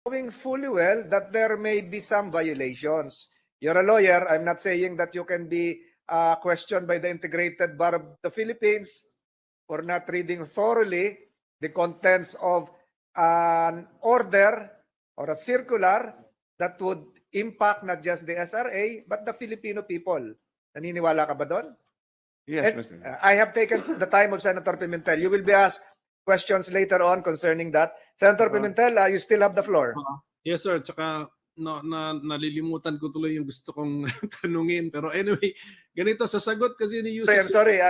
knowing fully well that there may be some violations. You're a lawyer. I'm not saying that you can be questioned by the Integrated Bar of the Philippines for not reading thoroughly the contents of an order or a circular that would impact not just the SRA but the Filipino people. Naniniwala ka ba doon? Yes, And, Mr. I have taken the time of Senator Pimentel. You will be asked questions later on concerning that. Senator Pimentel, you still have the floor. Yes, sir. Tsaka nalilimutan ko tuloy yung gusto kong tanungin. Pero anyway, ganito, sasagot kasi ni Yusek... I'm sorry.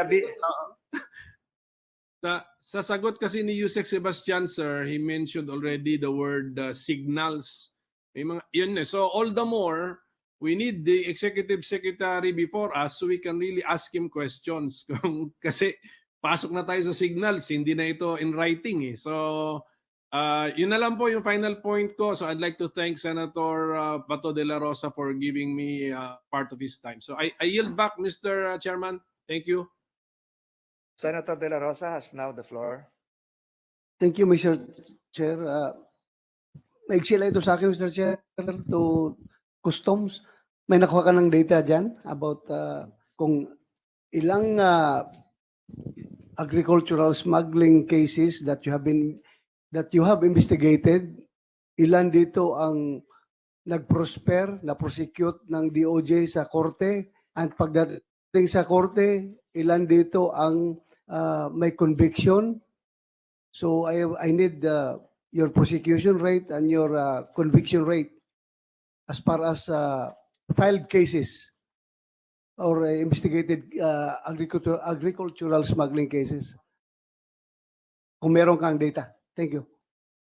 Sasagot kasi ni Yusek Sebastian, sir, he mentioned already the word signals. May mga, yun eh. So all the more, we need the executive secretary before us so we can really ask him questions. Kasi pasok na tayo sa signals, hindi na ito in writing eh. So yun na lang po yung final point ko. So I'd like to thank Senator Bato de la Rosa for giving me part of his time. So I yield back, Mr. Chairman. Thank you. Senator de la Rosa has now the floor. Thank you, Mr. Chair. Maigsi lang ito sa akin, Mr. Chair, to customs. May nakuha ka ng data dyan about kung ilang agricultural smuggling cases that you have investigated, ilan dito ang nag-prosper, na-prosecute ng DOJ sa korte, at pagdating sa korte, ilan dito ang may conviction. So I need your prosecution rate and your conviction rate as far as filed cases or investigated agricultural smuggling cases. Kung meron kang data. Thank you.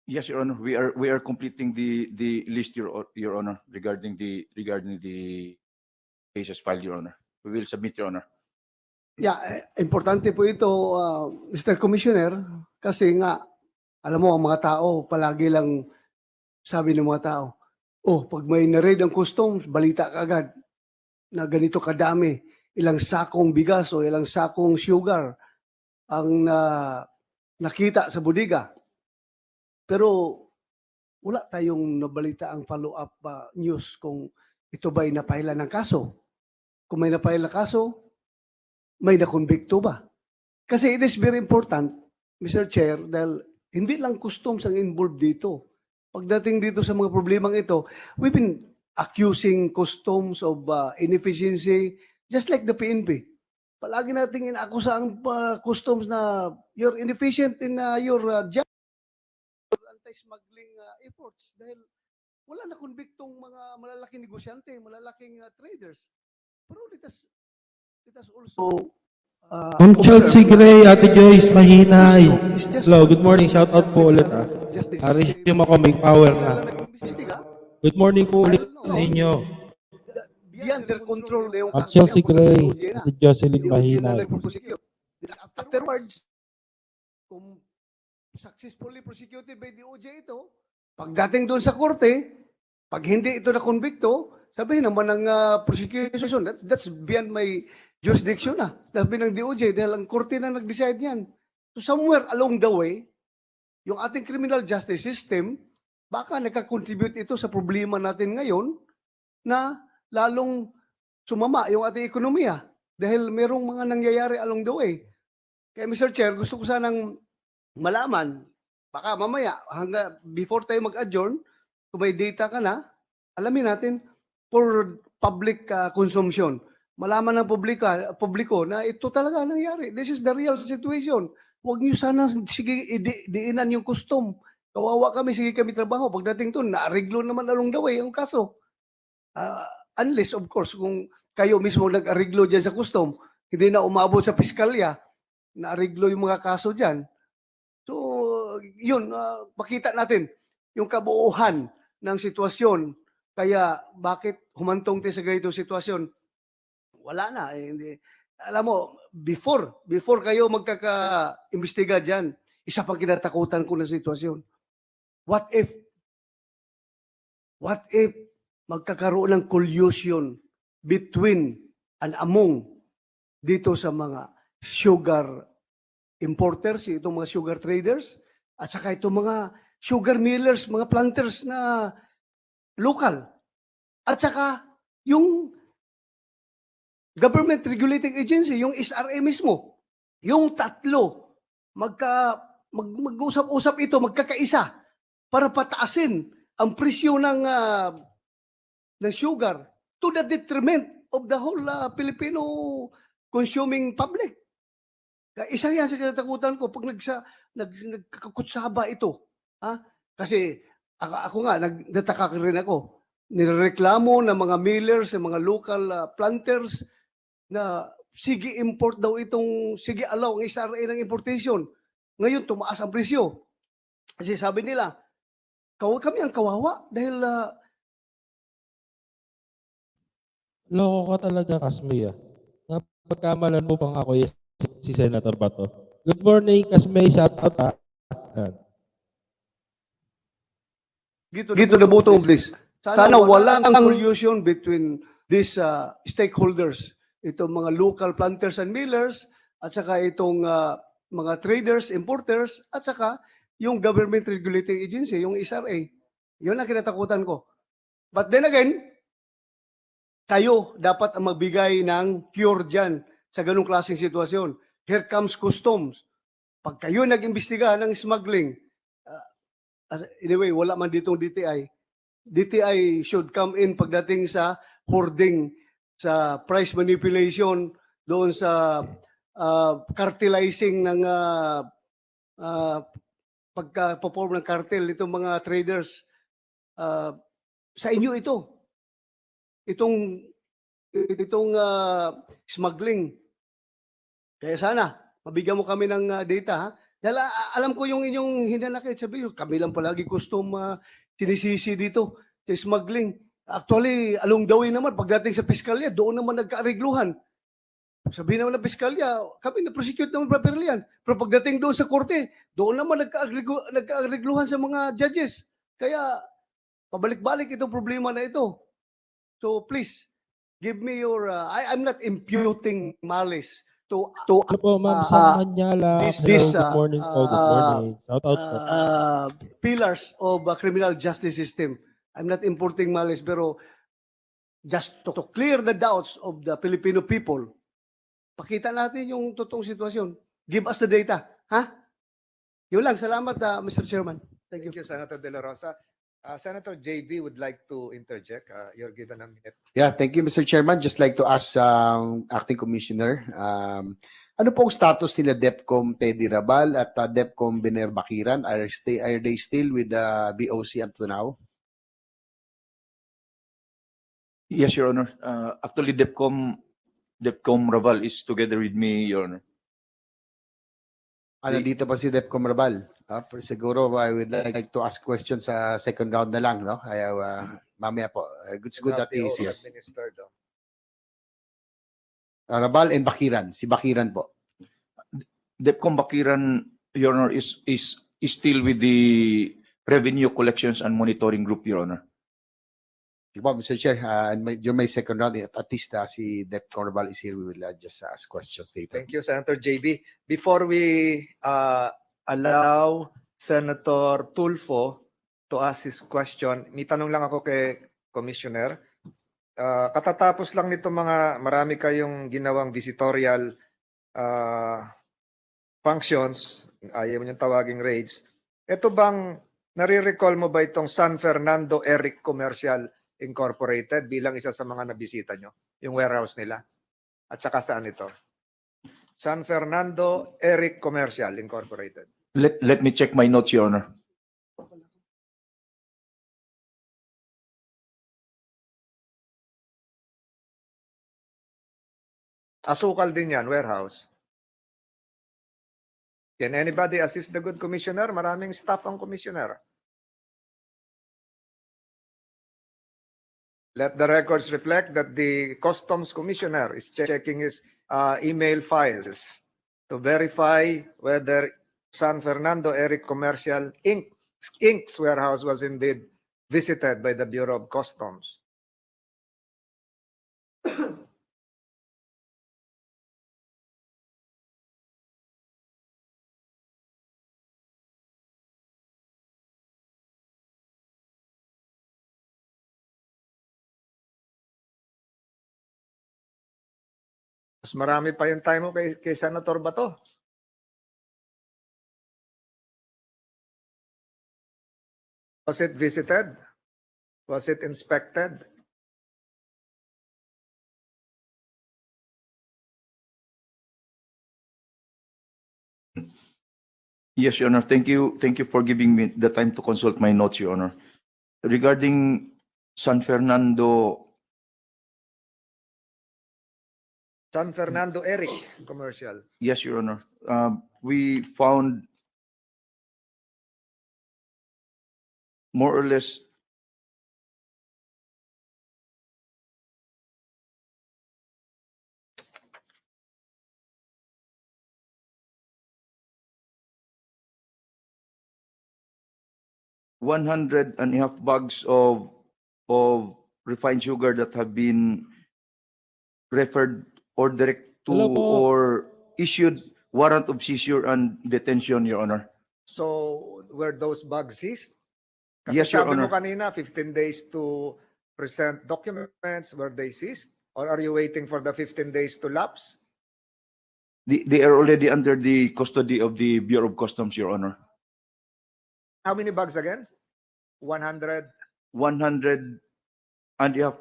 Yes, Your Honor. We are completing the list, Your Honor, regarding the cases filed, Your Honor. We will submit, Your Honor. Yeah, importante po ito, Mr. Commissioner, kasi nga, alam mo, ang mga tao, palagi lang sabi ng mga tao, oh, pag may na-raid ang customs, balita ka agad na ganito kadami, ilang sakong bigas o ilang sakong sugar ang nakita sa bodega. Pero wala tayong nabalita ang follow-up news kung ito ba'y napaila ng kaso. Kung may napaila kaso, may nakonbikto ba? Kasi it is very important, Mr. Chair, dahil hindi lang customs ang involved dito. Pagdating dito sa mga problemang ito, we've been accusing customs of inefficiency, just like the PNP. Palagi nating inakusa ang customs na you're inefficient in your job, anti-smuggling efforts. Dahil wala na konbiktong mga malalaking negosyante, malalaking traders. Pero let us also Ma'am Chelsea Gray, Ate Joyce, mahina. Hello, good morning. Shout out po ulit. Resume ako, may power na. Good morning po ulit sa inyo. Beyond their control. Ma'am Chelsea Gray, Ate Jocelyn, mahina. Afterwards, kung successfully prosecuted by DOJ ito, pagdating doon sa korte, pag hindi ito na-convicto, sabihin naman ng prosecution, that's beyond my jurisdiction na. Sabi ng DOJ, dahil ang korte na nag-decide yan. So somewhere along the way, yung ating criminal justice system, baka nakakontribute ito sa problema natin ngayon na lalong sumama yung ating ekonomiya dahil merong mga nangyayari along the way. Kaya Mr. Chair, gusto ko sanang malaman, baka mamaya, before tayo mag-adjourn, kung may data ka na, alamin natin for public consumption. Malaman ng publiko na ito talaga nangyari. This is the real situation. Huwag niyo sana sige diinan yung custom. Kawawa kami, sige kami trabaho. Pagdating doon, naariglo naman along the way ang kaso. Unless, of course, kung kayo mismo nag-ariglo dyan sa custom, hindi na umabot sa piskalya, naariglo yung mga kaso dyan. So, yun, pakita natin yung kabuuhan ng sitwasyon. Kaya, bakit humantong tayo sa ganitong sitwasyon? Wala na. Hindi. Alam mo, before kayo magkaka-imbestiga dyan, isa pang kinatakutan ko na sitwasyon. What if magkakaroon ng collusion between and among dito sa mga sugar importers, itong mga sugar traders, at saka itong mga sugar millers, mga planters na local. At saka yung government regulating agency, yung SRA mismo, yung tatlo, mag-usap-usap ito, magkakaisa para pataasin ang presyo ng sugar to the detriment of the whole Filipino consuming public. Kaya isa yan sa kinatakutan ko pag nagkakutsaba ito. Ha? Kasi ako nga, nagtataka rin ako. Nireklamo ng mga millers, ng mga local planters na sige import daw sige allow ang SRA ng importation. Ngayon, tumaas ang presyo. Kasi sabi nila, kami ang kawawa dahil Loko ka talaga, Kasmay. Napagkamalan mo pang ako si Senator Bato. Good morning, Kasmay. Shout out. Yan. Gito the bottom, please. Sana walang collusion between these stakeholders, itong mga local planters and millers, at saka itong mga traders, importers, at saka yung government regulating agency, yung SRA. Yun ang kinatakutan ko. But then again, kayo dapat ang magbigay ng cure dyan sa ganung klaseng sitwasyon. Here comes customs. Pag kayo nag-imbestiga ng smuggling, anyway, wala man ditong DTI. DTI should come in pagdating sa hoarding, sa price manipulation, doon sa cartelizing ng pagka-perform ng cartel itong mga traders. Sa inyo ito. Itong smuggling. Kaya sana, mabigyan mo kami ng data, ha? Dahil alam ko yung inyong hinanakit. Sabi nyo, kami lang palagi custom sinisisi dito sa smuggling. Actually, along the way naman, pagdating sa piskalya, doon naman nagkaarigluhan. Sabi naman ng piskalya, kami na-prosecute naman properly yan. Pero pagdating doon sa korte, doon naman nagkaarigluhan sa mga judges. Kaya, pabalik-balik itong problema na ito. So please, give me your, I'm not imputing malice to Ano po, ma'am, sa Manyala. this Hello, good morning po. Good morning. Shout out po. pillars of criminal justice system. I'm not importing malice, pero just to clear the doubts of the Filipino people, pakita natin yung totoong sitwasyon. Give us the data. Ha? Yun lang. Salamat, Mr. Chairman. Thank you. Thank you, Senator De La Rosa. Senator JB would like to interject. You're given a minute. Yeah, thank you, Mr. Chairman. Just like to ask Acting Commissioner, ano pong status nila DepCom Teddy Rabal at DepCom Biner Bakiran? Are they still with the BOC up to now? Yes, Your Honor. Actually, DepCom Raval is together with me, Your Honor. Nandito pa si DepCom Rabal. Pero siguro I would like to ask questions sa second round na lang, no? Kaya mamaya po. It's good that he is here. Administered, oh. Rabal and Bakiran. Si Bakiran po. DepCom Bakiran, Your Honor, is still with the Revenue Collections and Monitoring Group, Your Honor. Sige po, Mr. Chair. During my second round, at least si DepCom Rabal is here. We will just ask questions later. Thank you, Senator JB. Before we allow Senator Tulfo to ask his question, may tanong lang ako kay Commissioner. Katatapos lang nito marami kayong ginawang visitorial functions, ayaw mo niyang tawaging raids. Ito bang, nare-recall mo ba itong San Fernando Eric Commercial Incorporated bilang isa sa mga nabisita nyo? Yung warehouse nila? At saka saan ito? San Fernando Eric Commercial Incorporated. Let me check my notes, Your Honor. Asukal din yan, warehouse. Can anybody assist the good commissioner? Maraming staff ang commissioner. Let the records reflect that the customs commissioner is checking his email files to verify whether San Fernando Eric Commercial Inc.'s warehouse was indeed visited by the Bureau of Customs. Mas marami pa yung time mo kay Senator Bato. Was it visited? Was it inspected? Yes, Your Honor. Thank you. Thank you for giving me the time to consult my notes, Your Honor. Regarding San Fernando, San Fernando Eric commercial. yes, Your Honor. We found more or less 100.5 bags of refined sugar that have been referred or direct to Hello po. or issued warrant of seizure and detention, Your Honor. So, were those bags seized? Kasi Yes, Your sabi mo Honor. kanina, 15 days to present documents. Were they seized? Or are you waiting for the 15 days to lapse? They are already under the custody of the Bureau of Customs, Your Honor. How many bags again? 100. 100.5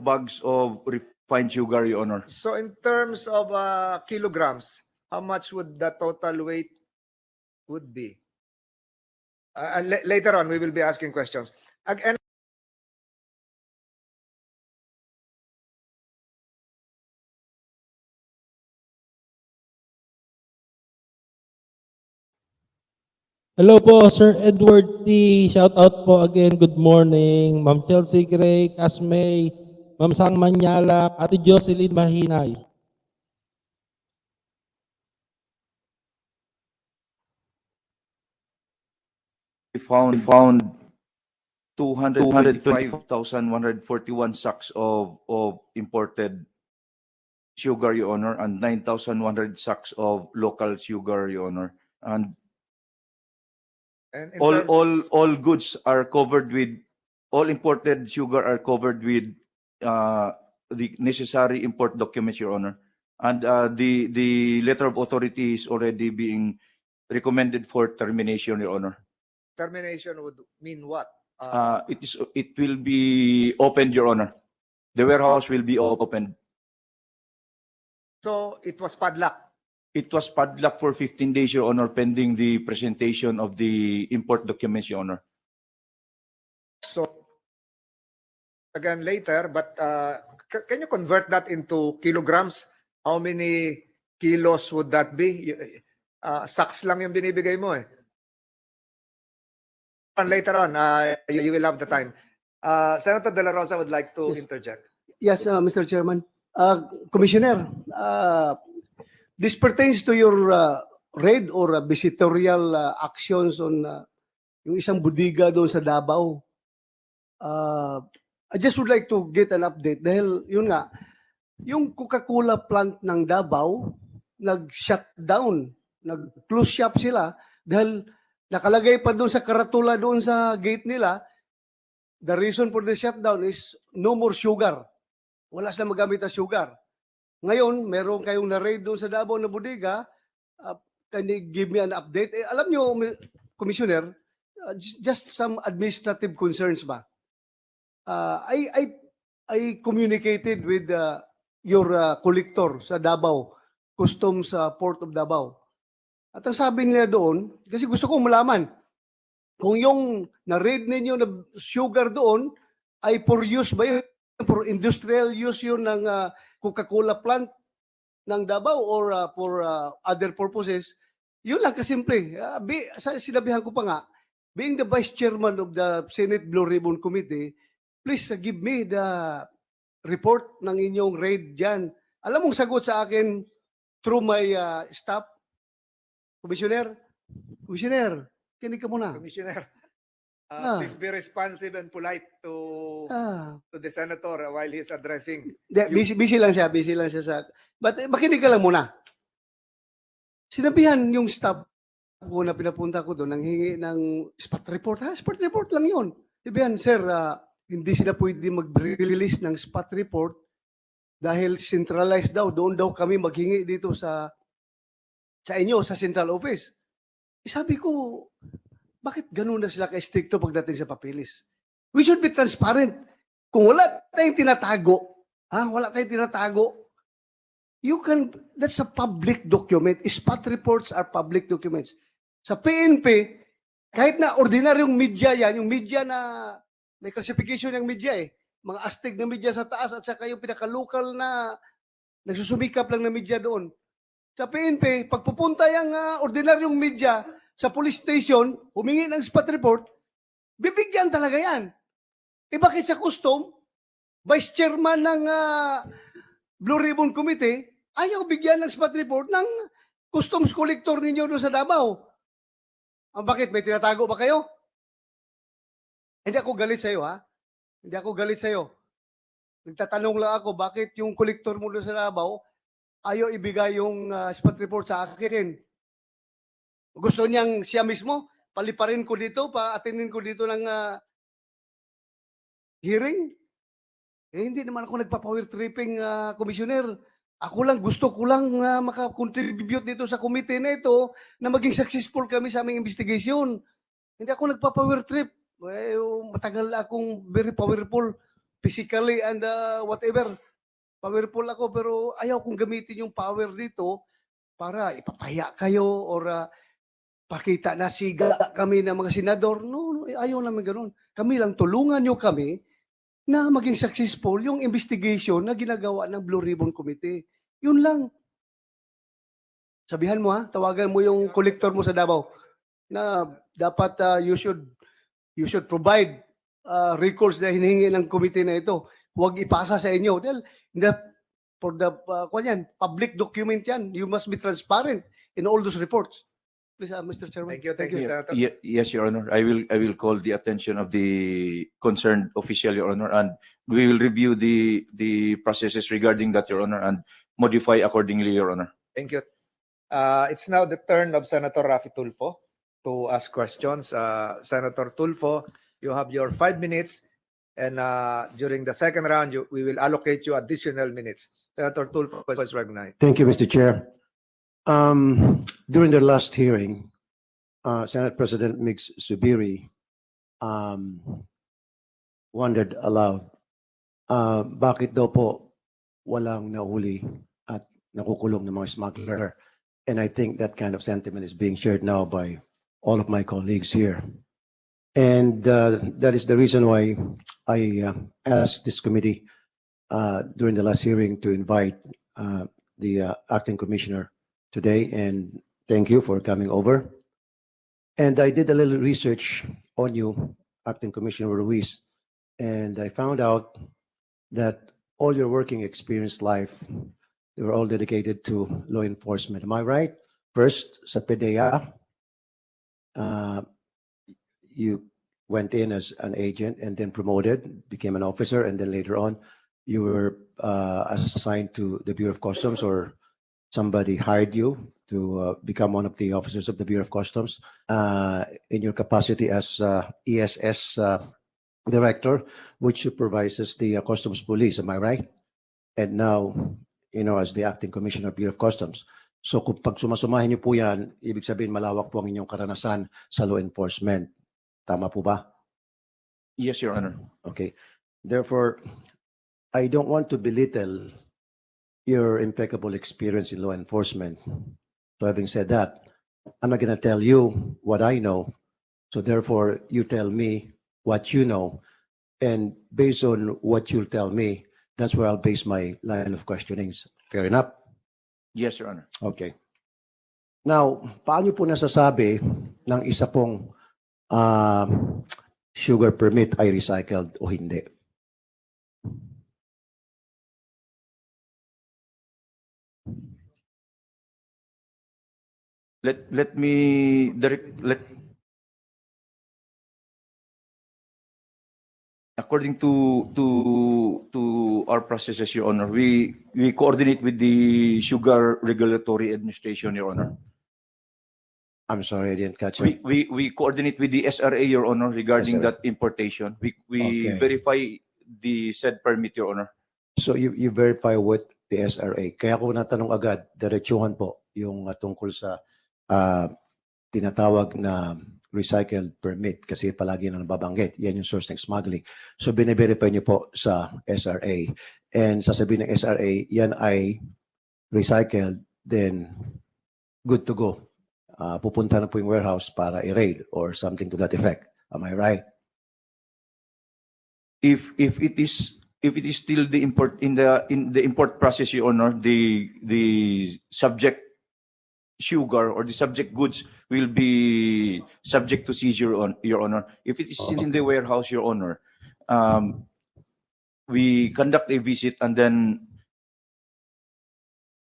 bags of refined sugar, Your Honor. So in terms of kilograms, how much would the total weight would be? Later on, we will be asking questions. And Hello po, Sir Edward T. Shout out po again. Good morning. Ma'am Chelsea Gray, Kasmay, Ma'am Sang Manyalak, Ate Jocelyn Mahinay. We found 225,141 sacks of imported sugar, Your Honor, and 9,100 sacks of local sugar, Your Honor. And in terms all goods are covered with, all imported sugar are covered with the necessary import documents, Your Honor. And the letter of authority is already being recommended for termination, Your Honor. termination would mean what? It will be opened, Your Honor. The warehouse will be opened. So it was padlocked. It was padlocked for 15 days, Your Honor, pending the presentation of the import documents, Your Honor. So again later, but can you convert that into kilograms? How many kilos would that be? Sacks lang yung binibigay mo eh. And later on, you will have the time. Senator De La Rosa would like to Yes. interject. Yes, Mr. Chairman. Commissioner, this pertains to your raid or visitorial actions on yung isang budiga doon sa Davao. I just would like to get an update dahil yun nga, yung Coca-Cola plant ng Davao nag-shut down, nag-close shop sila dahil nakalagay pa doon sa karatula doon sa gate nila, the reason for the shutdown is no more sugar. Wala silang magamit na sugar. Ngayon, meron kayong na-raid doon sa Davao na bodega. Can you give me an update? Alam nyo, Commissioner, just some administrative concerns ba? I communicated with your collector sa Davao, Customs Port of Davao. At ang sabi nila doon, kasi gusto ko malaman, kung yung na-raid ninyo na sugar doon ay for use ba yun? For industrial use yun ng Coca-Cola plant ng Davao or for other purposes, yun lang kasimple. Sinabihan ko pa nga, being the Vice Chairman of the Senate Blue Ribbon Committee, please give me the report ng inyong raid dyan. Alam mong sagot sa akin through my staff, Commissioner, kinig ka muna. Commissioner, Ah. please be responsive and polite to the senator while he's addressing. Busy lang siya sa... But makinig ka lang muna. Sinabihan yung staff ko na pinapunta ko doon, nang hingi ng spot report. Spot report lang yun. Sinabihan, sir, hindi sila pwede mag-release ng spot report dahil centralized daw, doon daw kami maghingi dito sa inyo, sa central office. Sabi ko, bakit ganun na sila ka-stricto pagdating sa papilis? We should be transparent. Kung wala tayong tinatago, wala tayong tinatago, that's a public document. Spot reports are public documents. Sa PNP, kahit na ordinaryong media yan, yung media na may classification ng media mga astig na media sa taas at saka yung pinaka-local na nagsusumikap lang na media doon. Sa PNP, pag pupunta yung ordinaryong media sa police station, humingi ng spot report, bibigyan talaga yan. Bakit sa custom, vice chairman ng Blue Ribbon Committee, ayaw bigyan ng spot report ng customs collector ninyo doon sa Davao. Bakit? May tinatago ba kayo? Hindi ako galit sa'yo, Hindi ako galit sa'yo. Nagtatanong lang ako, bakit yung collector mo doon sa Davao, ayaw ibigay yung spot report sa akin? Gusto niyang siya mismo, paliparin ko dito, pa-attendin ko dito ng hearing? Hindi naman ako nagpa-power tripping, Commissioner. Gusto ko lang makakontribute dito sa committee na ito na maging successful kami sa aming investigation. Hindi ako nagpa-power trip. Matagal akong very powerful physically and whatever. Powerful ako pero ayaw kong gamitin yung power dito para ipapaya kayo or pakita na siga kami ng mga senador. No, ayaw namin ganun. Kami lang, tulungan nyo kami na maging successful yung investigation na ginagawa ng Blue Ribbon Committee. Yun lang. Sabihan mo tawagan mo yung collector mo sa Davao na dapat you should provide records na hinihingi ng committee na ito. Huwag ipasa sa inyo. Dahil for the public document yan. You must be transparent in all those reports. Please, Mr. Chairman. Thank you, Senator. Yes, Your Honor. I will call the attention of the concerned official, Your Honor, and we will review the processes regarding that, Your Honor, and modify accordingly, Your Honor. Thank you. It's now the turn of Senator Raffy Tulfo to ask questions. Senator Tulfo, you have your 5 minutes, and during the second round, we will allocate you additional minutes. Senator Tulfo is recognized. Thank you, Mr. Chair. During the last hearing, Senate President Mix Subiri wondered aloud, bakit daw po walang nahuli at nakukulong ng mga smuggler? And I think that kind of sentiment is being shared now by all of my colleagues here. And that is the reason why I asked this committee during the last hearing to invite the acting commissioner today, and thank you for coming over. And I did a little research on you, Acting Commissioner Ruiz, and I found out that all your working experience life, they were all dedicated to law enforcement. Am I right? First, sa PDEA, you went in as an agent and then promoted, became an officer, and then later on, you were assigned to the Bureau of Customs, or somebody hired you to become one of the officers of the Bureau of Customs in your capacity as ESS director, which supervises the Customs Police. Am I right? And now, as the acting commissioner of Bureau of Customs. So kung pag sumasumahin niyo po yan, ibig sabihin malawak po ang inyong karanasan sa law enforcement. Tama po ba? Yes, Your Honor. Okay. Therefore, I don't want to belittle your impeccable experience in law enforcement. So having said that, I'm not going to tell you what I know. So therefore, you tell me what you know. And based on what you'll tell me, that's where I'll base my line of questionings. Fair enough? Yes, Your Honor. Okay. Now, paano po nasasabi ng isa pong sugar permit ay recycled o hindi? Let me according to our processes, Your Honor, we coordinate with the Sugar Regulatory Administration, Your Honor. I'm sorry, I didn't catch it. We coordinate with the SRA, Your Honor, regarding SRA. that importation. We Okay. verify the said permit, Your Honor. So you verify with the SRA. Kaya ko natanong agad, diretsuhan po yung tungkol sa ah, tinatawag na recycled permit kasi palagi na nababanggit. Yan yung source ng smuggling. So bine-verify niyo po sa SRA. And sasabihin ng SRA, yan ay recycled, then good to go. Pupunta na po yung warehouse para i-raid or something to that effect. Am I right? If it is still the import in the import process, Your Honor, the subject sugar or the subject goods will be subject to seizure, Your Honor. If it is still in the warehouse, Your Honor, we conduct a visit, and then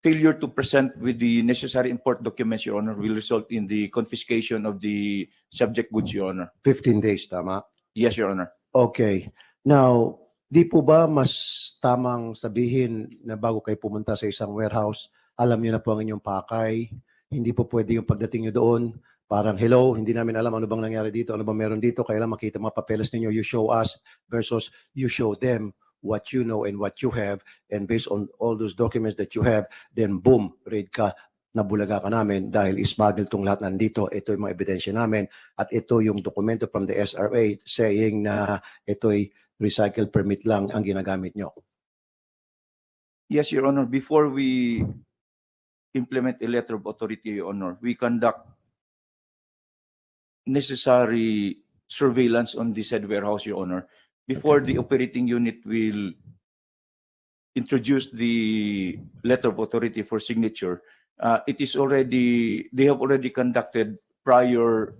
failure to present with the necessary import documents, Your Honor, will result in the confiscation of the subject goods, Your Honor. 15 days, tama? Yes, Your Honor. Okay. Now, di po ba mas tamang sabihin na bago kayo pumunta sa isang warehouse, alam niyo na po ang inyong pakay, hindi po pwede yung pagdating niyo doon, parang hello, hindi namin alam ano bang nangyari dito, ano bang meron dito, kailan makita mga papeles ninyo, you show us versus you show them what you know and what you have, and based on all those documents that you have, then boom, raid ka, nabulaga ka namin dahil ismuggle tong lahat nandito, ito yung mga ebidensya namin, at ito yung dokumento from the SRA saying na ito'y recycle permit lang ang ginagamit nyo. Yes, Your Honor. Before we implement a letter of authority, Your Honor, we conduct necessary surveillance on the said warehouse, Your Honor, before the operating unit will introduce the letter of authority for signature. They have already conducted prior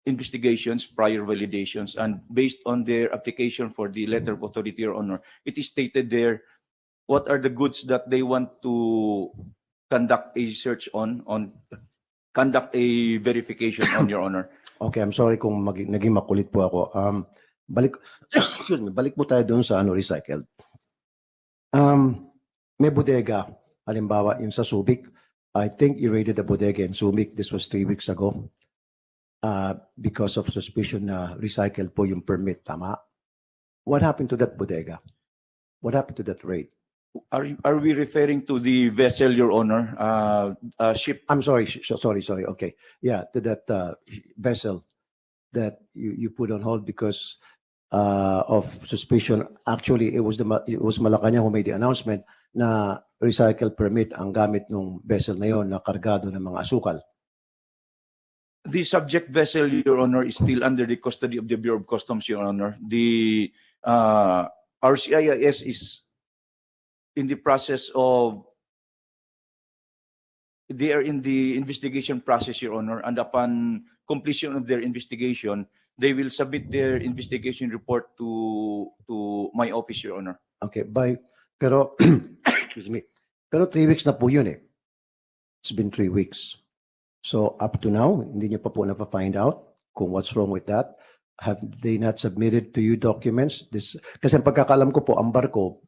investigations, prior validations, and based on their application for the letter of authority, Your Honor, it is stated there what are the goods that they want to conduct a search on conduct a verification on, Your Honor. Okay, I'm sorry kung naging makulit po ako. Balik, excuse me, balik po tayo doon sa recycled. May bodega, halimbawa yung sa Subic. I think you raided the bodega in Subic. This was 3 weeks ago. Because of suspicion na recycled po yung permit, tama? What happened to that bodega? What happened to that raid? Are we referring to the vessel, Your Honor? Ship. I'm sorry, sorry. Okay. Yeah, to that vessel that you put on hold because of suspicion. Actually, it was Malacanang who made the announcement na recycle permit ang gamit ng vessel na yon na kargado ng mga asukal. The subject vessel, Your Honor, is still under the custody of the Bureau of Customs, Your Honor. Our CIS is in the process of, they are in the investigation process, Your Honor, and upon completion of their investigation, they will submit their investigation report to my office, Your Honor. Okay, pero, excuse me, pero 3 weeks na po yun eh. It's been 3 weeks. So up to now, hindi niyo pa po na-find out kung what's wrong with that. Have they not submitted to you documents? Kasi ang pagkakalam ko po, ang barko,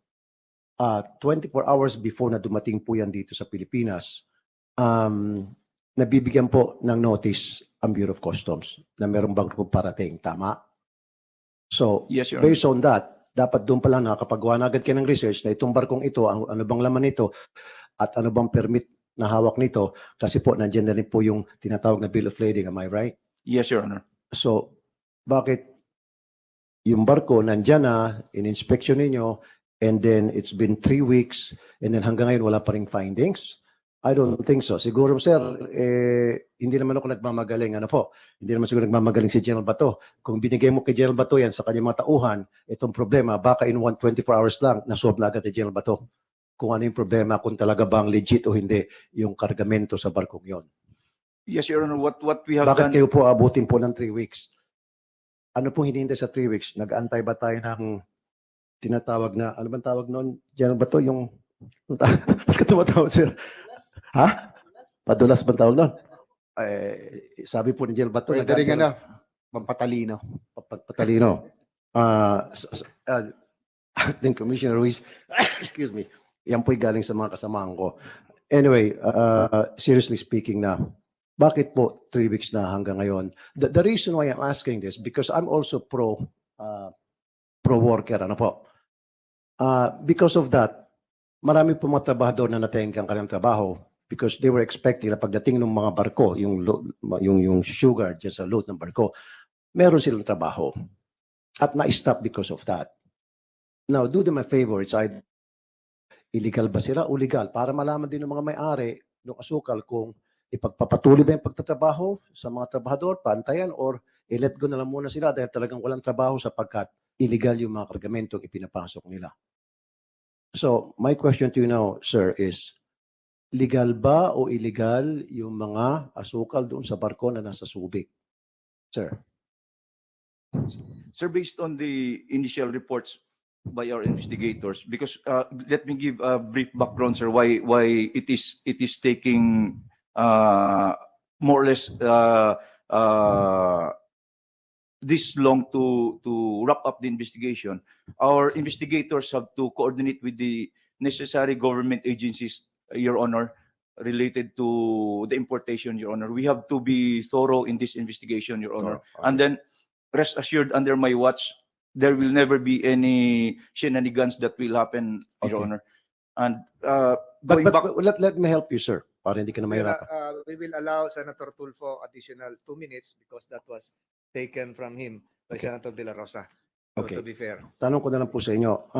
24 hours before na dumating po yan dito sa Pilipinas, nabibigyan po ng notice ang Bureau of Customs na merong barko parating. Tama? So, Yes, Your Honor. based on that, dapat doon pa lang nakakapagawa na agad kayo ng research na itong barkong ito, ano bang laman nito, at ano bang permit na hawak nito, kasi po nandiyan na rin po yung tinatawag na bill of lading. Am I right? Yes, Your Honor. So, bakit yung barko nandiyan na, in-inspection ninyo, and then it's been 3 weeks, and then hanggang ngayon wala pa ring findings? I don't think so. Siguro, sir, hindi naman ako nagmamagaling. Ano po? Hindi naman siguro nagmamagaling si General Bato. Kung binigay mo kay General Bato yan sa kanyang mga tauhan, itong problema, baka in 24 hours lang, nasolve na agad ni General Bato. Kung ano yung problema, kung talaga bang legit o hindi yung kargamento sa barkong yon. Yes, Your Honor. What we have Bakit done. kayo po abutin po ng 3 weeks? Ano pong hinihintay sa 3 weeks? Nag-aantay ba tayo ng tinatawag na, ano bang tawag noon? General Bato, yung, ba't ka tumatawag, sir? Ha? Padulas bang tawag noon? Sabi po ni General Bato, Pwede rin pampatalino. Patalino. Acting Commissioner Ruiz, excuse me, yan po'y galing sa mga kasamahan ko. Anyway, seriously speaking na, bakit po 3 weeks na hanggang ngayon? The reason why I'm asking this, because I'm also pro worker, ano po? Because of that, marami po mga trabahador na natengi ang kanilang trabaho because they were expecting na pagdating ng mga barko, yung sugar dyan sa load ng barko, meron silang trabaho. At na-stop because of that. Now, do them a favor. It's either illegal ba sila o legal para malaman din ng mga may-ari ng asukal kung ipagpapatuloy ba yung pagtatrabaho sa mga trabahador, pantayan, or i-let go na lang muna sila dahil talagang walang trabaho sapagkat illegal yung mga kargamentong ipinapasok nila. So, my question to you now, sir, is legal ba o illegal yung mga asukal doon sa barko na nasa Subic? Sir. Sir, based on the initial reports by our investigators, because let me give a brief background, sir, why it is taking more or less this long to wrap up the investigation. Our investigators have to coordinate with the necessary government agencies, Your Honor, related to the importation, Your Honor. We have to be thorough in this investigation, Your Honor. Okay. And then rest assured, under my watch, there will never be any shenanigans that will happen, Your Okay. Honor. And But, going back, let me help you, sir, para hindi ka na mahirapan. We will allow Senator Tulfo additional 2 minutes because that was taken from him by Okay. Senator De La Rosa. So, Okay. to be fair. Tanong ko na lang po sa inyo,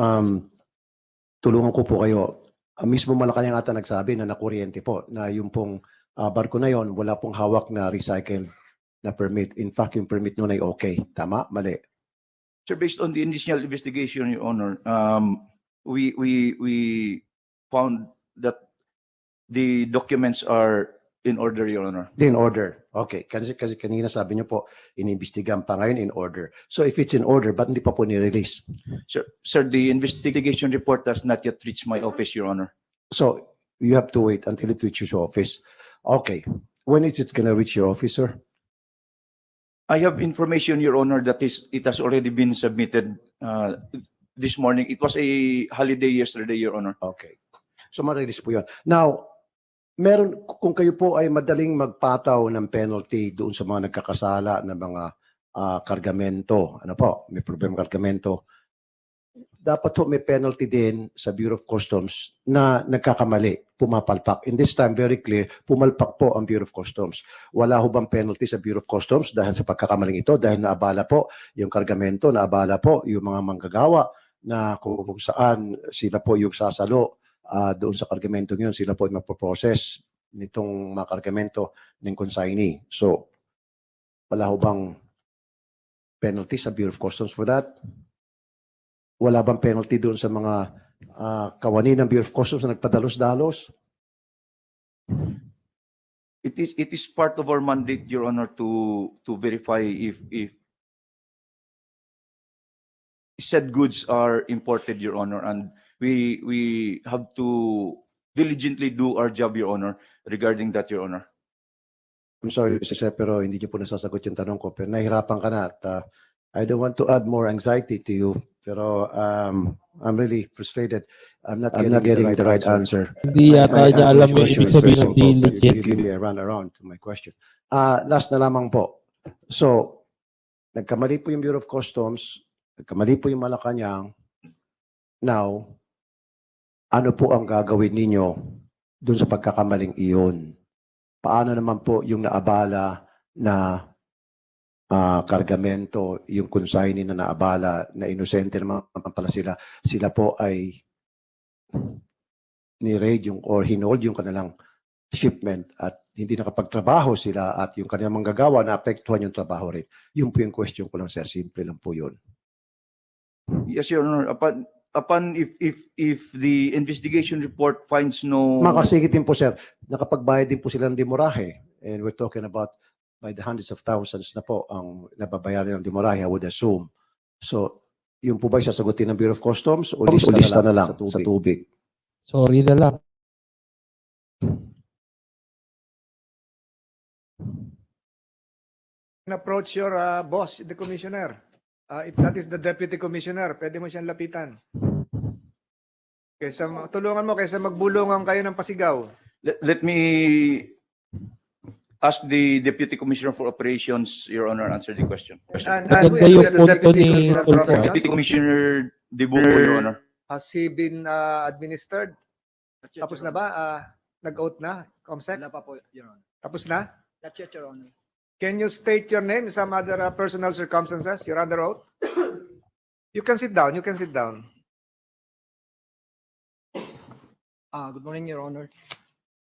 tulungan ko po kayo. Mismo Malacanang ata nagsabi na nakuryente po na yung pong barko na yon wala pong hawak na recycle na permit. In fact, yung permit nun ay okay. Tama? Mali? sir, based on the initial investigation, Your Honor, we found that the documents are in order, Your Honor. In order. Okay. Kasi kanina sabi niyo po, inimbestigahan pa ngayon in order. So if it's in order, ba't hindi pa po ni-release? Sir, the investigation report has not yet reached my office, Your Honor. So you have to wait until it reaches your office. Okay. When is it going to reach your office, sir? I have information, Your Honor, that it has already been submitted this morning. It was a holiday yesterday, Your Honor. Okay. So ma-release po yun. Now, kung kayo po ay madaling magpataw ng penalty doon sa mga nagkakasala na mga kargamento, ano po, may problema kargamento, dapat po may penalty din sa Bureau of Customs na nagkakamali, pumapalpak. In this time, very clear, pumalpak po ang Bureau of Customs. Wala ho bang penalty sa Bureau of Customs dahil sa pagkakamaling ito, dahil naabala po yung kargamento, naabala po yung mga manggagawa na kung saan sila po yung sasalo doon sa kargamento yun, sila po ay magpo-process nitong mga kargamento ng consignee. So, wala ho bang penalty sa Bureau of Customs for that? Wala bang penalty doon sa mga kawani ng Bureau of Customs na nagpadalos-dalos? It is part of our mandate, Your Honor, to verify if said goods are imported, Your Honor, and we have to diligently do our job, Your Honor, regarding that, Your Honor. I'm sorry, sir, pero hindi niyo po nasasagot yung tanong ko. Pero nahihirapan ka na at I don't want to add more anxiety to you. Pero I'm really frustrated. I'm not getting the right answer. Hindi yata niya alam yung ibig sabihin ng diligent. You give me a run around to my question. Last na lamang po. So, nagkamali po yung Bureau of Customs, nagkamali po yung Malacanang. Now, ano po ang gagawin ninyo dun sa pagkakamaling iyon? Paano naman po yung naabala na kargamento, yung consignee na naabala, na inosente naman pala sila, sila po ay ni-raid yung or hinold yung kanilang shipment at hindi nakapagtrabaho sila at yung kanilang manggagawa na apektuhan yung trabaho rin. Yun po yung question ko lang, sir. Simple lang po yun. Yes, Your Honor. Upon if the investigation report finds no... Makasigit din po, sir. Nakapagbayad din po sila ng demorahe. And we're talking about by the hundreds of thousands na po ang nababayaran ng demorahe, I would assume. So, yung po ba sasagutin ng Bureau of Customs o lista na lang sa tubig? Sorry na lang. Approach your boss, the commissioner. If that is the deputy commissioner, pwede mo siyang lapitan. Tulungan mo kaysa magbulungan kayo ng pasigaw. Let me ask the Deputy Commissioner for Operations, Your Honor, answer the question. And Maganda who yung is the punto deputy ni commissioner for Tulfo. operations? Deputy Commissioner Dibuco, Your Honor. Has he been administered? Tapos na ba? Nag-oath na, Comsec? Wala pa po, Your Honor. Tapos na? That's it, Your Honor. Can you state your name, some other personal circumstances? You're under oath? You can sit down. You can sit down. Good morning, Your Honor.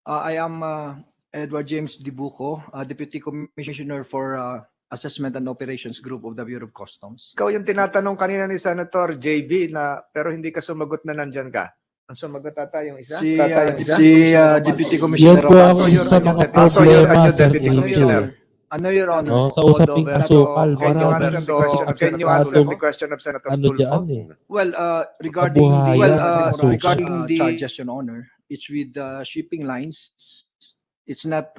I am Edward James Dibuco, Deputy Commissioner for Assessment and Operations Group of the Bureau of Customs. Ikaw yung tinatanong kanina ni Senator JB na pero hindi ka sumagot na nandyan ka. Ang sumagot ata yung isa? Tata yung isa? Deputy Yan Commissioner po of ang So you're- sa mga so you're problema, a Sir deputy AJ. commissioner. Ano, Your Honor? No, sa usaping Although, asukal, Can you maraming answer the question? Can you answer the question of Senator ano Tulfo? dyan eh. Well, regarding the Kabuhayan, asukal. regarding the charges, Your Honor, it's with the shipping lines. It's not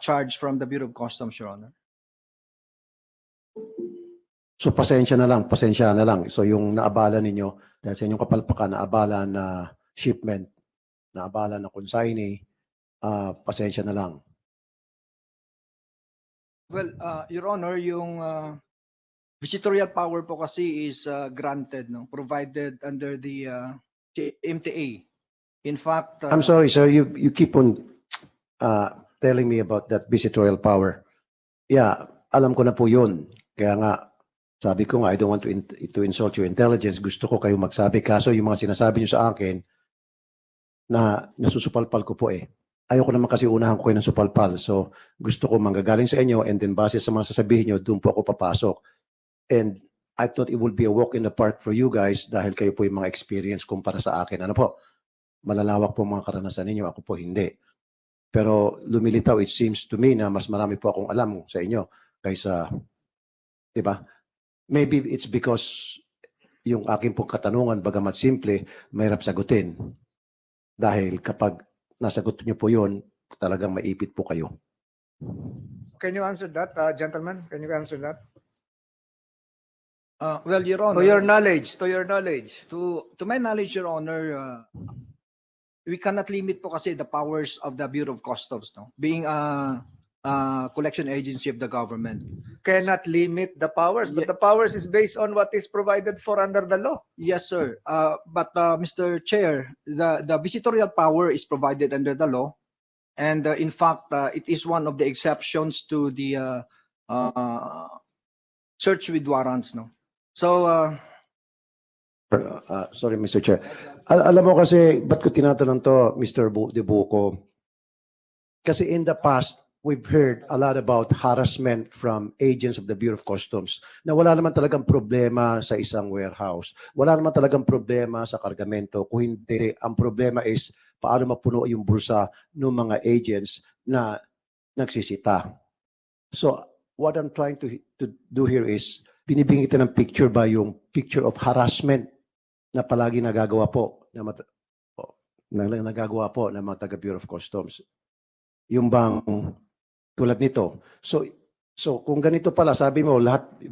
charged from the Bureau of Customs, Your Honor. So pasensya na lang. So yung naabala ninyo, dahil sa inyong kapalpakan, naabala na shipment, naabala na consignee, pasensya na lang. Well, Your Honor, yung visitorial power po kasi is granted, no, provided under the MTA. In fact, I'm sorry, sir, you keep on telling me about that visitorial power. Yeah, alam ko na po yun. Kaya nga, sabi ko nga, I don't want to insult your intelligence. Gusto ko kayo magsabi. Kaso yung mga sinasabi niyo sa akin, na nasusupalpal ko po eh. Ayoko naman kasi unahan ko kayo ng supalpal. So, gusto ko manggagaling sa inyo and then base sa mga sasabihin niyo, doon po ako papasok. And I thought it would be a walk in the park for you guys dahil kayo po yung mga experience kumpara sa akin. Ano po? Malalawak po mga karanasan ninyo. Ako po hindi. Pero lumilitaw, it seems to me na mas marami po akong alam sa inyo kaysa, di ba? Maybe it's because yung aking pong katanungan, bagamat simple, mahirap sagutin. Dahil kapag nasagot niyo po yun, talagang maipit po kayo. Can you answer that, gentlemen? Can you answer that? well, Your Honor, To your knowledge, to your knowledge. to my knowledge, Your Honor, we cannot limit po kasi the powers of the Bureau of Customs, no? Being a collection agency of the government. Cannot limit the powers, but Yeah. the powers is based on what is provided for under the law. Yes, sir. But Mr. Chair, the visitorial power is provided under the law, and in fact, it is one of the exceptions to the search with warrants, no? So, Sorry, Mr. Chair. Alam mo kasi, ba't ko tinatanong to, Mr. De Buco? Kasi in the past, we've heard a lot about harassment from agents of the Bureau of Customs na wala naman talagang problema sa isang warehouse. Wala naman talagang problema sa kargamento. Kung hindi, ang problema is paano mapuno yung bulsa ng mga agents na nagsisita. So, what I'm trying to do here is, binibigyan kita ng picture ba yung picture of harassment na palagi nagagawa po ng mga taga Bureau of Customs. Yung bang tulad nito. So kung ganito pala, sabi mo, lahat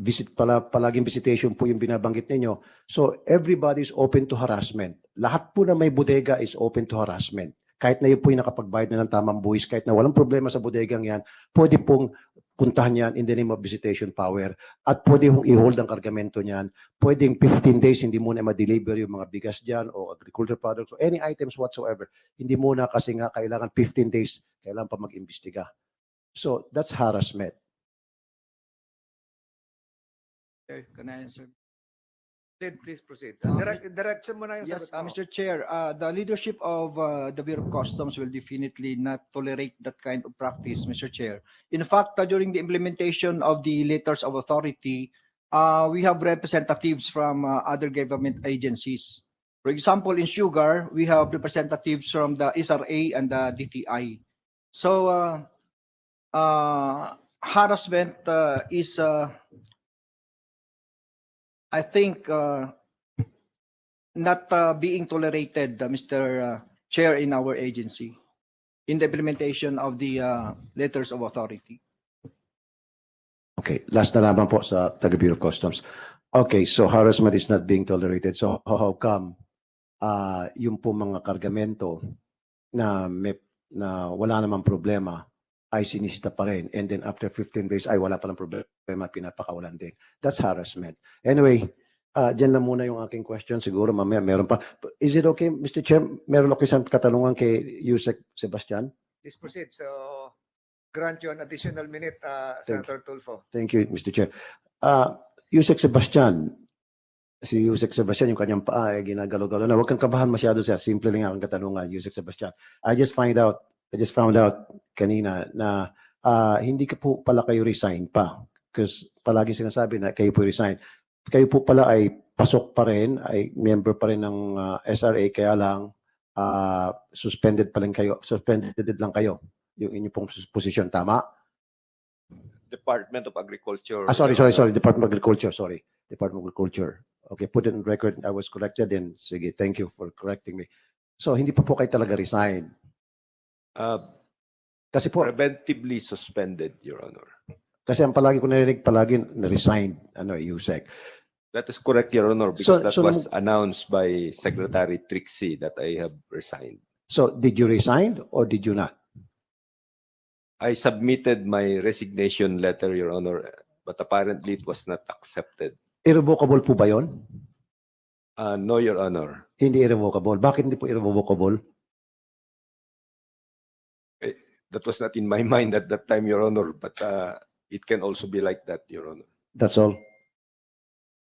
palaging visitation po yung binabanggit ninyo. So everybody is open to harassment. Lahat po na may bodega is open to harassment. Kahit na yun po yung nakapagbayad na ng tamang buwis, kahit na walang problema sa bodegang yan, pwede pong puntahan yan in the name of visitation power at pwede hong i-hold ang kargamento niyan. Pwedeng 15 days hindi muna ma-deliver yung mga bigas dyan o agriculture products o any items whatsoever. Hindi muna kasi nga kailangan 15 days, kailangan pa mag-imbestiga. So that's harassment. okay, can I answer? Please proceed. Okay. Direction mo na yung Yes, sagot mo. Mr. Chair, the leadership of the Bureau of Customs will definitely not tolerate that kind of practice, Mr. Chair. In fact, during the implementation of the letters of authority, we have representatives from other government agencies. For example, in sugar, we have representatives from the SRA and the DTI. So, harassment is I think not being tolerated, Mr. Chair, in our agency in the implementation of the letters of authority. Okay, last na lamang po sa taga Bureau of Customs. Okay, so harassment is not being tolerated. So how come yung po mga kargamento na wala namang problema ay sinisita pa rin, and then after 15 days ay wala palang problema, pinapakawalan din. That's harassment. Anyway, Diyan lang muna yung aking question. Siguro mamaya meron pa. Is it okay, Mr. Chair? Meron ako isang katanungan kay Yusek Sebastian. Please proceed. So, grant you an additional minute, Senator Tulfo. Thank you, Mr. Chair. Yusek Sebastian, si Yusek Sebastian, yung kanyang paa ay ginagalaw-galaw na. Huwag kang kabahan masyado siya. Simple lang ang katanungan, Yusek Sebastian. I just found out kanina na hindi ka po pala kayo resign pa. Because palagi sinasabi na kayo po resign. Kayo po pala ay pasok pa rin, ay member pa rin ng SRA, kaya lang suspended lang kayo yung inyong pong posisyon, tama? Department of Agriculture. Sorry. Department of Agriculture, sorry. Department of Agriculture. Okay, put it on record. I was corrected and sige, thank you for correcting me. So, hindi pa po kayo talaga resign. Kasi po, Preventively suspended, Your Honor. kasi ang palagi ko narinig, palagi na-resign, Yusek. That is correct, Your Honor, because that So, was announced by Secretary Trixie that I have resigned. So, did you resign or did you not? I submitted my resignation letter, Your Honor, but apparently it was not accepted. Irrevocable po ba yun? No, Your Honor. Hindi irrevocable. Bakit hindi po irrevocable? That was not in my mind at that time, Your Honor, but it can also be like that, Your Honor. That's all.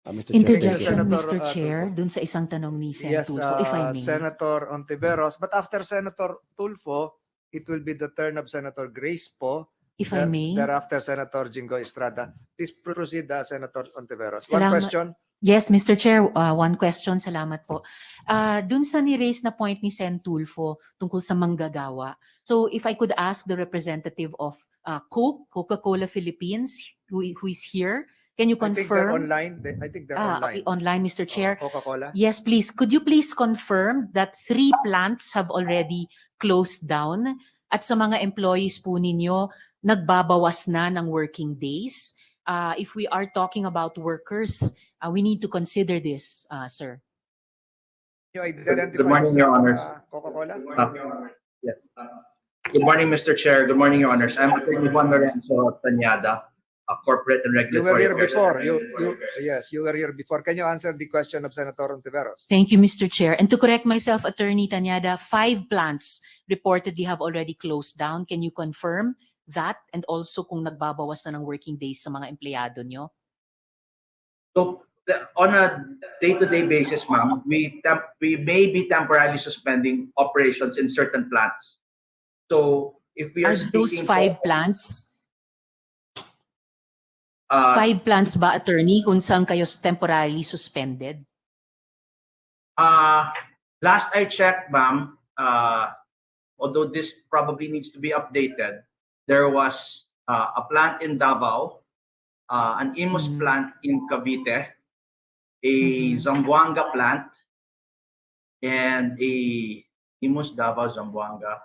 Mr. Chair, thank you. Senator, Interjection, Mr. Tulfo. Chair, dun sa isang tanong ni Sen. Yes, Tulfo, if I may. Senator Ontiveros. But after Senator Tulfo, it will be the turn of Senator Grace po. If I may. Thereafter, Senator Jingo Estrada. Please proceed, Senator Ontiveros. One Salamat. question. Yes, Mr. Chair, one question. Salamat po. Dun sa ni-raise na point ni Sen. Tulfo tungkol sa manggagawa. So if I could ask the representative of Coca-Cola Philippines, who is here, can you I think they're confirm? online. I think they're online. Okay, online, Mr. Chair. Coca-Cola. Yes, please. Could you please confirm that 3 plants have already closed down at sa mga employees po ninyo, nagbabawas na ng working days? If we are talking about workers, we need to consider this, sir. You identify Good morning, Your Honors. Coca-Cola. Yes. Good morning, Mr. Chair. Good morning, Your Honors. I'm Attorney Juan Lorenzo Tanyada, a corporate and You were regulatory. here before. affairs. Yes, you were here before. Can you answer the question of Senator Ontiveros? Thank you, Mr. Chair. And to correct myself, Attorney Tanyada, 5 plants reportedly have already closed down. Can you confirm that? And also kung nagbabawas na ng working days sa mga empleyado nyo? So, on a day-to-day basis, ma'am, we may be temporarily suspending operations in certain plants. So, if we are Are those speaking 5 plants? 5 plants ba, Attorney, kung saan kayo temporarily suspended? Last I checked, ma'am, although this probably needs to be updated, there was a plant in Davao, an Imus plant in Cavite, a Zamboanga plant, and a Imus Davao Zamboanga.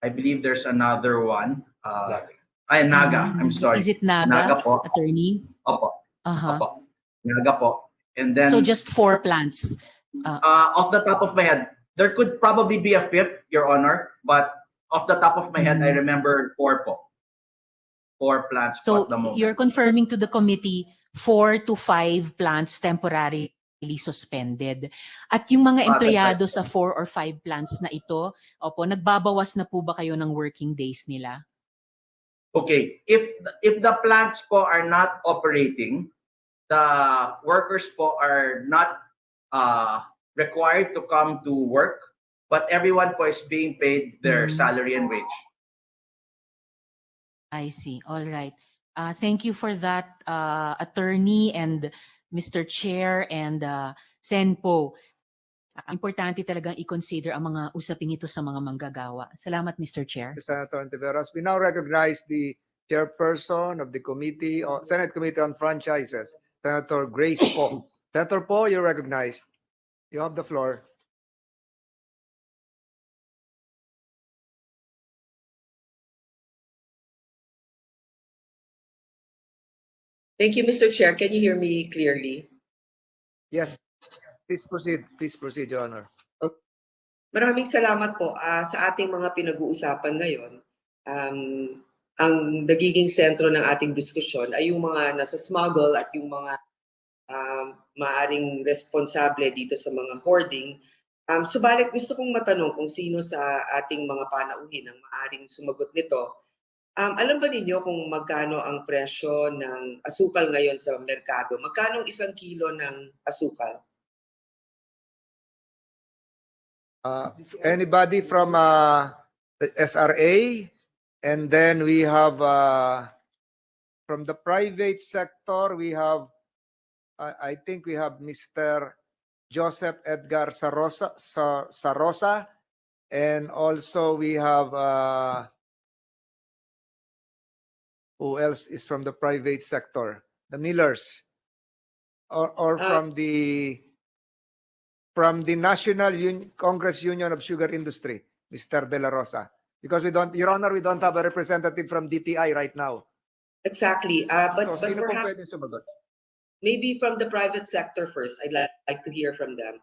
I believe there's another one. Naga. I'm sorry. Is it Naga, Naga po. Attorney? Opo. Uh-huh. Opo. Naga po. And then, So just 4 plants. off the top of my head, there could probably be a 5th, Your Honor, but off the top of my head, I remember 4 po. 4 plants po So at the moment. you're confirming to the committee 4 to 5 plants temporarily suspended. At yung mga empleyado sa 4 or 5 plants na ito, opo, nagbabawas na po ba kayo ng working days nila? Okay, if the plants po are not operating, the workers po are not required to come to work, but everyone po is being paid their salary and wage. I see. All right. Thank you for that, Attorney and Mr. Chair and Senpo. Importante talagang i-consider ang mga usaping ito sa mga manggagawa. Salamat, Mr. Chair. Senator Ontiveros. We now recognize the chairperson of the committee, Senate Committee on Franchises, Senator Grace Po. Senator Po, you're recognized. You have the floor. Thank you, Mr. Chair. Can you hear me clearly? Yes, please proceed. Please proceed, Your Honor. Maraming salamat po sa ating mga pinag-uusapan ngayon. Ang nagiging sentro ng ating diskusyon ay yung mga nasa smuggle at yung mga maaring responsable dito sa mga hoarding. Subalit gusto kong matanong kung sino sa ating mga panauhin ang maaring sumagot nito. Alam ba ninyo kung magkano ang presyo ng asukal ngayon sa merkado? Magkano ang 1 kilo ng asukal? Anybody from SRA? And then we have from the private sector, we have I think we have Mr. Joseph Edgar Sarosa, and also we have who else is from the private sector? The Millers, or from the National Congress Union of Sugar Industry, Mr. De La Rosa. Because we don't, Your Honor, we don't have a representative from DTI right now. Exactly. So But sino pong perhaps pwedeng sumagot? maybe from the private sector first. I'd like to hear from them.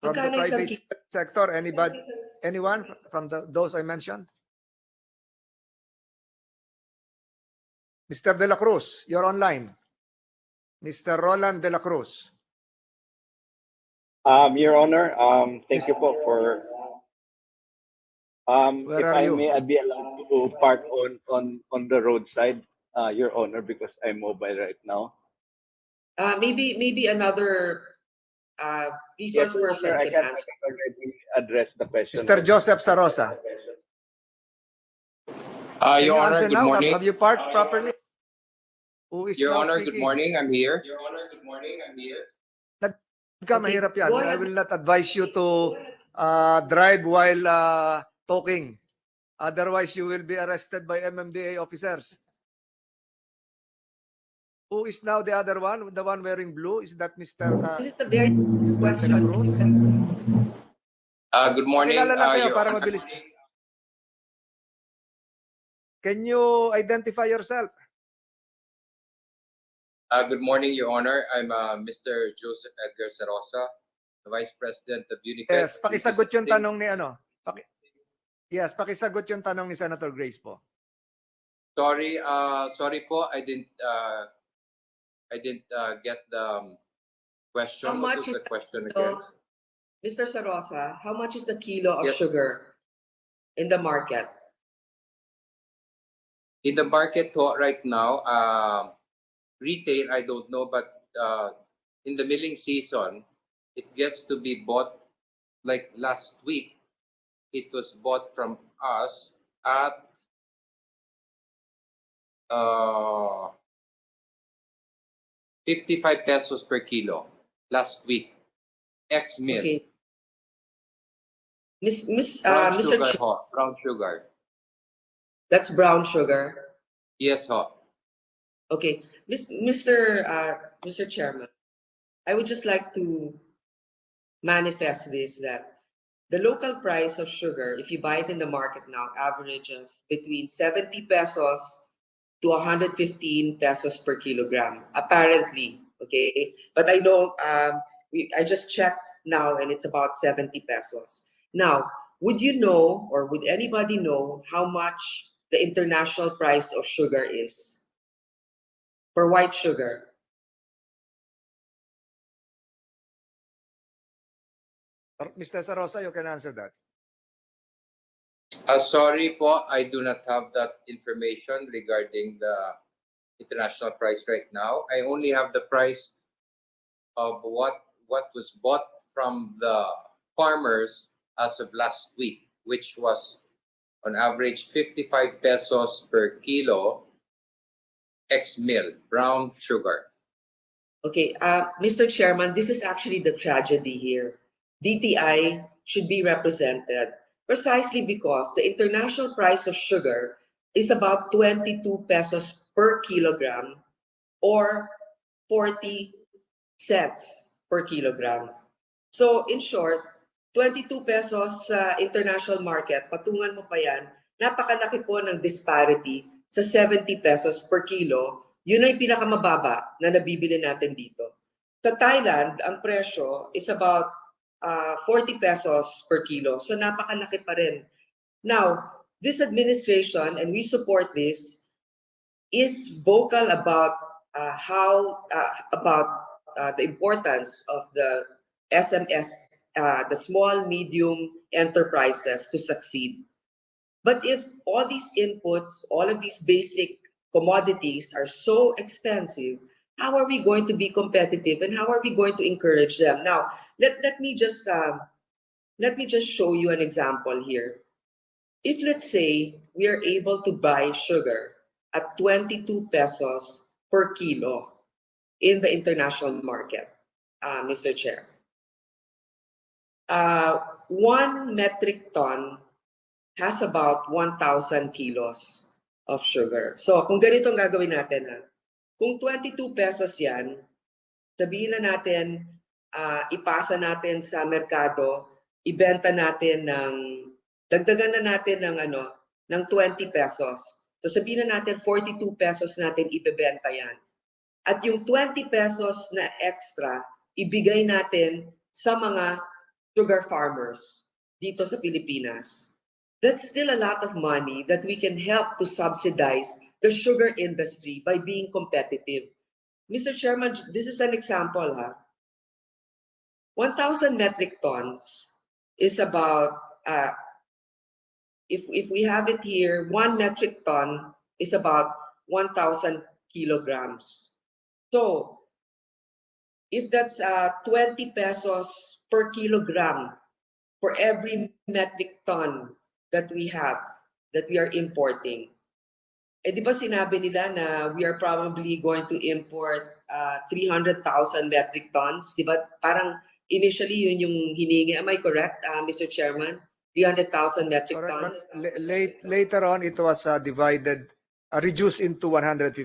From the Magkano isang private kilo? sector, anyone from those I mentioned? Mr. De La Cruz, you're online. Mr. Roland De La Cruz. Your Honor, thank you po for Where if are I you? may, I'd be allowed to park on the roadside, Your Honor, because I'm mobile right now. Maybe another resource Yes, Your person Honor, I can can answer. already address the question. Mr. Joseph Sarosa. Can you Your Honor, answer good now? morning. Have you parked properly? Who is Your now Honor, speaking? good morning. I'm here. Mahirap yan. go I ahead. will not advise you to drive while talking. Otherwise, you will be arrested by MMDA officers. Who is now the other one? The one wearing blue? Is that Mr. This is a very good Mr. De La Cruz? question. Good morning, Pakilala lang kayo Your para Honor. mabilis. Can you identify yourself? Good morning, Your Honor. I'm Mr. Joseph Edgar Sarosa, the Vice President of Unified. Yes, pakisagot yung tanong ni ano. Yes, pakisagot yung tanong ni Senator Grace po. Sorry, sorry po. I didn't get the question. How What much was is the question So, again? Mr. Sarosa, how much is the kilo of Yes. sugar in the market? In the market po right now, retail, I don't know, but in the milling season, it gets to be bought like last week. It was bought from us at 55 pesos per kilo last week. Ex-mill. Okay. Brown Mr. sugar ho. Brown sugar. That's brown sugar. Yes ho. Okay, Mr. Chairman, I would just like to manifest this that the local price of sugar, if you buy it in the market now, averages between 70 pesos to 115 pesos per kilogram, apparently. Okay, but I know I just checked now, and it's about 70 pesos. Now, would you know, or would anybody know, how much the international price of sugar is for white sugar? Mr. Sarosa, you can answer that. Sorry po, I do not have that information regarding the international price right now. I only have the price of what was bought from the farmers as of last week, which was on average 55 pesos per kilo ex-mill, brown sugar. Okay, Mr. Chairman, this is actually the tragedy here. DTI should be represented precisely because the international price of sugar is about 22 pesos per kilogram or 40 cents per kilogram. So in short, 22 pesos sa international market, patungan mo pa yan, napakalaki po ng disparity sa 70 pesos per kilo. Yun ay pinakamababa na nabibili natin dito. Sa Thailand, ang presyo is about 40 pesos per kilo. So napakalaki pa rin. Now, this administration, and we support this, is vocal about the importance of the SMS, the small, medium enterprises to succeed. But if all these inputs, all of these basic commodities are so expensive, how are we going to be competitive and how are we going to encourage them? Now, let me just show you an example here. If let's say we are able to buy sugar at 22 pesos per kilo in the international market, Mr. Chair, 1 metric ton has about 1,000 kilos of sugar. So kung ganito ang gagawin natin, kung 22 pesos yan, sabihin na natin, ipasa natin sa merkado, ibenta natin dagdagan na natin ng 20 pesos. So sabihin na natin 42 pesos natin ibebenta yan. At yung 20 pesos na extra, ibigay natin sa mga sugar farmers dito sa Pilipinas. That's still a lot of money that we can help to subsidize the sugar industry by being competitive. Mr. Chairman, this is an example. 1,000 metric tons is about, if we have it here, 1 metric ton is about 1,000 kilograms. So, if that's 20 pesos per kilogram for every metric ton that we are importing. Eh di ba sinabi nila na we are probably going to import 300,000 metric tons? Di ba parang initially yun yung hiningi. Am I correct, Mr. Chairman? 300,000 metric tons? Later on, it was reduced into 150,000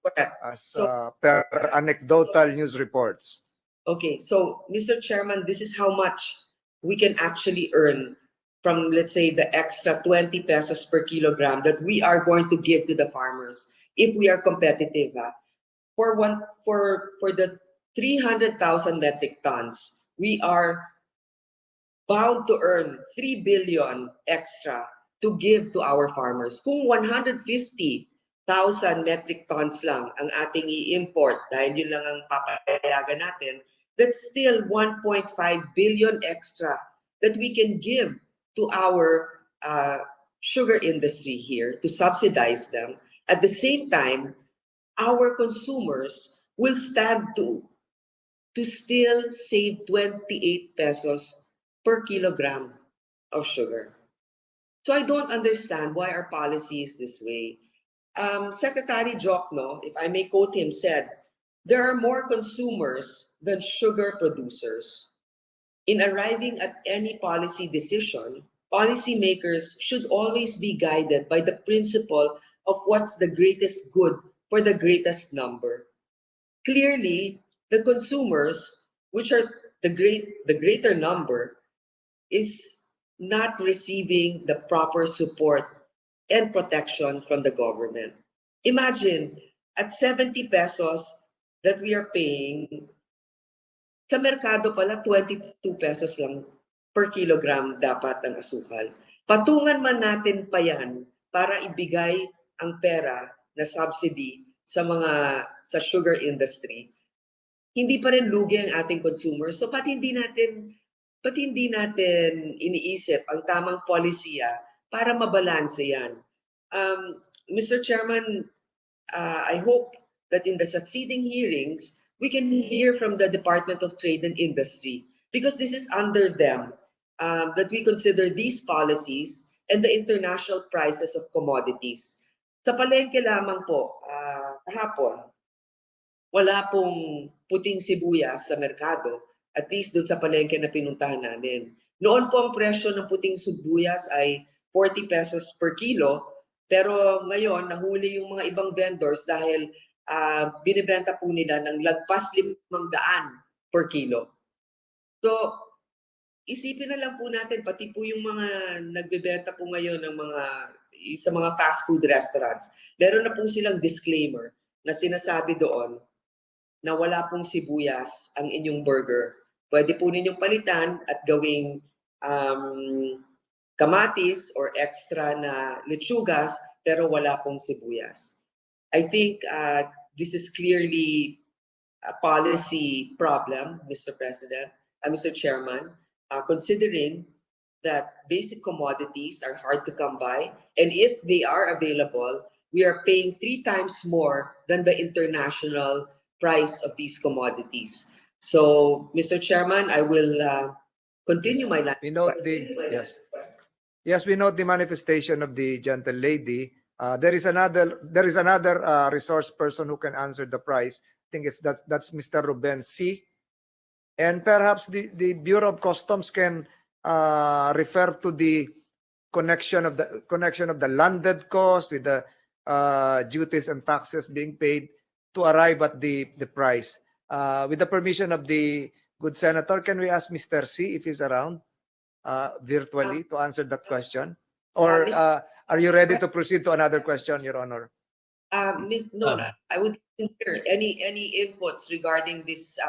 Correct. as per anecdotal news reports. Okay, so Mr. Chairman, this is how much we can actually earn from, let's say, the extra 20 pesos per kilogram that we are going to give to the farmers if we are competitive. For the 300,000 metric tons, we are bound to earn 3 billion extra to give to our farmers. Kung 150,000 metric tons lang ang ating i-import dahil yun lang ang papayagan natin, that's still 1.5 billion extra that we can give to our sugar industry here to subsidize them. At the same time, our consumers will stand to still save 28 pesos per kilogram of sugar. So I don't understand why our policy is this way. Secretary Jokno, if I may quote him, said, "There are more consumers than sugar producers. In arriving at any policy decision, policymakers should always be guided by the principle of what's the greatest good for the greatest number." Clearly, the consumers, which are the greater number, is not receiving the proper support and protection from the government. Imagine, at 70 pesos that we are paying, sa merkado pala 22 pesos lang per kilogram dapat ang asukal. Patungan man natin pa yan para ibigay ang pera na subsidy sa sugar industry, hindi pa rin lugi ang ating consumers. So pati hindi natin iniisip ang tamang polisiya para mabalanse yan. Mr. Chairman, I hope that in the succeeding hearings, we can hear from the Department of Trade and Industry, because this is under them that we consider these policies and the international prices of commodities. Sa palengke lamang po, kahapon, wala pong puting sibuyas sa merkado, at least doon sa palengke na pinuntahan namin. Noon po ang presyo ng puting sibuyas ay 40 pesos per kilo, pero ngayon nahuli yung mga ibang vendors dahil binibenta po nila ng lagpas 500 per kilo. So, isipin na lang po natin, pati po yung mga nagbebenta po ngayon sa mga fast food restaurants, meron na po silang disclaimer na sinasabi doon na wala pong sibuyas ang inyong burger. Pwede po ninyong palitan at gawing kamatis or extra na lechugas, pero wala pong sibuyas. I think this is clearly a policy problem, Mr. President, Mr. Chairman, considering that basic commodities are hard to come by, and if they are available, we are paying 3 times more than the international price of these commodities. So, Mr. Chairman, I will continue my line. We note yes, we note the manifestation of the gentle lady. There is another resource person who can answer the price. I think that's Mr. Ruben C. And perhaps the Bureau of Customs can refer to the connection of the landed cost with the duties and taxes being paid to arrive at the price. With the permission of the good senator, can we ask Mr. C if he's around virtually to answer that question? Or are you ready to proceed to another question, Your Honor? No, I would hear any inputs regarding this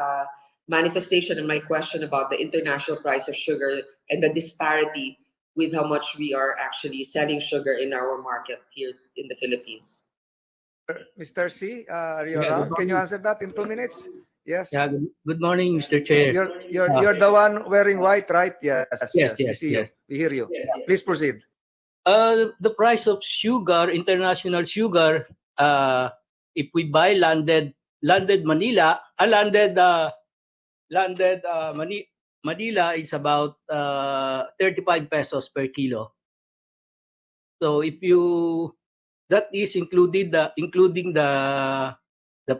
manifestation and my question about the international price of sugar and the disparity with how much we are actually selling sugar in our market here in the Philippines. Mr. C, are you around? Can you answer that in 2 minutes? Yes. Yeah, good morning, Mr. Chair. You're the one wearing white, right? Yes. Yes, We yes, see you. yes. We hear you. Please proceed. The price of sugar, international sugar, if we buy landed Manila, Manila is about 35 pesos per kilo. So if that is including the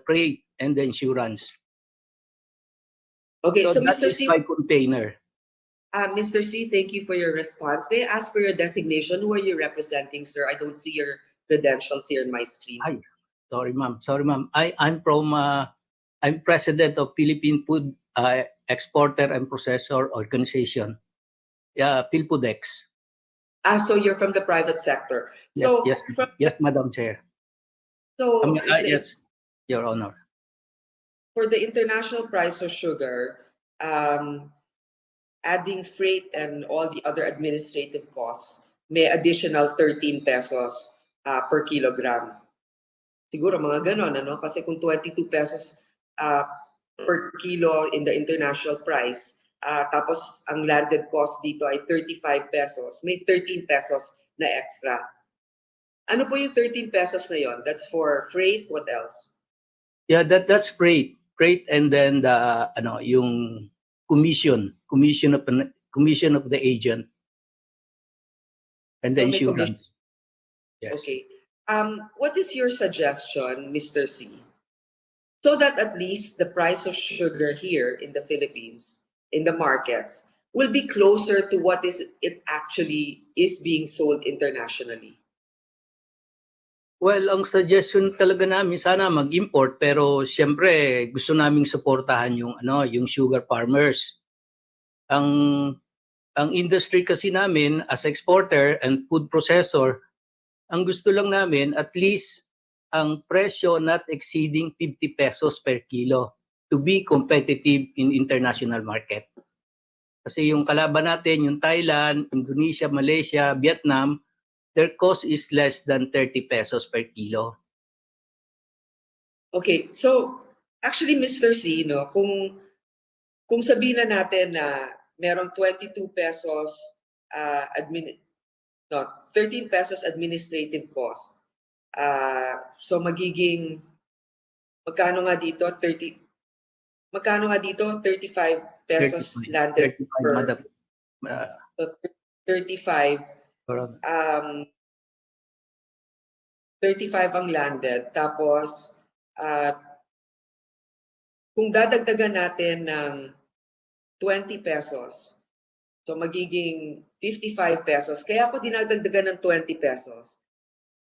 freight and the insurance. Okay, so that Mr. is C, by container. Mr. C, thank you for your response. May I ask for your designation? Who are you representing, sir? I don't see your credentials here in my screen. Ay, sorry, ma'am. I'm president of Philippine Food Exporter and Processor Organization. Yeah, Philpodex. So you're from the private sector. So Yes, Madam Chair. So Yes, Your Honor. for the international price of sugar, adding freight and all the other administrative costs, may additional 13 pesos per kilogram. Siguro mga ganon, ano? Kasi kung 22 pesos per kilo in the international price, tapos ang landed cost dito ay 35 pesos, may 13 pesos na extra. Ano po yung 13 pesos na yon? That's for freight, what else? Yeah, that's freight and then the yung commission of the agent and the So may insurance. commission. Yes. Okay. What is your suggestion, Mr. C? So that at least the price of sugar here in the Philippines, in the markets, will be closer to what it actually is being sold internationally. Well, ang suggestion talaga namin sana mag-import pero siyempre gusto naming suportahan yung sugar farmers. Ang industry kasi namin as exporter and food processor, ang gusto lang namin at least ang presyo not exceeding 50 pesos per kilo to be competitive in international market. Kasi yung kalaban natin, yung Thailand, Indonesia, Malaysia, Vietnam, their cost is less than 30 pesos per kilo. Okay, so actually Mr. C, no, kung sabihin na natin na merong 22 pesos 13 pesos administrative cost. So magiging magkano nga dito? 35 pesos 35, landed 35, per. madam. So 35 35 ang landed. Tapos, kung dadagdagan natin ng 20 pesos, so magiging 55 pesos. Kaya ako dinadagdagan ng 20 pesos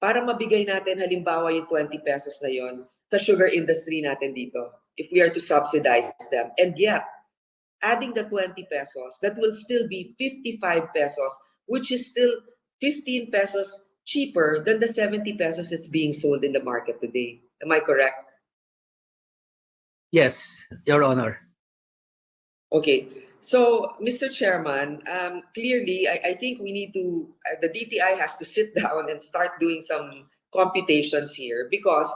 para mabigay natin halimbawa yung 20 pesos na yon sa sugar industry natin dito if we are to subsidize them. And yet, adding the 20 pesos, that will still be 55 pesos, which is still 15 pesos cheaper than the 70 pesos that's being sold in the market today. Am I correct? Yes, Your Honor. Okay. So, Mr. Chairman, clearly, I think we need to, the DTI has to sit down and start doing some computations here because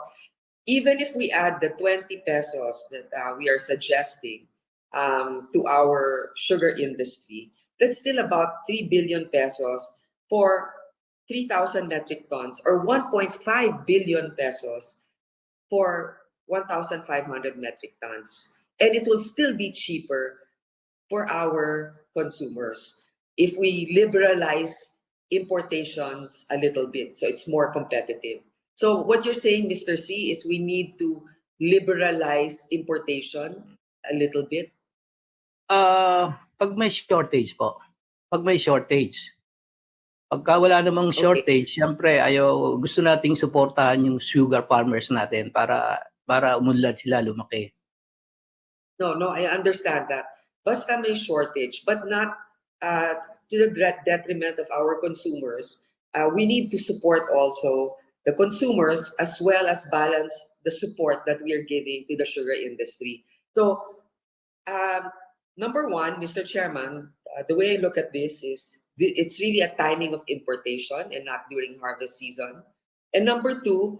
even if we add the 20 pesos that we are suggesting to our sugar industry, that's still about 3 billion pesos for 3,000 metric tons, or 1.5 billion pesos for 1,500 metric tons. And it will still be cheaper for our consumers if we liberalize importations a little bit, so it's more competitive. So what you're saying, Mr. C, is we need to liberalize importation a little bit? Pag may shortage po, pag may shortage, pagka wala namang shortage, siyempre gusto nating suportahan yung sugar farmers natin para umunlad sila, lumaki. No, I understand that. Basta may shortage, but not to the detriment of our consumers. We need to support also the consumers, as well as balance the support that we are giving to the sugar industry. So, number one, Mr. Chairman, the way I look at this is it's really a timing of importation and not during harvest season. And number two,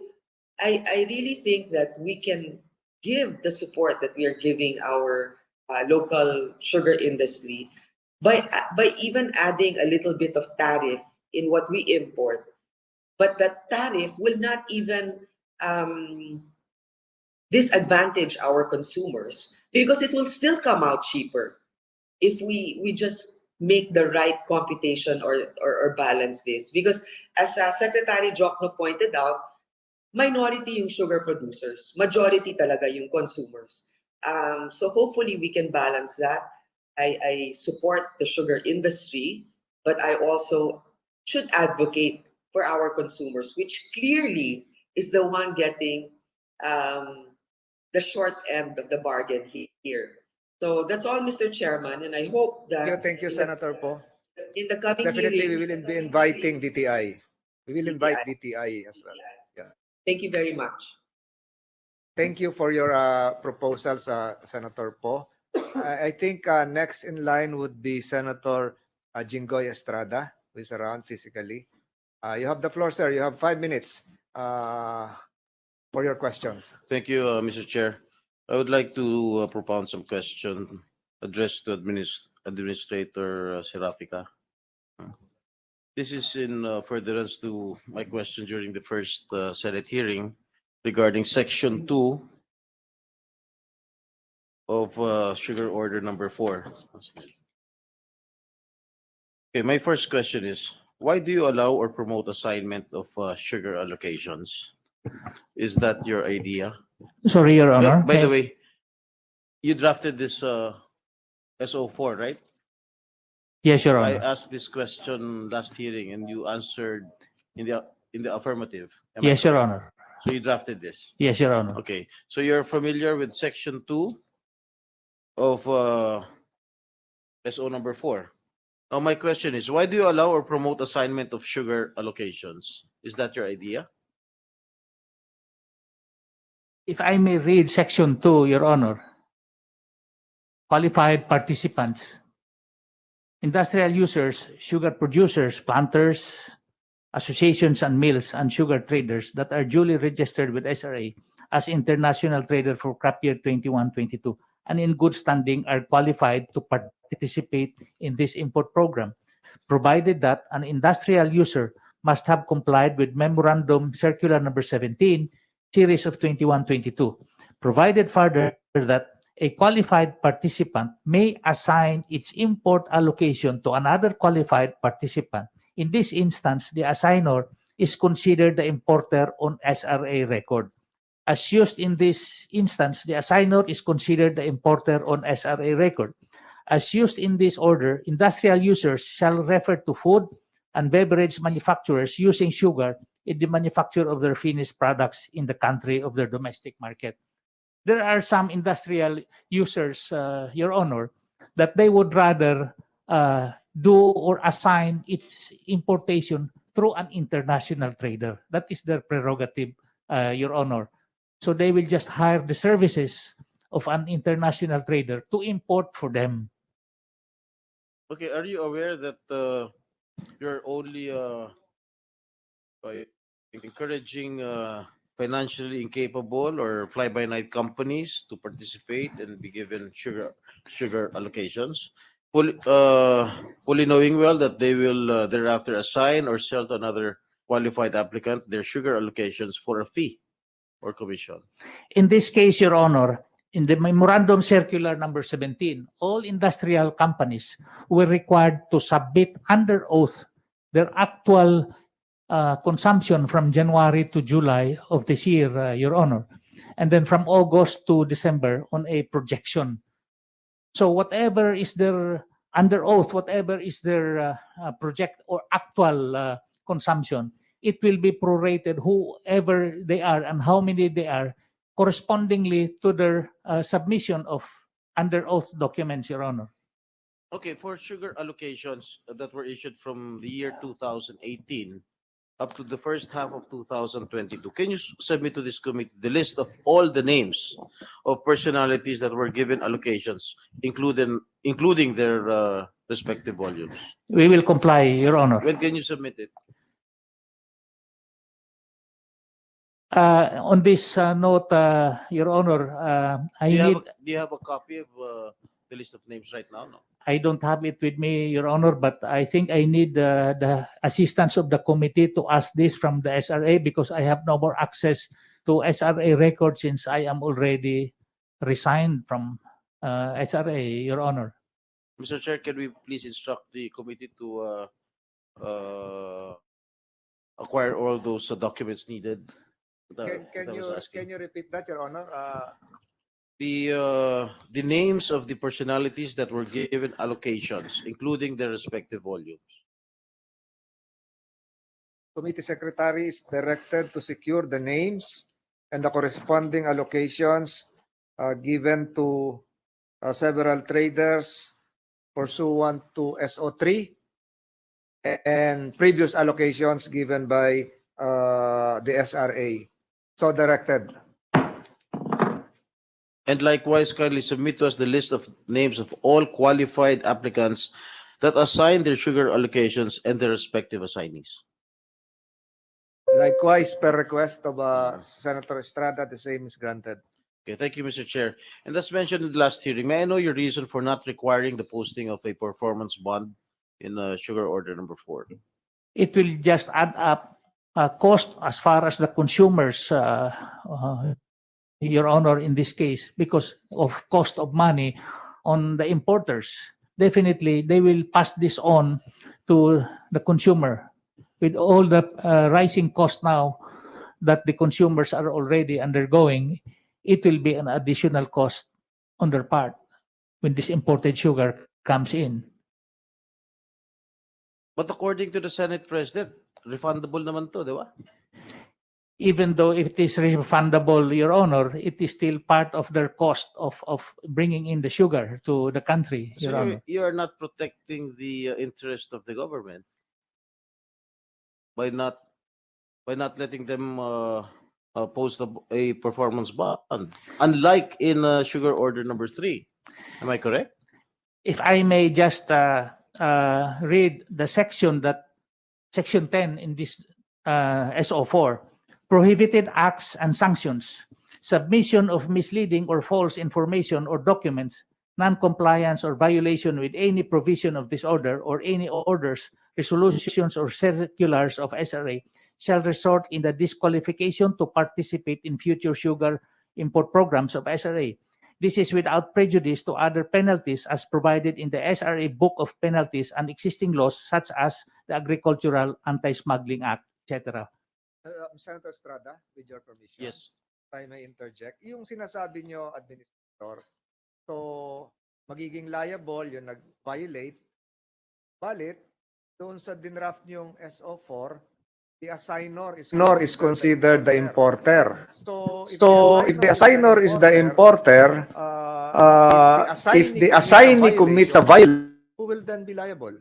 I really think that we can give the support that we are giving our local sugar industry by even adding a little bit of tariff in what we import. But that tariff will not even disadvantage our consumers, because it will still come out cheaper if we just make the right computation or balance this. Because as Secretary Jokno pointed out, minority yung sugar producers, majority talaga yung consumers. So hopefully we can balance that. I support the sugar industry, but I also should advocate for our consumers, which clearly is the one getting the short end of the bargain here. So that's all, Mr. Chairman, and I hope that Thank you, Senator Po. in the coming Definitely, we hearing, will be inviting DTI. We will invite DTI as well. Yeah. thank you very much. Thank you for your proposals, Senator Po. I think next in line would be Senator Jinggoy Estrada, who is around physically. You have the floor, sir. You have 5 minutes for your questions. Thank you, Mr. Chair. I would like to propound some questions addressed to Administrator Serafica. This is in furtherance to my question during the first Senate hearing regarding Section 2 of Sugar Order number 4. Okay, my first question is, why do you allow or promote assignment of sugar allocations? Is that your idea? Sorry, Your Honor. By the way, you drafted this SO4, right? Yes, Your I Honor. asked this question last hearing and you answered in the affirmative. Am I Yes, Your correct? Honor. So you drafted this. Yes, Your Honor. Okay. So you're familiar with Section 2 of SO number 4. Now my question is, why do you allow or promote assignment of sugar allocations? Is that your idea? If I may read Section 2, Your Honor. Qualified participants, industrial users, sugar producers, planters, associations and mills, and sugar traders that are duly registered with SRA as international trader for crop year 21-22 and in good standing are qualified to participate in this import program, provided that an industrial user must have complied with Memorandum Circular number 17, series of 21-22, provided further that a qualified participant may assign its import allocation to another qualified participant. In this instance, the assigner is considered the importer on SRA record. As used in this instance, the assigner is considered the importer on SRA record. As used in this order, industrial users shall refer to food and beverage manufacturers using sugar in the manufacture of their finished products in the country of their domestic market. There are some industrial users, Your Honor, that they would rather do or assign its importation through an international trader. That is their prerogative, Your Honor. So they will just hire the services of an international trader to import for them. Okay, are you aware that you're only encouraging financially incapable or fly-by-night companies to participate and be given sugar allocations, fully knowing well that they will thereafter assign or sell to another qualified applicant their sugar allocations for a fee or commission. In this case, Your Honor, in the Memorandum Circular number 17, all industrial companies were required to submit under oath their actual consumption from January to July of this year, Your Honor, and then from August to December on a projection. So whatever is their under oath, whatever is their project or actual consumption, it will be prorated whoever they are and how many they are correspondingly to their submission of under oath documents, Your Honor. Okay, for sugar allocations that were issued from the year 2018 up to the first half of 2022, can you submit to this committee the list of all the names of personalities that were given allocations, including their respective volumes? We will comply, Your Honor. When can you submit it? On this note, Your Honor, Do you have a copy of the list of names right now? No. I don't have it with me, Your Honor, but I think I need the assistance of the committee to ask this from the SRA because I have no more access to SRA records since I am already resigned from SRA, Your Honor. Mr. Chair, can we please instruct the committee to acquire all those documents needed? Can you repeat that, Your Honor? The names of the personalities that were given allocations, including their respective volumes. Committee Secretary is directed to secure the names and the corresponding allocations given to several traders pursuant to SO3 and previous allocations given by the SRA. So directed. And likewise, kindly submit to us the list of names of all qualified applicants that assign their sugar allocations and their respective assignees. Likewise, per request of Senator Estrada, the same is granted. Okay, thank you, Mr. Chair. And as mentioned in the last hearing, may I know your reason for not requiring the posting of a performance bond in sugar order number 4? It will just add up cost as far as the consumers, Your Honor, in this case, because of cost of money on the importers. Definitely, they will pass this on to the consumer. With all the rising cost now that the consumers are already undergoing, it will be an additional cost on their part when this imported sugar comes in. But according to the Senate President, refundable naman to, di ba? Even though it is refundable, Your Honor, it is still part of their cost of bringing in the sugar to the country, So Your Honor. you are not protecting the interest of the government by not letting them post a performance bond, unlike in sugar order number 3. Am I correct? If I may just read the section 10 in this SO4, prohibited acts and sanctions, submission of misleading or false information or documents, non-compliance or violation with any provision of this order or any orders, resolutions or circulars of SRA shall result in the disqualification to participate in future sugar import programs of SRA. This is without prejudice to other penalties as provided in the SRA Book of Penalties and existing laws such as the Agricultural Anti-Smuggling Act, etc. Senator Estrada, with your permission. Yes. If I may interject. Yung sinasabi nyo, Administrator, so magiging liable yung nag-violate, balit doon sa dinraft nyong SO4, the assignor is considered the importer. So if the assignor is the importer, if the assignee commits a violation, who will then be liable?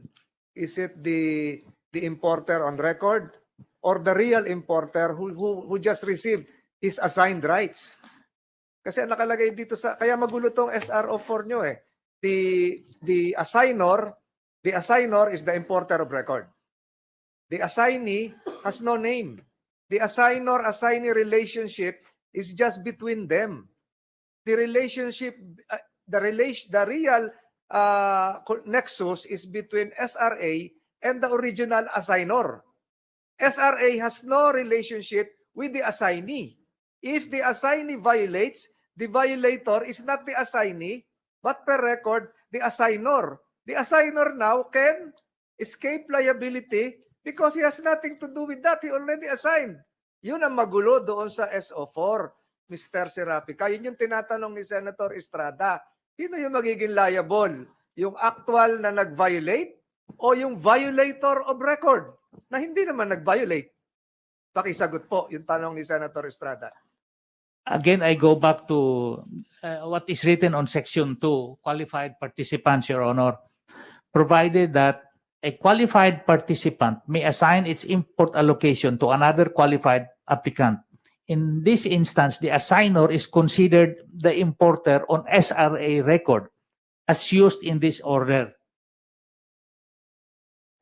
Is it the importer on record or the real importer who just received his assigned rights? Kasi nakalagay dito kaya magulo tong SRO4 nyo eh. The assignor is the importer of record. The assignee has no name. The assignor-assignee relationship is just between them. The relationship, the real nexus is between SRA and the original assignor. SRA has no relationship with the assignee. If the assignee violates, the violator is not the assignee, but per record, the assignor. The assignor now can escape liability because he has nothing to do with that. He already assigned. Yun ang magulo doon sa SO4, Mr. Serapica. Yun yung tinatanong ni Senator Estrada. Sino yung magiging liable? Yung actual na nag-violate o yung violator of record na hindi naman nag-violate? Pakisagot po yung tanong ni Senator Estrada. Again, I go back to what is written on Section 2, qualified participants, Your Honor. Provided that a qualified participant may assign its import allocation to another qualified applicant. In this instance, the assigner is considered the importer on SRA record as used in this order.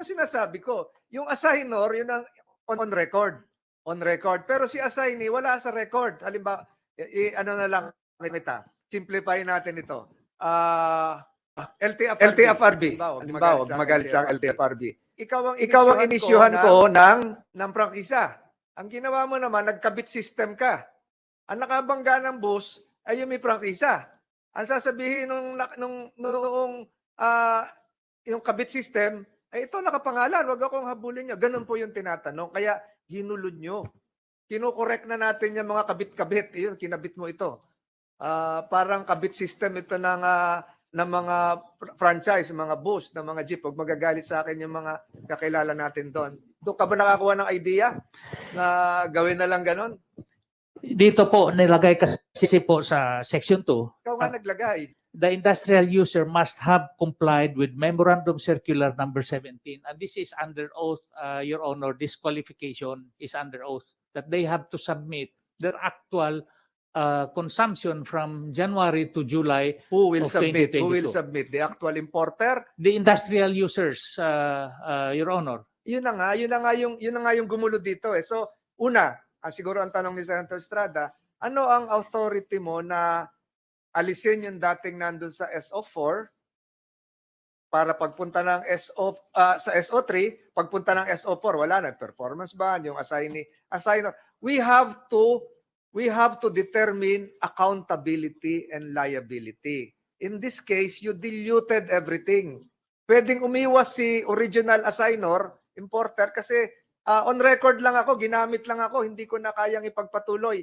Sinasabi ko, yung assignor, yun ang on record. On record. Pero si assignee, wala sa record. Halimbawa, ano na lang, kita. Simplify natin ito. LTFRB. Halimbawa, magalit sa LTFRB. Ikaw ang inisyuhan ko ng prangkisa. Ang ginawa mo naman, nagkabit system ka. Ang nakabangga ng bus ay yung may prangkisa. Ang sasabihin yung kabit system, ay ito nakapangalan, wag akong habulin niya. Ganun po yung tinatanong. Kaya ginulod nyo. Kinokorek na natin yung mga kabit-kabit. Yun, kinabit mo ito. Parang kabit system ito ng mga franchise, mga bus, ng mga jeep. Huwag magagalit sa akin yung mga kakilala natin doon. Doon ka ba nakakuha ng idea na gawin na lang ganun? Dito po, nilagay kasi po sa Section 2. Ikaw nga naglagay. The industrial user must have complied with Memorandum Circular number 17. And this is under oath, Your Honor. This qualification is under oath that they have to submit their actual consumption from January to July. Who will of submit? 2022. Who will submit? The actual importer? The industrial users, Your Honor. Yun na nga yung gumulo dito eh. So, una, siguro ang tanong ni Senator Estrada, ano ang authority mo na alisin yung dating nandun sa SO4 para pagpunta ng sa SO3, pagpunta ng SO4, wala na performance ban, yung assignor. We have to determine accountability and liability. In this case, you diluted everything. Pwedeng umiwas si original assignor, importer, kasi on record lang ako, ginamit lang ako, hindi ko na kayang ipagpatuloy.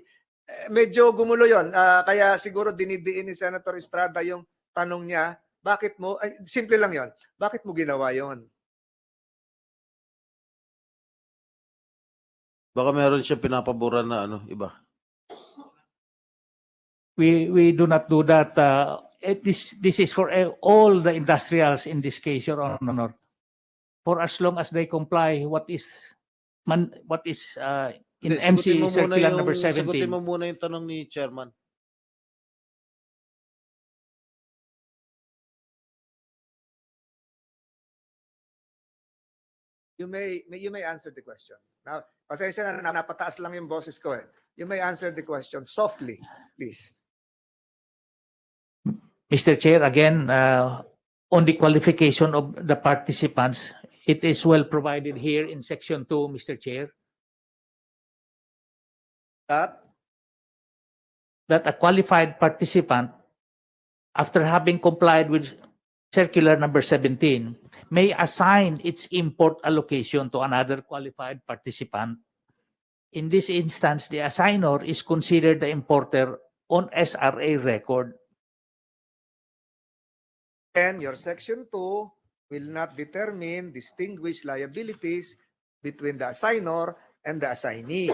Medyo gumulo yon. Kaya siguro dinidiin ni Senator Estrada yung tanong niya, bakit mo, simple lang yon, bakit mo ginawa yon? Baka meron siya pinapaboran na iba. We do not do that. This is for all the industrials in this case, Your Honor. For as long as they comply, what is in MC Circular number 17. Sagutin mo muna yung tanong ni Chairman. You may answer the question. Now, pasensya na napataas lang yung boses ko eh. You may answer the question softly, please. Mr. Chair, again, on the qualification of the participants, it is well provided here in Section 2, Mr. Chair. That a qualified participant, after having complied with Circular number 17, may assign its import allocation to another qualified participant. In this instance, the assigner is considered the importer on SRA record. And your Section 2 will not distinguish liabilities between the assigner and the assignee.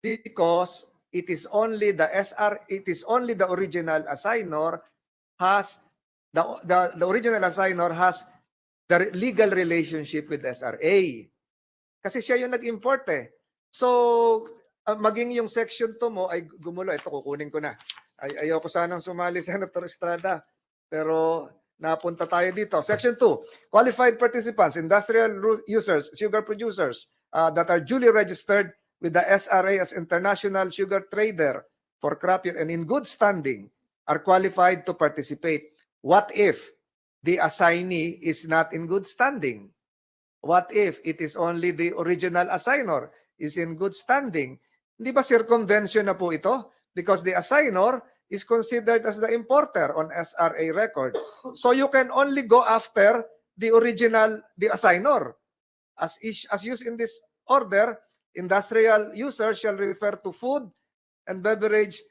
Because it is only the original assigner has the original assigner has the legal relationship with SRA. Kasi siya yung nag-import eh. So maging yung Section 2 mo ay gumulo. Ito kukunin ko na. Ayoko sanang sumali Senator Estrada, pero napunta tayo dito. Section 2, qualified participants, industrial users, sugar producers that are duly registered with the SRA as international sugar trader for crop year and in good standing are qualified to participate. What if the assignee is not in good standing? What if it is only the original assigner is in good standing? Hindi ba circumvention na po ito? Because the assigner is considered as the importer on SRA record. So you can only go after the original, the assigner. As used in this order, industrial users shall refer to food and beverage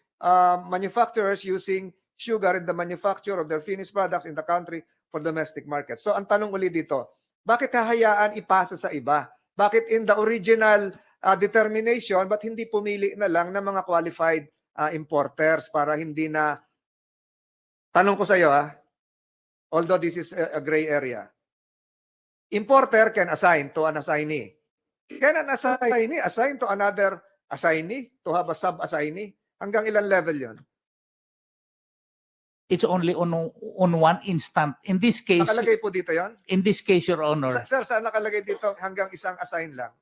manufacturers using sugar in the manufacture of their finished products in the country for domestic market. So ang tanong uli dito, bakit hahayaan ipasa sa iba? Bakit in the original determination, but hindi pumili na lang ng mga qualified importers para hindi na, tanong ko sa iyo although this is a gray area, importer can assign to an assignee. Can an assignee assign to another assignee to have a sub-assignee? Hanggang ilang level yon? It's only on one instant. In this case, Nakalagay po dito yon? in this case, Your Honor, Sir, saan nakalagay dito hanggang isang assign lang?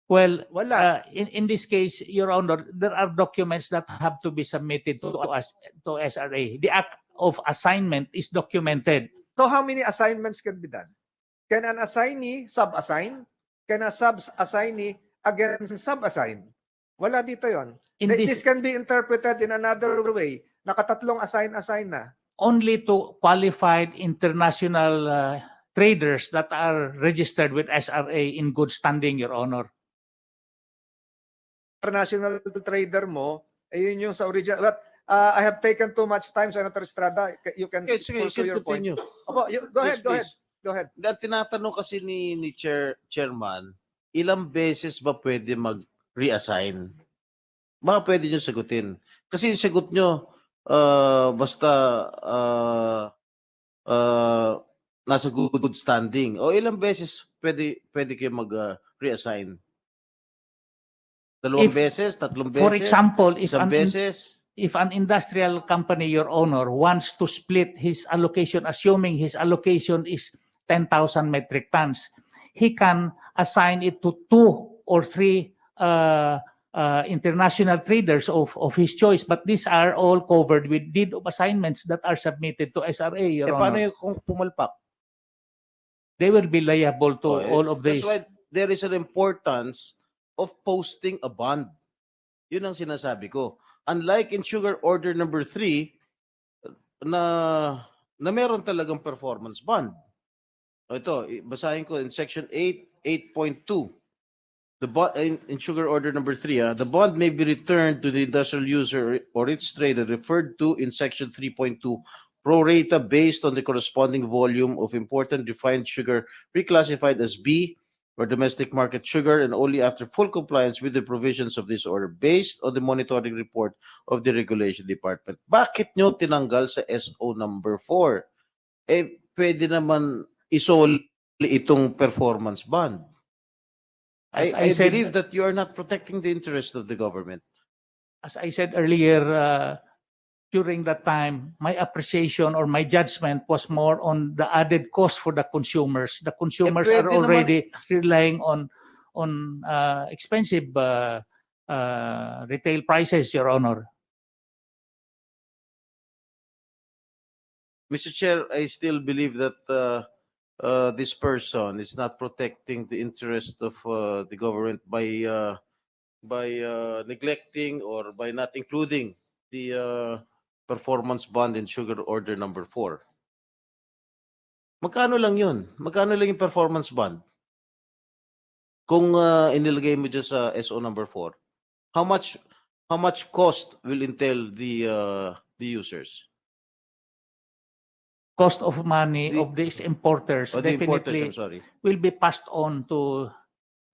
well, Wala. in this case, Your Honor, there are documents that have to be submitted to us, to SRA. The act of assignment is documented. So how many assignments can be done? Can an assignee sub-assign? Can a sub-assignee against sub-assign? Wala dito yon. In This can be interpreted in another way. Nakatatlong assign na. Only to qualified international traders that are registered with SRA in good standing, Your Honor. International trader mo, yun yung sa original. But I have taken too much time, Senator Estrada. You can Okay, sige, you pursue can your point. continue. Opo, go ahead, go ahead. Please. Go ahead. Tinatanong kasi ni chairman, ilang beses ba pwede mag-reassign? Baka pwede nyo sagutin. Kasi yung sagot nyo, basta nasa good standing. O ilang beses pwede kayo mag-reassign? Dalawang beses? Tatlong beses? For example, isang beses? if an industrial company, Your Honor, wants to split his allocation, assuming his allocation is 10,000 metric tons, he can assign it to 2 or 3 international traders of his choice. But these are all covered with deed of assignments that are submitted to SRA, Your Paano Honor. yung kung pumalpak? They will be liable to all of That's these. why there is an importance of posting a bond. Yun ang sinasabi ko. Unlike in sugar order number 3, na meron talagang performance bond. Ito, basahin ko in section 8.2. In sugar order number 3, the bond may be returned to the industrial user or its trader referred to in section 3.2 pro rata based on the corresponding volume of imported refined sugar reclassified as B or domestic market sugar, and only after full compliance with the provisions of this order based on the monitoring report of the regulation department. Bakit nyo tinanggal sa SO number 4? Pwede naman isoli itong performance bond. As I said- believe that you are not protecting the interest of the government. As I said earlier, during that time, my appreciation or my judgment was more on the added cost for the consumers. The consumers are pwede naman- already relying on expensive retail prices, Your Honor. Mr. Chair, I still believe that this person is not protecting the interest of the government by neglecting or by not including the performance bond in sugar order number 4. Magkano lang yun? Magkano lang yung performance bond? Kung inilagay mo dyan sa SO number 4, how much cost will entail the users? Cost of money of these importers Oh, the importers, definitely I'm sorry. will be passed on to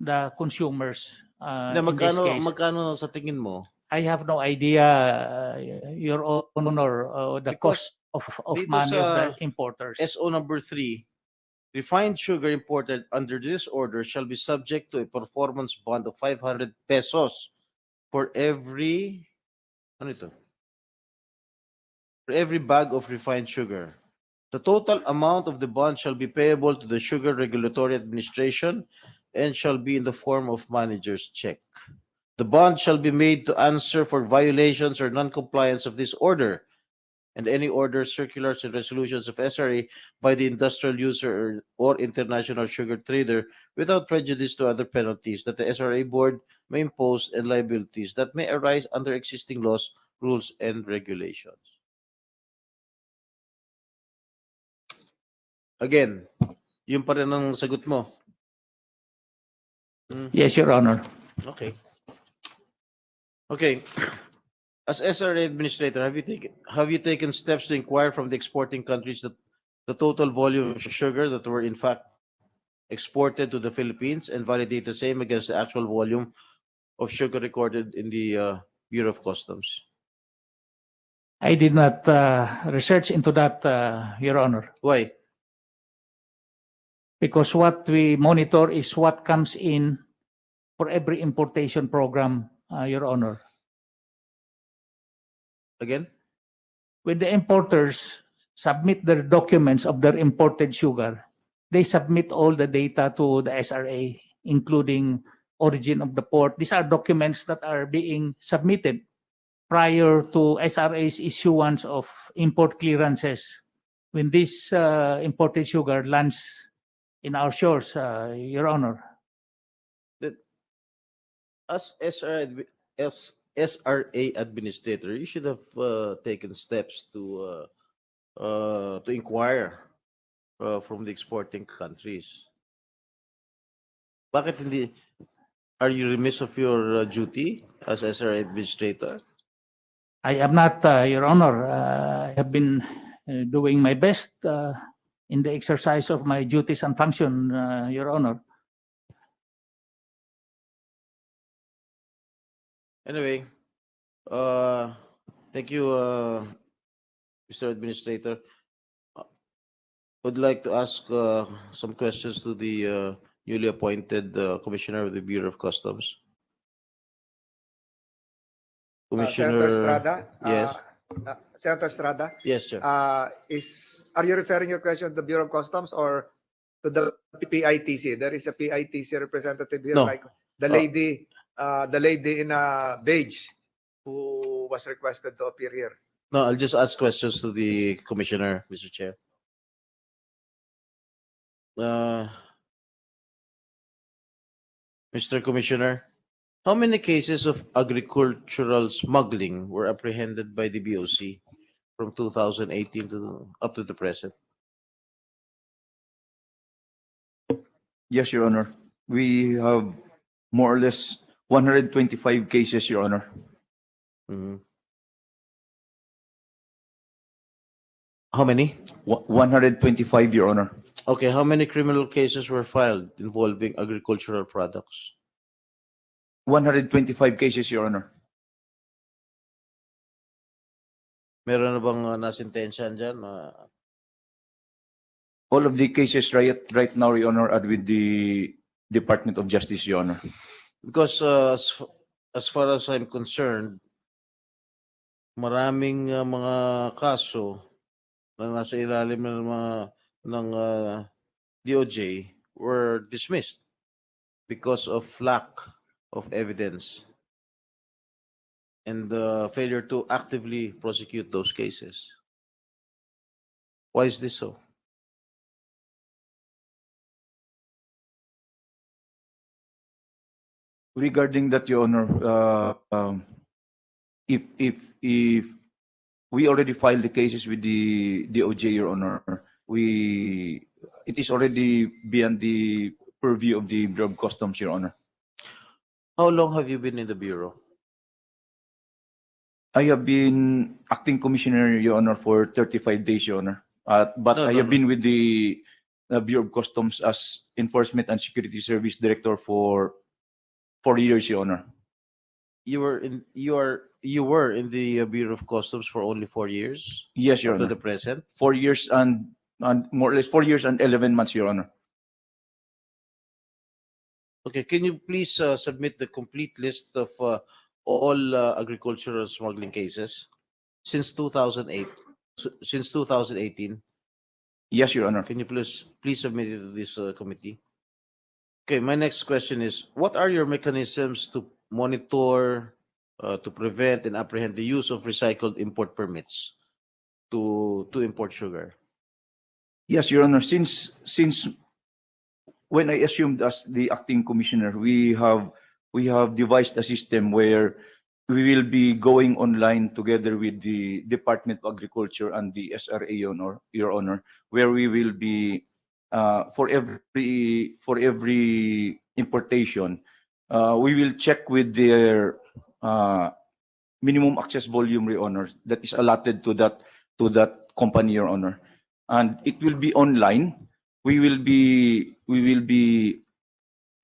the consumers. Na In this case, magkano sa tingin mo? I have no idea, Your Honor, the Because cost of dito money of the sa importers. SO number 3, refined sugar imported under this order shall be subject to a performance bond of 500 pesos for every for every bag of refined sugar. The total amount of the bond shall be payable to the Sugar Regulatory Administration and shall be in the form of manager's check. The bond shall be made to answer for violations or non-compliance of this order and any orders, circulars, and resolutions of SRA by the industrial user or international sugar trader without prejudice to other penalties that the SRA board may impose and liabilities that may arise under existing laws, rules, and regulations. Again, yun pa rin ang sagot mo. Yes, Your Honor. Okay. Okay. As SRA administrator, have you taken steps to inquire from the exporting countries that the total volume of sugar that were in fact exported to the Philippines and validate the same against the actual volume of sugar recorded in the Bureau of Customs? I did not research into that, Your Honor, Why? because what we monitor is what comes in for every importation program, Your Honor. Again? When the importers submit their documents of their imported sugar, they submit all the data to the SRA, including origin of the port. These are documents that are being submitted prior to SRA's issuance of import clearances. When this imported sugar lands in our shores, Your Honor. As SRA administrator, you should have taken steps to inquire from the exporting countries. Bakit hindi? Are you remiss of your duty as SRA administrator? I am not, Your Honor. I have been doing my best in the exercise of my duties and function, Your Honor. Anyway, thank you, Mr. Administrator. Would like to ask some questions to the newly appointed Commissioner of the Bureau of Customs. Senator Estrada? Yes. Senator Estrada? Yes, sir. Are you referring your question to the Bureau of Customs or to the PITC? There is a PITC representative here, No. like the lady in beige who was requested to appear here. No, I'll just ask questions to the Commissioner, Mr. Chair. Mr. Commissioner, how many cases of agricultural smuggling were apprehended by the BOC from 2018 to up to the present? Yes, Your Honor. We have more or less 125 cases, Your Honor. How many? 125, Your Honor. Okay, how many criminal cases were filed involving agricultural products? 125 cases, Your Honor. Meron na bang nasintensyahan dyan? All of the cases right now, Your Honor, are with the Department of Justice, Your Honor. Because as far as I'm concerned, maraming mga kaso na nasa ilalim ng DOJ were dismissed because of lack of evidence and the failure to actively prosecute those cases. Why is this so? Regarding that, Your Honor, if we already filed the cases with the DOJ, Your Honor, it is already beyond the purview of the Bureau of Customs, Your Honor. How long have you been in the Bureau? I have been acting commissioner, Your Honor, for 35 days, Your Honor. But I have been with the Bureau of Customs as Enforcement and Security Service Director for 4 years, Your Honor. You were in the Bureau of Customs for only 4 years? Yes, Your Up to Honor. the present? 4 years and more or less 4 years and 11 months, Your Honor. Okay, can you please submit the complete list of all agricultural smuggling cases since 2008, since 2018? Yes, Your Honor. Can you please submit it to this committee? Okay, my next question is, what are your mechanisms to monitor, to prevent and apprehend the use of recycled import permits to import sugar? Yes, Your Honor. Since when I assumed as the acting commissioner, we have devised a system where we will be going online together with the Department of Agriculture and the SRA, Your Honor, where we will be for every importation, we will check with their minimum access volume, Your Honor, that is allotted to that company, Your Honor, and it will be online. We will be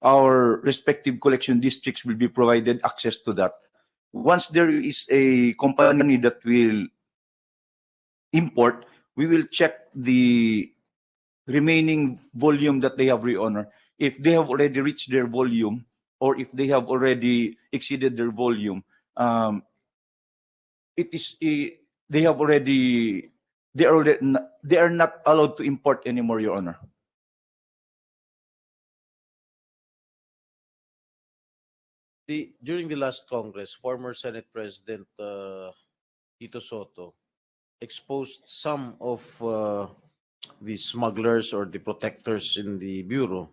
our respective collection districts will be provided access to that. Once there is a company that will import, we will check the remaining volume that they have, Your Honor. If they have already reached their volume, or if they have already exceeded their volume, they are not allowed to import anymore, Your Honor. During the last Congress, former Senate President Tito Soto exposed some of the smugglers or the protectors in the bureau.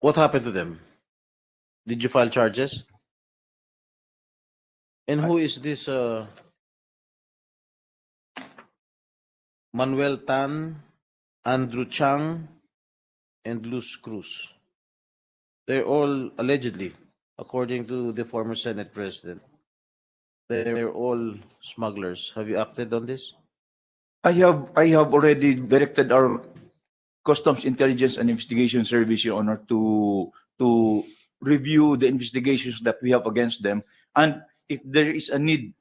What happened to them? Did you file charges? And who is this Manuel Tan, Andrew Chang, and Luz Cruz? They're all allegedly, according to the former Senate President, they're all smugglers. Have you acted on this? I have already directed our Customs Intelligence and Investigation Service, Your Honor, to review the investigations that we have against them, and if there is a need,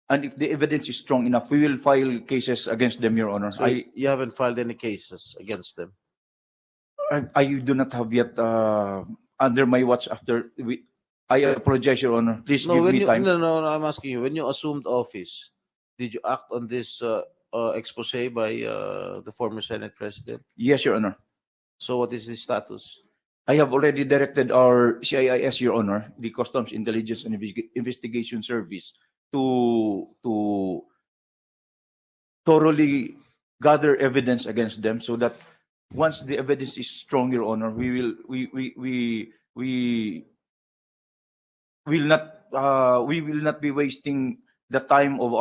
and if the evidence is strong enough, we will file cases against them, Your Honor. So you haven't filed any cases against them? I do not have yet under my watch after I apologize, Your Honor. Please give me time. No, I'm asking you, when you assumed office, did you act on this expose by the former Senate President? Yes, Your Honor. So what is the status? I have already directed our CIS, Your Honor, the Customs Intelligence and Investigation Service, to thoroughly gather evidence against them, so that once the evidence is strong, Your Honor, we will not be wasting the time of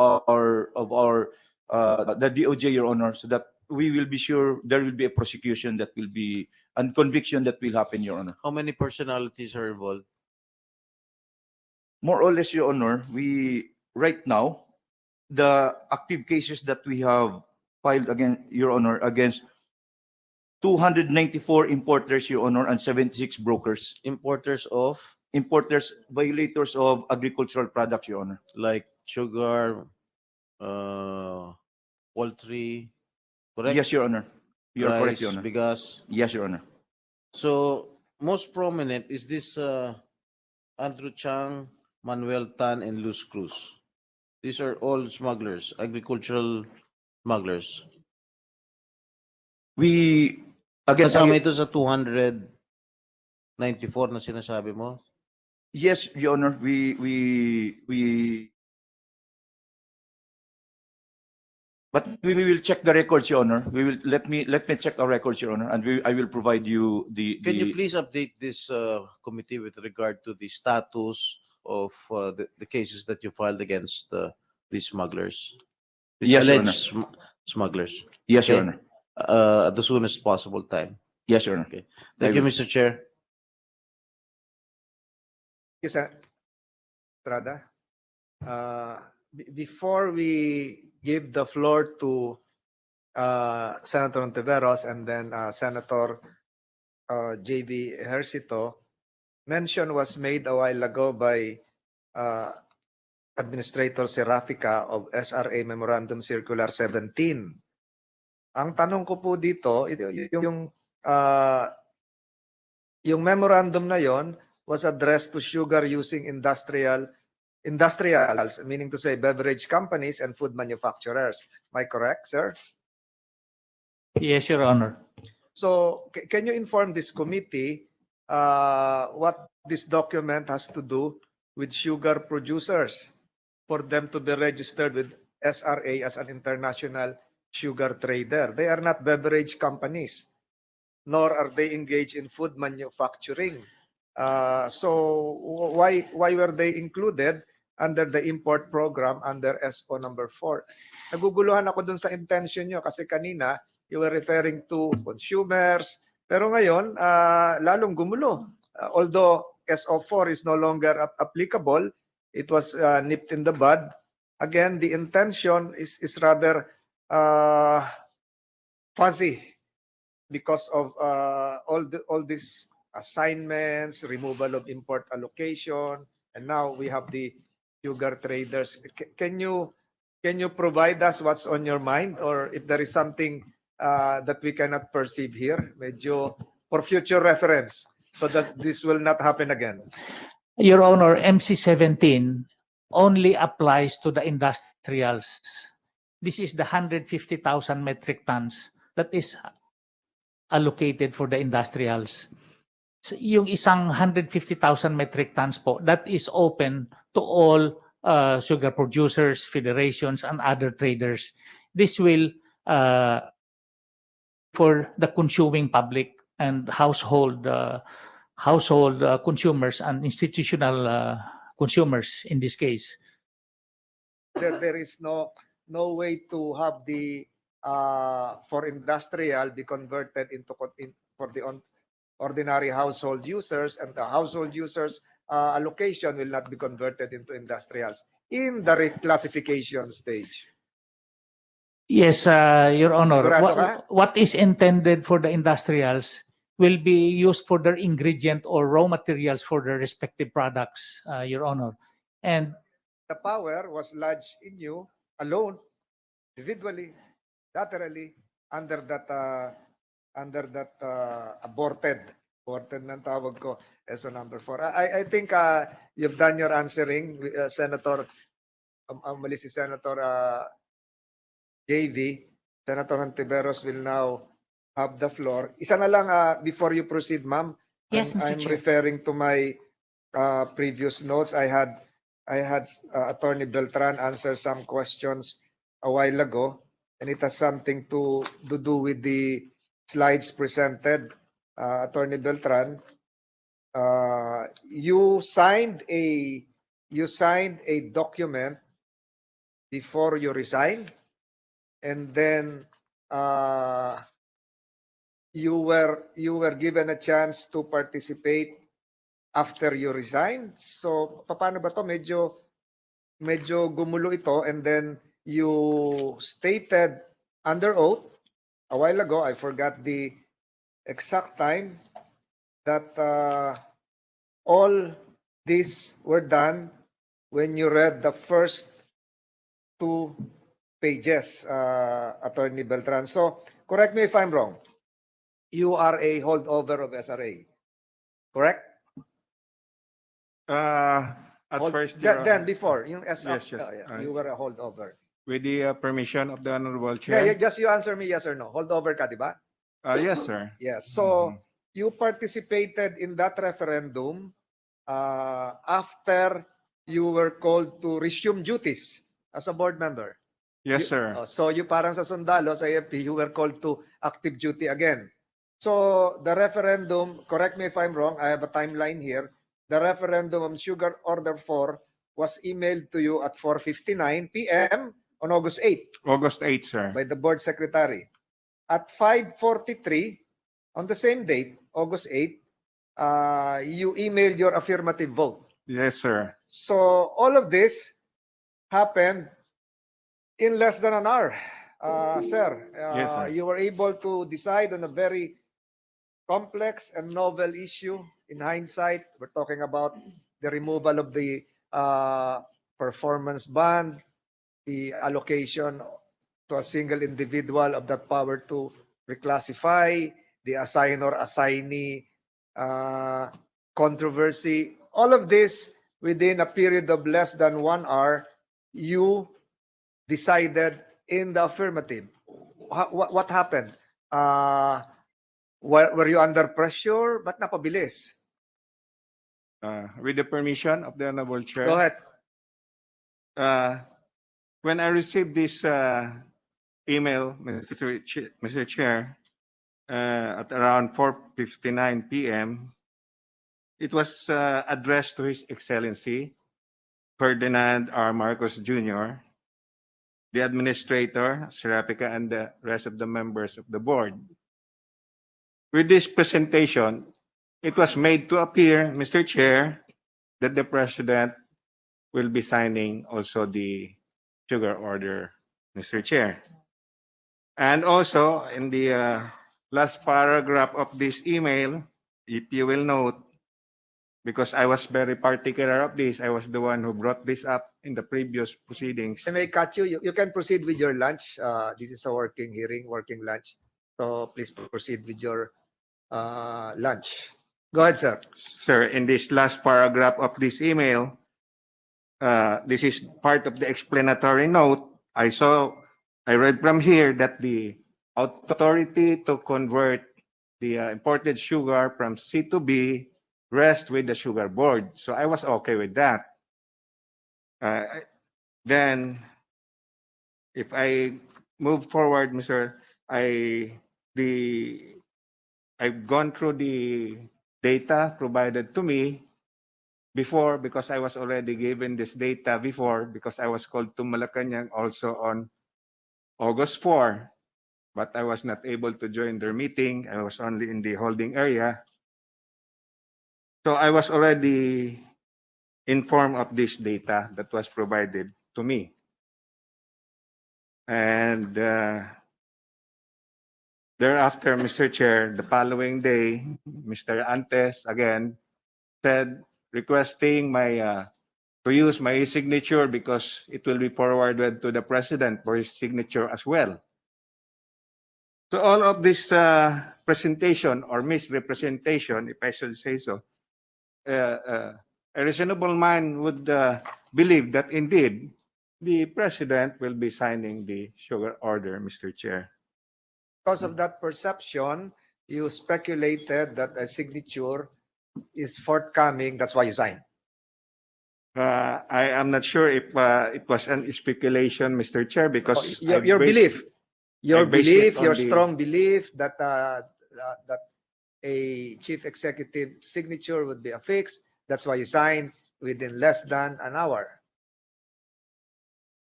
the DOJ, Your Honor, so that we will be sure there will be a prosecution that will be and conviction that will happen, Your Honor. How many personalities are involved? More or less, Your Honor, right now, the active cases that we have filed against, Your Honor, against 294 importers, Your Honor, and 76 brokers. Importers of? Importers, violators of agricultural products, Your Honor. Like sugar, poultry, correct? Yes, Your Honor. You are correct, Your Rice, Honor. bigas. Yes, Your Honor. So, most prominent is this Andrew Chang, Manuel Tan, and Luz Cruz. These are all smugglers, agricultural smugglers. Kasama ito sa 294 na sinasabi mo? Yes, Your Honor. But we will check the records, Your Honor. Let me check our records, Your Honor, and I will provide you the. Can you please update this committee with regard to the status of the cases that you filed against these smugglers? These Yes, Your alleged smugglers. Yes, Your Okay? Honor. At the soonest possible time. Yes, Your Honor. Okay. Thank you, Mr. Chair. Yes, Estrada. Before we give the floor to Senator Ontiveros and then Senator J.B. Ejercito, mention was made a while ago by Administrator Serafica of SRA Memorandum Circular 17. Ang tanong ko po dito, yung memorandum na yon was addressed to sugar using industrials, meaning to say beverage companies and food manufacturers. Am I correct, sir? Yes, Your Honor. So can you inform this committee what this document has to do with sugar producers for them to be registered with SRA as an international sugar trader? They are not beverage companies, nor are they engaged in food manufacturing. So why were they included under the import program under SO number 4? Naguguluhan ako dun sa intention nyo kasi kanina you were referring to consumers, pero ngayon lalong gumulo. Although SO4 is no longer applicable, it was nipped in the bud. Again, the intention is rather fuzzy because of all these assignments, removal of import allocation, and now we have the sugar traders. Can you provide us what's on your mind, or if there is something that we cannot perceive here, medyo for future reference, so that this will not happen again? Your Honor, MC-17 only applies to the industrials. This is the 150,000 metric tons that is allocated for the industrials. Yung isang 150,000 metric tons po, that is open to all sugar producers, federations, and other traders. This will for the consuming public and household consumers and institutional consumers in this case. There is no way to have the for industrial be converted into for the ordinary household users, and the household users allocation will not be converted into industrials in the reclassification stage. Yes, Your Honor. Sigurado ka? What is intended for the industrials will be used for their ingredient or raw materials for their respective products, Your Honor. And The power was lodged in you alone, individually, laterally, under that aborted ng tawag ko, SO number 4. I think you've done your answering, Senator. Mali si Senator JV. Senator Hontiveros will now have the floor. Isa na lang before you proceed, ma'am. Yes, Mr. I'm Chair. referring to my previous notes. I had Attorney Beltran answer some questions a while ago, and it has something to do with the slides presented. Attorney Beltran, you signed a document before you resigned, and then you were given a chance to participate after you resigned. So paano ba to? Medyo gumulo ito, and then you stated under oath a while ago, I forgot the exact time, that all these were done when you read the first 2 pages, Attorney Beltran. So correct me if I'm wrong. You are a holdover of SRA, correct? At first, Then before yung SR, yes, yes. you were a holdover. With the permission of the Honorable Yeah, Chair. just you answer me yes or no. Holdover ka, di ba? Yes, sir. Yes. So you participated in that referendum after you were called to resume duties as a board member. Yes, sir. So you parang sa sundalo sa AFP, you were called to active duty again. So the referendum, correct me if I'm wrong, I have a timeline here. The referendum on Sugar Order 4 was emailed to you at 4:59 p.m. on August 8 August 8, sir. by the board secretary. At 5:43 on the same date, August 8, you emailed your affirmative vote. Yes, sir. So all of this happened in less than an hour, sir. Yes, sir. You were able to decide on a very complex and novel issue. In hindsight, we're talking about the removal of the performance band, the allocation to a single individual of that power to reclassify, the assign or assignee controversy. All of this within a period of less than 1 hour, you decided in the affirmative. What happened? Were you under pressure? Ba't napabilis? With the permission of the Honorable Chair. Go ahead. When I received this email, Mr. Chair, at around 4:59 p.m., it was addressed to His Excellency Ferdinand R. Marcos Jr., the Administrator, Serapika, and the rest of the members of the board. With this presentation, it was made to appear, Mr. Chair, that the President will be signing also the sugar order, Mr. Chair. And also, in the last paragraph of this email, if you will note, because I was very particular of this, I was the one who brought this up in the previous proceedings. I may cut you. You can proceed with your lunch. This is a working hearing, working lunch. So please proceed with your lunch. Go ahead, sir. Sir, in this last paragraph of this email, this is part of the explanatory note. I read from here that the authority to convert the imported sugar from C to B rests with the sugar board. So I was okay with that. Then, if I move forward, Mr. I've gone through the data provided to me before, because I was already given this data before, because I was called to Malacanang also on August 4, but I was not able to join their meeting. I was only in the holding area. So I was already informed of this data that was provided to me. And thereafter, Mr. Chair, the following day, Mr. Antes again said, requesting my to use my signature because it will be forwarded to the President for his signature as well. So all of this presentation or misrepresentation, if I should say so, a reasonable mind would believe that indeed the President will be signing the sugar order, Mr. Chair. Because of that perception, you speculated that a signature is forthcoming. That's why you signed. I am not sure if it was an speculation, Mr. Chair, because Your belief, your strong belief that that a chief executive signature would be affixed. That's why you signed within less than an hour.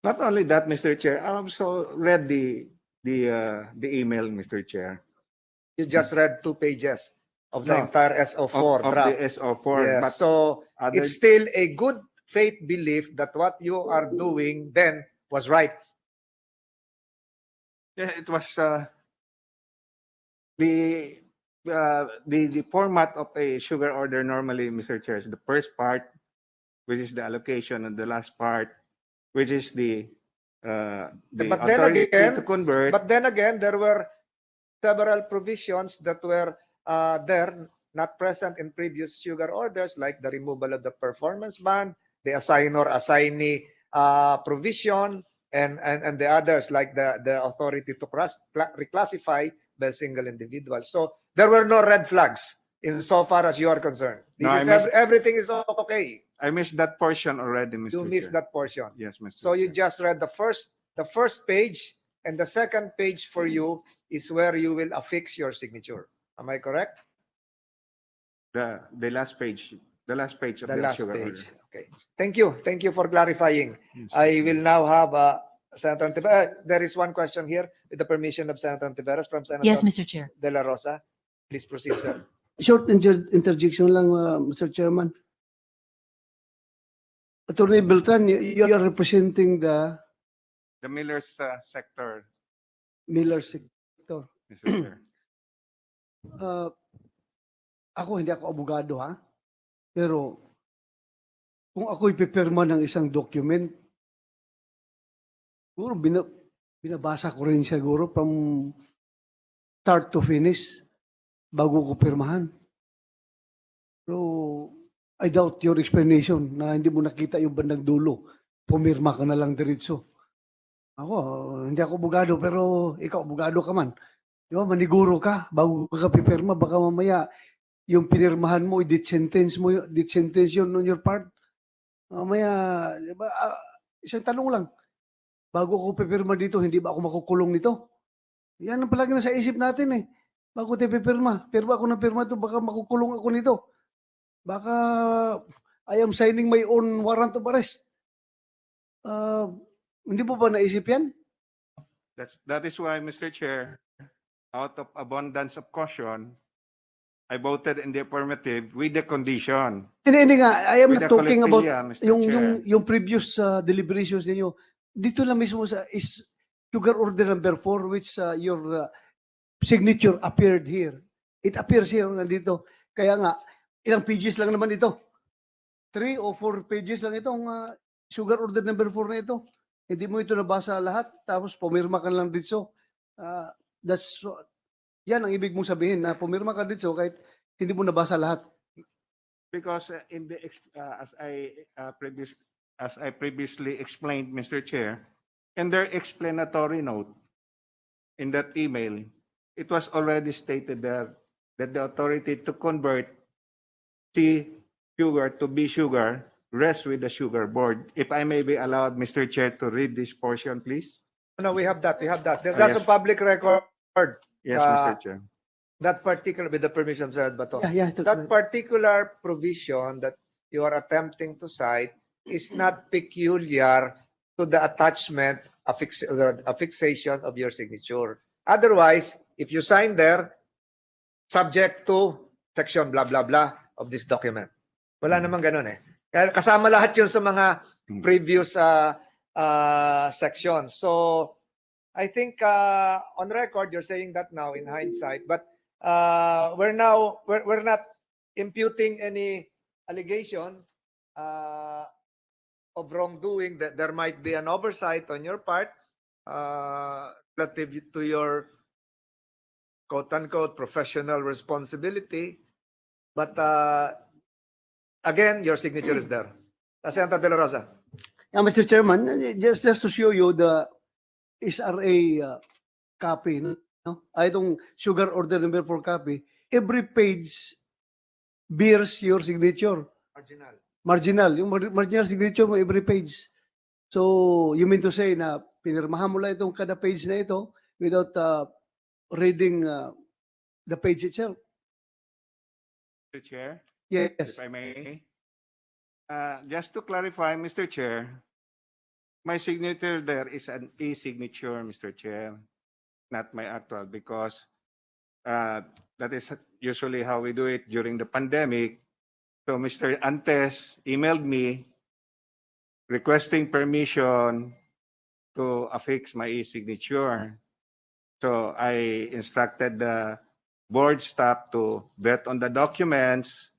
Not only that, Mr. Chair, I also read the email, Mr. Chair. You just read 2 pages of the No, entire SO4 of draft. the SO4. Yes, But so other- it's still a good faith belief that what you are doing then was right. Yeah, it was the format of a sugar order normally, Mr. Chair, is the first part, which is the allocation, and the last part, which is the But then authority again, to convert. But then again, there were several provisions that were there, not present in previous sugar orders, like the removal of the performance band, the assignor assignee provision, and the others, like the authority to reclassify by a single individual. So there were no red flags in so far as you are concerned. This No, is I missed- everything is okay. I missed that portion already, Mr. You missed Chair. that portion. Yes, Mr. So you Chair. just read the first page, and the second page for you is where you will affix your signature. Am I correct? The last page. The last page of The the last sugar page. order. Okay. Thank you. Thank you for clarifying. Yes, I will now have Senator Antiveros. There is one question here with the permission of Senator Antiveros from Senator Yes, Mr. Chair. De La Rosa. Please proceed, sir. Short interjection lang, Mr. Chairman. Attorney Beltran, you are representing the The Miller's sector, Miller sector. Mr. Chair. Ako, hindi ako abogado, ha? Pero, kung ako'y pipirma ng isang document, siguro binabasa ko rin siguro from start to finish bago ko pirmahan. Pero, I doubt your explanation na hindi mo nakita yung bandang dulo. Pumirma ka na lang diretso. Ako, hindi ako abogado, pero ikaw abogado ka man. Di ba, maniguro ka bago ka pipirma. Baka mamaya, yung pinirmahan mo, i-death sentence mo, death sentence yun on your part. Mamaya, di ba, isang tanong lang, bago ako pipirma dito, hindi ba ako makukulong nito? Yan ang palagi nasa isip natin eh. Bago tayo pipirma, pirma ako ng pirma ito, baka makukulong ako nito. Baka I am signing my own warrant of arrest. Hindi mo ba naisip yan? That is why, Mr. Chair, out of abundance of caution, I voted in the affirmative with the condition. Hindi nga, I am With not the talking about collective, Mr. yung, Chair. yung previous deliberations ninyo. Dito lang mismo sa is sugar order number 4 which your signature appeared here. It appears here, nandito. Kaya nga, ilang pages lang naman ito. 3 or 4 pages lang itong sugar order number 4 na ito. Hindi mo ito nabasa lahat, tapos pumirma ka lang dito. Yan ang ibig mong sabihin, na pumirma ka dito kahit hindi mo nabasa lahat. Because in the as I previously explained, Mr. Chair, in their explanatory note in that email, it was already stated that the authority to convert C sugar to B sugar rests with the sugar board. If I may be allowed, Mr. Chair, to read this portion, please. No, we have that. We have that. That's Yes. a public record. Yes, Mr. Chair. That particular, with the permission, Sir Bato. Yeah, That particular provision that you are attempting to cite is not peculiar to the attachment, affixation of your signature. Otherwise, if you sign there, subject to section blah blah blah of this document. Wala namang ganun eh. Kaya kasama lahat yun sa mga previous sections. So, I think on record, you're saying that now in hindsight, but we're not imputing any allegation of wrongdoing, that there might be an oversight on your part relative to your quote-unquote professional responsibility. But again, your signature is there. Senator De La Rosa. Mr. Chairman, just to show you the SRA copy, no? Itong sugar order number 4 copy, every page bears your signature. Marginal. Yung marginal signature mo every page. So, you mean to say na pinirmahan mo lang itong kada page na ito without reading the page itself? Mr. Chair? Yes. If I may. Just to clarify, Mr. Chair, my signature there is an e-signature, Mr. Chair, not my actual, because that is usually how we do it during the pandemic. So Mr. Antes emailed me requesting permission to affix my e-signature. So I instructed the board staff to vet on the documents,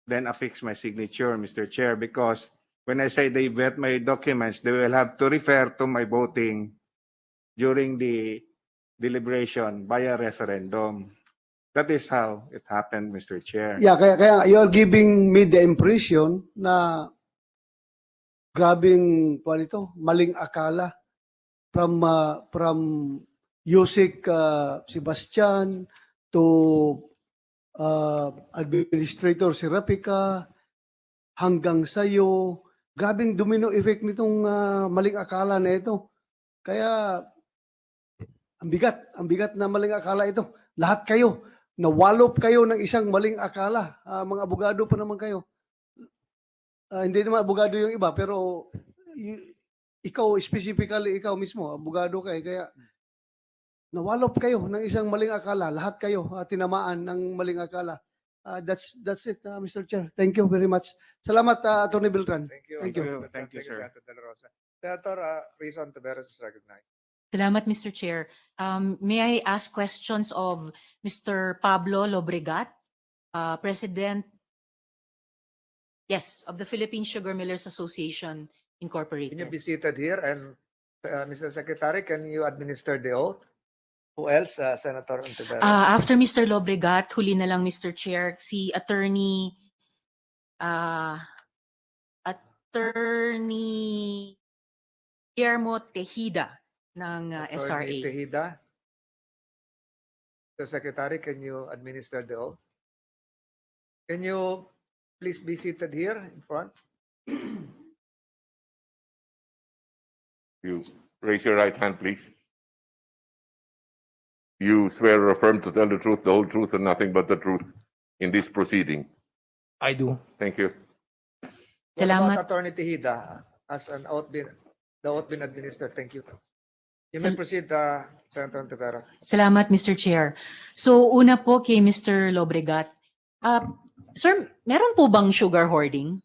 then affix my signature, Mr. Chair, because when I say they vet my documents, they will have to refer to my voting during the deliberation via referendum. That is how it happened, Mr. Chair. Yeah, kaya you're giving me the impression na grabing maling akala from Yusik Sebastian to Administrator Serapika hanggang sayo. Grabing domino effect nitong maling akala na ito. Kaya ang bigat na maling akala ito. Lahat kayo, nawalop kayo ng isang maling akala. Mga abogado pa naman kayo. Hindi naman abogado yung iba, pero ikaw, specifically, ikaw mismo, abogado kayo. Kaya nawalop kayo ng isang maling akala. Lahat kayo tinamaan ng maling akala. That's it, Mr. Chair. Thank you very much. Salamat, Atty. Beltran. Thank you. Thank you, sir. Senator De La Rosa. Senator Rizon Taveras is recognized. Salamat, Mr. Chair. May I ask questions of Mr. Pablo Lobregat, President, yes, of the Philippine Sugar Millers Association Incorporated. Can you be seated here? And Mr. Secretary, can you administer the oath? Who else, Senator Ontiveros? After Mr. Lobregat, huli na lang, Mr. Chair, si Attorney Guillermo Tejeda ng Attorney SRA. Tejeda. The Secretary, can you administer the oath? Can you please be seated here in front? You raise your right hand, please. You swear or affirm to tell the truth, the whole truth, and nothing but the truth in this proceeding. I do. Thank you. What about Salamat. Attorney Tejeda? Has the oath been administered? Thank you. You may proceed, Senator Ontiveros. Salamat, Mr. Chair. So, una po kay Mr. Lobregat. Sir, meron po bang sugar hoarding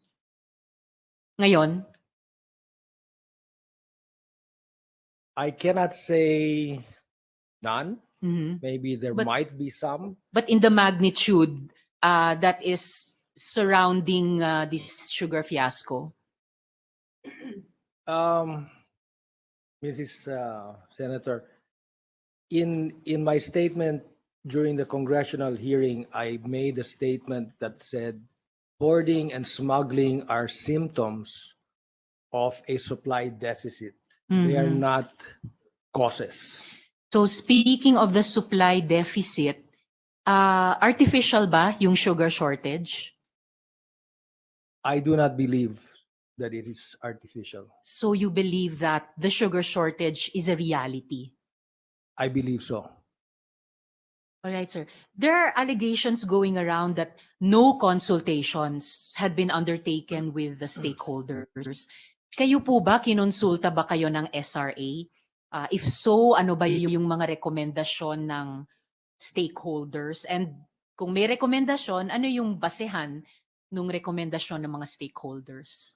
ngayon? I cannot say none. Mhm. Maybe there But- might be some. But in the magnitude that is surrounding this sugar fiasco? Mrs. Senator, in my statement during the congressional hearing, I made a statement that said hoarding and smuggling are symptoms of a supply deficit. They are Mhm. not causes. So speaking of the supply deficit, artificial ba yung sugar shortage? I do not believe that it is artificial. So you believe that the sugar shortage is a reality? I believe so. All right, sir. There are allegations going around that no consultations had been undertaken with the stakeholders. Kayo po ba, kinonsulta ba kayo ng SRA? If so, ano ba yung mga rekomendasyon ng stakeholders? And kung may rekomendasyon, ano yung basehan ng rekomendasyon ng mga stakeholders?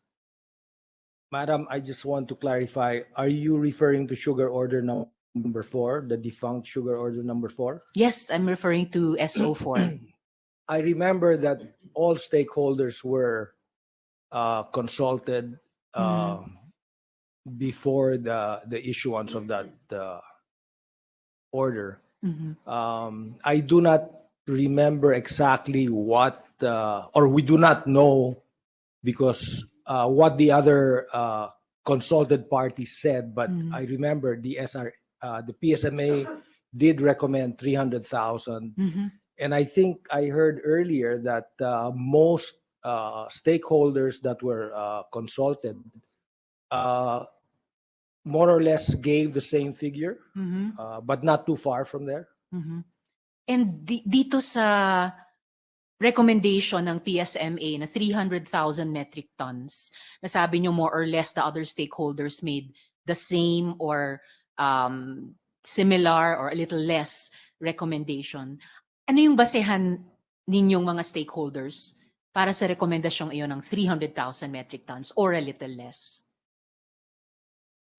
Madam, I just want to clarify, are you referring to sugar order number 4, the defunct sugar order number 4? Yes, I'm referring to SO4. I remember that all stakeholders were consulted before the issuance of that order. Mhm. I do not remember exactly what, or we do not know because what the other consulted parties said, but I remember the PSMA did recommend 300,000. Mhm. And I think I heard earlier that most stakeholders that were consulted more or less gave the same figure, Mhm. but not too far from there. Mhm. And dito sa recommendation ng PSMA na 300,000 metric tons, nasabi nyo more or less the other stakeholders made the same or similar or a little less recommendation. Ano yung basehan ninyong mga stakeholders para sa rekomendasyong iyon ng 300,000 metric tons or a little less?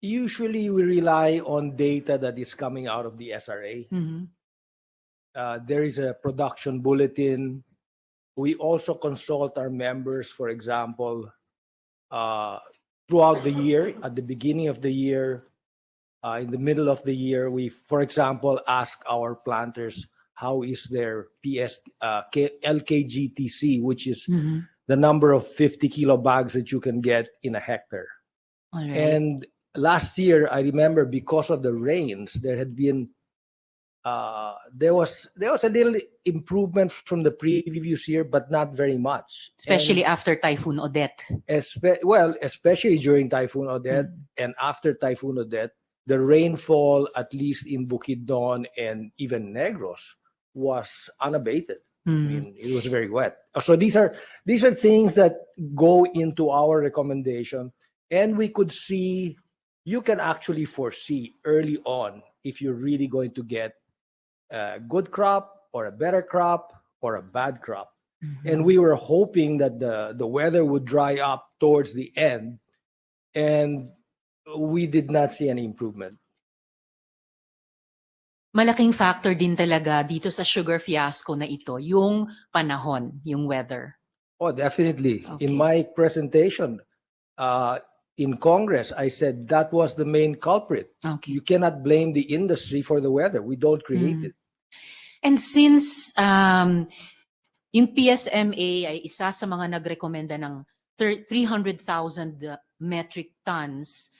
Usually we rely on data that is coming out of the SRA. Mhm. There is a production bulletin. We also consult our members, for example, throughout the year, at the beginning of the year, in the middle of the year, we, for example, ask our planters how is their LKGTC, which is Mhm. the number of 50 kilo bags that you can get in a hectare. All right. And last year, I remember because of the rains, there had been there was a little improvement from the previous year, but not very much. Especially after Typhoon Odette. Especially during Typhoon Odette and after Typhoon Odette, the rainfall, at least in Bukidnon and even Negros, was unabated. I mean, it was very wet. So these are things that go into our recommendation, and we could see, you can actually foresee early on if you're really going to get a good crop or a better crop or a bad crop. And we were hoping that the weather would dry up towards the end, and we did not see any improvement. Malaking factor din talaga dito sa sugar fiasco na ito, yung panahon, yung weather. Oh, definitely. In my presentation in Congress, I said that was the main culprit. Okay. You cannot blame the industry for the weather. We don't create it. And since yung PSMA ay isa sa mga nagrekomenda ng 300,000 metric tons,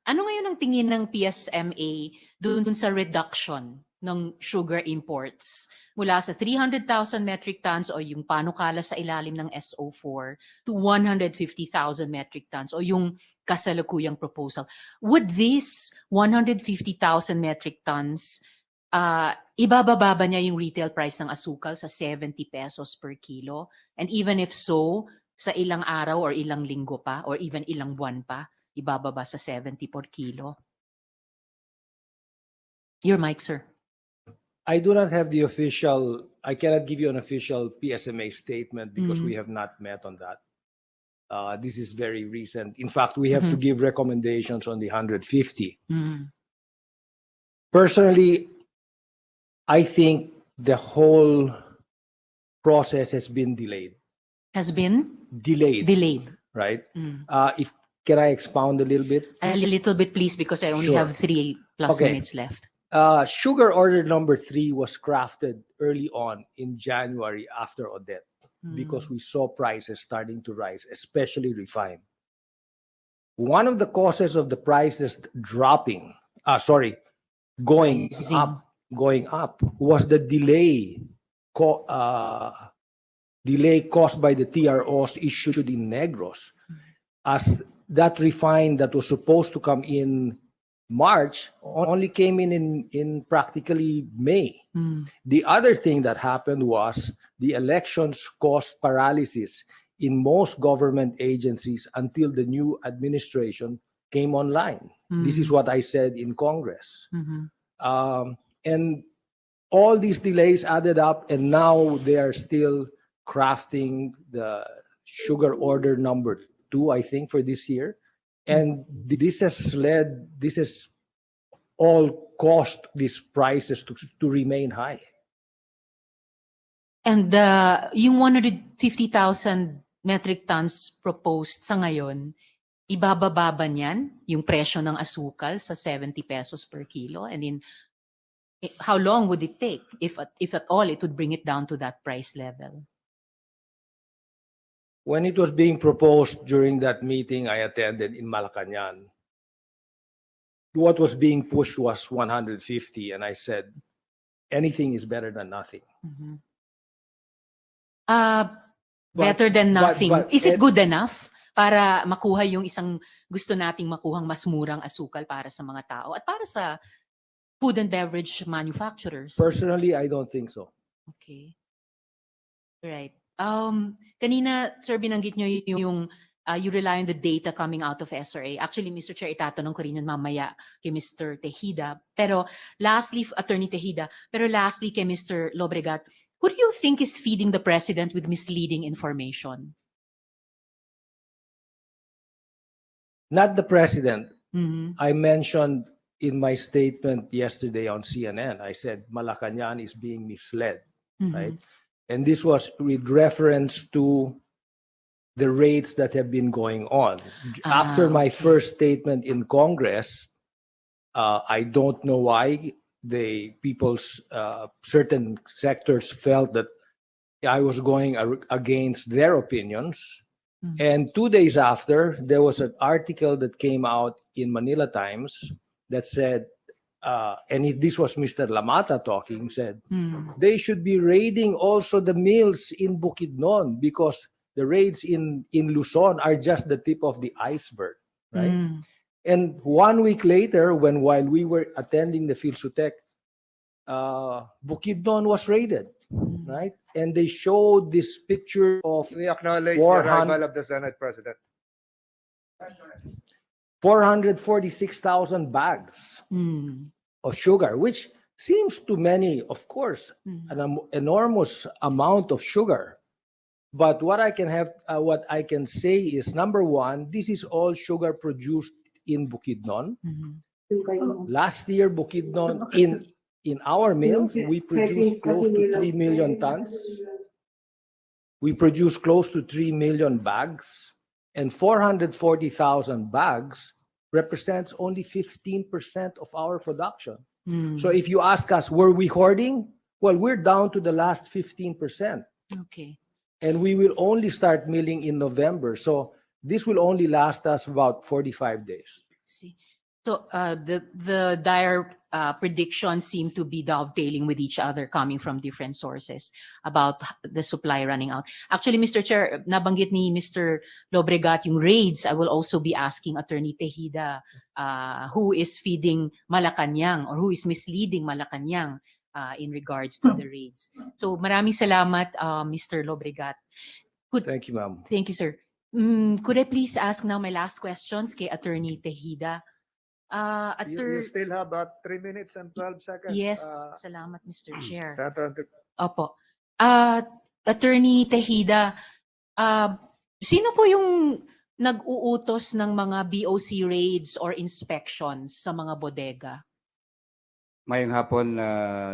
ano ngayon ang tingin ng PSMA dun sa reduction ng sugar imports mula sa 300,000 metric tons o yung panukala sa ilalim ng SO4 to 150,000 metric tons o yung kasalukuyang proposal. Would this 150,000 metric tons ibababa ba niya yung retail price ng asukal sa 70 pesos per kilo? And even if so, sa ilang araw or ilang linggo pa or even ilang buwan pa, ibababa sa 70 per kilo? Your mic, sir. I do not have the official, I cannot give you an official PSMA statement because Mhm. we have not met on that. This is very recent. In fact, we have to give recommendations on the 150. Mm. Personally, I think the whole process has been delayed. Has been Delayed, delayed. right? Mm. If can I expound a little bit? A little bit, please, because I only Sure. have 3+ Okay. minutes left. Sugar order number 3 was crafted early on in January after Odette because we saw prices starting to rise, especially refined. One of the causes of the prices going up was the delay caused by the TROs issued in Negros. As that refined that was supposed to come in March only came in practically May. Mm. The other thing that happened was the elections caused paralysis in most government agencies until the new administration came online. This is what I said in Congress. Mhm. And all these delays added up, and now they are still crafting the sugar order number 2, I think, for this year. And this has all caused these prices to remain high. And yung 150,000 metric tons proposed sa ngayon, ibababa ba niyan yung presyo ng asukal sa 70 pesos per kilo? And in how long would it take, if at all, it would bring it down to that price level? When it was being proposed during that meeting I attended in Malacañang, what was being pushed was 150, and I said, anything is better than nothing. Mhm. Better than nothing. Is it good enough para makuha yung isang gusto nating makuhang mas murang asukal para sa mga tao at para sa food and beverage manufacturers? Personally, I don't think so. Okay. Right. Kanina, sir, binanggit nyo yung you rely on the data coming out of SRA. Actually, Mr. Chair, itatanong ko rin yun mamaya kay Mr. Tejeda. Pero lastly, Attorney Tejeda, kay Mr. Lobregat, who do you think is feeding the president with misleading information? Not the president. Mhm. I mentioned in my statement yesterday on CNN, I said Malacañang is being misled, right? And this was with reference to the rates that have been going on. After my first statement in Congress, I don't know why certain sectors felt that I was going against their opinions. And 2 days after, there was an article that came out in Manila Times that said, this was Mr. Lamata talking, said, they should be raiding also the mills in Bukidnon because the raids in Luzon are just the tip of the iceberg, right? And 1 week later, while we were attending the Philsutec, Bukidnon was raided, right? And they showed this picture of We acknowledge the arrival of the Senate President. 446,000 bags of sugar, which seems to many, of course, an enormous amount of sugar. But what I can say is, number one, this is all sugar produced in Bukidnon. Last year, Bukidnon, in our mills, we produced close to 3 million tons. We produced close to 3 million bags, and 440,000 bags represents only 15% of our production. So if you ask us, were we hoarding? Well, we're down to the last 15%. Okay. And we will only start milling in November. So this will only last us about 45 days. See. So the dire predictions seem to be dovetailing with each other coming from different sources about the supply running out. Actually, Mr. Chair, nabanggit ni Mr. Lobregat yung raids. I will also be asking Attorney Tejida who is feeding Malacanang or who is misleading Malacanang in regards to the raids. So maraming salamat, Mr. Lobregat. Thank you, ma'am. Thank you, sir. Could I please ask now my last questions kay Attorney Tejida? You still have about 3 minutes and 12 seconds. Yes, salamat, Mr. Chair. Senator, Opo. Attorney Tejida, sino po yung nag-uutos ng mga BOC raids or inspections sa mga bodega? Mayang hapon,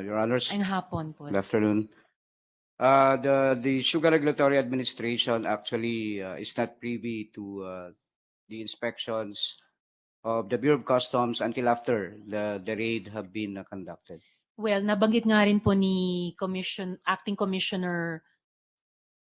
Your Honors. Ayong hapon po. Good afternoon. The Sugar Regulatory Administration actually is not privy to the inspections of the Bureau of Customs until after the raid have been conducted. Well, nabanggit nga rin po ni Acting Commissioner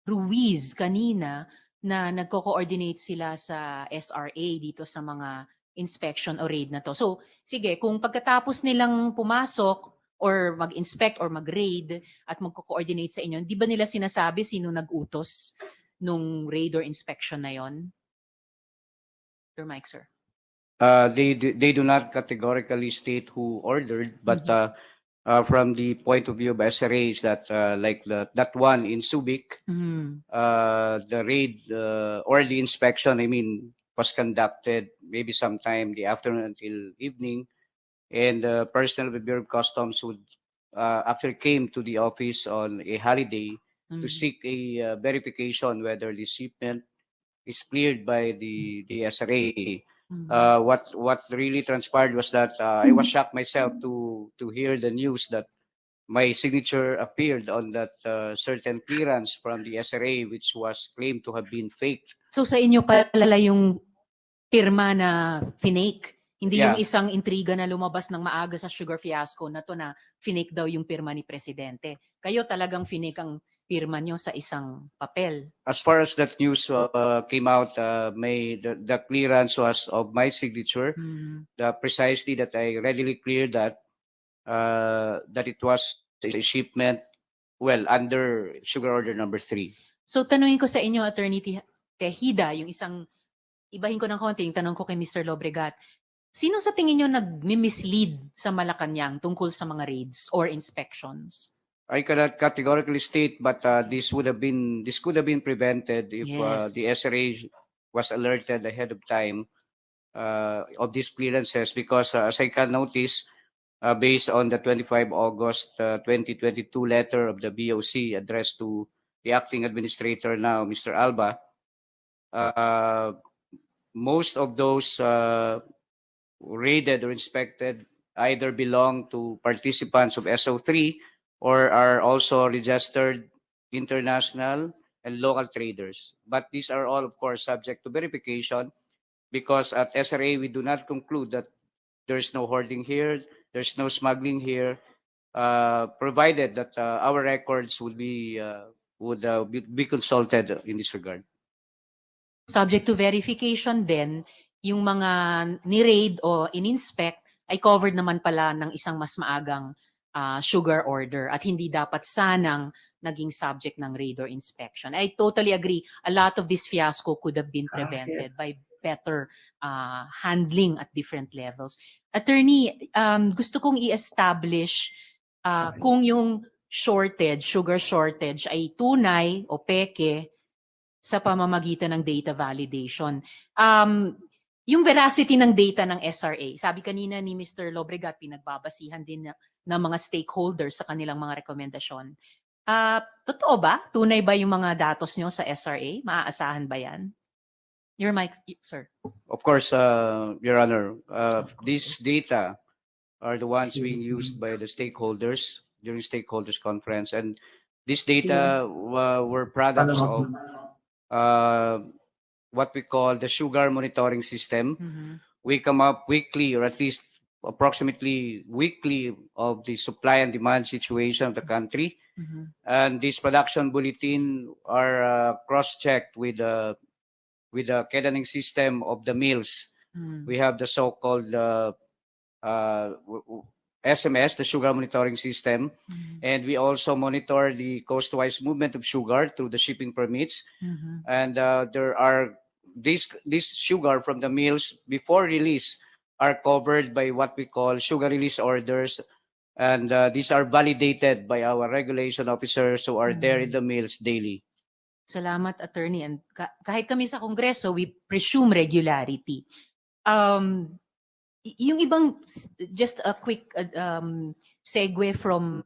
Ruiz kanina na nagko-coordinate sila sa SRA dito sa mga inspection o raid na to. So, sige, kung pagkatapos nilang pumasok or mag-inspect or mag-raid at magko-coordinate sa inyo, di ba nila sinasabi sino nag-utos nung raid or inspection na yon? Your mic, sir. They do not categorically state who ordered, but from the point of view of SRA is that like that one in Subic, the raid or the inspection, I mean, was conducted maybe sometime the afternoon until evening, and personnel of the Bureau of Customs would actually came to the office on a holiday to seek a verification whether the shipment is cleared by the SRA. What really transpired was that I was shocked myself to hear the news that my signature appeared on that certain clearance from the SRA, which was claimed to have been faked. So sa inyo pala yung pirma na finake? Hindi Yeah. yung isang intriga na lumabas ng maaga sa sugar fiasco na to na finake daw yung pirma ni Presidente. Kayo talagang finake ang pirma nyo sa isang papel. As far as that news came out, the clearance was of my signature. Precisely that I readily cleared that it was a shipment, well, under sugar order number 3. So tanungin ko sa inyo, Attorney Tejida, yung isang, ibahin ko ng konti, yung tanong ko kay Mr. Lobregat, sino sa tingin nyo nag-mislead sa Malacanang tungkol sa mga raids or inspections? I cannot categorically state, but this could have been prevented if Yes. the SRA was alerted ahead of time of these clearances, because as I can notice, based on the 25 August 2022 letter of the BOC addressed to the acting administrator now, Mr. Alba, most of those raided or inspected either belong to participants of SO3 or are also registered international and local traders. But these are all, of course, subject to verification, because at SRA we do not conclude that there's no hoarding here, there's no smuggling here, provided that our records would be consulted in this regard. Subject to verification din, yung mga ni-raid o in-inspect ay covered naman pala ng isang mas maagang sugar order at hindi dapat sanang naging subject ng raid or inspection. I totally agree. A lot of this fiasco could have been prevented by better handling at different levels. Attorney, gusto kong i-establish kung yung sugar shortage ay tunay o peke sa pamamagitan ng data validation. Yung veracity ng data ng SRA, sabi kanina ni Mr. Lobregat, pinagbabasihan din ng mga stakeholders sa kanilang mga rekomendasyon. Totoo ba? Tunay ba yung mga datos nyo sa SRA? Maaasahan ba yan? Your mic, sir. Of course, Your Honor, these data are the ones being used by the stakeholders during stakeholders conference, and these data were products of what we call the sugar monitoring system. We come up weekly, or at least approximately weekly, of the supply and demand situation of the country. And this production bulletin are cross-checked with the cadening system of the mills. We have the so-called SMS, the sugar monitoring system, and we also monitor the coastwise movement of sugar through the shipping permits. And there are this sugar from the mills before release are covered by what we call sugar release orders, and these are validated by our regulation officers who are there in the mills daily. Salamat, Attorney. And kahit kami sa Kongreso, we presume regularity. Yung ibang, just a quick segue from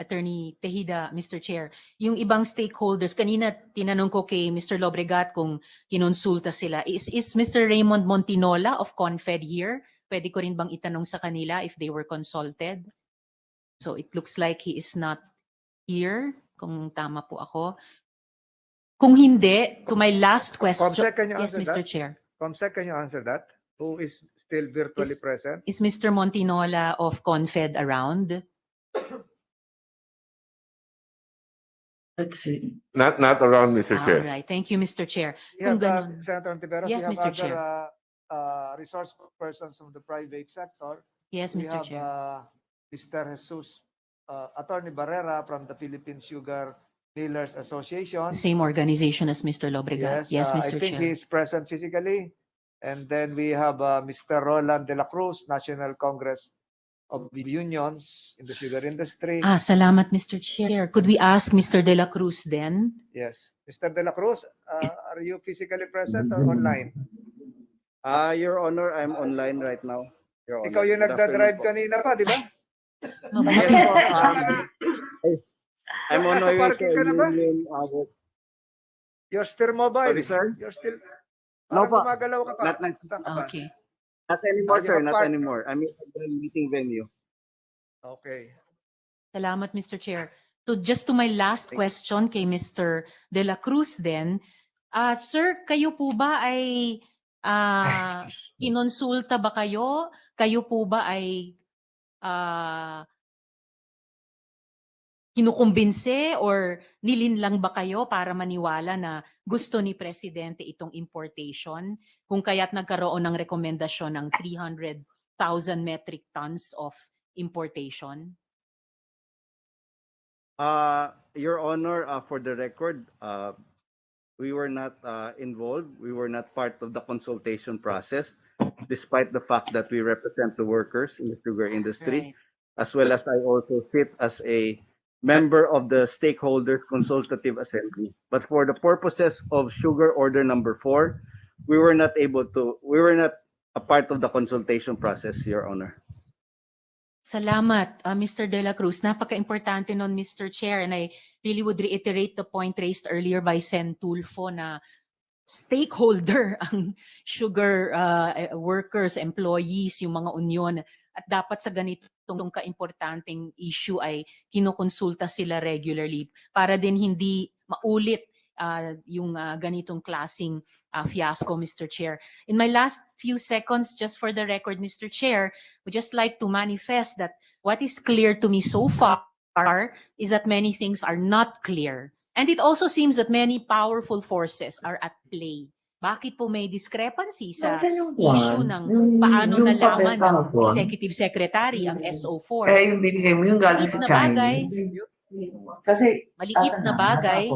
Attorney Tejeda, Mr. Chair, yung ibang stakeholders, kanina tinanong ko kay Mr. Lobregat kung kinonsulta sila. Is Mr. Raymond Montinola of CONFED here? Pwede ko rin bang itanong sa kanila if they were consulted? So it looks like he is not here, kung tama po ako. Kung hindi, to my last question. Comsec, can you Yes, answer Mr. that? Chair. Comsec, can you answer that? Who is still virtually present? Is Mr. Montinola of CONFED around? Let's see. Not around, Mr. All Chair. right. Thank you, Mr. Chair. We Kung have, ganun. Senator Ontiveros, Yes, we have Mr. other Chair. resource persons from the private sector. Yes, We Mr. have Chair. Mr. Jesus, Attorney Barrera from the Philippine Sugar Millers Association. Same organization as Mr. Lobregat. Yes, I Mr. think Chair. he is present physically. And then we have Mr. Roland de la Cruz, National Congress of Unions in the sugar industry. Salamat, Mr. Chair. Could we ask Mr. De La Cruz then? Yes. Mr. de la Cruz, are you physically present or online? Your Honor, I'm online right now. Your Honor. Ikaw yung Good nagda-drive afternoon kanina pa, di ba? Yes po. I'm on Nasa my way to parking ka na ba? Union. You're still mobile. Sorry, sir? You're still... No Parang po. gumagalaw ka pa. Not Saan ka ba? Okay. Not anymore, You sir. have Not parked. anymore. I'm in the meeting venue. Okay. Salamat, Mr. Chair. So just to my last question kay Mr. De La Cruz then, sir, kayo po ba ay kinonsulta ba kayo? Kayo po ba ay kinukumbinse or nilinlang ba kayo para maniwala na gusto ni Presidente itong importation? Kung kaya't nagkaroon ng rekomendasyon ng 300,000 metric tons of importation? Your Honor, for the record, we were not involved. We were not part of the consultation process, despite the fact that we represent the workers in the sugar industry, as well as I also sit as a member of the Stakeholders Consultative Assembly. But for the purposes of Sugar Order Number 4, we were not a part of the consultation process, Your Honor. Salamat, Mr. De La Cruz. Napaka-importante nun, Mr. Chair, and I really would reiterate the point raised earlier by Sen. Tulfo na stakeholder ang sugar workers, employees, yung mga union, at dapat sa ganitong ka-importanteng issue ay kinukonsulta sila regularly para din hindi maulit yung ganitong klaseng fiasco, Mr. Chair. In my last few seconds, just for the record, Mr. Chair, would just like to manifest that what is clear to me so far is that many things are not clear. And it also seems that many powerful forces are at play. Bakit po may discrepancy sa issue ng paano nalaman ng Executive Secretary ang SO4? Kaya yung binigay mo yung galing sa bagay. Chinese. Kasi Maliit na bagay.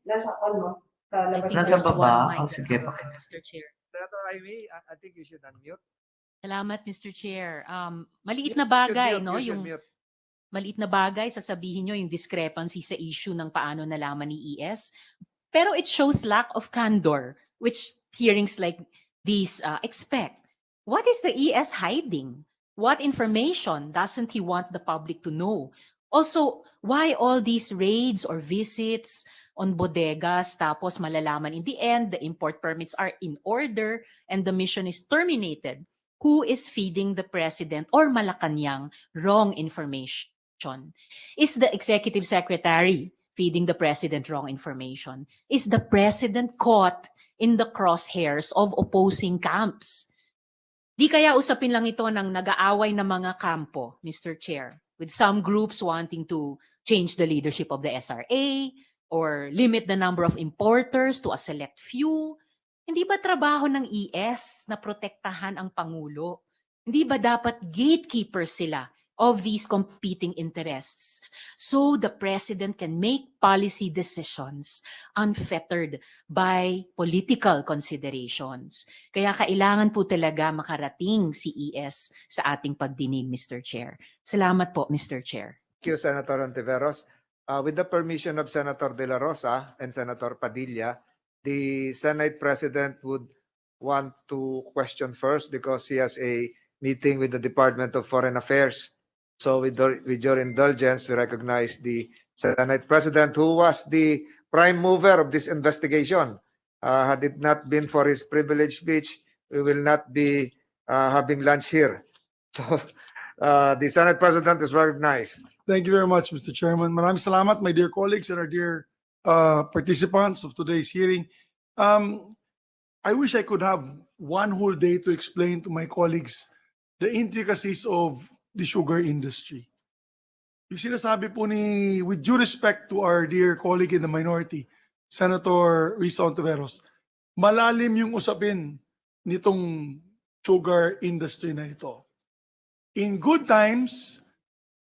Nasa ano? I think Nasa there's baba. one mic, Sige, Mr. Chair. Senator Amy, I think you should unmute. Salamat, Mr. Chair. Maliit na bagay, no? You should Yung mute. maliit na bagay, sasabihin nyo yung discrepancy sa issue ng paano nalaman ni ES. Pero it shows lack of candor, which hearings like these expect. What is the ES hiding? What information doesn't he want the public to know? Also, why all these raids or visits on bodegas, tapos malalaman in the end, the import permits are in order and the mission is terminated? Who is feeding the president or Malacanang wrong information? Is the executive secretary feeding the president wrong information? Is the president caught in the crosshairs of opposing camps? Di kaya usapin lang ito ng nag-aaway na mga kampo, Mr. Chair, with some groups wanting to change the leadership of the SRA or limit the number of importers to a select few. Hindi ba trabaho ng ES na protektahan ang Pangulo? Hindi ba dapat gatekeepers sila of these competing interests so the president can make policy decisions unfettered by political considerations? Kaya kailangan po talaga makarating si ES sa ating pagdinig, Mr. Chair. Salamat po, Mr. Chair. Thank you, Senator Ontiveros. With the permission of Senator De La Rosa and Senator Padilla, the Senate President would want to question first because he has a meeting with the Department of Foreign Affairs. So with your indulgence, we recognize the Senate President who was the prime mover of this investigation. Had it not been for his privileged speech, we will not be having lunch here. So the Senate President is recognized. Thank you very much, Mr. Chairman. Maraming salamat, my dear colleagues and our dear participants of today's hearing. I wish I could have one whole day to explain to my colleagues the intricacies of the sugar industry. Yung sinasabi po ni, with due respect to our dear colleague in the minority, Senator Risa Ontiveros, malalim yung usapin nitong sugar industry na ito. In good times,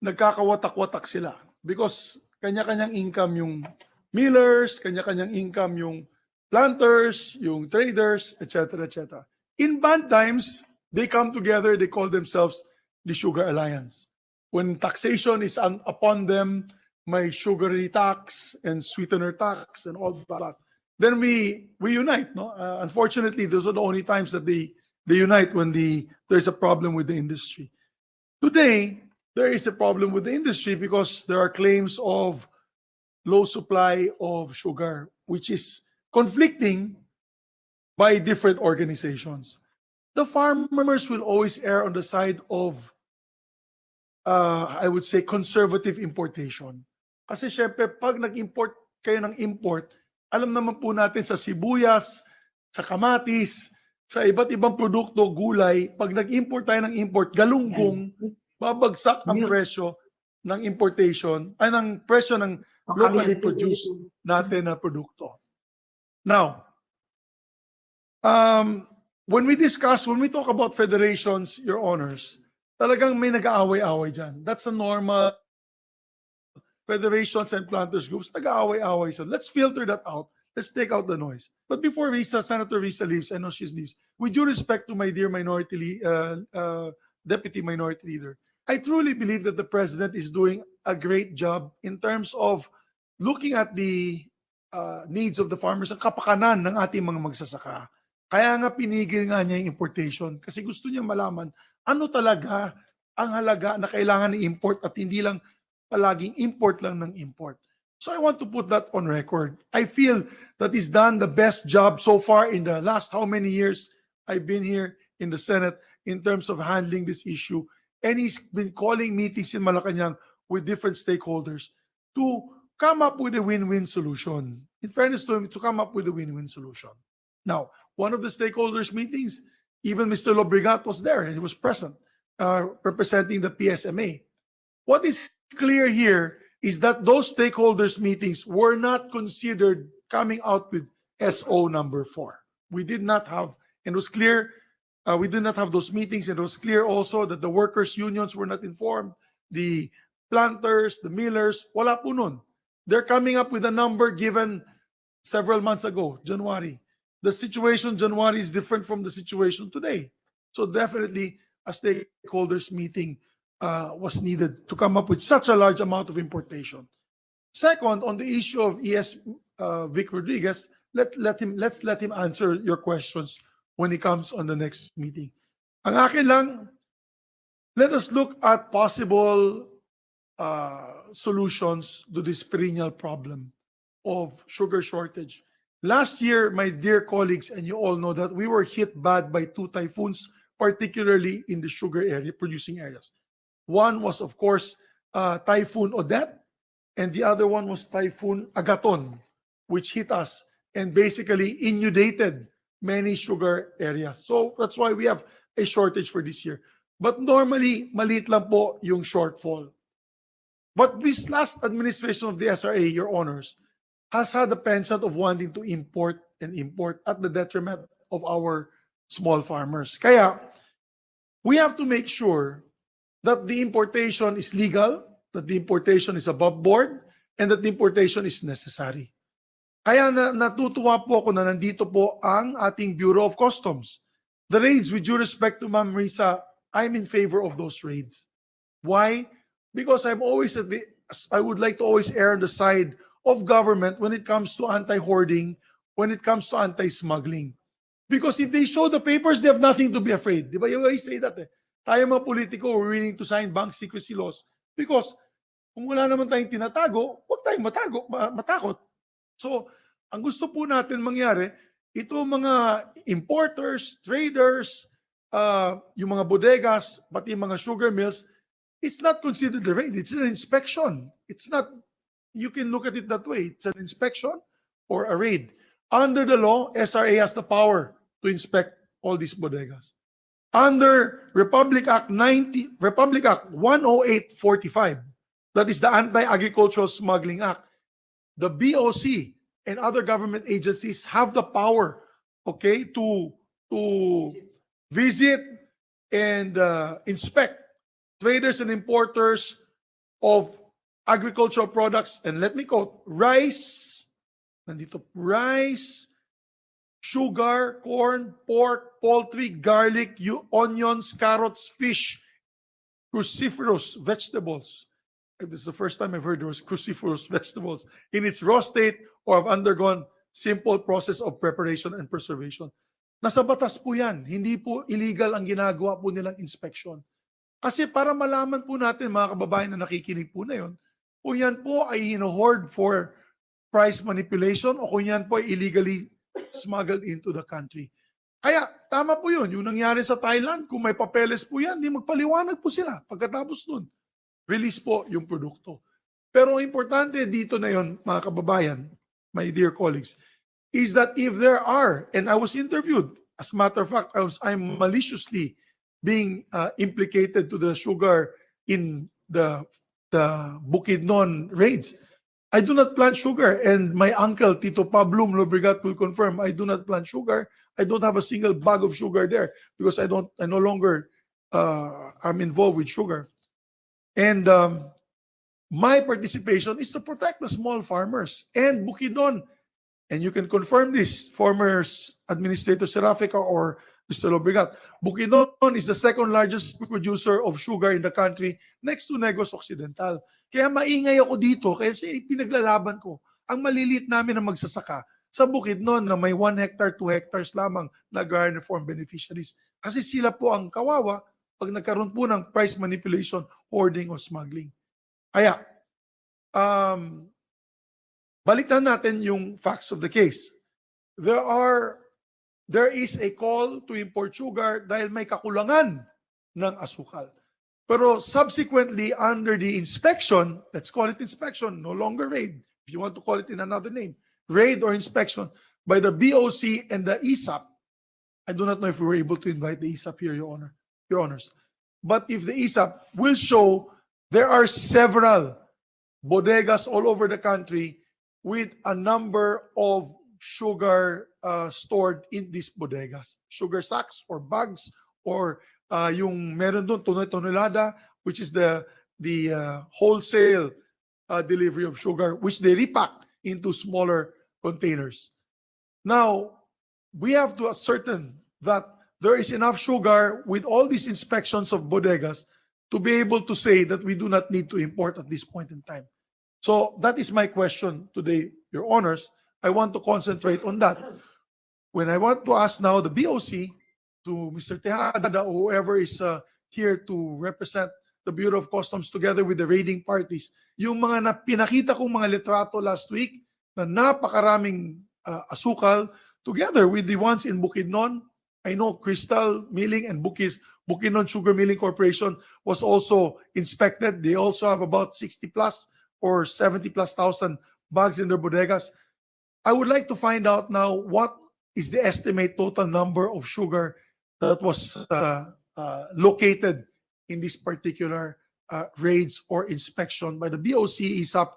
nagkakawatak-watak sila because kanya-kanyang income yung millers, kanya-kanyang income yung planters, yung traders, etc., etc. In bad times, they come together, they call themselves the Sugar Alliance. When taxation is upon them, may sugary tax and sweetener tax and all that, then we unite. No, unfortunately, those are the only times that they unite when there's a problem with the industry. Today, there is a problem with the industry because there are claims of low supply of sugar, which is conflicting by different organizations. The farmers will always err on the side of, I would say, conservative importation. Kasi syempre, pag nag-import kayo ng import, alam naman po natin sa sibuyas, sa kamatis, sa iba't ibang produkto, gulay, pag nag-import tayo ng import, galunggong, babagsak ang presyo ng importation, ay ng presyo ng locally produced natin na produkto. Now, when we talk about federations, Your Honors, talagang may nag-aaway-away dyan. That's a normal federations and planters groups, nag-aaway-away. So let's filter that out. Let's take out the noise. But before Senator Risa leaves, I know she leaves, with due respect to my dear Deputy Minority Leader, I truly believe that the President is doing a great job in terms of looking at the needs of the farmers, ang kapakanan ng ating mga magsasaka. Kaya nga pinigil nga niya yung importation kasi gusto niya malaman ano talaga ang halaga na kailangan i-import at hindi lang palaging import lang ng import. So I want to put that on record. I feel that he's done the best job so far in the last how many years I've been here in the Senate in terms of handling this issue. And he's been calling meetings in Malacanang with different stakeholders to come up with a win-win solution. In fairness to him, to come up with a win-win solution. Now, one of the stakeholders meetings, even Mr. Lobrigat was there and he was present, representing the PSMA. What is clear here is that those stakeholders meetings were not considered coming out with SO number 4. We did not have, and it was clear, we did not have those meetings, and it was clear also that the workers' unions were not informed, the planters, the millers, wala po nun. They're coming up with a number given several months ago, January. The situation January is different from the situation today. So definitely a stakeholders meeting was needed to come up with such a large amount of importation. Second, on the issue of ES Vic Rodriguez, let's let him answer your questions when he comes on the next meeting. Ang akin lang, let us look at possible solutions to this perennial problem of sugar shortage. Last year, my dear colleagues, and you all know that we were hit bad by 2 typhoons, particularly in the sugar area, producing areas. One was, of course, Typhoon Odette, and the other one was Typhoon Agaton, which hit us and basically inundated many sugar areas. So that's why we have a shortage for this year. But normally, maliit lang po yung shortfall. But this last administration of the SRA, Your Honors, has had the penchant of wanting to import and import at the detriment of our small farmers. Kaya, we have to make sure that the importation is legal, that the importation is above board, and that the importation is necessary. Kaya natutuwa po ako na nandito po ang ating Bureau of Customs. The raids, with due respect to Ma'am Risa, I'm in favor of those raids. Why? Because I would like to always err on the side of government when it comes to anti-hoarding, when it comes to anti-smuggling. Because if they show the papers, they have nothing to be afraid. Di ba? You always say that Tayo mga politiko, we're willing to sign bank secrecy laws because kung wala naman tayong tinatago, huwag tayong matakot. So, ang gusto po natin mangyari, ito mga importers, traders, yung mga bodegas, pati yung mga sugar mills, it's not considered a raid. It's an inspection. It's not, you can look at it that way. It's an inspection or a raid. Under the law, SRA has the power to inspect all these bodegas. Under Republic Act 10845, that is the Anti-Agricultural Smuggling Act, the BOC and other government agencies have the power, okay, to visit and inspect traders and importers of agricultural products. And let me quote, rice, sugar, corn, pork, poultry, garlic, onions, carrots, fish, cruciferous vegetables. This is the first time I've heard there was cruciferous vegetables in its raw state or have undergone simple process of preparation and preservation. Nasa batas po yan. Hindi po illegal ang ginagawa po nilang inspection. Kasi para malaman po natin, mga kababayan na nakikinig po na yun, kung yan po ay hino-hoard for price manipulation o kung yan po ay illegally smuggled into the country. Kaya tama po yun. Yung nangyari sa Thailand, kung may papeles po yan, di magpaliwanag po sila. Pagkatapos nun, release po yung produkto. Pero importante dito na yun, mga kababayan, my dear colleagues, is that if there are, and I was interviewed, as a matter of fact, I'm maliciously being implicated to the sugar in the Bukidnon raids. I do not plant sugar, and my uncle, Tito Pablo Lobrigat, will confirm, I do not plant sugar. I don't have a single bag of sugar there because I no longer am involved with sugar. And my participation is to protect the small farmers and Bukidnon. And you can confirm this, former Administrator Serafica or Mr. Lobrigat. Bukidnon is the second largest producer of sugar in the country next to Negros Occidental. Kaya maingay ako dito kasi pinaglalaban ko ang maliliit namin na magsasaka sa Bukidnon na may 1 hectare, 2 hectares lamang na garden reform beneficiaries. Kasi sila po ang kawawa pag nagkaroon po ng price manipulation, hoarding, or smuggling. Kaya, balikan natin yung facts of the case. There is a call to import sugar dahil may kakulangan ng asukal. Pero subsequently, under the inspection, let's call it inspection, no longer raid, if you want to call it in another name, raid or inspection by the BOC and the ESAP. I do not know if we were able to invite the ESAP here, Your Honors. But if the ESAP will show there are several bodegas all over the country with a number of sugar stored in these bodegas. Sugar sacks or bags or yung meron doon tonelada, which is the wholesale delivery of sugar, which they repack into smaller containers. Now, we have to ascertain that there is enough sugar with all these inspections of bodegas to be able to say that we do not need to import at this point in time. So that is my question today, Your Honors. I want to concentrate on that. When I want to ask now the BOC, to Mr. Tejada or whoever is here to represent the Bureau of Customs together with the raiding parties, yung mga pinakita kong mga litrato last week na napakaraming asukal together with the ones in Bukidnon. I know Crystal Milling and Bukidnon Sugar Milling Corporation was also inspected. They also have about 60 plus or 70 plus thousand bags in their bodegas. I would like to find out now what is the estimate total number of sugar that was located in this particular raids or inspection by the BOC, ESAP,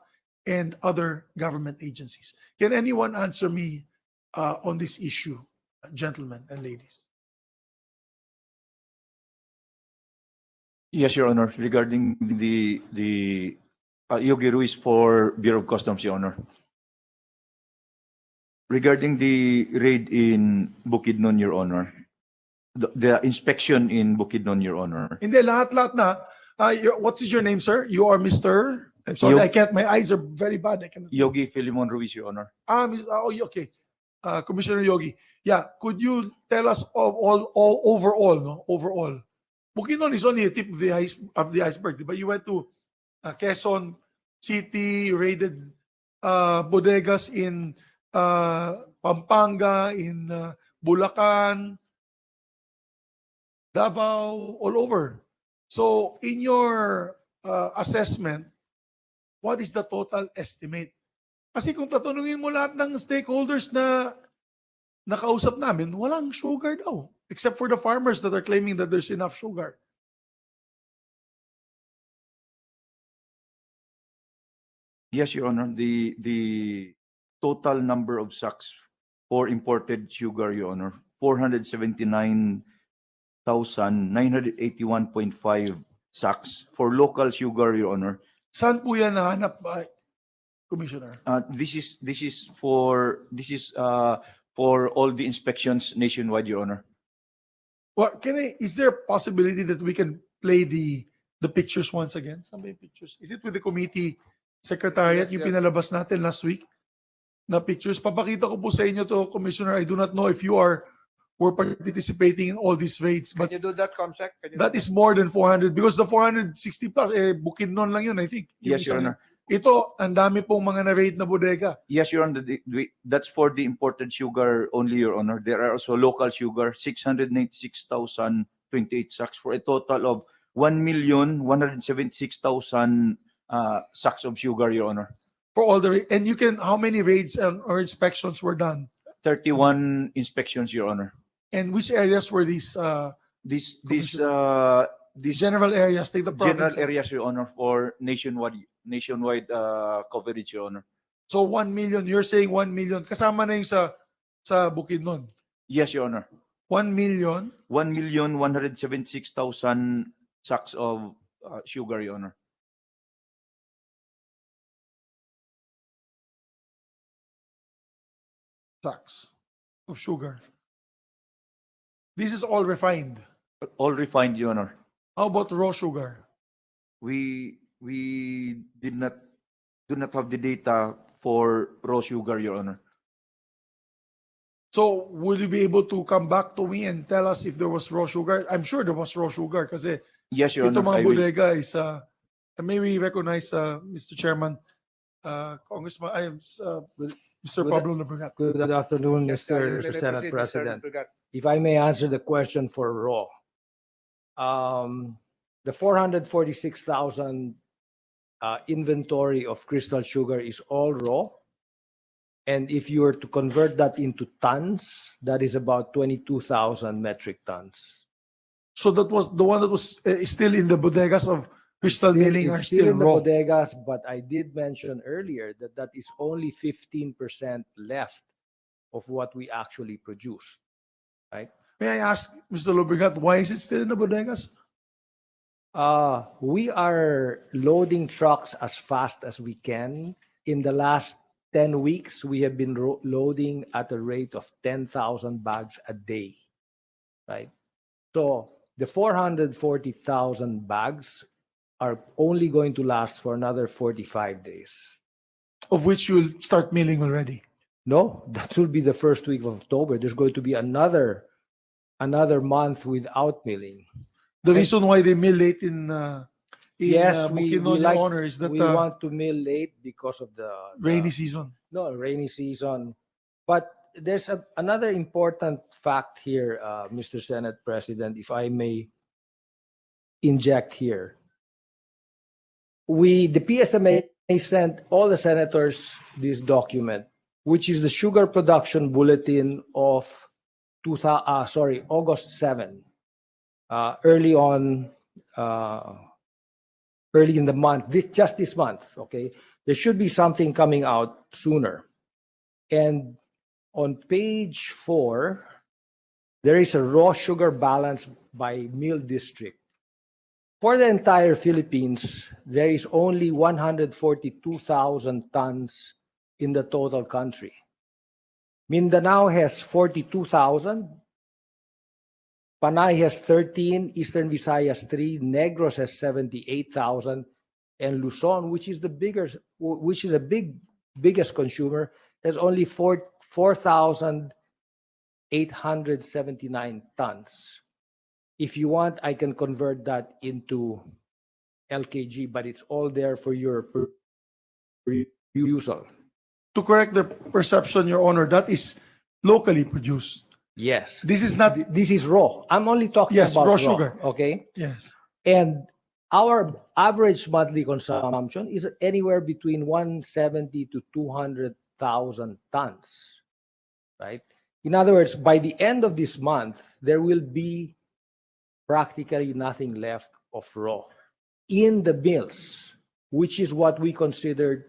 and other government agencies. Can anyone answer me on this issue, gentlemen and ladies? Yes, Your Honor, regarding the Yogi Ruiz for Bureau of Customs, Your Honor. Regarding the raid in Bukidnon, Your Honor, the inspection in Bukidnon, Your Honor. Hindi, lahat-lahat na. What is your name, sir? You are Mr. I'm sorry, I can't. My eyes are very bad. I cannot. Yogi Filimon Ruiz, Your Honor. Okay. Commissioner Yogi. Yeah, could you tell us all overall, no? Overall. Bukidnon is only a tip of the iceberg, but you went to Quezon City, raided bodegas in Pampanga, in Bulacan, Davao, all over. So in your assessment, what is the total estimate? Kasi kung tatanungin mo lahat ng stakeholders na nakausap namin, walang sugar daw. Except for the farmers that are claiming that there's enough sugar. Yes, Your Honor, the total number of sacks for imported sugar, Your Honor, 479,981.5 sacks. For local sugar, Your Honor, Saan po yan nahanap, Commissioner? this is for all the inspections nationwide, Your Honor. Well, is there a possibility that we can play the pictures once again? Saan ba yung pictures? Is it with the committee secretariat? Yes, Yung yes. pinalabas natin last week na pictures. Papakita ko po sa inyo to, Commissioner. I do not know if you were participating in all these raids, but Can you do that, Comsec? Can you that do is more than 400 because the 460 plus, Bukidnon lang yun, I think. Yung Yes, Your isang- Honor. Ito, ang dami pong mga na-raid na bodega. Yes, Your Honor, that's for the imported sugar only, Your Honor. There are also local sugar, 696,028 sacks for a total of 1,176,000 sacks of sugar, Your Honor. For all and how many raids or inspections were done? 31 inspections, Your Honor. And which areas were these? These General areas, take the general provinces. areas, Your Honor, for nationwide coverage, Your Honor. So 1 million, you're saying 1 million, kasama na yung sa Bukidnon. Yes, Your Honor. 1 million, 1,176,000 sacks of sugar, Your Honor. sacks of sugar. This is all refined. All refined, Your Honor. How about raw sugar? We do not have the data for raw sugar, Your Honor. So will you be able to come back to me and tell us if there was raw sugar? I'm sure there was raw sugar kasi Yes, Your ito Honor. mga I will. bodega is, may we recognize, Mr. Chairman, Congressman, Mr. Good- Pablo Labregat. Good afternoon, Yes, Mr. you may Senate proceed, Mr. President. Brigad. If I may answer the question for raw. The 446,000 inventory of crystal sugar is all raw. And if you were to convert that into tons, that is about 22,000 metric tons. So that was the one that was still in the bodegas of crystal milling are It's still in the raw. bodegas, but I did mention earlier that that is only 15% left of what we actually produced, right? May I ask, Mr. Lobregat, why is it still in the bodegas? We are loading trucks as fast as we can. In the last 10 weeks, we have been loading at a rate of 10,000 bags a day, right? So the 440,000 bags are only going to last for another 45 days. Of which you'll start milling already. No, that will be the first week of October. There's going to be another month without milling. The reason why they mill late in Yes, we Bukidnon, Your like Honor, is that we want to mill late because of the rainy season. No, rainy season. But there's another important fact here, Mr. Senate President, if I may inject here. The PSMA sent all the senators this document, which is the sugar production bulletin of August 7, early in the month, this month, okay? There should be something coming out sooner. And on page 4, there is a raw sugar balance by mill district. For the entire Philippines, there is only 142,000 tons in the total country. Mindanao has 42,000. Panay has 13, Eastern Visayas 3, Negros has 78,000, and Luzon, which is the biggest consumer, has only 4,879 tons. If you want, I can convert that into LKG, but it's all there for your perusal. To correct the perception, Your Honor, that is locally produced. Yes. This is not. This is raw. I'm only talking Yes, about raw sugar. Okay. Yes. And our average monthly consumption is anywhere between 170 to 200,000 tons, right? In other words, by the end of this month, there will be practically nothing left of raw in the mills, which is what we consider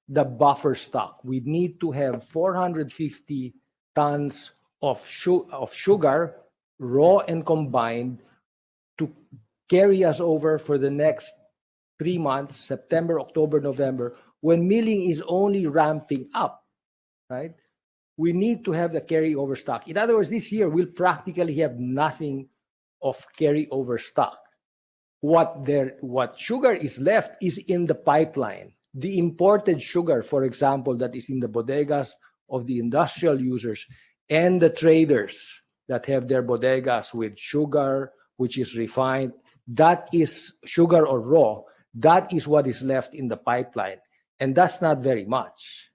the buffer stock. We need to have 450 tons of sugar, raw and combined, to carry us over for the next 3 months, September, October, November, when milling is only ramping up, right? We need to have the carryover stock. In other words, this year we'll practically have nothing of carryover stock. What sugar is left is in the pipeline. The imported sugar, for example, that is in the bodegas of the industrial users and the traders that have their bodegas with sugar, which is refined, that is sugar or raw, that is what is left in the pipeline. And that's not very much.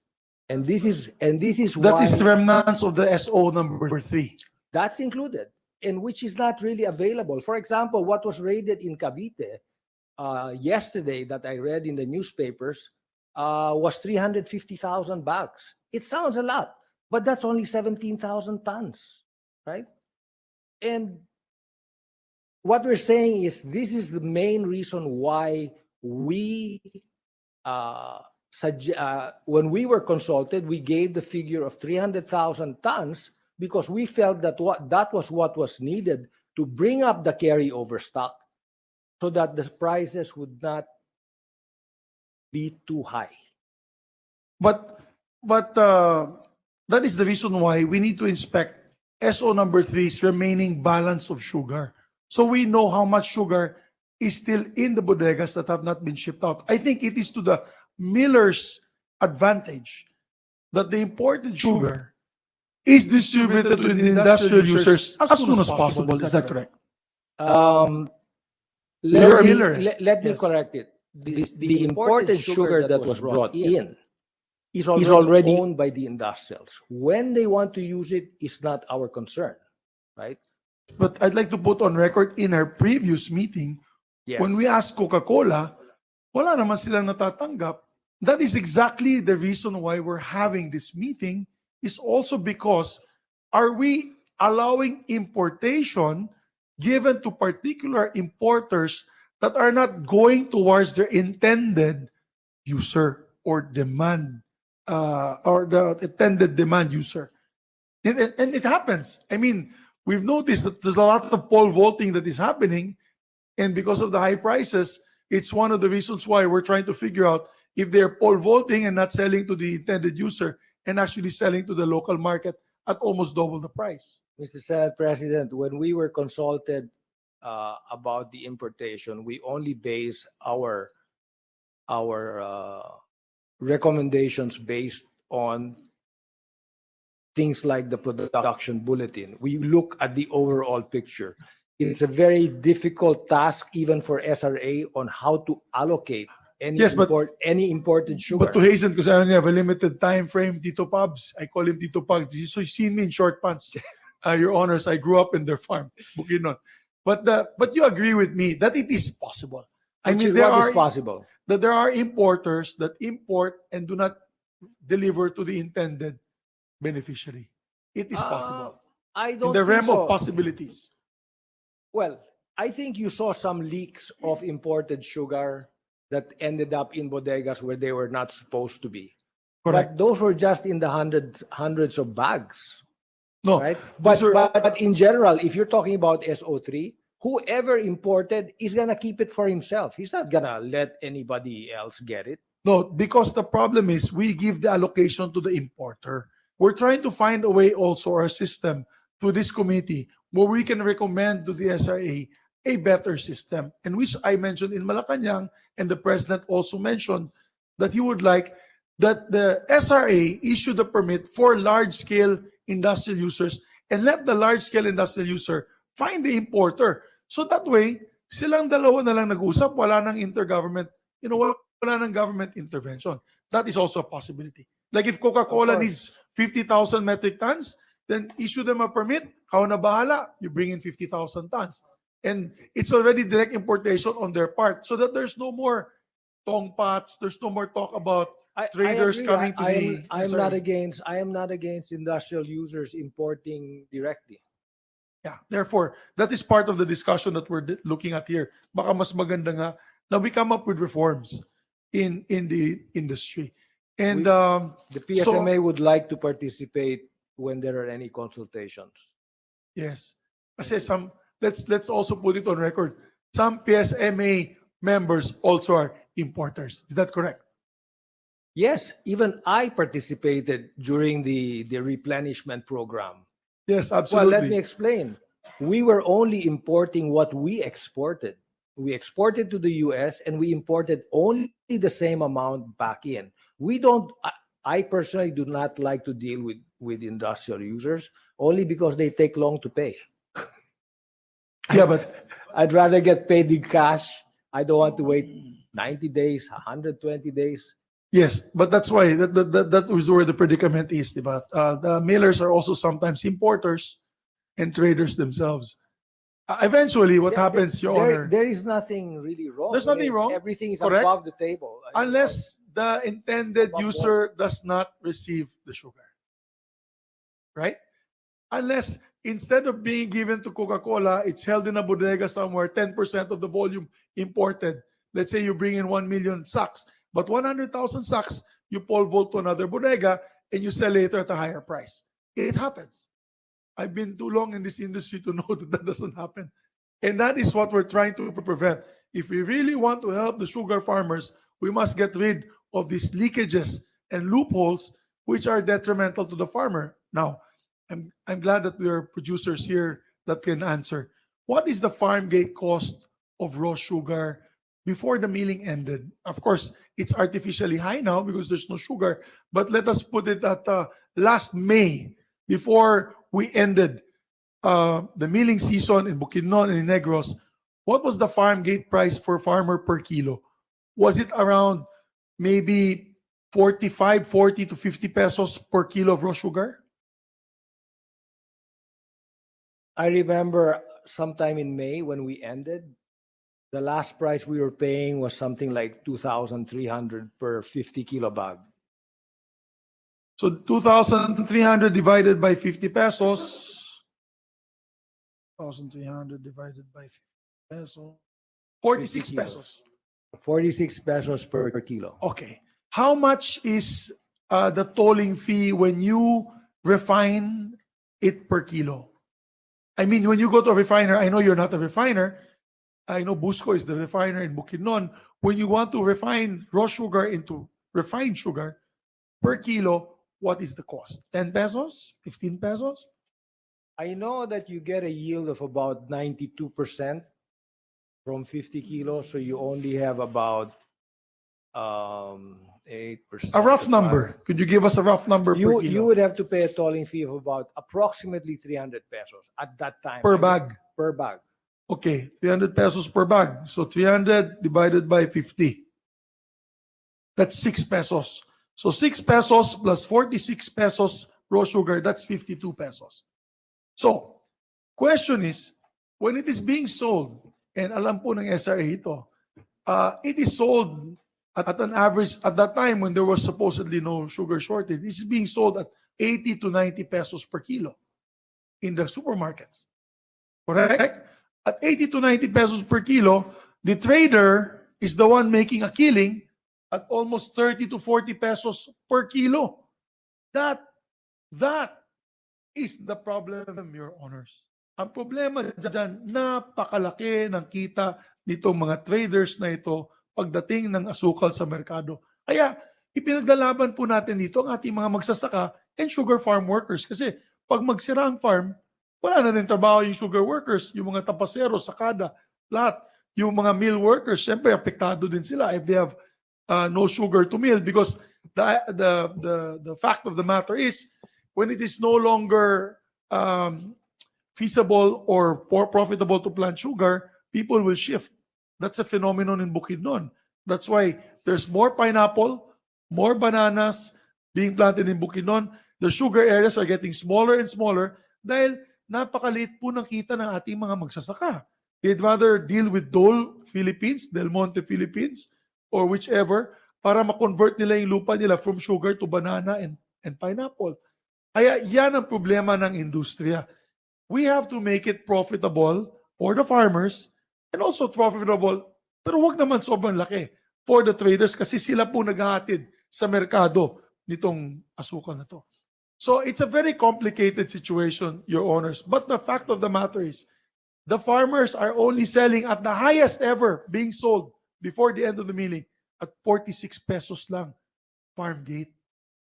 And this is That is remnants of the SO number 3. That's included, and which is not really available. For example, what was raided in Cavite yesterday that I read in the newspapers was 350,000 bags. It sounds a lot, but that's only 17,000 tons, right? And what we're saying is this is the main reason why we when we were consulted, we gave the figure of 300,000 tons because we felt that that was what was needed to bring up the carryover stock so that the prices would not be too high. But that is the reason why we need to inspect SO number 3's remaining balance of sugar. So we know how much sugar is still in the bodegas that have not been shipped out. I think it is to the miller's advantage that the imported sugar is distributed to the industrial users as soon as possible. Is that correct? Let me correct it. The imported sugar that was brought in is already owned by the industrials. When they want to use it is not our concern, right? But I'd like to put on record in our previous meeting, when we asked Coca-Cola, wala naman silang natatanggap. That is exactly the reason why we're having this meeting, is also because are we allowing importation given to particular importers that are not going towards their intended user or demand, or the intended demand user. And it happens. I mean, we've noticed that there's a lot of pole vaulting that is happening, and because of the high prices, it's one of the reasons why we're trying to figure out if they're pole vaulting and not selling to the intended user and actually selling to the local market at almost double the price. Mr. Senate President, when we were consulted about the importation, we only base our recommendations based on things like the production bulletin. We look at the overall picture. It's a very difficult task even for SRA on how to allocate any imported sugar. But to hasten, because I only have a limited time frame, Tito Pabs, I call him Tito Pabs. So you see me in short pants. Your Honors, I grew up in their farm, Bukidnon. But you agree with me that it is possible. I mean, there are importers that import and do not deliver to the intended beneficiary. It is possible. I don't in the think realm so. of possibilities. Well, I think you saw some leaks of imported sugar that ended up in bodegas where they were not supposed to be. Correct. But those were just in the hundreds of bags. No, right? But in general, if you're talking about SO3, whoever imported is gonna keep it for himself. He's not gonna let anybody else get it. No, because the problem is we give the allocation to the importer. We're trying to find a way also our system through this committee where we can recommend to the SRA a better system, and which I mentioned in Malacanang, and the president also mentioned that he would like that the SRA issue the permit for large-scale industrial users and let the large-scale industrial user find the importer. So that way, silang dalawa na lang nag-usap, wala nang intergovernment, wala nang government intervention. That is also a possibility. Like if Coca-Cola Of course. needs 50,000 metric tons, then issue them a permit. Kao na bahala, you bring in 50,000 tons. And it's already direct importation on their part, so that there's no more tongpats, there's no more talk about traders agree. coming to the I am SRA. not against industrial users importing directly. Yeah, therefore, that is part of the discussion that we're looking at here. Baka mas maganda nga na we come up with reforms in the industry. And The PSMA would like to participate when there are any consultations. yes. Kasi let's also put it on record. Some PSMA members also are importers. Is that correct? Yes, even I participated during the replenishment program. Yes, Well, absolutely. let me explain. We were only importing what we exported. We exported to the US and we imported only the same amount back in. We don't, I personally do not like to deal with industrial users only because they take long to pay. Yeah, but I'd rather get paid in cash. I don't want to wait 90 days, 120 days. yes, but that's why that was where the predicament is, diba? The mailers are also sometimes importers and traders themselves. Eventually, what happens, Your Honor? There is nothing really wrong. There's nothing It's- wrong. Everything is Correct. above the table. Unless the intended Above user does not receive the sugar. Right? Unless instead of being given to Coca-Cola, it's held in a bodega somewhere, 10% of the volume imported. Let's say you bring in 1 million sacks, but 100,000 sacks, you pole vault to another bodega and you sell later at a higher price. It happens. I've been too long in this industry to know that that doesn't happen. And that is what we're trying to prevent. If we really want to help the sugar farmers, we must get rid of these leakages and loopholes which are detrimental to the farmer. Now, I'm glad that there are producers here that can answer. What is the farm gate cost of raw sugar before the milling ended? Of course, it's artificially high now because there's no sugar, but let us put it at last May, before we ended the milling season in Bukidnon and in Negros. What was the farm gate price for farmer per kilo? Was it around maybe 45, 40 to 50 pesos per kilo of raw sugar? I remember sometime in May when we ended, the last price we were paying was something like 2,300 per 50 kilo bag. So 2,300 divided by 50 pesos. 1,300 divided by 50 pesos. 46 50 kilos. pesos. 46 pesos per kilo. Okay. How much is the tolling fee when you refine it per kilo? I mean, when you go to a refiner, I know you're not a refiner. I know Busco is the refiner in Bukidnon. When you want to refine raw sugar into refined sugar per kilo, what is the cost? 10 pesos? 15 pesos? I know that you get a yield of about 92% from 50 kilos, so you only have about 8%. A rough number. Could you give us a rough number per You kilo? would have to pay a tolling fee of about approximately 300 pesos at that time. Per bag. Per bag. Okay, 300 pesos per bag. So 300 divided by 50. That's 6 pesos. So 6 pesos plus 46 pesos raw sugar, that's 52 pesos. So, question is, when it is being sold, and alam po ng SRA ito, it is sold at an average, at that time when there was supposedly no sugar shortage, it's being sold at 80 to 90 pesos per kilo in the supermarkets. Correct? At 80 to 90 pesos per kilo, the trader is the one making a killing at almost 30 to 40 pesos per kilo. That is the problem, Your Honors. Ang problema dyan, napakalaki ng kita nitong mga traders na ito pagdating ng asukal sa merkado. Kaya ipinaglalaban po natin dito ang ating mga magsasaka and sugar farm workers. Kasi pag magsira ang farm, wala na rin trabaho yung sugar workers, yung mga tapasero, sakada, lahat. Yung mga mill workers, syempre apektado din sila if they have no sugar to mill, because the fact of the matter is when it is no longer feasible or profitable to plant sugar, people will shift. That's a phenomenon in Bukidnon. That's why there's more pineapple, more bananas being planted in Bukidnon. The sugar areas are getting smaller and smaller dahil napakaliit po ng kita ng ating mga magsasaka. They'd rather deal with Dole Philippines, Del Monte Philippines, or whichever, para ma-convert nila yung lupa nila from sugar to banana and pineapple. Kaya yan ang problema ng industriya. We have to make it profitable for the farmers and also profitable, pero wag naman sobrang laki for the traders kasi sila po naghahatid sa merkado nitong asukal na to. So it's a very complicated situation, Your Honors. But the fact of the matter is, the farmers are only selling at the highest ever being sold before the end of the milling at 46 pesos lang farm gate.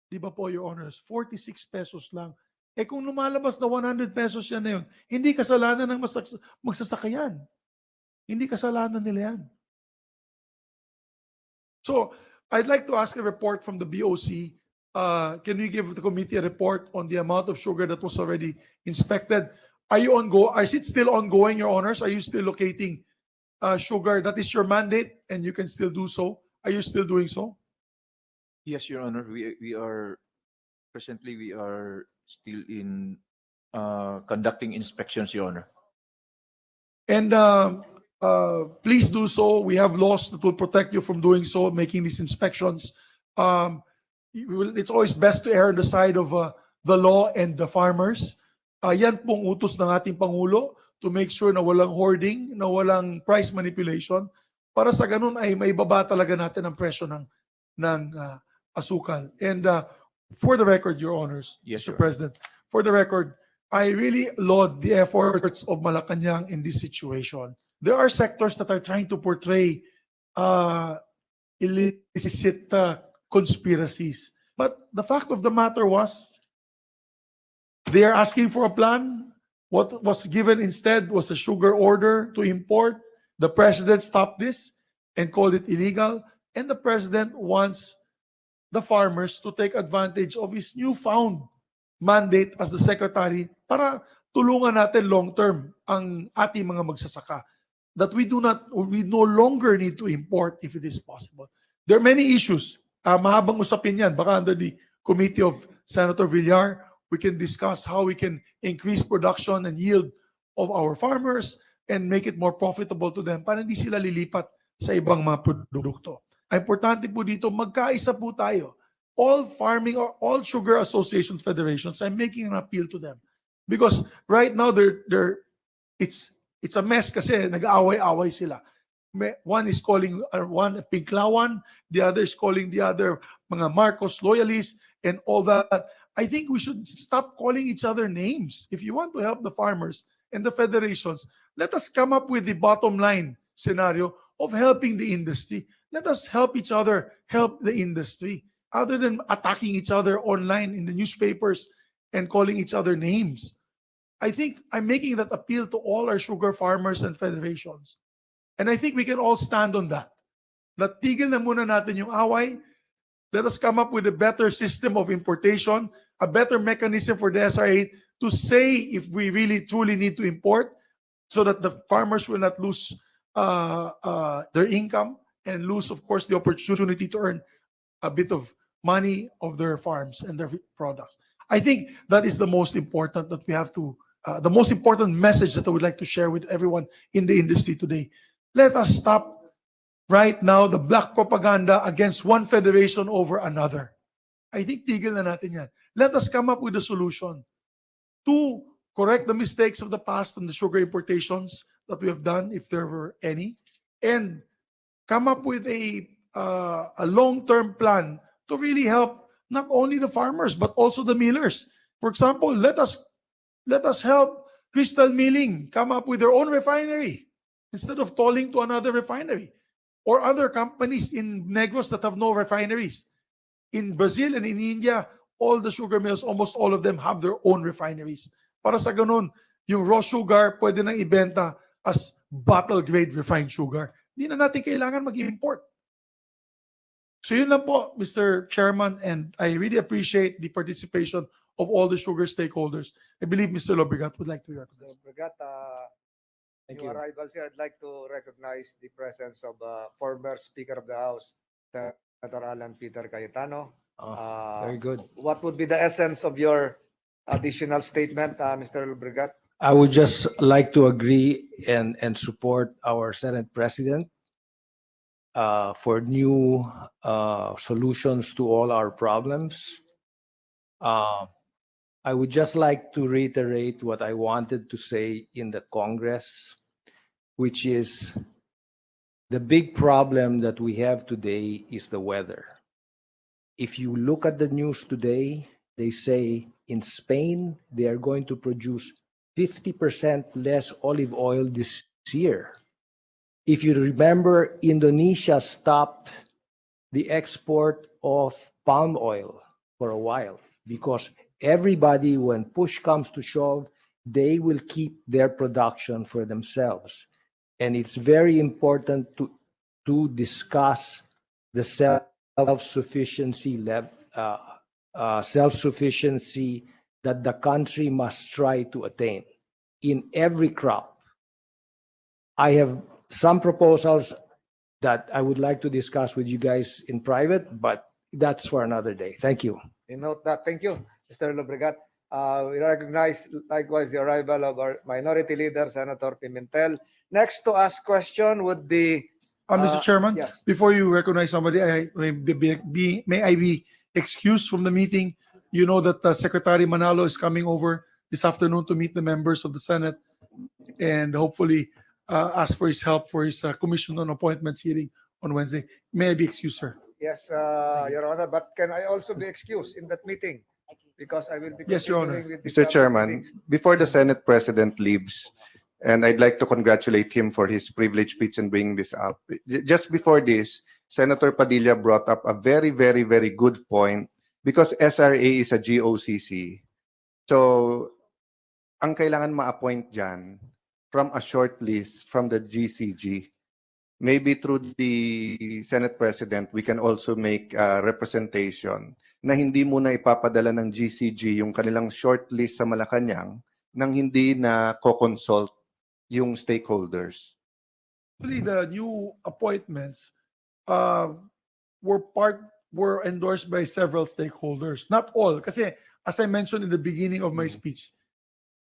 Di ba po, Your Honors? 46 pesos lang. Eh kung lumalabas na 100 pesos yan na yun, hindi kasalanan ng magsasaka yan. Hindi kasalanan nila yan. So, I'd like to ask a report from the BOC. Can we give the committee a report on the amount of sugar that was already inspected? Is it still ongoing, Your Honors? Are you still locating sugar? That is your mandate and you can still do so. Are you still doing so? Yes, Your Honor. We are presently still in conducting inspections, Your Honor. And please do so. We have laws that will protect you from doing so, making these inspections. It's always best to err on the side of the law and the farmers. Yan pong utos ng ating Pangulo to make sure na walang hoarding, na walang price manipulation. Para sa ganun ay maibaba talaga natin ang presyo ng asukal. And for the record, Your Honors, Yes, Mr. Your Honor. President, for the record, I really laud the efforts of Malacanang in this situation. There are sectors that are trying to portray illicit conspiracies. But the fact of the matter was, they are asking for a plan. What was given instead was a sugar order to import. The president stopped this and called it illegal. And the president wants the farmers to take advantage of his newfound mandate as the secretary para tulungan natin long-term ang ating mga magsasaka. That we no longer need to import if it is possible. There are many issues. Mahabang usapin yan. Baka under the committee of Senator Villar, we can discuss how we can increase production and yield of our farmers and make it more profitable to them para hindi sila lilipat sa ibang mga produkto. Ang importante po dito, magkaisa po tayo. All farming or all sugar association federations, I'm making an appeal to them. Because right now, it's a mess kasi nag-aaway-away sila. One is calling one Pinklawan, the other is calling the other mga Marcos loyalists and all that. I think we should stop calling each other names. If you want to help the farmers and the federations, let us come up with the bottom line scenario of helping the industry. Let us help each other help the industry, other than attacking each other online in the newspapers and calling each other names. I think I'm making that appeal to all our sugar farmers and federations. And I think we can all stand on that. That tigil na muna natin yung away. Let us come up with a better system of importation, a better mechanism for the SRA to say if we really truly need to import so that the farmers will not lose their income and lose, of course, the opportunity to earn a bit of money of their farms and their products. I think that is the most important that we have to, the most important message that I would like to share with everyone in the industry today. Let us stop right now the black propaganda against one federation over another. I think tigil na natin yan. Let us come up with a solution to correct the mistakes of the past on the sugar importations that we have done, if there were any, and come up with a long-term plan to really help not only the farmers but also the millers. For example, let us help Crystal Milling come up with their own refinery instead of tolling to another refinery, or other companies in Negros that have no refineries. In Brazil and in India, all the sugar mills, almost all of them have their own refineries. Para sa ganun, yung raw sugar pwede nang ibenta as bottle grade refined sugar. Hindi na natin kailangan mag-import. So yun lang po, Mr. Chairman, and I really appreciate the participation of all the sugar stakeholders. I believe Mr. Lobregat would like to be recognized. Brigata, Thank new you. arrivals here, I'd like to recognize the presence of former Speaker of the House, Senator Alan Peter Cayetano. Very good. What would be the essence of your additional statement, Mr. Lobregat? I would just like to agree and support our Senate President for new solutions to all our problems. I would just like to reiterate what I wanted to say in the Congress, which is the big problem that we have today is the weather. If you look at the news today, they say in Spain, they are going to produce 50% less olive oil this year. If you remember, Indonesia stopped the export of palm oil for a while because everybody, when push comes to shove, they will keep their production for themselves. And it's very important to discuss the self-sufficiency that the country must try to attain in every crop. I have some proposals that I would like to discuss with you guys in private, but that's for another day. Thank you. We note that. Thank you, Mr. Lobregat. We recognize likewise the arrival of our minority leader, Senator Pimentel. Next to ask question would be Mr. Chairman, yes. before you recognize somebody, may I be excused from the meeting? You know that Secretary Manalo is coming over this afternoon to meet the members of the Senate and hopefully ask for his help for his Commission on Appointments hearing on Wednesday. May I be excused, sir? Yes, Your Honor, but can I also be excused in that meeting? Because I will be Yes, Your Honor. continuing with the Mr. public Chairman, meetings. before the Senate President leaves, and I'd like to congratulate him for his privileged speech and bringing this up. Just before this, Senator Padilla brought up a very, very, very good point because SRA is a GOCC. So, ang kailangan ma-appoint dyan from a short list from the GCG. Maybe through the Senate President, we can also make a representation na hindi muna ipapadala ng GCG yung kanilang short list sa Malacanang nang hindi na co-consult yung stakeholders. Actually, the new appointments were endorsed by several stakeholders. Not all, kasi as I mentioned in the beginning of my speech,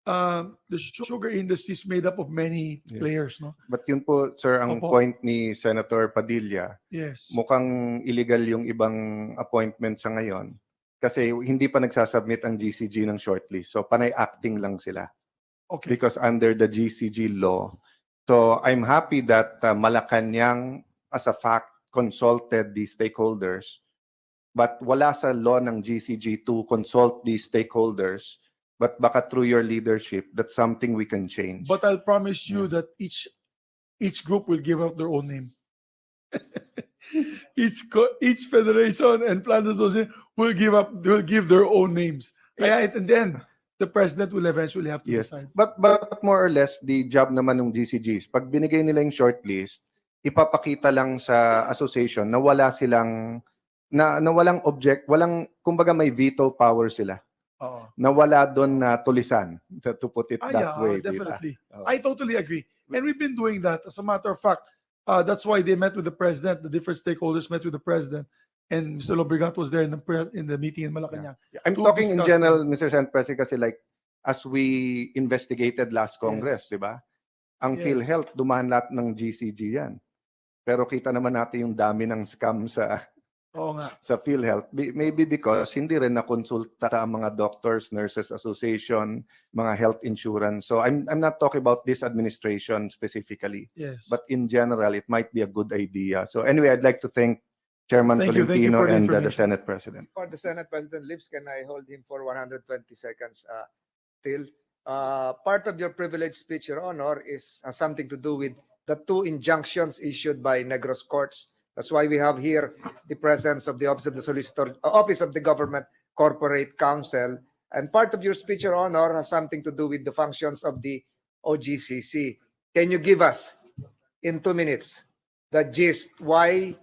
the sugar industry is made up of many players, no? But yun po, sir, ang Opo. point ni Senator Padilla, Yes. mukhang illegal yung ibang appointment sa ngayon kasi hindi pa nagsasubmit ang GCG ng shortlist. So, panay acting lang sila. Okay. Because under the GCG law. So, I'm happy that Malacanang, as a fact, consulted the stakeholders. But wala sa law ng GCG to consult these stakeholders. But baka through your leadership, that's something we can change. But I'll promise you that each group will give up their own name. Each federation and plant association will give their own names. And then the president will eventually have to Yes. decide. But more or less, the job naman ng GCGs, pag binigay nila yung shortlist, ipapakita lang sa association na wala silang, na walang kumbaga may veto power sila. Oo. Na wala doon na tulisan, to put it that Yeah, way. di ba? definitely. Oo. I totally agree. And we've been doing that. As a matter of fact, that's why they met with the president. The different stakeholders met with the president. And Mr. Lobregat was there in the meeting in Malacanang. I'm to talking in discuss general, Mr. Senate President, kasi like, as we investigated last Congress, di ba? Ang Yes. PhilHealth, dumaan lahat ng GCG yan. Pero kita naman natin yung dami ng scam sa Oo nga. sa PhilHealth. Maybe because hindi rin nakonsulta ang mga doctors, nurses association, mga health insurance. So I'm not talking about this administration specifically. Yes. But in general, it might be a good idea. So anyway, I'd like to thank Chairman Thank you Tolentino for the and the information. Senate President. Before the Senate President leaves, can I hold him for 120 seconds till? part of your privileged speech, Your Honor, has something to do with the two injunctions issued by Negros courts. That's why we have here the presence of the Office of the Solicitor, Office of the Government Corporate Counsel. And part of your speech, Your Honor, has something to do with the functions of the OGCC. Can you give us, in 2 minutes, the gist why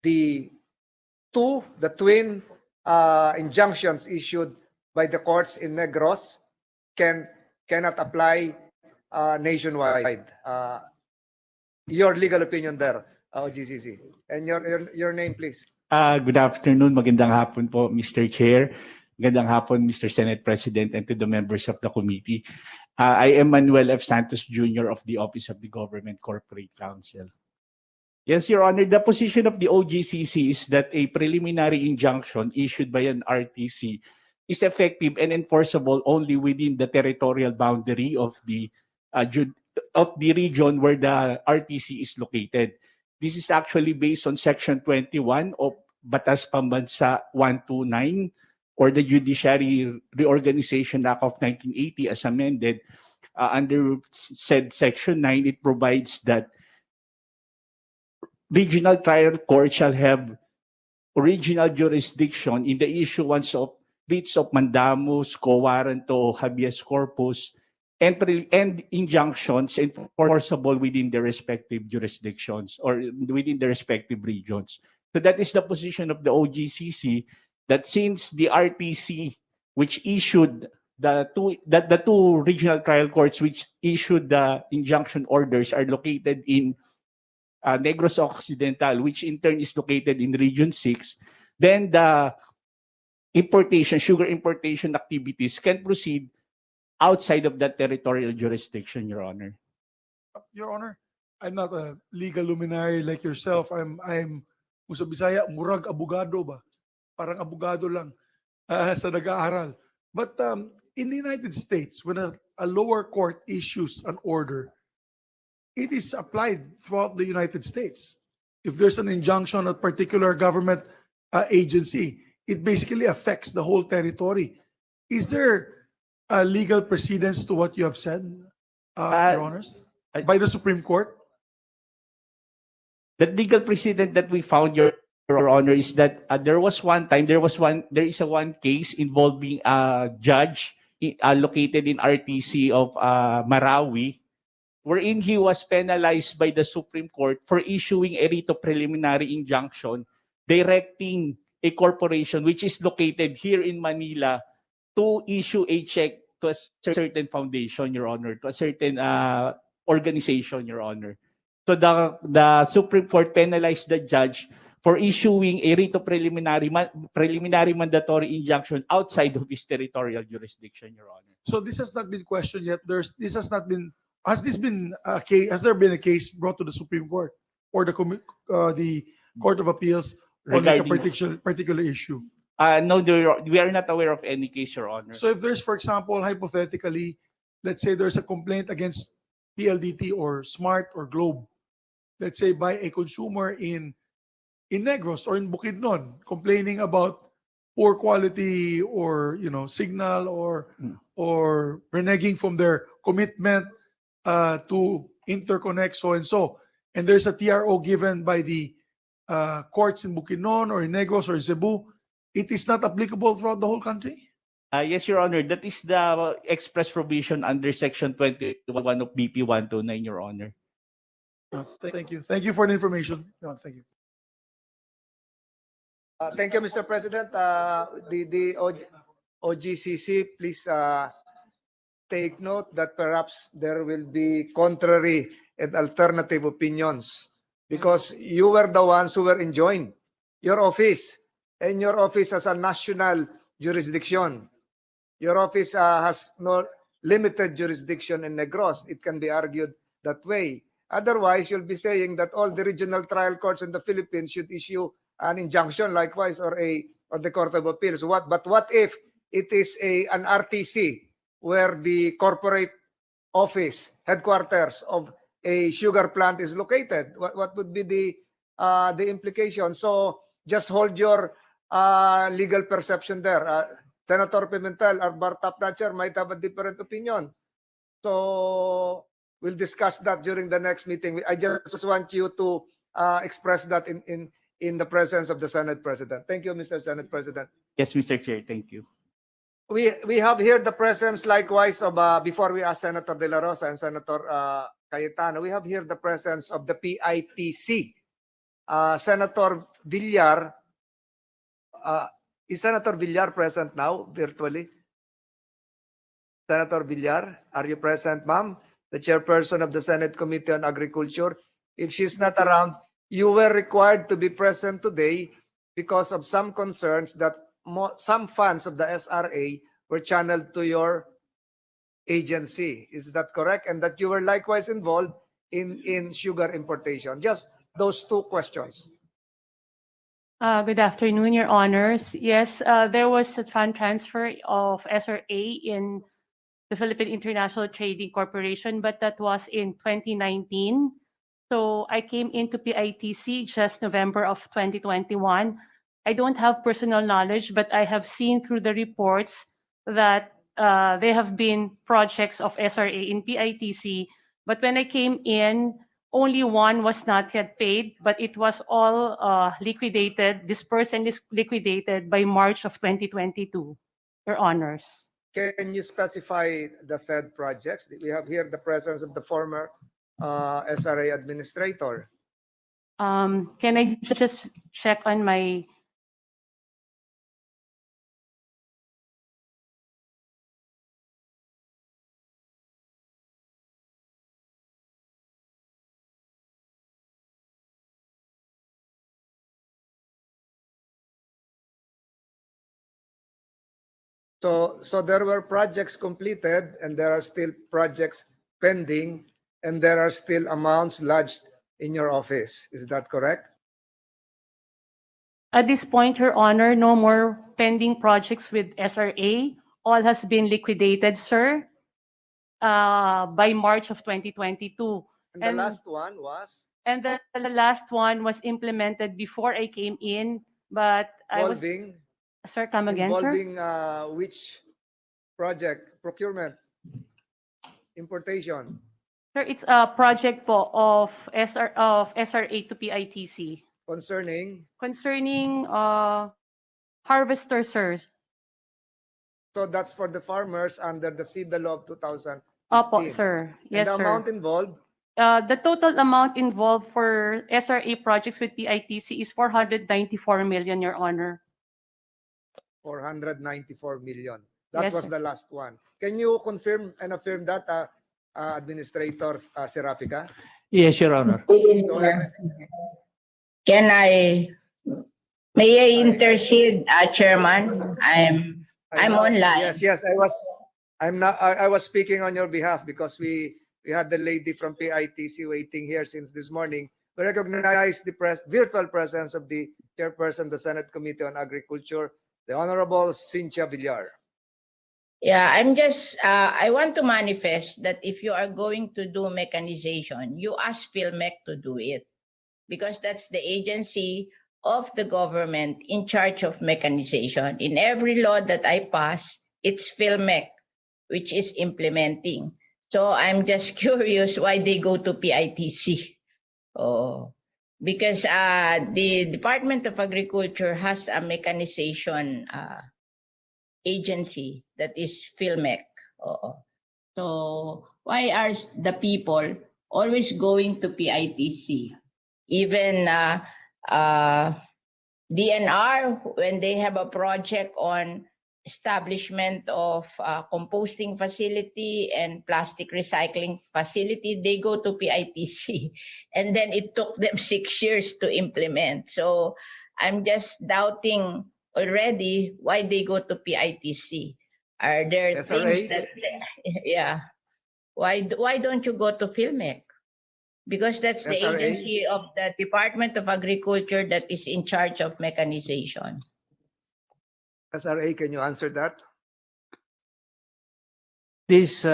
the twin injunctions issued by the courts in Negros cannot apply nationwide? Your legal opinion there, OGCC. And your name, please. Good afternoon. Magandang hapon po, Mr. Chair. Magandang hapon, Mr. Senate President, and to the members of the committee. I am Manuel F. Santos Jr. of the Office of the Government Corporate Counsel. Yes, Your Honor, the position of the OGCC is that a preliminary injunction issued by an RTC is effective and enforceable only within the territorial boundary of the region where the RTC is located. This is actually based on Section 21 of Batas Pambansa 129 or the Judiciary Reorganization Act of 1980 as amended. Under said Section 9, it provides that regional trial court shall have original jurisdiction in the issuance of writs of mandamus, quo warranto, habeas corpus, and injunctions enforceable within their respective jurisdictions or within the respective regions. So that is the position of the OGCC, that since the RTC, which issued the two regional trial courts which issued the injunction orders are located in Negros Occidental, which in turn is located in Region 6, then the sugar importation activities can proceed outside of that territorial jurisdiction, Your Honor. Your Honor, I'm not a legal luminary like yourself. I'm kung sa Bisaya, murag abogado ba? Parang abogado lang sa nag-aaral. But in the United States, when a lower court issues an order, it is applied throughout the United States. If there's an injunction on a particular government agency, it basically affects the whole territory. Is there a legal precedence to what you have said, Your Honors, by the Supreme Court? The legal precedent that we found, Your Honor, is that there is one case involving a judge located in RTC of Marawi, wherein he was penalized by the Supreme Court for issuing a writ of preliminary injunction directing a corporation which is located here in Manila to issue a check to a certain foundation, Your Honor, to a certain organization, Your Honor. So the Supreme Court penalized the judge for issuing a writ of preliminary mandatory injunction outside of his territorial jurisdiction, Your Honor. So this has not been questioned yet. Has there been a case brought to the Supreme Court or the Court of Appeals on like a particular issue? No, we are not aware of any case, Your Honor. So if there's, for example, hypothetically, let's say there's a complaint against PLDT or Smart or Globe, let's say by a consumer in Negros or in Bukidnon, complaining about poor quality or signal or reneging from their commitment to interconnect so and so, and there's a TRO given by the courts in Bukidnon or in Negros or in Cebu, it is not applicable throughout the whole country? Yes, Your Honor. That is the express provision under Section 21 of BP 129, Your Honor. Thank you. Thank you for the information. Thank you. Thank you, Mr. President. The OGCC, please take note that perhaps there will be contrary and alternative opinions because you were the ones who were enjoined. Your office, and your office has a national jurisdiction. Your office has no limited jurisdiction in Negros. It can be argued that way. Otherwise, you'll be saying that all the regional trial courts in the Philippines should issue an injunction likewise or the Court of Appeals. But what if it is an RTC where the corporate office, headquarters of a sugar plant is located? What would be the implication? So just hold your legal perception there. Senator Pimentel, our bar top notcher, might have a different opinion. So we'll discuss that during the next meeting. I just want you to express that in the presence of the Senate President. Thank you, Mr. Senate President. Yes, Mr. Chair, thank you. We have here the presence likewise of, before we ask Senator De La Rosa and Senator Cayetano, we have here the presence of the PITC. Senator Villar, is Senator Villar present now virtually? Senator Villar, are you present, ma'am? The chairperson of the Senate Committee on Agriculture. If she's not around, you were required to be present today because of some concerns that some funds of the SRA were channeled to your agency. Is that correct? And that you were likewise involved in sugar importation. Just those two questions. Good afternoon, Your Honors. Yes, there was a fund transfer of SRA in the Philippine International Trading Corporation, but that was in 2019. So I came into PITC just November of 2021. I don't have personal knowledge, but I have seen through the reports that there have been projects of SRA in PITC. But when I came in, only one was not yet paid, but it was all liquidated, dispersed and liquidated by March of 2022, Your Honors. Can you specify the said projects? We have here the presence of the former SRA administrator. Can I just check on my... So there were projects completed and there are still projects pending and there are still amounts lodged in your office. Is that correct? At this point, Your Honor, no more pending projects with SRA. All has been liquidated, sir, by March of 2022. And the last one was? And the last one was implemented before I came in, but I was... Involving? Sir, come again, sir? Involving which project? Procurement? Importation? Sir, it's a project po of SRA to PITC. Concerning? Concerning harvester, sir. So that's for the farmers under the SIDA law of 2015. Opo, sir. Yes, and the sir. amount involved? The total amount involved for SRA projects with PITC is 494 million, Your Honor. 494 million. That Yes, was sir. the last one. Can you confirm and affirm that, Administrator Serafica? Yes, Your Honor. So everything, May I intercede, Chairman? I'm know. online. Yes, I was speaking on your behalf because we had the lady from PITC waiting here since this morning. We recognize the virtual presence of the chairperson of the Senate Committee on Agriculture, the Honorable Cynthia Villar. Yeah, I want to manifest that if you are going to do mechanization, you ask PhilMec to do it because that's the agency of the government in charge of mechanization. In every law that I pass, it's PhilMec which is implementing. So I'm just curious why they go to PITC. Oh, because the Department of Agriculture has a mechanization agency that is PhilMec. So why are the people always going to PITC? Even DNR, when they have a project on establishment of composting facility and plastic recycling facility, they go to PITC. And then it took them 6 years to implement. So I'm just doubting already why they go to PITC. Are there things that, yeah, why don't you go to PhilMec? Because that's the SRA? agency of the Department of Agriculture that is in charge of mechanization. SRA, can you answer that? This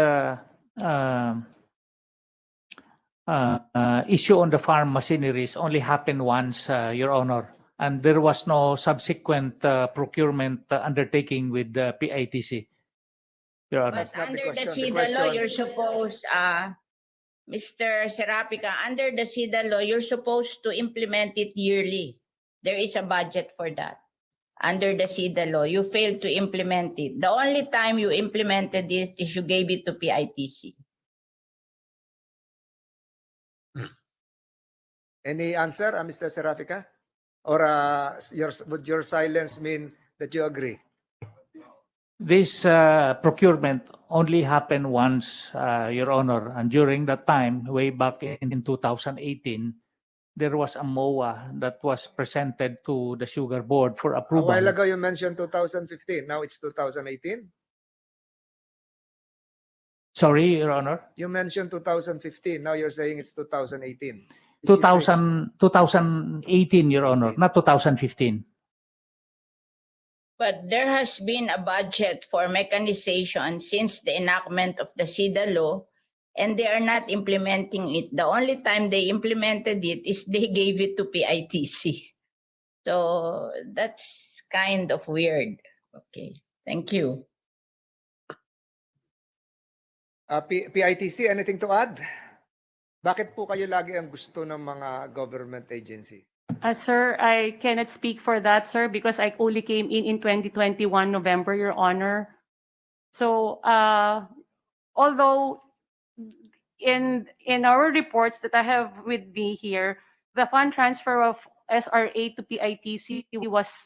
issue on the farm machineries only happened once, Your Honor, and there was no subsequent procurement undertaking with the PITC, Your Honor. That's not the Under the question. The SIDA law, question- you're supposed, Mr. Serapika, under the SIDA law, you're supposed to implement it yearly. There is a budget for that. Under the SIDA law, you failed to implement it. The only time you implemented it is you gave it to PITC. Any answer, Mr. Serapika? Or would your silence mean that you agree? This procurement only happened once, Your Honor, and during that time, way back in 2018, there was a MOA that was presented to the Sugar Board for A approval. while ago, you mentioned 2015. Now it's 2018. Sorry, Your Honor. You mentioned 2015. Now you're saying it's 2018. Which is which? 2018, Your Honor, not 2015. But there has been a budget for mechanization since the enactment of the SIDA law, and they are not implementing it. The only time they implemented it is they gave it to PITC. So that's kind of weird. Okay, thank you. PITC, anything to add? Bakit po kayo lagi ang gusto ng mga government agencies? Sir, I cannot speak for that, sir, because I only came in 2021 November, Your Honor. So, although in our reports that I have with me here, the fund transfer of SRA to PITC was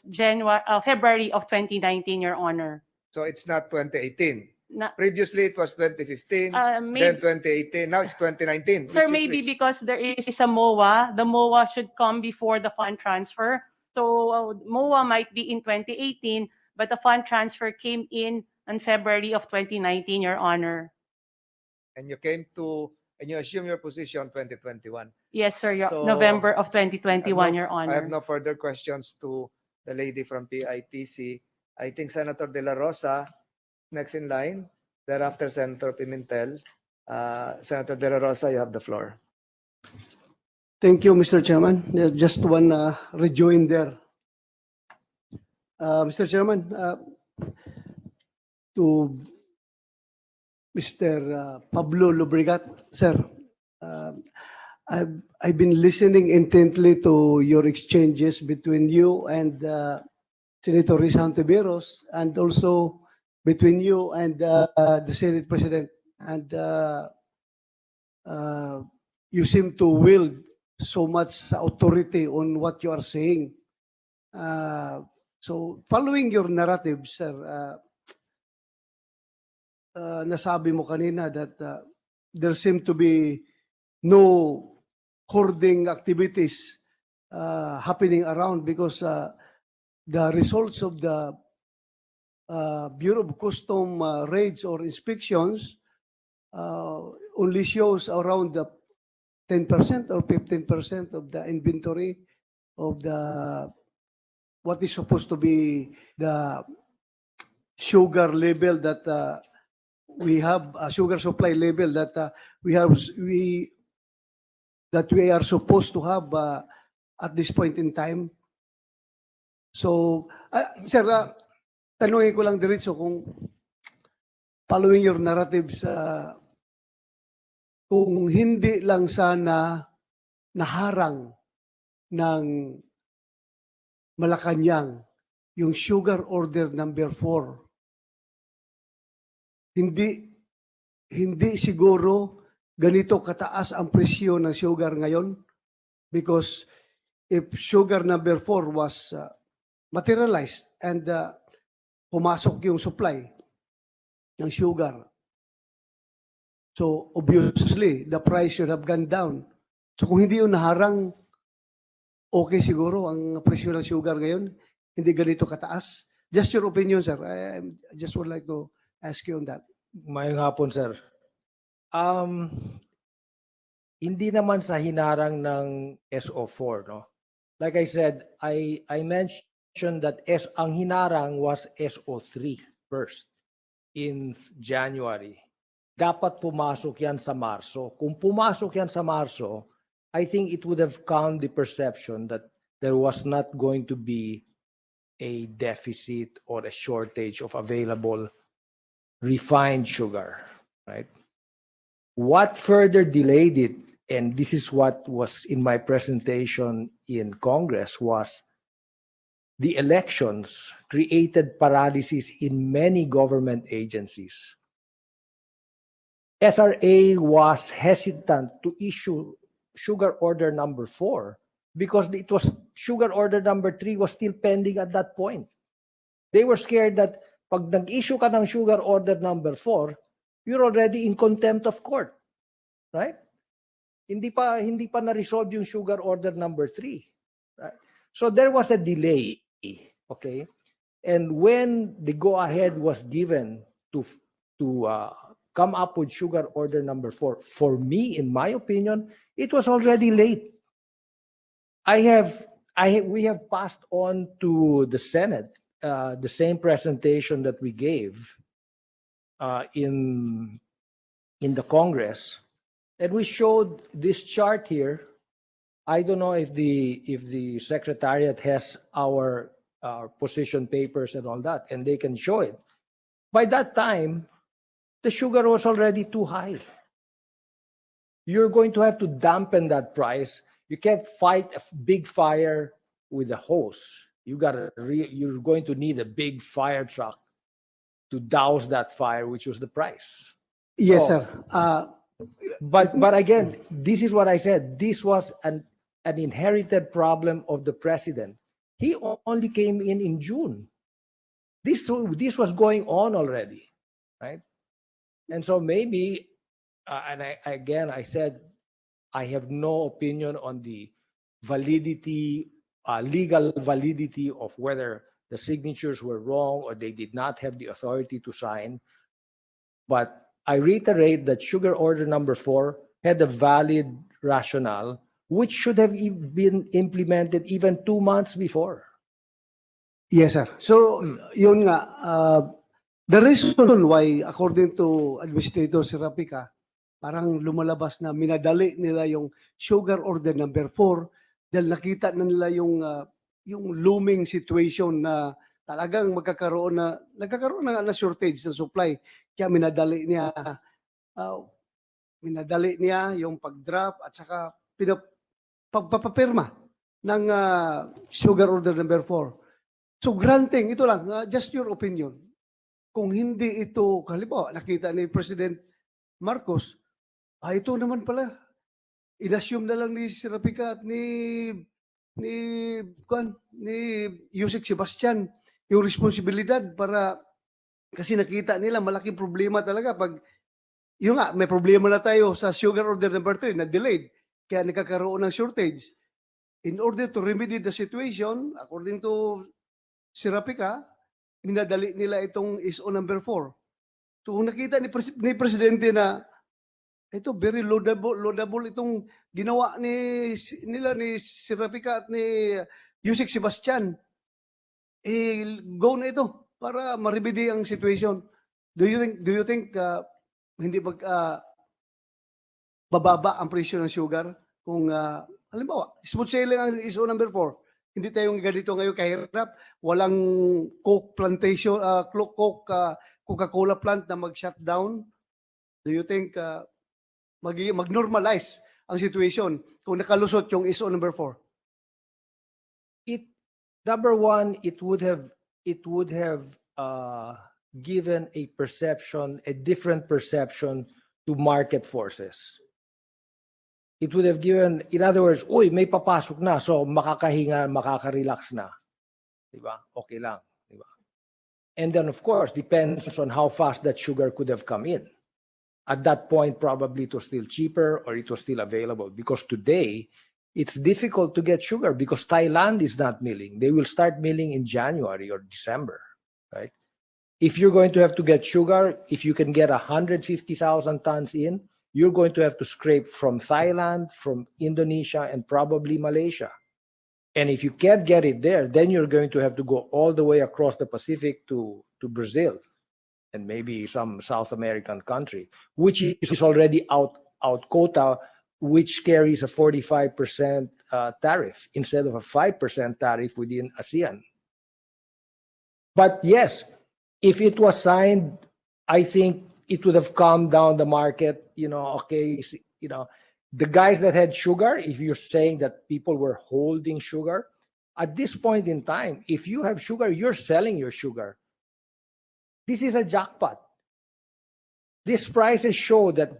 February of 2019, Your Honor. So it's not 2018. Na- Previously, it was 2015, may- then 2018. Now it's 2019. Sir, Which is maybe which? because there is a MOA, the MOA should come before the fund transfer. So MOA might be in 2018, but the fund transfer came in February of 2019, Your Honor. And you assume your position 2021. Yes, sir, So, November of 2021, Your I have Honor. no further questions to the lady from PITC. I think Senator De La Rosa next in line. Thereafter, Senator Pimentel. Senator De La Rosa, you have the floor. Thank you, Mr. Chairman. There's just one rejoinder. Mr. Chairman, to Mr. Pablo Lubregat, sir, I've been listening intently to your exchanges between you and Senator Risa Hontiveros, and also between you and the Senate President. And you seem to wield so much authority on what you are saying. So following your narrative, sir, nasabi mo kanina that there seem to be no hoarding activities happening around because the results of the Bureau of Custom raids or inspections only shows around the 10% or 15% of the inventory of the what is supposed to be the sugar level that we have, a sugar supply level that we are supposed to have at this point in time. So, sir, tanungin ko lang diretso kung following your narratives, kung hindi lang sana naharang ng Malacanang yung sugar order number 4, hindi siguro ganito kataas ang presyo ng sugar ngayon, because if sugar number 4 was materialized and pumasok yung supply ng sugar, so obviously the price should have gone down. So kung hindi yung naharang, okay siguro ang presyo ng sugar ngayon, hindi ganito kataas. Just your opinion, sir. I just would like to ask you on that. Mayong hapon, sir. Hindi naman sa hinarang ng SO4, no? Like I said, I mentioned that ang hinarang was SO3 first in January. Dapat pumasok yan sa Marso. Kung pumasok yan sa Marso, I think it would have calmed the perception that there was not going to be a deficit or a shortage of available refined sugar, right? What further delayed it, and this is what was in my presentation in Congress, was the elections created paralysis in many government agencies. SRA was hesitant to issue sugar order number 4 because it was sugar order number 3 was still pending at that point. They were scared that pag nag-issue ka ng sugar order number 4, you're already in contempt of court, right? Hindi pa na-resolve yung sugar order number 3, right? So there was a delay, okay? And when the go-ahead was given to come up with sugar order number 4, for me, in my opinion, it was already late. We have passed on to the Senate the same presentation that we gave in the Congress, and we showed this chart here. I don't know if the Secretariat has our position papers and all that, and they can show it. By that time, the sugar was already too high. You're going to have to dampen that price. You can't fight a big fire with a hose. You're going to need a big fire truck to douse that fire, which was the price. Yes, So, sir. But again, this is what I said. This was an inherited problem of the president. He only came in June. This was going on already, right? And so maybe, I said, I have no opinion on the validity, legal validity of whether the signatures were wrong or they did not have the authority to sign. But I reiterate that sugar order number 4 had a valid rationale, which should have been implemented even 2 months before. Yes, sir. So, yun nga, the reason why, according to Administrator Serapica, parang lumalabas na minadali nila yung sugar order number 4 dahil nakita na nila yung looming situation na talagang nagkakaroon na shortage ng supply. Kaya minadali niya yung pag-drop at saka pagpapapirma ng sugar order number 4. So granting, ito lang, just your opinion. Kung hindi ito, halimbawa, nakita ni President Marcos, ito naman pala, inassume na lang ni Serapica at ni Yusek Sebastian yung responsibilidad para, kasi nakita nila malaking problema talaga pag, yun nga, may problema na tayo sa sugar order number 3 na delayed, kaya nakakaroon ng shortage. In order to remedy the situation, according to Serapica, minadali nila itong ISO number 4. So kung nakita ni Presidente na ito very laudable itong ginawa ni Serapica at ni Yusek Sebastian, go na ito para ma-remedy ang situation. Do you think hindi bababa ang presyo ng sugar kung halimbawa smooth sailing ang ISO number 4? Hindi tayong ganito ngayon kahirap. Walang Coke plantation, Coca-Cola plant na mag-shutdown. Do you think mag-normalize ang situation kung nakalusot yung ISO number 4? Number one, it would have given a different perception to market forces. It would have given, in other words, uy, may papasok na, so makakahinga, makaka-relax na. Diba? Okay lang. Diba? And then, of course, depends on how fast that sugar could have come in. At that point, probably it was still cheaper or it was still available. Because today, it's difficult to get sugar because Thailand is not milling. They will start milling in January or December, right? If you're going to have to get sugar, if you can get 150,000 tons in, you're going to have to scrape from Thailand, from Indonesia, and probably Malaysia. And if you can't get it there, then you're going to have to go all the way across the Pacific to Brazil and maybe some South American country, which is already out quota, which carries a 45% tariff instead of a 5% tariff within ASEAN. But yes, if it was signed, I think it would have calmed down the market. Okay, the guys that had sugar, if you're saying that people were holding sugar, at this point in time, if you have sugar, you're selling your sugar. This is a jackpot. These prices show that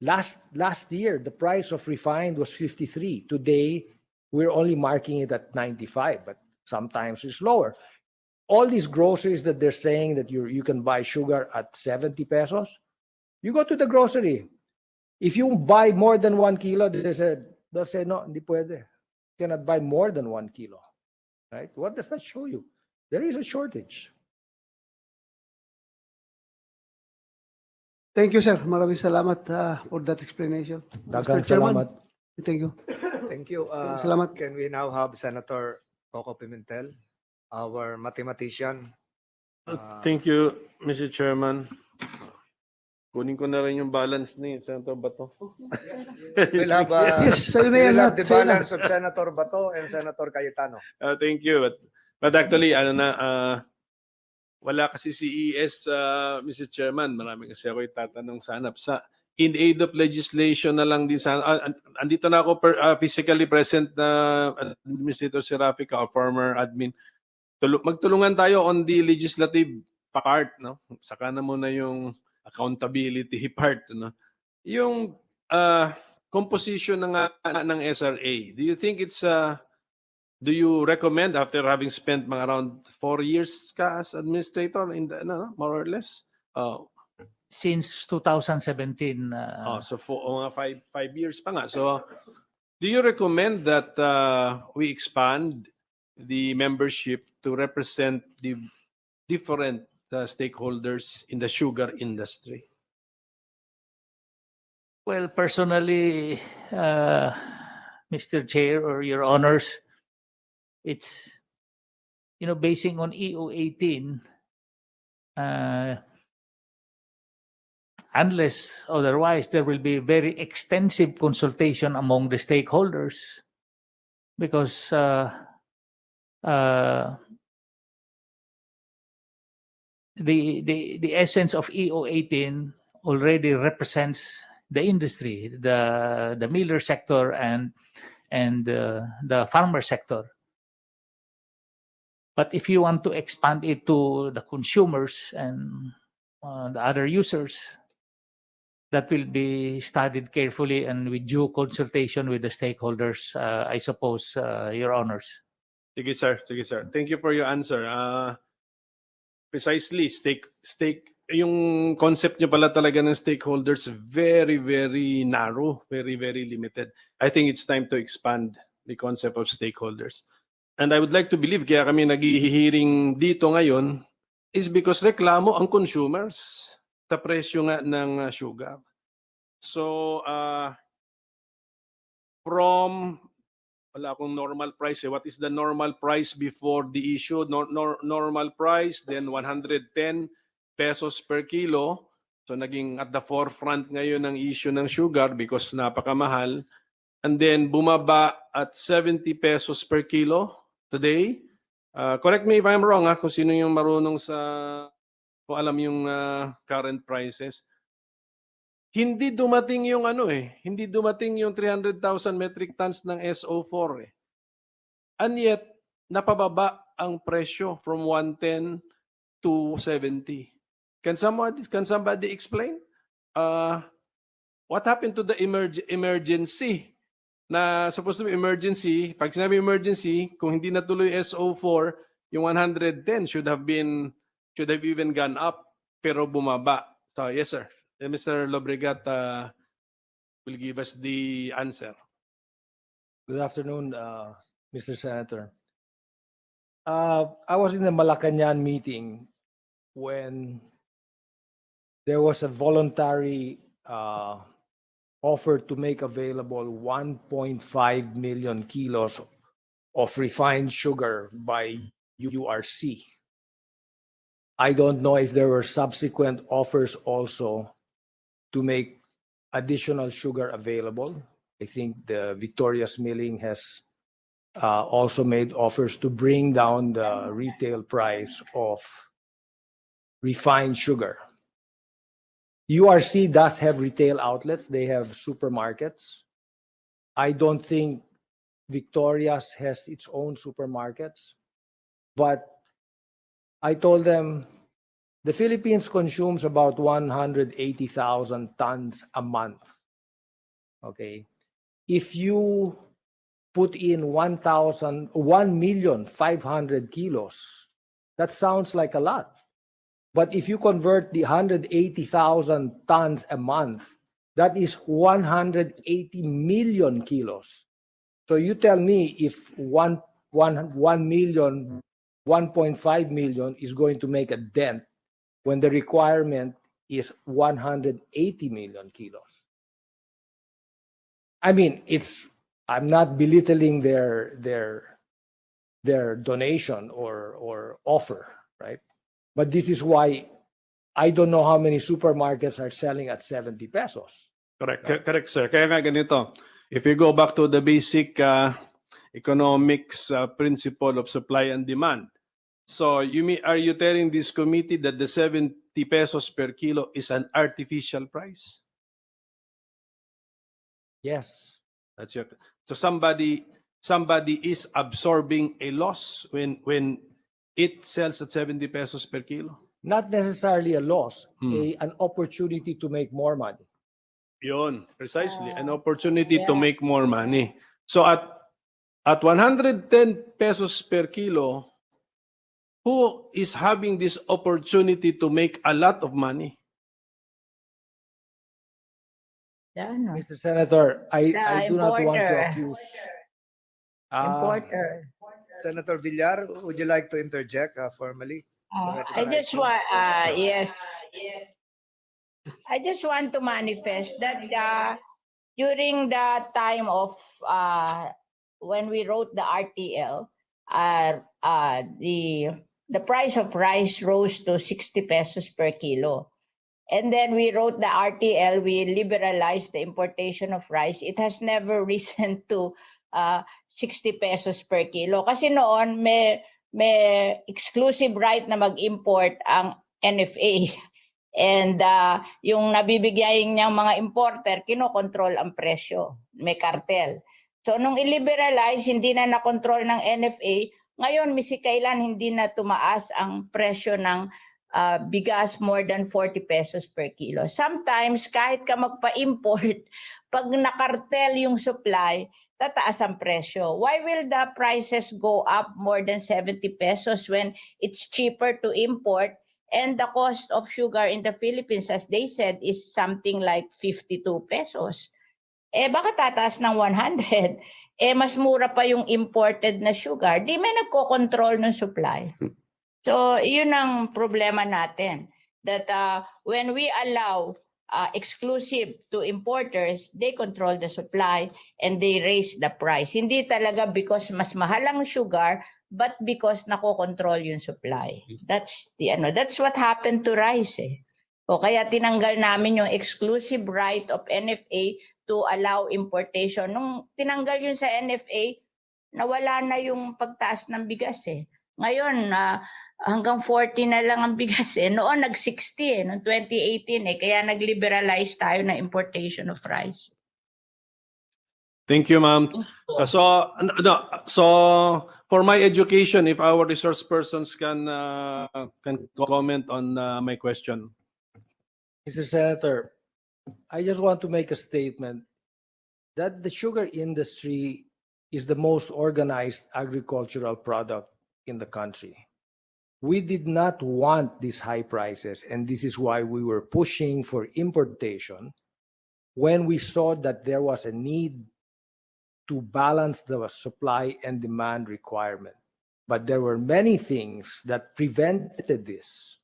last year, the price of refined was 53. Today, we're only marking it at 95, but sometimes it's lower. All these groceries that they're saying that you can buy sugar at 70 pesos, you go to the grocery. If you buy more than 1 kilo, they'll say, no, hindi pwede. You cannot buy more than 1 kilo. Right? What does that show you? There is a shortage. Thank you, sir. Maraming salamat for that explanation. Daghang Mr. Chairman, salamat. thank you. Thank you. Salamat. Can we now have Senator Coco Pimentel, our mathematician? Thank you, Mr. Chairman. Kunin ko na rin yung balance ni Senator Bato. We'll have, Yes, sa'yo na yan we'll have lahat. the Sa'yo na. balance of Senator Bato and Senator Cayetano. Thank you. But actually, wala kasi si ES, Mr. Chairman. Marami kasi ako itatanong sana. In aid of legislation na lang din sana. Andito na ako physically present na Administrator Serafica, our former admin. Magtulungan tayo on the legislative part. No? Saka na muna yung accountability part. No? Yung composition ng SRA. Do you think do you recommend, after having spent around 4 years ka as administrator, more or less? Since 2017. So mga 5 years pa nga. So do you recommend that we expand the membership to represent the different stakeholders in the sugar industry? Well, personally, Mr. Chair or Your Honors, it's, basing on EO 18, unless otherwise, there will be very extensive consultation among the stakeholders because the essence of EO 18 already represents the industry, the miller sector and the farmer sector. But if you want to expand it to the consumers and the other users, that will be studied carefully and with due consultation with the stakeholders, I suppose, Your Honors. Sige, sir. Thank you for your answer. Precisely, yung concept nyo pala talaga ng stakeholders, very, very narrow, very, very limited. I think it's time to expand the concept of stakeholders. And I would like to believe, kaya kami nag-hearing dito ngayon, is because reklamo ang consumers sa presyo nga ng sugar. So, from wala akong normal price. What is the normal price before the issue? Normal price, then 110 pesos per kilo. So naging at the forefront ngayon ng issue ng sugar because napakamahal. And then bumaba at 70 pesos per kilo today. Correct me if I'm wrong, kung sino yung marunong kung alam yung current prices. Hindi dumating yung hindi dumating yung 300,000 metric tons ng SO4 And yet, napababa ang presyo from 110 to 70. Can somebody explain? What happened to the emergency? Na supposed to be emergency, pag sinabi emergency, kung hindi natuloy SO4, yung 110 should have even gone up, pero bumaba. So, yes, sir. Mr. Lobregat will give us the answer. Good afternoon, Mr. Senator. I was in the Malacañang meeting when there was a voluntary offer to make available 1.5 million kilos of refined sugar by URC. I don't know if there were subsequent offers also to make additional sugar available. I think the Victoria's Milling has also made offers to bring down the retail price of refined sugar. URC does have retail outlets. They have supermarkets. I don't think Victoria's has its own supermarkets, but I told them the Philippines consumes about 180,000 tons a month. Okay. If you put in 1,500,000 kilos, that sounds like a lot. But if you convert the 180,000 tons a month, that is 180 million kilos. So you tell me if 1 million, 1.5 million is going to make a dent when the requirement is 180 million kilos. I mean, I'm not belittling their donation or offer, right? But this is why I don't know how many supermarkets are selling at 70 pesos. Correct, correct, sir. Kaya nga ganito, if you go back to the basic economics principle of supply and demand, so are you telling this committee that the 70 pesos per kilo is an artificial price? Yes. That's your. So somebody is absorbing a loss when it sells at 70 pesos per kilo. Not necessarily a loss, an opportunity to make more money. Yun, precisely, an opportunity to make more money. So at 110 pesos per kilo, who is having this opportunity to make a lot of money? Mr. Senator, I do not want to importer. accuse. Importer. Senator Villar, would you like to interject formally? I just want, yes. I just want to manifest that during the time of when we wrote the RTL, the price of rice rose to 60 pesos per kilo. And then we wrote the RTL, we liberalized the importation of rice. It has never risen to 60 pesos per kilo. Kasi noon, may exclusive right na mag-import ang NFA. And yung nabibigyan niyang mga importer, kinokontrol ang presyo. May cartel. So nung i-liberalize, hindi na nakontrol ng NFA. Ngayon, misikailan hindi na tumaas ang presyo ng bigas more than 40 pesos per kilo. Sometimes, kahit ka magpa-import, pag nakartel yung supply, tataas ang presyo. Why will the prices go up more than 70 pesos when it's cheaper to import and the cost of sugar in the Philippines, as they said, is something like 52 pesos? Bakit tataas ng 100? Mas mura pa yung imported na sugar. Di may nagko-control ng supply. So, yun ang problema natin. That when we allow exclusive to importers, they control the supply and they raise the price. Hindi talaga because mas mahal ang sugar, but because nako-control yung supply. That's what happened to rice. O kaya tinanggal namin yung exclusive right of NFA to allow importation. Nung tinanggal yun sa NFA, nawala na yung pagtaas ng bigas Ngayon, hanggang 40 na lang ang bigas Noon nag-60 noong 2018 kaya nag-liberalize tayo ng importation of rice. Thank you, ma'am. So for my education, if our resource persons can comment on my question. Mr. Senator, I just want to make a statement that the sugar industry is the most organized agricultural product in the country. We did not want these high prices, and this is why we were pushing for importation when we saw that there was a need to balance the supply and demand requirement. But there were many things that prevented this.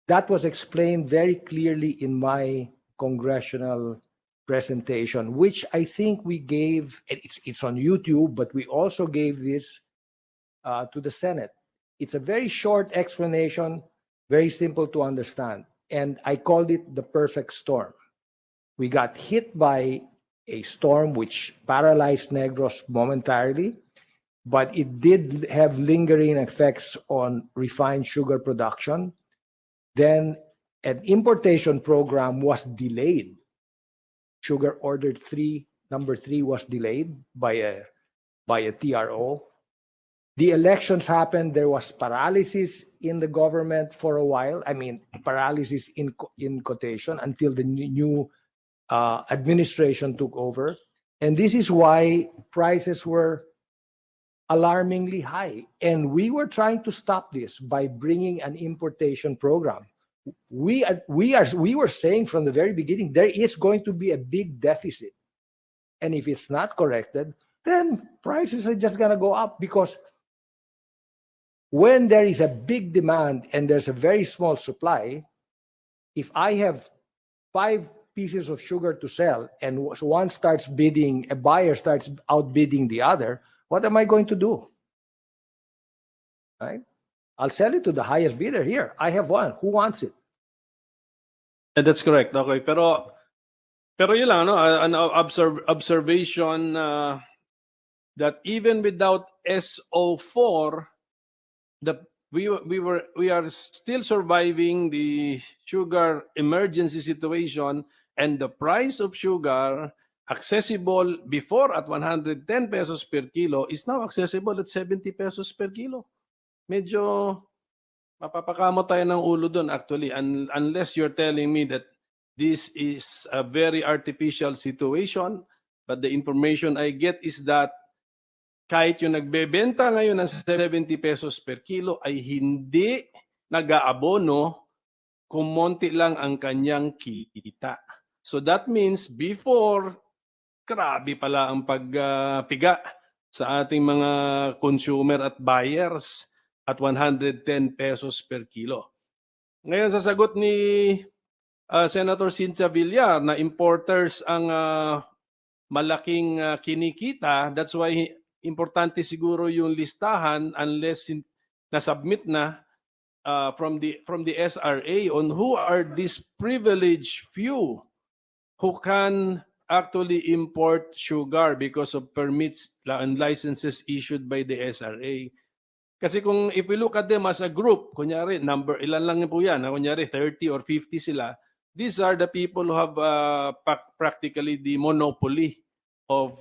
That was explained very clearly in my congressional presentation, which I think we gave, it's on YouTube, but we also gave this to the Senate. It's a very short explanation, very simple to understand. And I called it the perfect storm. We got hit by a storm which paralyzed Negros momentarily, but it did have lingering effects on refined sugar production. Then an importation program was delayed. Sugar order number 3 was delayed by a TRO. The elections happened. There was paralysis in the government for a while. I mean, paralysis in quotation until the new administration took over. And this is why prices were alarmingly high. And we were trying to stop this by bringing an importation program. We were saying from the very beginning, there is going to be a big deficit. And if it's not corrected, then prices are just going to go up, because when there is a big demand and there's a very small supply, if I have 5 pieces of sugar to sell and one starts bidding, a buyer starts outbidding the other, what am I going to do? Right? I'll sell it to the highest bidder. Here, I have one. Who wants it? That's correct. Okay, pero yun lang, no, an observation that even without SO4, we are still surviving the sugar emergency situation, and the price of sugar accessible before at 110 pesos per kilo is now accessible at 70 pesos per kilo. Medyo mapapakamo tayo ng ulo doon actually, unless you're telling me that this is a very artificial situation. But the information I get is that kahit yung nagbebenta ngayon ng 70 pesos per kilo ay hindi nag-aabono kung monti lang ang kanyang kita. So that means before, grabe pala ang pagpiga sa ating mga consumer at buyers at 110 pesos per kilo. Ngayon, sa sagot ni Senator Cynthia Villar na importers ang malaking kinikita, that's why importante siguro yung listahan unless na-submit na from the SRA on who are these privileged few who can actually import sugar because of permits and licenses issued by the SRA. Kasi kung if we look at them as a group, kunyari, ilan lang po yan, kunyari 30 or 50 sila, these are the people who have practically the monopoly of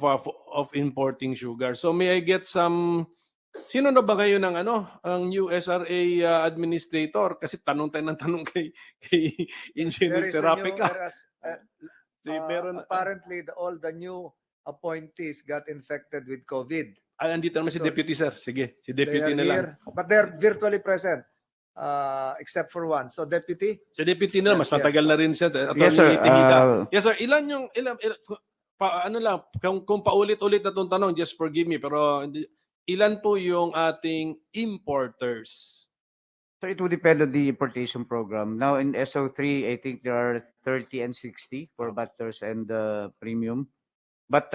importing sugar. So may I get some, sino na ba ngayon ang new SRA administrator? Kasi tanong tayo ng tanong kay Engineer Serapika. Apparently, all the new appointees got infected with COVID. Andito naman si Deputy, sir. Sige, si Deputy na lang. But they're virtually present, except for one. So, Deputy? Si Deputy na, mas matagal na rin siya. Yes, sir. Yes, sir. Ilan kung paulit-ulit na itong tanong, just forgive me, pero ilan po yung ating importers? So it would depend on the importation program. Now in SO3, I think there are 30 and 60 for butters and premium. But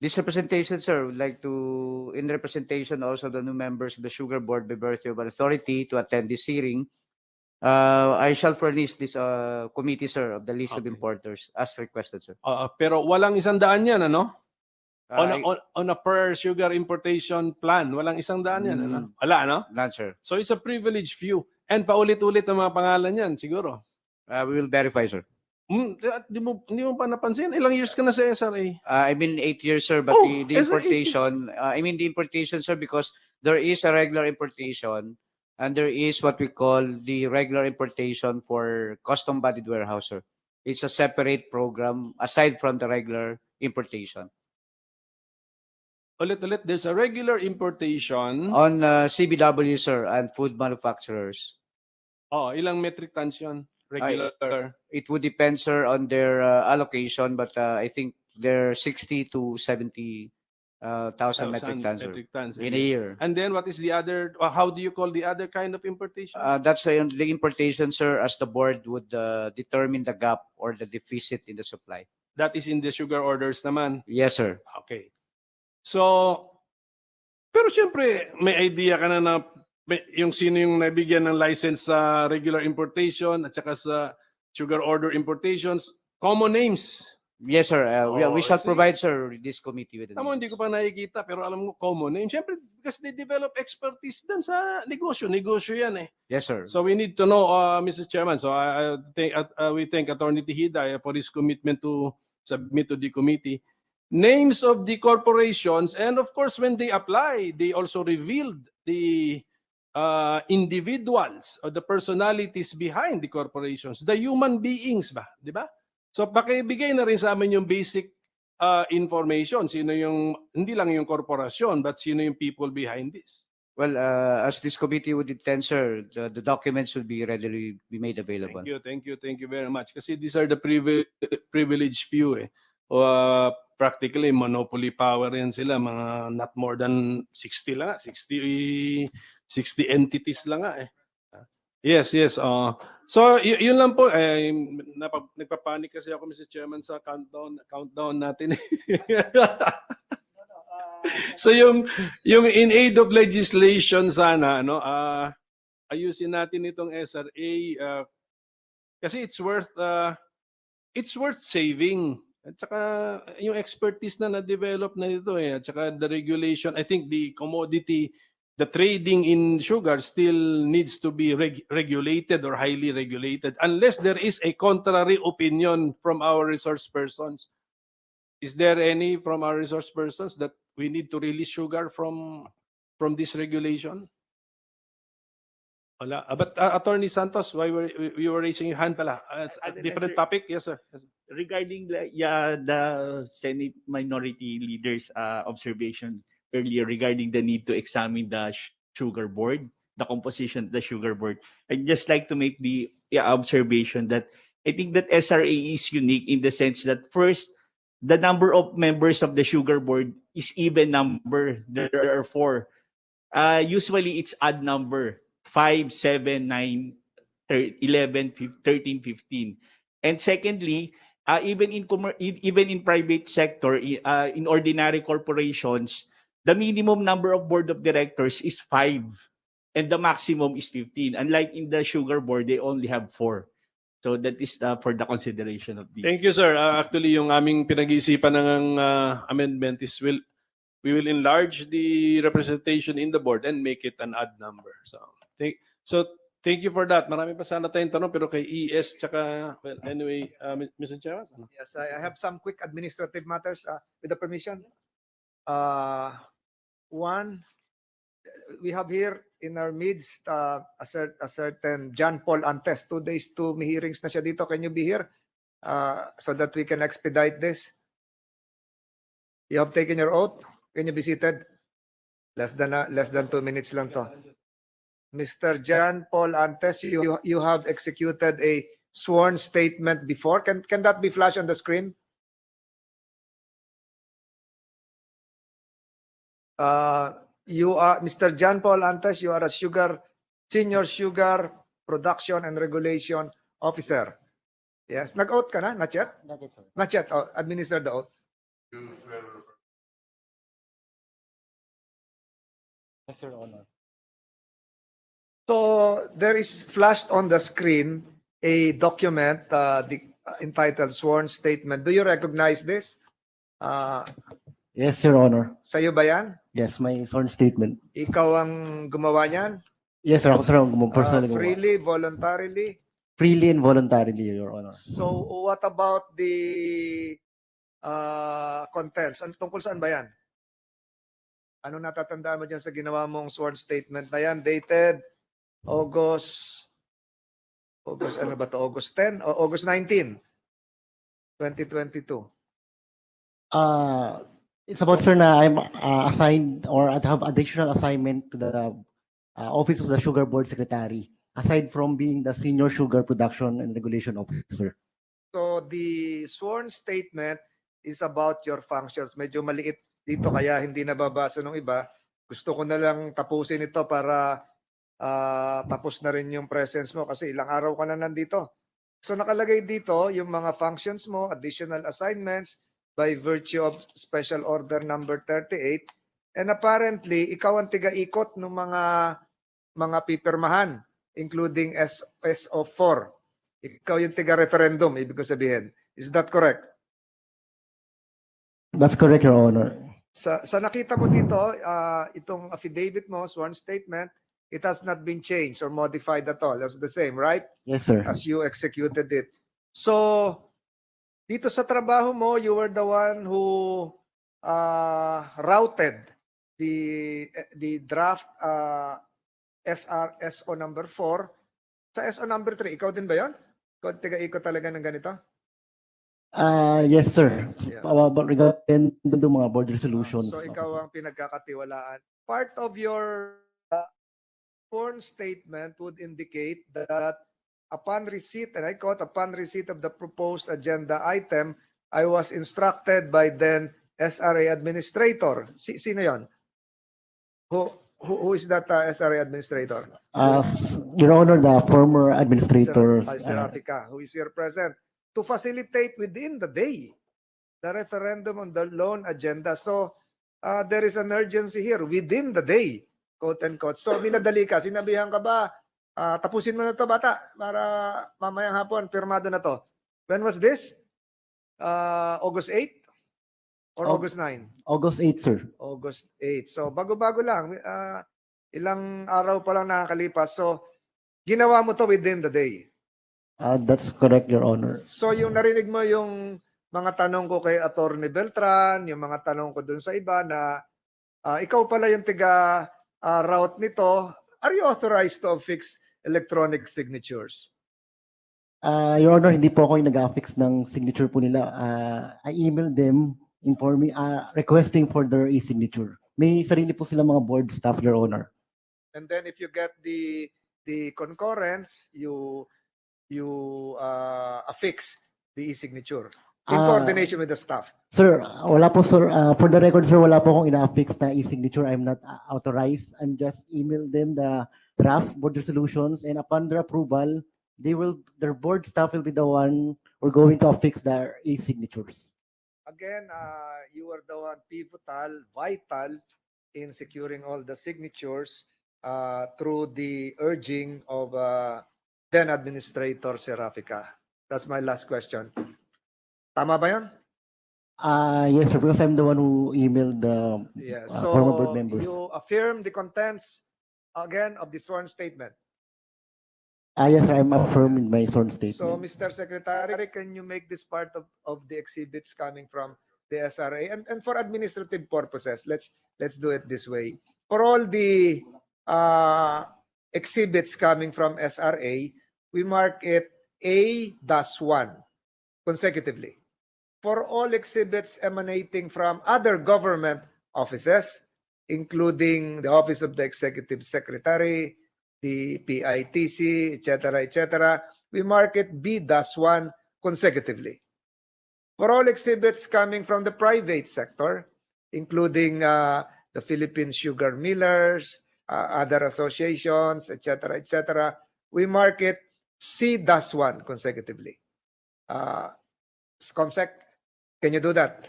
this representation, sir, would like to, in representation also the new members of the Sugar Board by virtue of an authority to attend this hearing, I shall furnish this committee, sir, of the list of importers as requested, sir. Pero walang 100 yan, ano? On a per sugar importation plan, walang 100 yan, ano? Wala, no? None, sir. So it's a privileged few. And paulit-ulit ang mga pangalan yan, siguro. We will verify, sir. Hindi mo pa napansin? Ilang years ka na sa SRA? I mean 8 years, sir, but the importation, the importation, sir, because there is a regular importation and there is what we call the regular importation for custom-bodied warehouse, sir. It's a separate program aside from the regular importation. Ulit-ulit, there's a regular importation. On CBW, sir, and food manufacturers. Ilang metric tons yun? Regular. It would depend, sir, on their allocation, but I think they're 60 to 70,000 metric tons in a year. And then what is the other, how do you call the other kind of importation? That's the importation, sir, as the board would determine the gap or the deficit in the supply. That is in the sugar orders naman? Yes, sir. Okay. So, pero syempre, may idea ka na yung sino yung nabigyan ng license sa regular importation at saka sa sugar order importations, common names. Yes, sir. We Oh, shall see? provide, sir, this committee with the Alam mo, hindi ko pa nakikita, pero alam mo, common name. Siyempre, because they develop expertise dun sa negosyo. Negosyo yan eh. Yes, sir. So we need to know, Mr. Chairman. So we thank Attorney Tihida for his commitment to submit to the committee names of the corporations, and of course, when they apply, they also revealed the individuals or the personalities behind the corporations, the human beings ba, di ba? So pakibigay na rin sa amin yung basic information, sino yung, hindi lang yung korporasyon, but sino yung people behind this. Well, as this committee would intend, sir, the documents will be readily be made available. Thank you very much. Kasi these are the privileged few eh. Practically, monopoly power yan sila, mga not more than 60 lang, 60 entities lang nga eh. Yes. So, yun lang po. Nagpapanik kasi ako, Mr. Chairman, sa countdown natin. So, yung in aid of legislation sana, ayusin natin itong SRA kasi it's worth saving. At saka yung expertise na na-develop na ito eh. At saka the regulation, I think the trading in sugar still needs to be regulated or highly regulated unless there is a contrary opinion from our resource persons. Is there any from our resource persons that we need to release sugar from this regulation? Wala. But Attorney Santos, why you were raising your hand pala? A different topic? Yes, sir. Regarding the Senate Minority Leader's observation earlier regarding the need to examine the sugar board, the composition of the sugar board, I'd just like to make the observation that I think that SRA is unique in the sense that first, the number of members of the sugar board is even number. There are 4. Usually it's odd number, 5, 7, 9, 11, 13, 15. And secondly, even in private sector, in ordinary corporations, the minimum number of board of directors is 5 and the maximum is 15. Unlike in the sugar board, they only have 4. So that is for the consideration of the... Thank you, sir. Actually, yung aming pinag-iisipan ng amendment is we will enlarge the representation in the board and make it an odd number. So thank you for that. Marami pa sana tayong tanong pero kay ES tsaka, well, anyway, Mr. Chairman. Yes, I have some quick administrative matters with the permission. One, we have here in our midst a certain John Paul Antes. 2 days to may hearings na siya dito. Can you be here so that we can expedite this? You have taken your oath. Can you be seated? Less than 2 minutes lang to. Mr. John Paul Antes, you have executed a sworn statement before. Can that be flashed on the screen? You are Mr. John Paul Antes. You are a senior sugar production and regulation officer. Yes, nag-oath ka na? Not yet? Not yet, sir. Not yet. Oh, administer the oath. Yes, Your Honor. So there is flashed on the screen a document entitled Sworn Statement. Do you recognize this? Yes, Your Honor. Sa'yo ba yan? Yes, my sworn statement. Ikaw ang gumawa niyan? Yes, sir. Ako, sir, ang personally gumawa. Freely, voluntarily? Freely and voluntarily, Your Honor. So what about the contents? Tungkol saan ba yan? Ano natatandaan mo dyan sa ginawa mong sworn statement na yan? Dated August 10 o August 19, 2022. It's about, sir, na I'm assigned or I have additional assignment to the Office of the Sugar Board Secretary, aside from being the Senior Sugar Production and Regulation Officer. So the sworn statement is about your functions. Medyo maliit dito kaya hindi nababasa ng iba. Gusto ko na lang tapusin ito para tapos na rin yung presence mo kasi ilang araw ka na nandito. So nakalagay dito yung mga functions mo, additional assignments by virtue of Special Order number 38. And apparently, ikaw ang tiga-ikot ng mga pipirmahan, including SO4. Ikaw yung tiga-referendum, ibig ko sabihin. Is that correct? That's correct, Your Honor. Sa nakita mo dito, itong affidavit mo, sworn statement, it has not been changed or modified at all. That's the same, right? Yes, sir. As you executed it. So, dito sa trabaho mo, you were the one who routed the draft SO number 4. Sa SO number 3, ikaw din ba yun? Ikaw tiga-ikot talaga ng ganito? Yes, sir. Yeah. But regarding the mga board resolutions. So ikaw ang pinagkakatiwalaan. Part of your sworn statement would indicate that upon receipt, and I quote, upon receipt of the proposed agenda item, I was instructed by then SRA administrator. Sino yon? Who is that SRA administrator? Your Honor, the former administrators. Serafika, who is here present, to facilitate within the day the referendum on the loan agenda. So there is an urgency here within the day, quote unquote. So minadali ka, sinabihan ka ba, tapusin mo na to bata para mamayang hapon pirmado na to. When was this? August 8 or August 9? August 8, sir. August 8. So bago-bago lang, ilang araw pa lang nakakalipas. So ginawa mo to within the day. That's correct, Your Honor. So yung narinig mo yung mga tanong ko kay Attorney Beltran, yung mga tanong ko dun sa iba na ikaw pala yung tiga route nito, are you authorized to affix electronic signatures? Your Honor, hindi po ako yung nag-affix ng signature po nila. I emailed them informing, requesting for their e-signature. May sarili po sila mga board staff, Your Honor. And then if you get the concurrence, you affix the e-signature in coordination with the staff. Sir, wala po, sir. For the record, sir, wala po akong ina-affix na e-signature. I'm not authorized. I'm just email them the draft board resolutions, and upon their approval, their board staff will be the one who are going to affix their e-signatures. Again, you were the one pivotal, vital in securing all the signatures through the urging of then Administrator Serafika. That's my last question. Tama ba yan? Yes, sir, because I'm the one who emailed the former board So members. you affirm the contents again of the sworn statement. Yes, sir, I'm affirming my sworn So, statement. Mr. Secretary, can you make this part of the exhibits coming from the SRA? And for administrative purposes, let's do it this way. For all the exhibits coming from SRA, we mark it A-1 consecutively. For all exhibits emanating from other government offices, including the Office of the Executive Secretary, the PITC, etc., we mark it B-1 consecutively. For all exhibits coming from the private sector, including the Philippine Sugar Millers, other associations, etc., we mark it C-1 consecutively. Comsec, can you do that?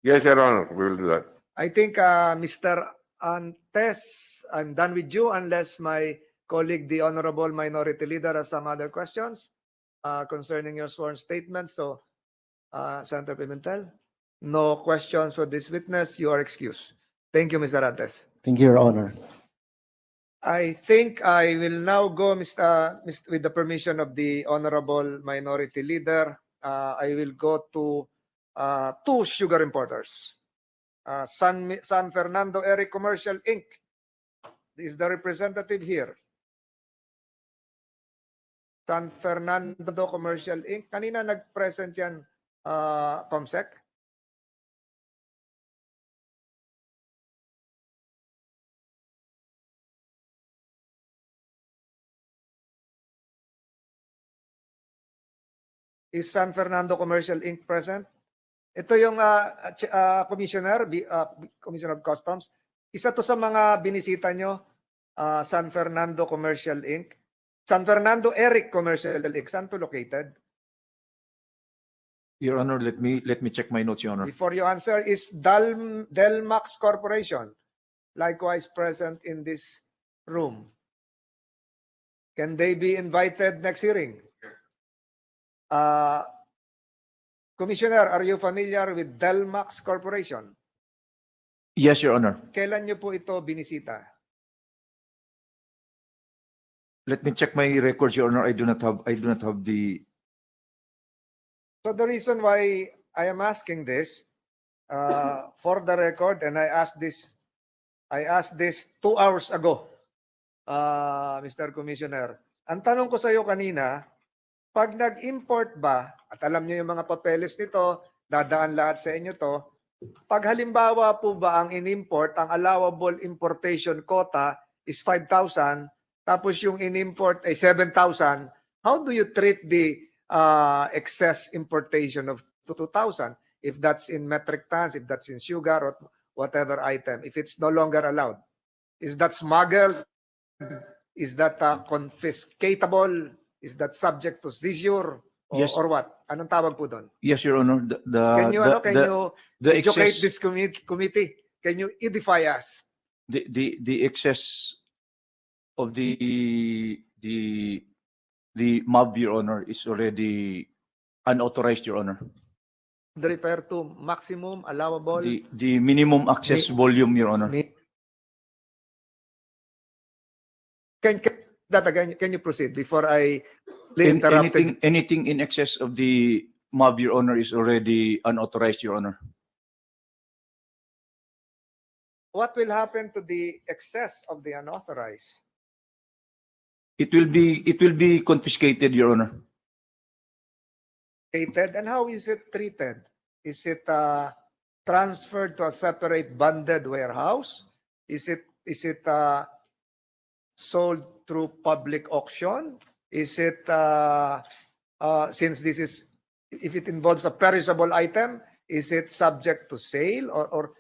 Yes, Your Honor, we will do that. I think, Mr. Antes, I'm done with you unless my colleague, the Honorable Minority Leader, has some other questions concerning your sworn statement. So, Senator Pimentel, no questions for this witness. You are excused. Thank you, Mr. Antes. Thank you, Your Honor. I think I will now go, with the permission of the Honorable Minority Leader, I will go to two sugar importers. San Fernando Eric Commercial Inc. This is the representative here. San Fernando Commercial Inc. Kanina nag-present yan, Comsec. Is San Fernando Commercial Inc. present? Ito yung Commissioner of Customs. Isa to sa mga binisita nyo, San Fernando Commercial Inc. San Fernando Eric Commercial Inc. Saan to located? Your Honor, let me check my notes, Your Honor. Before you answer, is Delmax Corporation likewise present in this room? Can they be invited next hearing? Commissioner, are you familiar with Delmax Corporation? Yes, Your Honor. Kailan niyo po ito binisita? Let me check my records, Your Honor. I do not have the. So the reason why I am asking this, for the record, and I asked this 2 hours ago, Mr. Commissioner. Ang tanong ko sa iyo kanina, pag nag-import ba, at alam niyo yung mga papeles nito, dadaan lahat sa inyo to, pag halimbawa po ba ang in-import, ang allowable importation quota is 5,000, tapos yung in-import ay 7,000, how do you treat the excess importation of 2,000? If that's in metric tons, if that's in sugar, or whatever item, if it's no longer allowed? Is that smuggled? Is that confiscatable? Is that subject to seizure? Yes. Or what? Anong tawag po doon? Yes, Your Honor. Can you educate excess, this committee? Can you edify us? the excess of the MAV, Your Honor, is already unauthorized, Your Honor. They refer to maximum allowable. The minimum access volume, Your Honor. Can that again? Can you proceed before I interrupted? Anything in excess of the MAV, Your Honor, is already unauthorized, Your Honor. What will happen to the excess of the unauthorized? It will be confiscated, Your Honor. And how is it treated? Is it transferred to a separate bonded warehouse? Is it sold through public auction? Is it since this is, if it involves a perishable item, is it subject to sale, or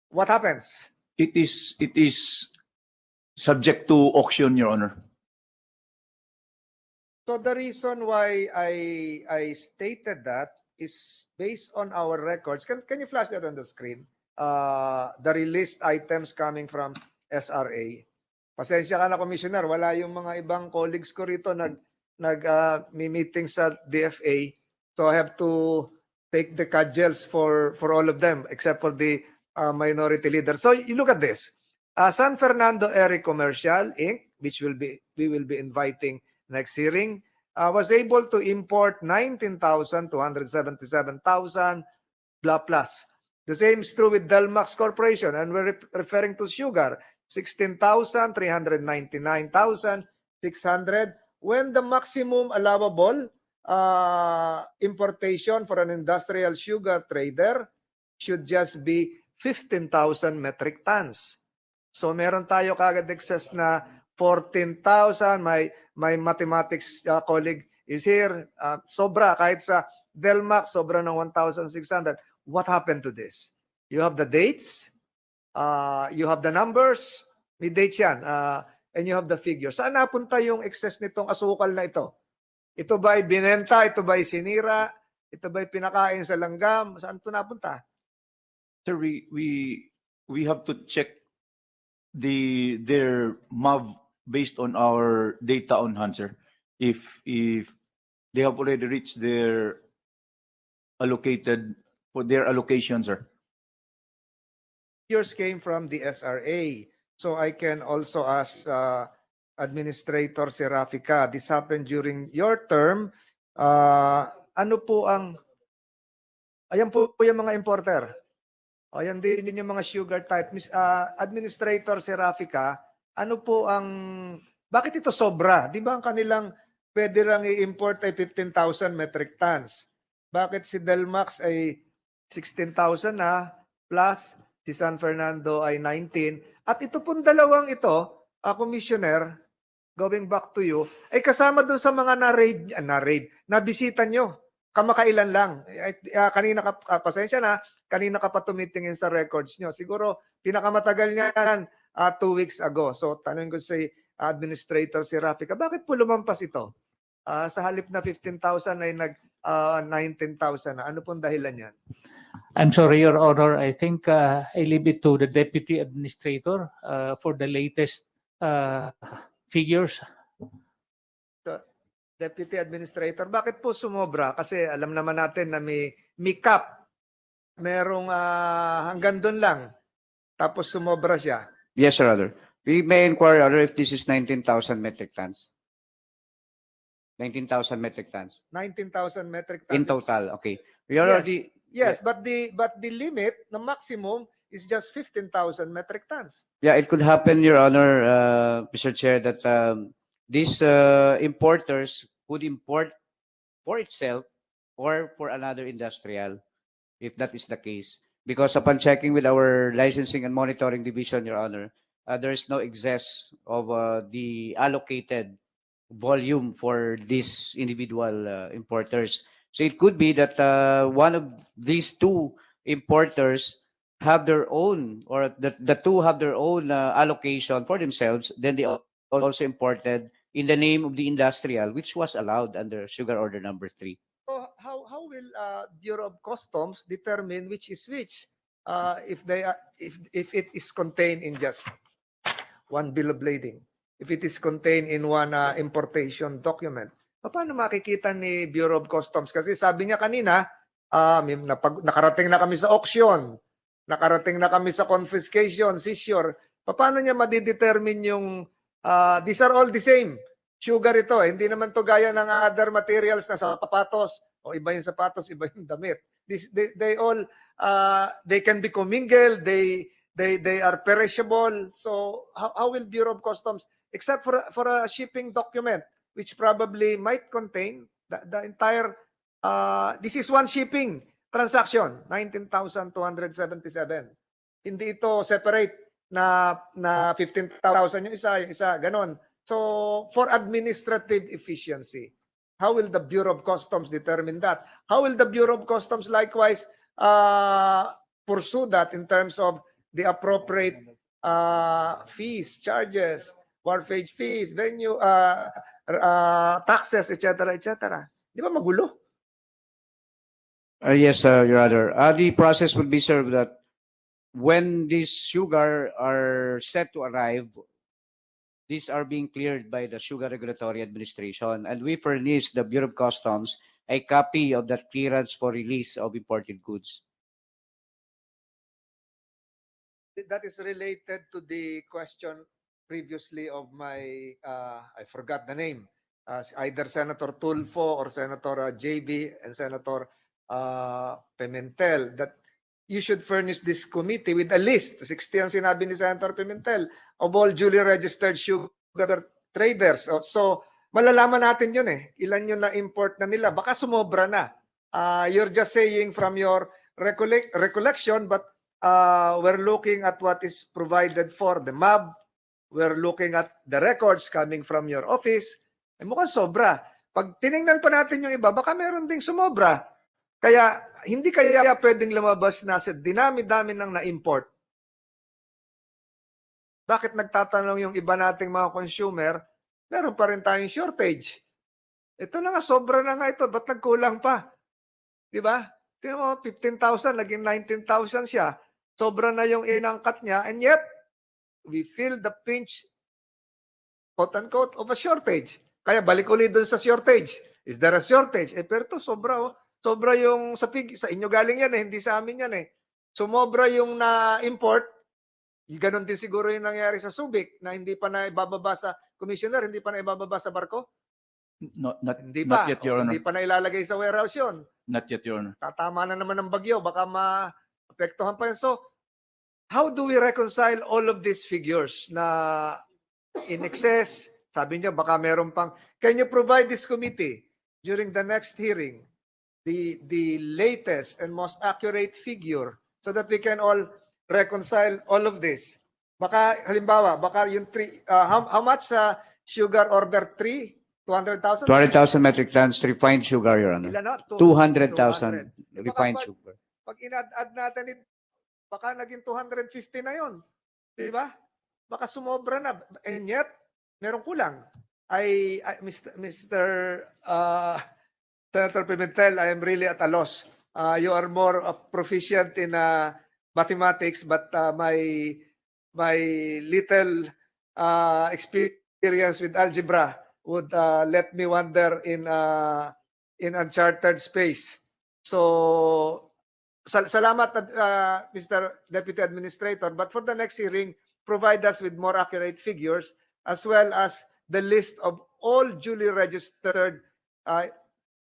what happens? It is subject to auction, Your Honor. So the reason why I stated that is based on our records. Can you flash that on the screen? The released items coming from SRA. Pasensya ka na, Commissioner, wala yung mga ibang colleagues ko rito meeting sa DFA. So I have to take the cudgels for all of them except for the minority leader. So you look at this. San Fernando Area Commercial Inc., which we will be inviting next hearing, was able to import 19,000 to 177,000 blah plus. The same is true with Delmax Corporation, and we're referring to sugar, 16,000, 399,600, when the maximum allowable importation for an industrial sugar trader should just be 15,000 metric tons. So meron tayo kagad excess na 14,000. My mathematics colleague is here. Sobra, kahit sa Delmax, sobra ng 1,600. What happened to this? You have the dates, you have the numbers, may dates yan, and you have the figures. Saan napunta yung excess nitong asukal na ito? Ito ba ay binenta? Ito ba ay sinira? Ito ba ay pinakain sa langgam? Saan ito napunta? Sir, we have to check their MAV based on our data on hand, sir. If they have already reached their allocation, sir. Yours came from the SRA. So I can also ask Administrator Serafica, this happened during your term. Ano po ang, ayan po yung mga importer. Ayan din yung mga sugar type. Administrator Serafica, ano po ang, bakit ito sobra? Di ba ang kanilang pwede lang i-import ay 15,000 metric tons? Bakit si Delmax ay 16,000 na plus si San Fernando ay 19? At ito pong dalawang ito, Commissioner, going back to you, ay kasama doon sa mga na-bisita nyo. Kamakailan lang. Kanina pasensya na, kanina ka pa tumitingin sa records nyo. Siguro, pinakamatagal niyan 2 weeks ago. So, tanong ko si Administrator Serafica, bakit po lumampas ito? Sa halip na 15,000 ay 19,000 na. Ano pong dahilan yan? I'm sorry, Your Honor. I think I leave it to the Deputy Administrator for the latest figures. Deputy Administrator, bakit po sumobra? Kasi alam naman natin na may cap. Merong hanggang doon lang. Tapos sumobra siya. Yes, Your Honor. We may inquire, Your Honor, if this is 19,000 metric tons. 19,000 metric tons 19,000 metric tons. in total. Okay. Your Honor, Yes, but the limit, the maximum is just 15,000 metric tons. yeah, it could happen, Your Honor, Mr. Chair, that these importers would import for itself or for another industrial, if that is the case. Because upon checking with our licensing and monitoring division, Your Honor, there is no excess of the allocated volume for these individual importers. So it could be that one of these two importers have their own, or the two have their own allocation for themselves. Then they also imported in the name of the industrial, which was allowed under Sugar Order Number 3. So how will Bureau of Customs determine which is which if it is contained in just one bill of lading? If it is contained in one importation document? Paano makikita ni Bureau of Customs? Kasi sabi niya kanina, nakarating na kami sa auction, nakarating na kami sa confiscation, seizure. Paano niya madidetermine yung these are all the same? Sugar ito, hindi naman to gaya ng other materials na sapatos, o iba yung sapatos, iba yung damit. They all they can be commingled, they are perishable. So how will Bureau of Customs, except for a shipping document which probably might contain the entire this is one shipping transaction, 19,277. Hindi ito separate na 15,000 yung isa ganon. So for administrative efficiency, how will the Bureau of Customs determine that? How will the Bureau of Customs likewise pursue that in terms of the appropriate fees, charges, wharfage fees, venue, taxes, etc., etc.? Di ba magulo? Yes, Your Honor. The process would be served that when these sugar are set to arrive, these are being cleared by the Sugar Regulatory Administration, and we furnish the Bureau of Customs a copy of that clearance for release of imported goods. That is related to the question previously of my, I forgot the name, either Senator Tulfo or Senator JB and Senator Pimentel, that you should furnish this committee with a list, 60 ang sinabi ni Senator Pimentel, of all duly registered sugar traders. So malalaman natin yun ilan yun na import na nila. Baka sumobra na. You're just saying from your recollection, but we're looking at what is provided for the MAB. We're looking at the records coming from your office. Mukhang sobra. Pag tiningnan pa natin yung iba, baka meron ding sumobra. Kaya hindi kaya pwedeng lumabas na sa dinami-dami ng na-import. Bakit nagtatanong yung iba nating mga consumer, meron pa rin tayong shortage. Ito na nga, sobra na nga ito. Ba't nagkulang pa? Di ba? Tingnan mo, 15,000, naging 19,000 siya. Sobra na yung inangkat niya, and yet, we feel the pinch, quote-unquote, of a shortage. Kaya balik ulit dun sa shortage. Is there a shortage? Pero ito, sobra Sobra yung sa inyo galing yan hindi sa amin yan Sumobra yung na-import. Ganon din siguro yung nangyari sa Subic na hindi pa na ibababa sa commissioner, hindi pa na ibababa sa barko. Not Hindi yet, Your Honor. Hindi pa na ilalagay sa warehouse yun. Not yet, Your Honor. Tatama na naman ng bagyo, baka maapektuhan pa yun. So, how do we reconcile all of these figures na in excess? Sabi niyo, baka meron pang, can you provide this committee during the next hearing the latest and most accurate figure so that we can all reconcile all of this? Baka, halimbawa, baka yung how much sugar order 3? 200,000? 200,000 metric tons refined sugar, Your Honor. Ilan na? 200,000 refined sugar. Pag in-add natin, baka naging 250 na yon, di ba? Baka sumobra na. And yet, merong kulang. Mr. Senator Pimentel, I am really at a loss. You are more proficient in mathematics, but my little experience with algebra would let me wander in uncharted space. So salamat, Mr. Deputy Administrator, but for the next hearing, provide us with more accurate figures as well as the list of all duly registered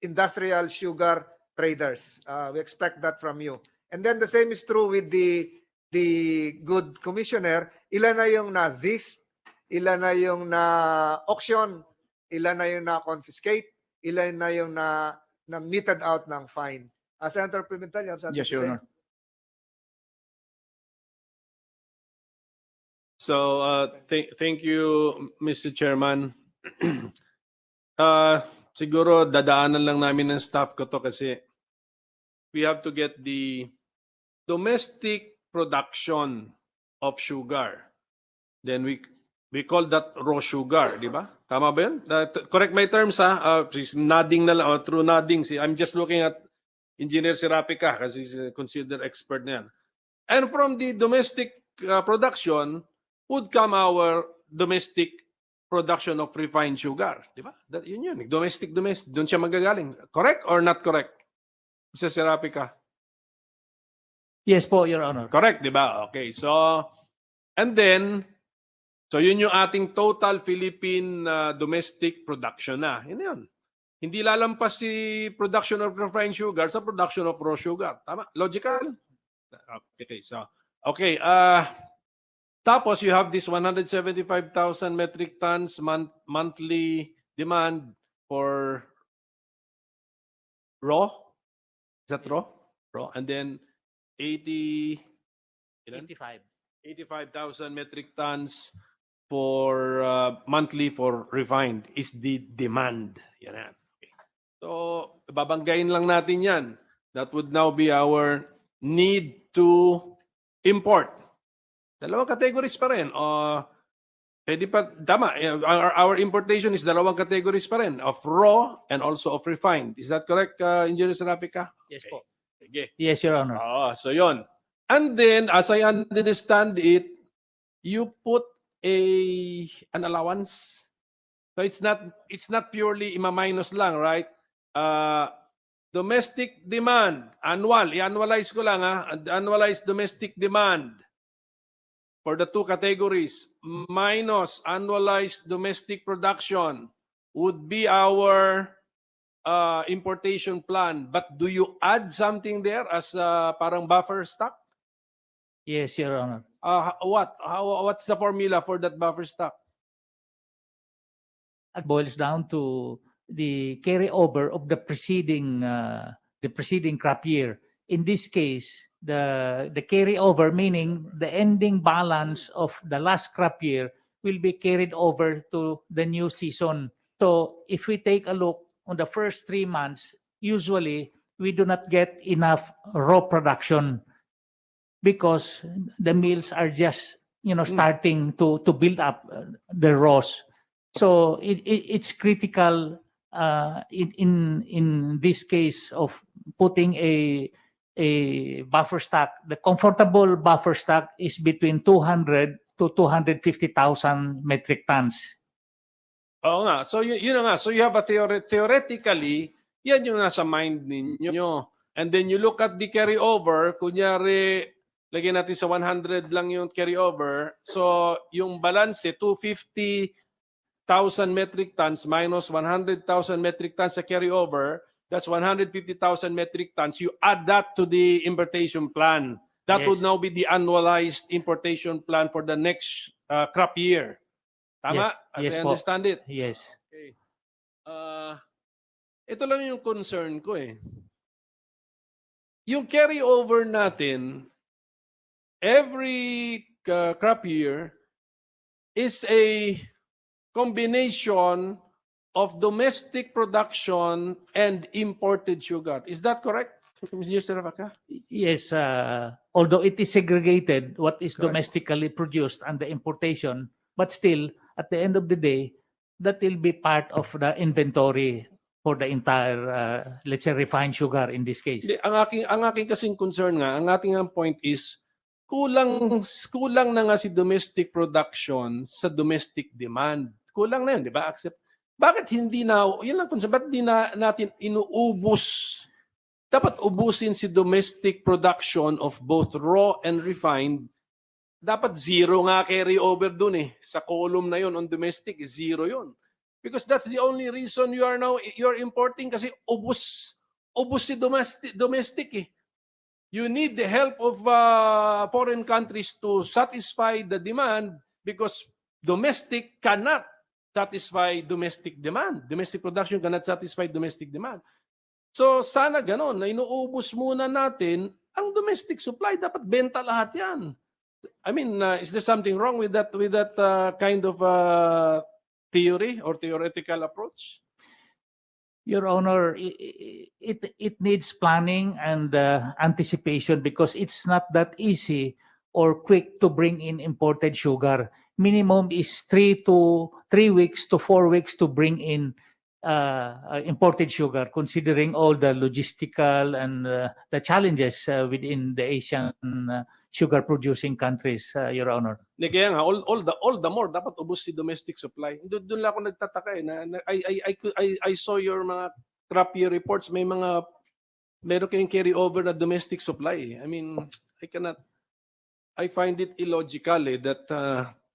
industrial sugar traders. We expect that from you. And then the same is true with the good commissioner. Ilan na yung na-zist, ilan na yung na-auction, ilan na yung na-confiscate, ilan na yung na-meted out ng fine. Senator Pimentel, you have something Yes, to Your say? Honor. So, thank you, Mr. Chairman. Siguro dadaanan lang namin ng staff ko to kasi we have to get the domestic production of sugar. Then we call that raw sugar, di ba? Tama ba yun? Correct my terms, ha? Please, nodding na lang, through nodding. I'm just looking at Engineer Serapica kasi he's considered expert na yan. And from the domestic production would come our domestic production of refined sugar. Di ba? Yun. Domestic. Doon siya magagaling. Correct or not correct? Mr. Serapica? Yes po, Your Honor. Correct, di ba? Okay, so, and then, so yun yung ating total Philippine domestic production na. Yun. Hindi lalampas si production of refined sugar sa production of raw sugar. Tama? Logical? Okay, so, okay. Tapos you have this 175,000 metric tons monthly demand for raw. Is that raw? Raw. And then 85,000 metric tons for monthly for refined is the demand. Yan. Okay. So, babanggain lang natin yan. That would now be our need to import. Dalawang categories pa rin. Pwede pa, tama. Our importation is dalawang categories pa rin, of raw and also of refined. Is that correct, Engineer Serapica? Yes po. Sige. Yes, Your Honor. So yon. And then, as I understand it, you put an allowance. So it's not purely ima-minus lang, right? Domestic demand, annual. I-annualize ko lang, annualized domestic demand for the two categories minus annualized domestic production would be our importation plan. But do you add something there as parang buffer stock? Yes, Your Honor. What's the formula for that buffer stock? It boils down to the carryover of the preceding crop year. In this case, the carryover, meaning the ending balance of the last crop year, will be carried over to the new season. So if we take a look on the first 3 months, usually we do not get enough raw production because the mills are just starting to build up the raws. So it's critical in this case of putting a buffer stock. The comfortable buffer stock is between 200 to 250,000 metric tons. Oo nga. So yun na nga. So you have a theoretically, yan yung nasa mind ninyo. And then you look at the carryover, kunyari, lagyan natin sa 100 lang yung carryover. So yung balance 250,000 metric tons minus 100,000 metric tons sa carryover, that's 150,000 metric tons. You add that to the importation plan. That would now be the annualized importation plan for the next crop year. Tama? As I understand it. Yes. Okay. Ito lang yung concern ko eh. Yung carryover natin, every crop year is a combination of domestic production and imported sugar. Is that correct, Mr. Serapica? Yes, although it is segregated, what is domestically produced and the importation, but still, at the end of the day, that will be part of the inventory for the entire, let's say, refined sugar in this case. Ang aking kasing concern nga, ang ating point is, kulang na nga si domestic production sa domestic demand. Kulang na yun, di ba? Bakit hindi na, yun lang kung ba't di na natin inuubos? Dapat ubusin si domestic production of both raw and refined. Dapat zero nga carry over dun eh. Sa column na yun on domestic, zero yun. Because that's the only reason you're importing kasi ubos si domestic eh. You need the help of foreign countries to satisfy the demand because domestic cannot satisfy domestic demand. Domestic production cannot satisfy domestic demand. So sana ganon, na inuubos muna natin ang domestic supply. Dapat benta lahat yan. I mean, is there something wrong with that kind of theory or theoretical approach? Your Honor, it needs planning and anticipation because it's not that easy or quick to bring in imported sugar. Minimum is 3 weeks to 4 weeks to bring in imported sugar, considering all the logistical and the challenges within the Asian sugar-producing countries, Your Honor. Kaya nga, all the more dapat ubos si domestic supply. Doon lang ako nagtataka eh. I saw your mga crop year reports. Meron kayong carry over na domestic supply. I mean, I find it illogical that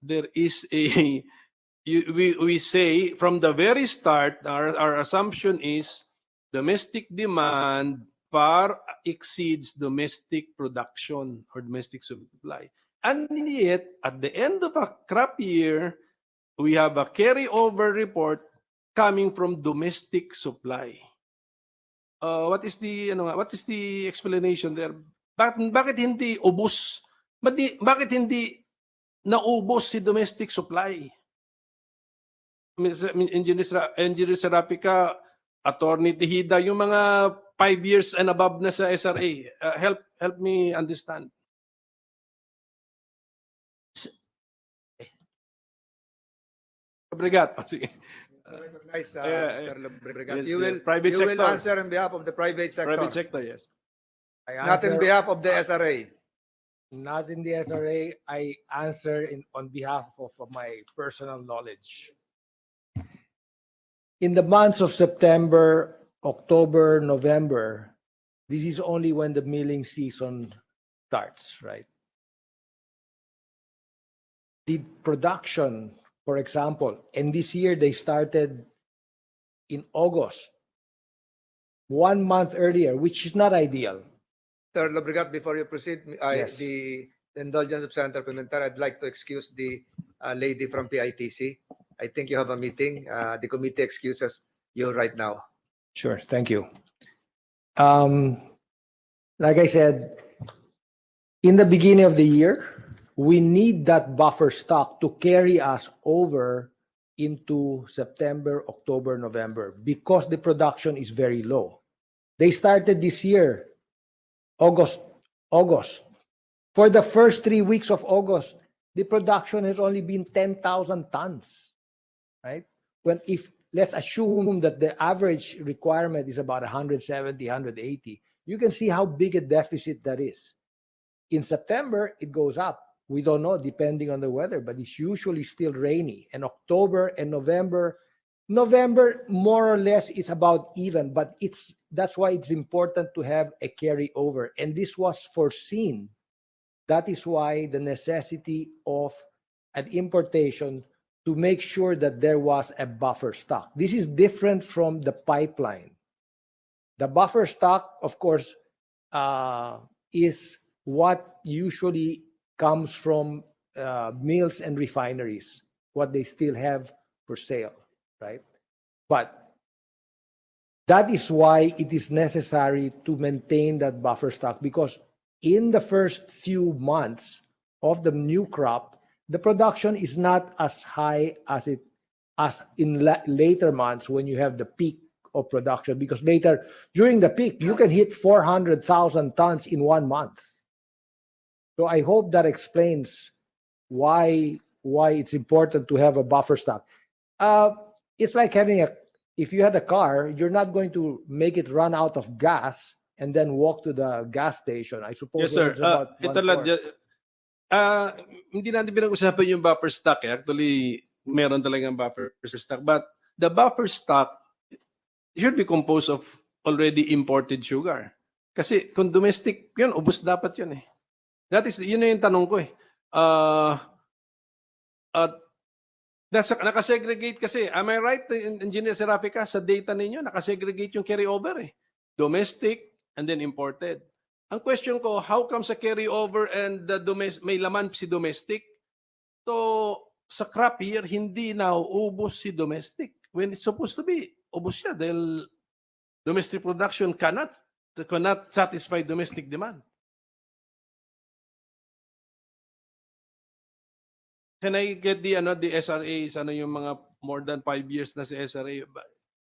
there is we say from the very start, our assumption is domestic demand far exceeds domestic production or domestic supply. And yet, at the end of a crop year, we have a carryover report coming from domestic supply. What is the explanation there? Bakit hindi ubos? Bakit hindi naubos si domestic supply? Engineer Serapica, Attorney Tejeda, yung mga 5 years and above na sa SRA, help me understand. Obrigado. Sige. Recognize, Mr. Lobregat. Yes, You the will private you will sector. answer on behalf of the private sector. Private sector, yes. Not in behalf of the SRA. Not in the SRA. I answer on behalf of my personal knowledge. In the months of September, October, November, this is only when the milling season starts, right? The production, for example, and this year they started in August, 1 month earlier, which is not ideal. Mr. Lobregat, before you proceed, Yes. the indulgence of Senator Pimentel, I'd like to excuse the lady from PITC. I think you have a meeting. The committee excuses you right now. Sure, thank you. Like I said, in the beginning of the year, we need that buffer stock to carry us over into September, October, November, because the production is very low. They started this year, August. For the first 3 weeks of August, the production has only been 10,000 tons, right? Let's assume that the average requirement is about 170, 180, you can see how big a deficit that is. In September, it goes up. We don't know, depending on the weather, but it's usually still rainy. And October and November, more or less, it's about even, but that's why it's important to have a carryover. And this was foreseen. That is why the necessity of an importation to make sure that there was a buffer stock. This is different from the pipeline. The buffer stock, of course, is what usually comes from mills and refineries, what they still have for sale, right? But that is why it is necessary to maintain that buffer stock, because in the first few months of the new crop, the production is not as high as in later months when you have the peak of production, because later during the peak you can hit 400,000 tons in 1 month. So I hope that explains why it's important to have a buffer stock. It's like if you had a car, you're not going to make it run out of gas and then walk to the gas station. I suppose Yes, sir. it's about Ito lang, hindi natin pinag-usapan yung buffer stock. Actually, meron talagang buffer stock. But the buffer stock should be composed of already imported sugar. Kasi kung domestic yun, ubos dapat yun eh. Yun na yung tanong ko eh. Nakasegregate kasi. Am I right, Engineer Serafica, sa data ninyo, nakasegregate yung carryover eh. Domestic and then imported. Ang question ko, how come sa carryover and the may laman si domestic? So, sa crop year, hindi na ubos si domestic. When it's supposed to be, ubos siya dahil domestic production cannot satisfy domestic demand. Can I get the SRAs, yung mga more than 5 years na si SRA?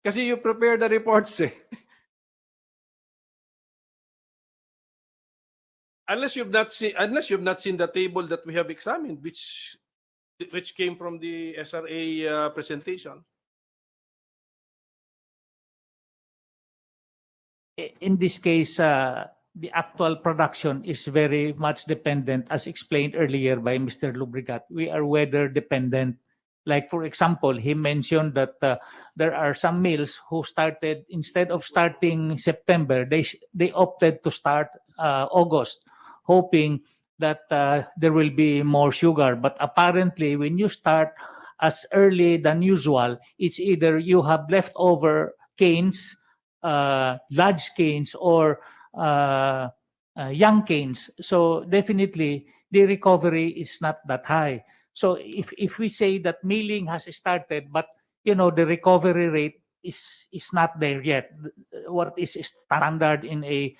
Kasi you prepare the reports eh. Unless you've not seen the table that we have examined, which came from the SRA presentation. In this case, the actual production is very much dependent, as explained earlier by Mr. Lubricat. We are weather dependent. Like, for example, he mentioned that there are some mills who started, instead of starting September, they opted to start August, hoping that there will be more sugar. But apparently, when you start as early than usual, it's either you have leftover canes, large canes, or young canes. So definitely, the recovery is not that high. So if we say that milling has started, but the recovery rate is not there yet, what is standard in a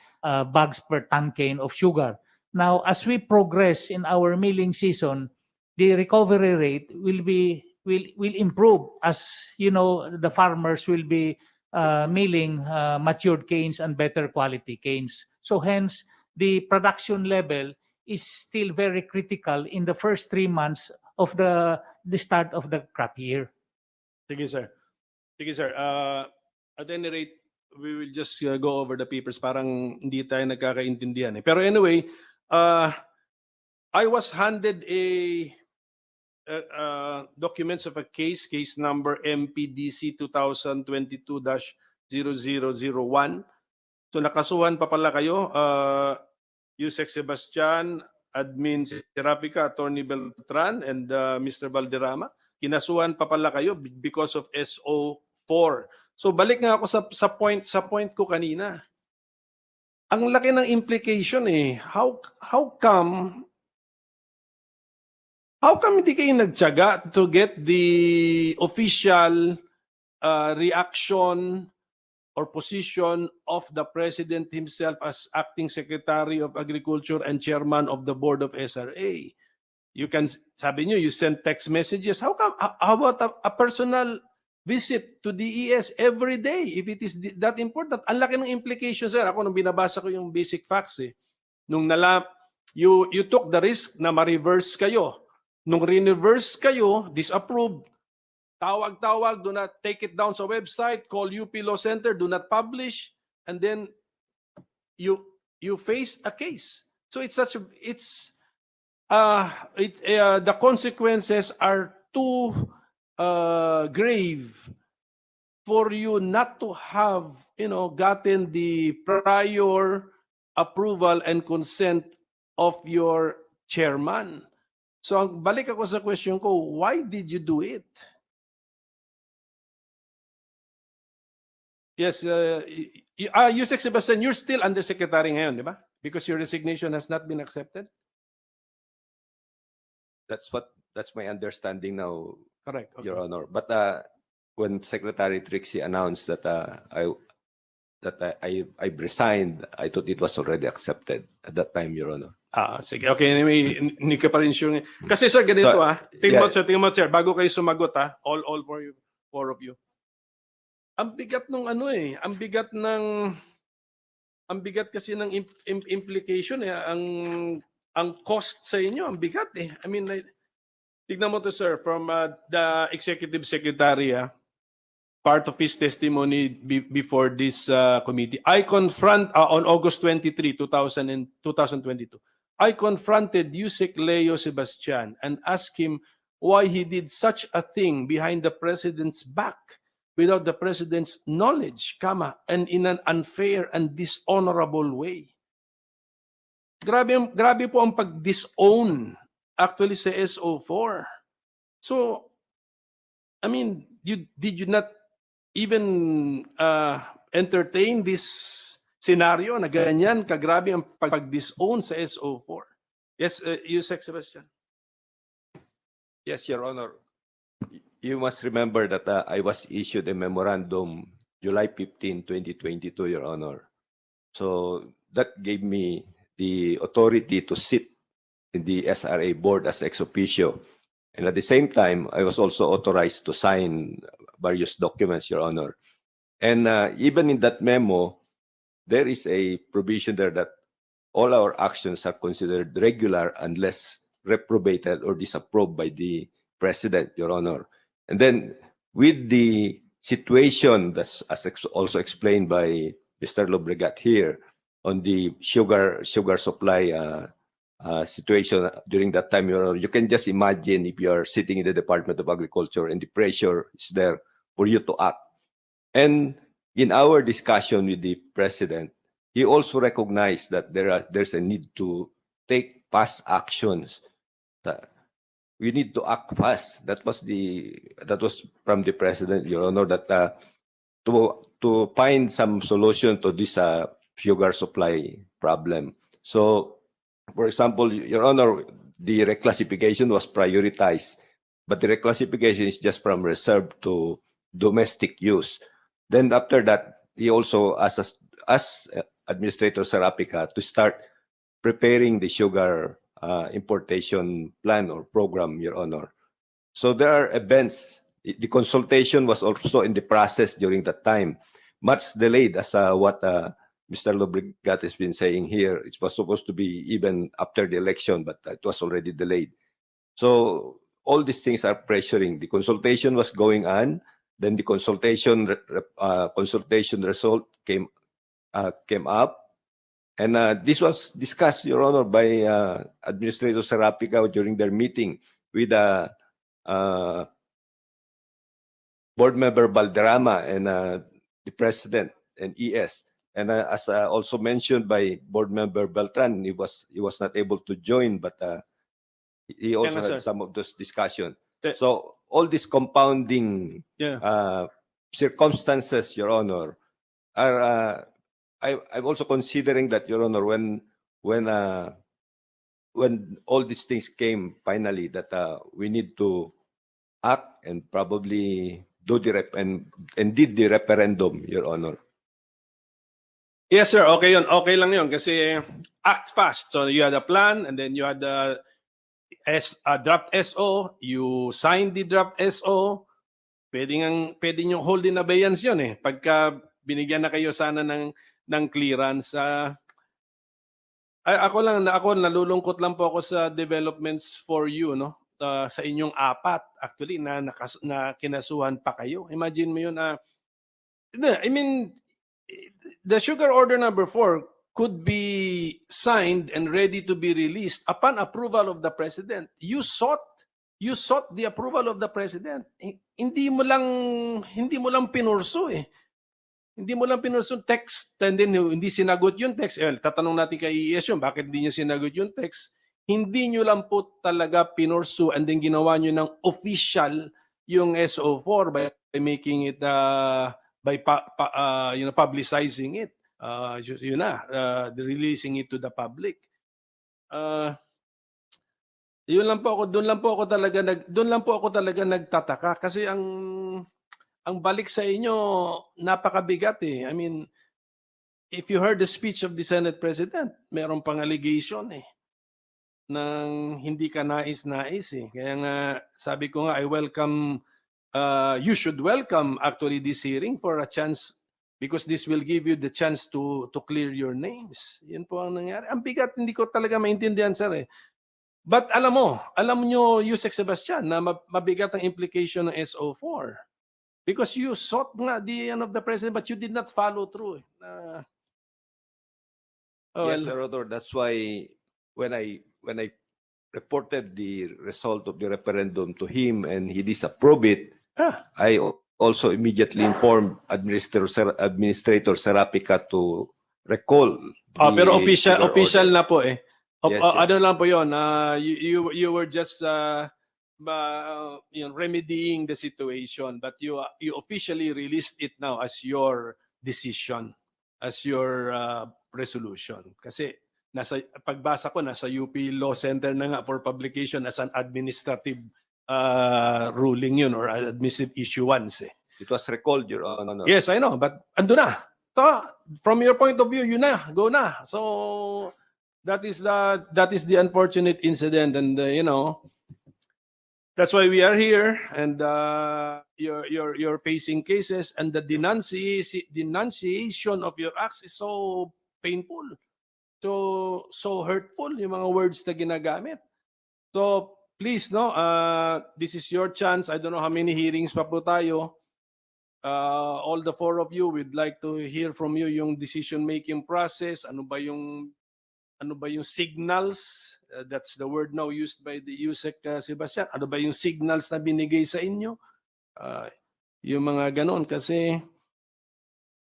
bags per ton cane of sugar. Now, as we progress in our milling season, the recovery rate will improve, as the farmers will be milling matured canes and better quality canes. So hence, the production level is still very critical in the first 3 months of the start of the crop year. Sige, sir. Sige, sir. At any rate, we will just go over the papers. Parang hindi tayo nagkakaintindihan eh. Pero anyway, I was handed documents of a case number MPDC 2022-0001. So nakasuhan pa pala kayo, Yusek Sebastian, Admin Serafica, Attorney Beltran, and Mr. Valderrama. Kinasuhan pa pala kayo because of SO4. So balik nga ako sa point ko kanina. Ang laki ng implication eh. How come hindi kayo nagtiyaga to get the official reaction or position of the President himself as Acting Secretary of Agriculture and Chairman of the Board of SRA? Sabi nyo, you send text messages. How about a personal visit to DES every day if it is that important? Ang laki ng implications, sir. Ako nung binabasa ko yung basic facts eh. Nung you took the risk na ma-reverse kayo. Nung re-reverse kayo, disapproved, tawag-tawag, do not take it down sa website, call UP Law Center, do not publish, and then you face a case. So the consequences are too grave for you not to have, gotten the prior approval and consent of your chairman. So balik ako sa question ko, why did you do it? Yes, Yusek Sebastian, you're still undersecretary ngayon, di ba? Because your resignation has not been accepted? That's my understanding now, Correct. Okay. Your Honor. But when Secretary Trixie announced that I've resigned, I thought it was already accepted at that time, Your Honor. Sige. Okay, anyway, hindi ka pa rin sure. Kasi sir, ganito tingnan mo, sir, bago kayo sumagot all for you, four of you. Ang bigat ng ang bigat kasi ng implication eh, ang cost sa inyo, ang bigat eh. I mean, tignan mo to sir, from the executive secretary, part of his testimony before this committee. I confront on August 23, 2022. I confronted Yusek Leo Sebastian and asked him why he did such a thing behind the president's back. without the president's knowledge, and in an unfair and dishonorable way. Grabe po ang pag-disown actually sa SO4. So, I mean, did you not even entertain this scenario na ganyan kagrabe ang pag-disown sa SO4? Yes, Yusek Sebastian. Yes, Your Honor. You must remember that I was issued a memorandum July 15, 2022, Your Honor. So that gave me the authority to sit in the SRA board as ex officio. And at the same time, I was also authorized to sign various documents, Your Honor. And even in that memo, there is a provision there that all our actions are considered regular unless reprobated or disapproved by the President, Your Honor. And then with the situation that's also explained by Mr. Lobregat here on the sugar supply situation during that time, Your Honor, you can just imagine if you are sitting in the Department of Agriculture and the pressure is there for you to act. And in our discussion with the President, he also recognized that there's a need to take fast actions. That we need to act fast. That was from the President, Your Honor, that to find some solution to this sugar supply problem. So, for example, Your Honor, the reclassification was prioritized, but the reclassification is just from reserve to domestic use. Then after that, he also asked Administrator Sarapica to start preparing the sugar importation plan or program, Your Honor. So there are events. The consultation was also in the process during that time, much delayed as what Mr. Lobregat has been saying here. It was supposed to be even after the election, but it was already delayed. So all these things are pressuring. The consultation was going on. Then the consultation result came up. And this was discussed, Your Honor, by Administrator Sarapica during their meeting with Board Member Balderrama and the President and ES. And as also mentioned by Board Member Beltran, he was not able to join, but he also had some of those discussions. So all these compounding circumstances, Your Honor, are I'm also considering that, Your Honor, when all these things came finally, that we need to act and probably do and did the referendum, Your Honor. Yes, sir. Okay yun. Okay lang yun kasi act fast. So you had a plan and then you had a draft SO. You signed the draft SO. Pwede nyo hold in abeyance yun eh. Pagka binigyan na kayo sana ng clearance. Ako nalulungkot lang po ako sa developments for you, no? Sa inyong apat actually na kinasuhan pa kayo. Imagine mo yun. I mean, the sugar order number 4 could be signed and ready to be released upon approval of the President. You sought the approval of the President. Hindi mo lang pinurso eh. Hindi mo lang pinurso text and then hindi sinagot yung text. Tatanong natin kay ES yun, bakit hindi niya sinagot yung text? Hindi nyo lang po talaga pinurso and then ginawa nyo ng official yung SO4 by making it publicizing it. Releasing it to the public. Doon lang po ako talaga nagtataka kasi ang balik sa inyo napakabigat eh. I mean, if you heard the speech of the Senate President, meron pang allegation eh nang hindi ka nais-nais eh. Kaya nga sabi ko nga you should welcome actually this hearing for a chance because this will give you the chance to clear your names. Yan po ang nangyari. Ang bigat, hindi ko talaga maintindihan, sir eh. But alam nyo, Yusek Sebastian, na mabigat ang implication ng SO4. Because you sought nga the end of the President, but you did not follow through. Yes, Sir Rodor. That's why when I reported the result of the referendum to him and he disapproved it, I also immediately informed Administrator Serapica to recall Pero the sugar official order. na po eh. Yes, sir. Ano lang po 'yon, you were just remedying the situation, but you officially released it now as your decision, as your resolution. Kasi pagbasa ko nasa UP Law Center na nga for publication as an administrative ruling yun or administrative issuance eh. It was recalled, Your Honor. Yes, I know, but ando na. From your point of view, yun na, go na. So that is the unfortunate incident, and that's why we are here, and you're facing cases, and the denunciation of your acts is so painful, so hurtful, yung mga words na ginagamit. So please, this is your chance. I don't know how many hearings pa po tayo. All the four of you, we'd like to hear from you yung decision-making process. Ano ba yung signals? That's the word now used by the Yusek Sebastian. Ano ba yung signals na binigay sa inyo? Yung mga ganon. Kasi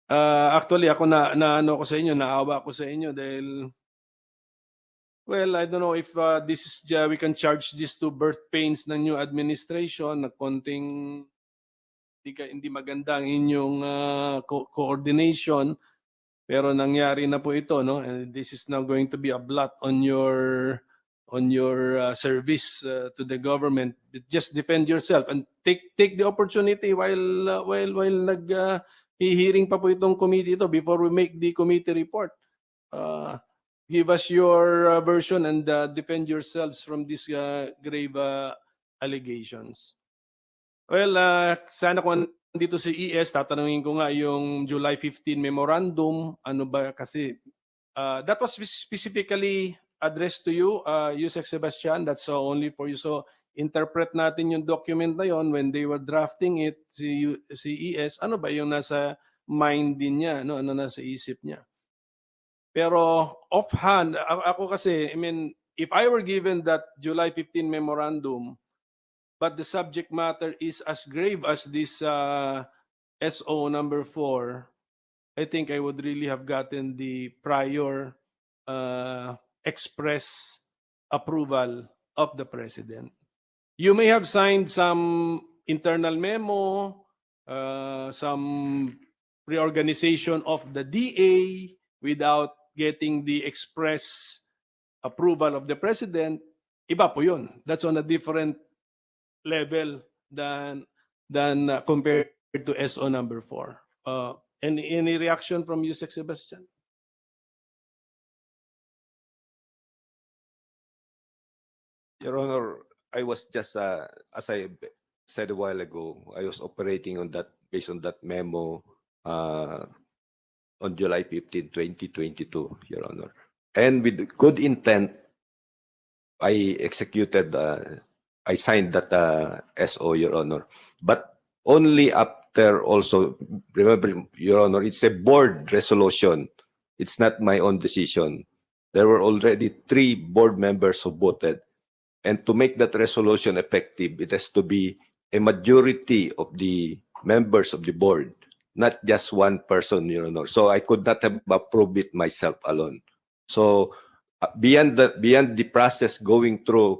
actually ako ano ko sa inyo, naawa ko sa inyo dahil well, I don't know if we can charge this to birth pains ng new administration na konting hindi maganda ang inyong coordination, pero nangyari na po ito, no? And this is now going to be a blot on your service to the government. Just defend yourself and take the opportunity while hearing pa po itong committee ito before we make the committee report. Give us your version and defend yourselves from these grave allegations. Well, sana kung dito si ES, tatanungin ko nga yung July 15 memorandum. Ano ba kasi, that was specifically addressed to you, Yusek Sebastian. That's only for you. So, interpret natin yung document na yon when they were drafting it, si ES, ano ba yung nasa mind din niya, no? Ano nasa isip niya. Pero offhand, ako kasi, I mean, if I were given that July 15 memorandum, but the subject matter is as grave as this SO number 4, I think I would really have gotten the prior express approval of the President. You may have signed some internal memo, some reorganization of the DA without getting the express approval of the President. Iba po yun. That's on a different level than compared to SO number 4. Any reaction from you, Sebastian? Your Honor, I was just, as I said a while ago, I was operating on that, based on that memo on July 15, 2022, Your Honor. And with good intent, I executed, I signed that SO, Your Honor. But only after also, remember, Your Honor, it's a board resolution. It's not my own decision. There were already 3 board members who voted. And to make that resolution effective, it has to be a majority of the members of the board, not just one person, Your Honor. So I could not have approved it myself alone. So beyond the process going through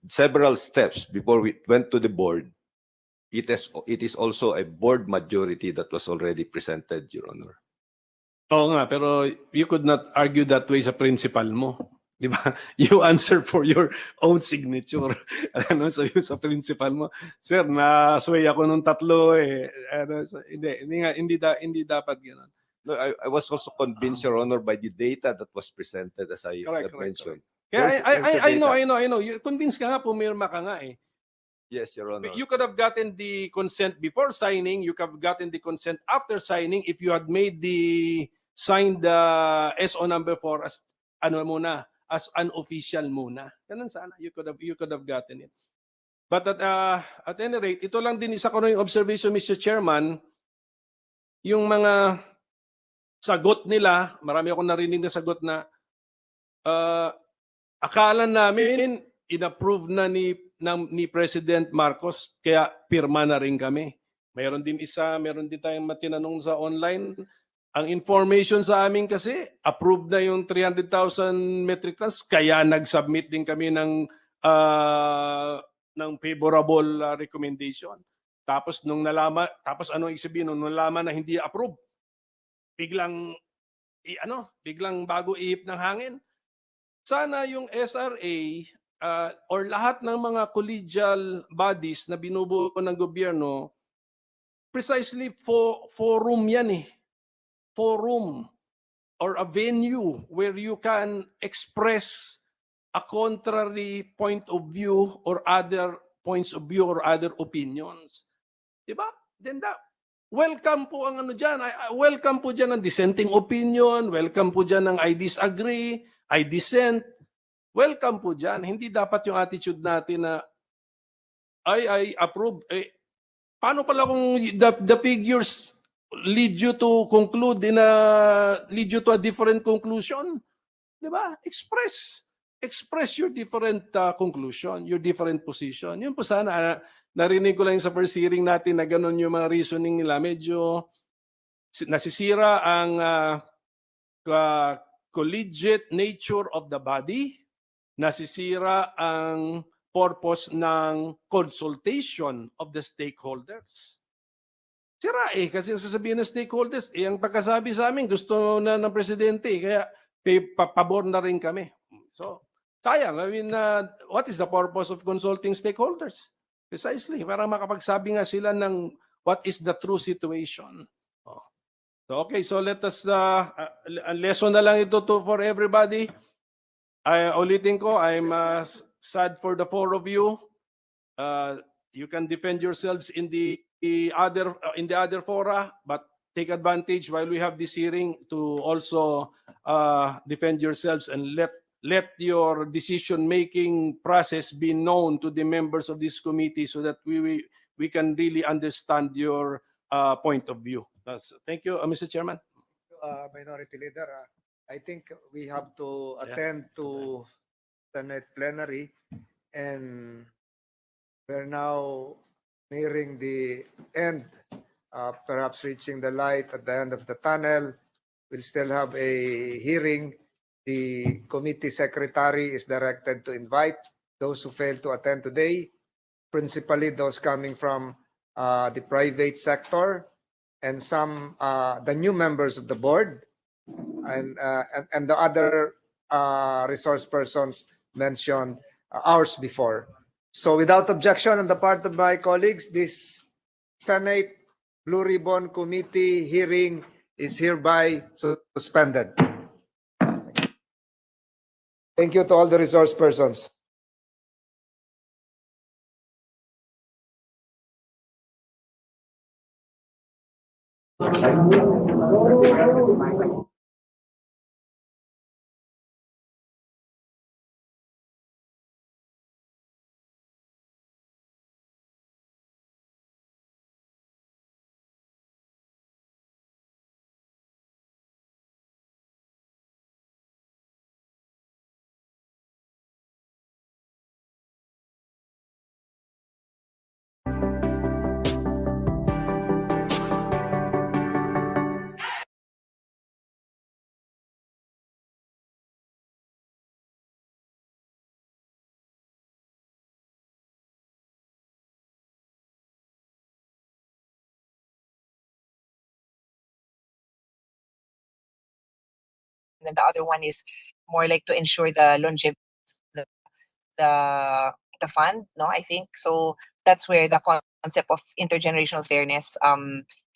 several steps before we went to the board, it is also a board majority that was already presented, Your Honor. Oo nga, pero you could not argue that way sa principal mo. Di ba? You answer for your own signature. Ano, so sa principal mo, sir, nasway ako nung 3 eh. Ano, so, hindi dapat gano'n. No, I was also convinced, Your Honor, by the data that was presented, as I mentioned. Kaya I know. You convinced ka nga, pumirma ka nga eh. Yes, Your Honor. You could have gotten the consent before signing. You could have gotten the consent after signing if you had made the signed SO number 4 as ano muna, as unofficial muna. Ganun sana. You could have gotten it. But at any rate, ito lang din isa ko na yung observation, Mr. Chairman, yung mga sagot nila, marami akong narinig na sagot na akala namin in-approve na ni President Marcos, kaya pirma na rin kami. Meron din tayong matinanong sa online. Ang information sa amin kasi, approved na yung 300,000 metric tons, kaya nag-submit din kami ng favorable recommendation. Tapos anong ibig sabihin nung nalaman na hindi approve? Biglang bago ihip ng hangin. Sana yung SRA or lahat ng mga collegial bodies na binubuo ng gobyerno, precisely forum yan eh. Forum or a venue where you can express a contrary point of view or other points of view or other opinions. Diba? Then welcome po ang welcome po dyan ang dissenting opinion, welcome po dyan ang I disagree, I dissent. Welcome po dyan. Hindi dapat yung attitude natin na I approve. Paano pala kung the figures lead you to a different conclusion? Diba? Express your different conclusion, your different position. Yun po sana, narinig ko lang sa first hearing natin na ganun yung mga reasoning nila. Medyo nasisira ang collegiate nature of the body, nasisira ang purpose ng consultation of the stakeholders. Sira kasi sasabihin ng stakeholders, ang pagkasabi sa amin, gusto na ng presidente, kaya pabor na rin kami. So, sayang. I mean, what is the purpose of consulting stakeholders? Precisely, para makapagsabi nga sila ng what is the true situation. So, okay, so let us, lesson na lang ito for everybody. Ulitin ko, I'm sad for the four of you. You can defend yourselves in the other fora, but take advantage while we have this hearing to also defend yourselves and let your decision-making process be known to the members of this committee so that we can really understand your point of view. Thank you, Mr. Chairman. Minority Leader, I think we have to attend to Senate plenary, and we're now nearing the end, perhaps reaching the light at the end of the tunnel. We'll still have a hearing. The committee secretary is directed to invite those who fail to attend today, principally those coming from the private sector and some the new members of the board and the other resource persons mentioned hours before. So without objection on the part of my colleagues, this Senate Blue Ribbon Committee hearing is hereby suspended. Thank you to all the resource persons. And then the other one is more like to ensure the longevity of the fund, no, I think. So that's where the concept of intergenerational fairness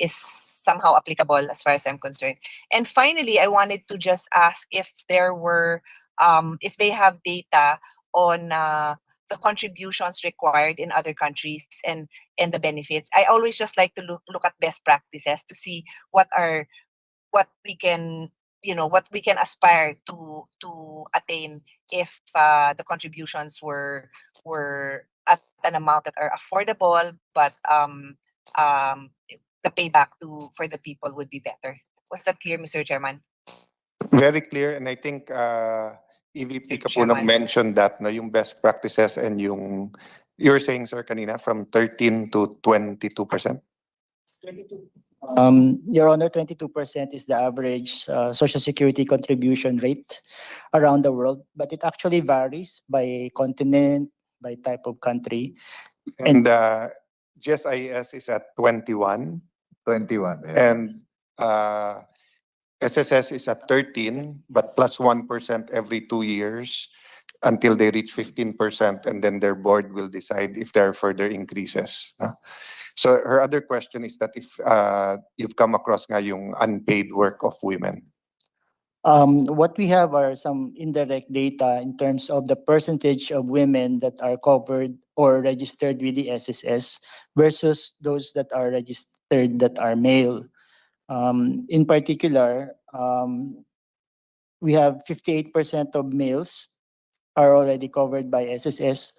is somehow applicable as far as I'm concerned. And finally, I wanted to just ask if there were if they have data on the contributions required in other countries and the benefits. I always just like to look at best practices to see what we can what we can aspire to attain if the contributions were at an amount that are affordable, but the payback for the people would be better. Was that clear, Mr. Chairman? Very clear, and I think EVP Kapunong mentioned that na yung best practices and yung You were saying, sir, kanina, from 13 to 22%? Your Honor, 22% is the average Social Security contribution rate around the world, but it actually varies by continent, by type of country. And GSIS is at 21. 21. Yeah. And SSS is at 13, but plus 1% every 2 years until they reach 15%, and then their board will decide if there are further increases. So her other question is that if you've come across nga yung unpaid work of women. What we have are some indirect data in terms of the percentage of women that are covered or registered with the SSS versus those that are registered that are male. In particular, we have 58% of males are already covered by SSS,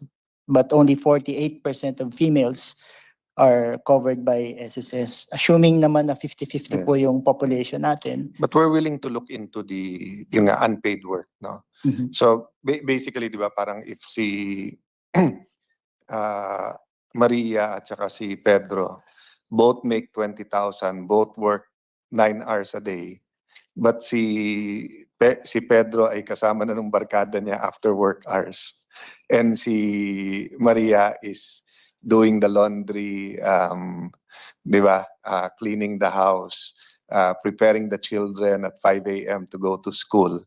but only 48% of females are covered by SSS. Assuming naman na 50-50 po yung population natin. But we're willing to look into the yung nga unpaid work, no? So basically, di ba, parang if si Maria at saka si Pedro both make 20,000, both work 9 hours a day, but si Pedro ay kasama na ng barkada niya after work hours. And si Maria is doing the laundry, di ba? Cleaning the house, preparing the children at 5 a.m. to go to school.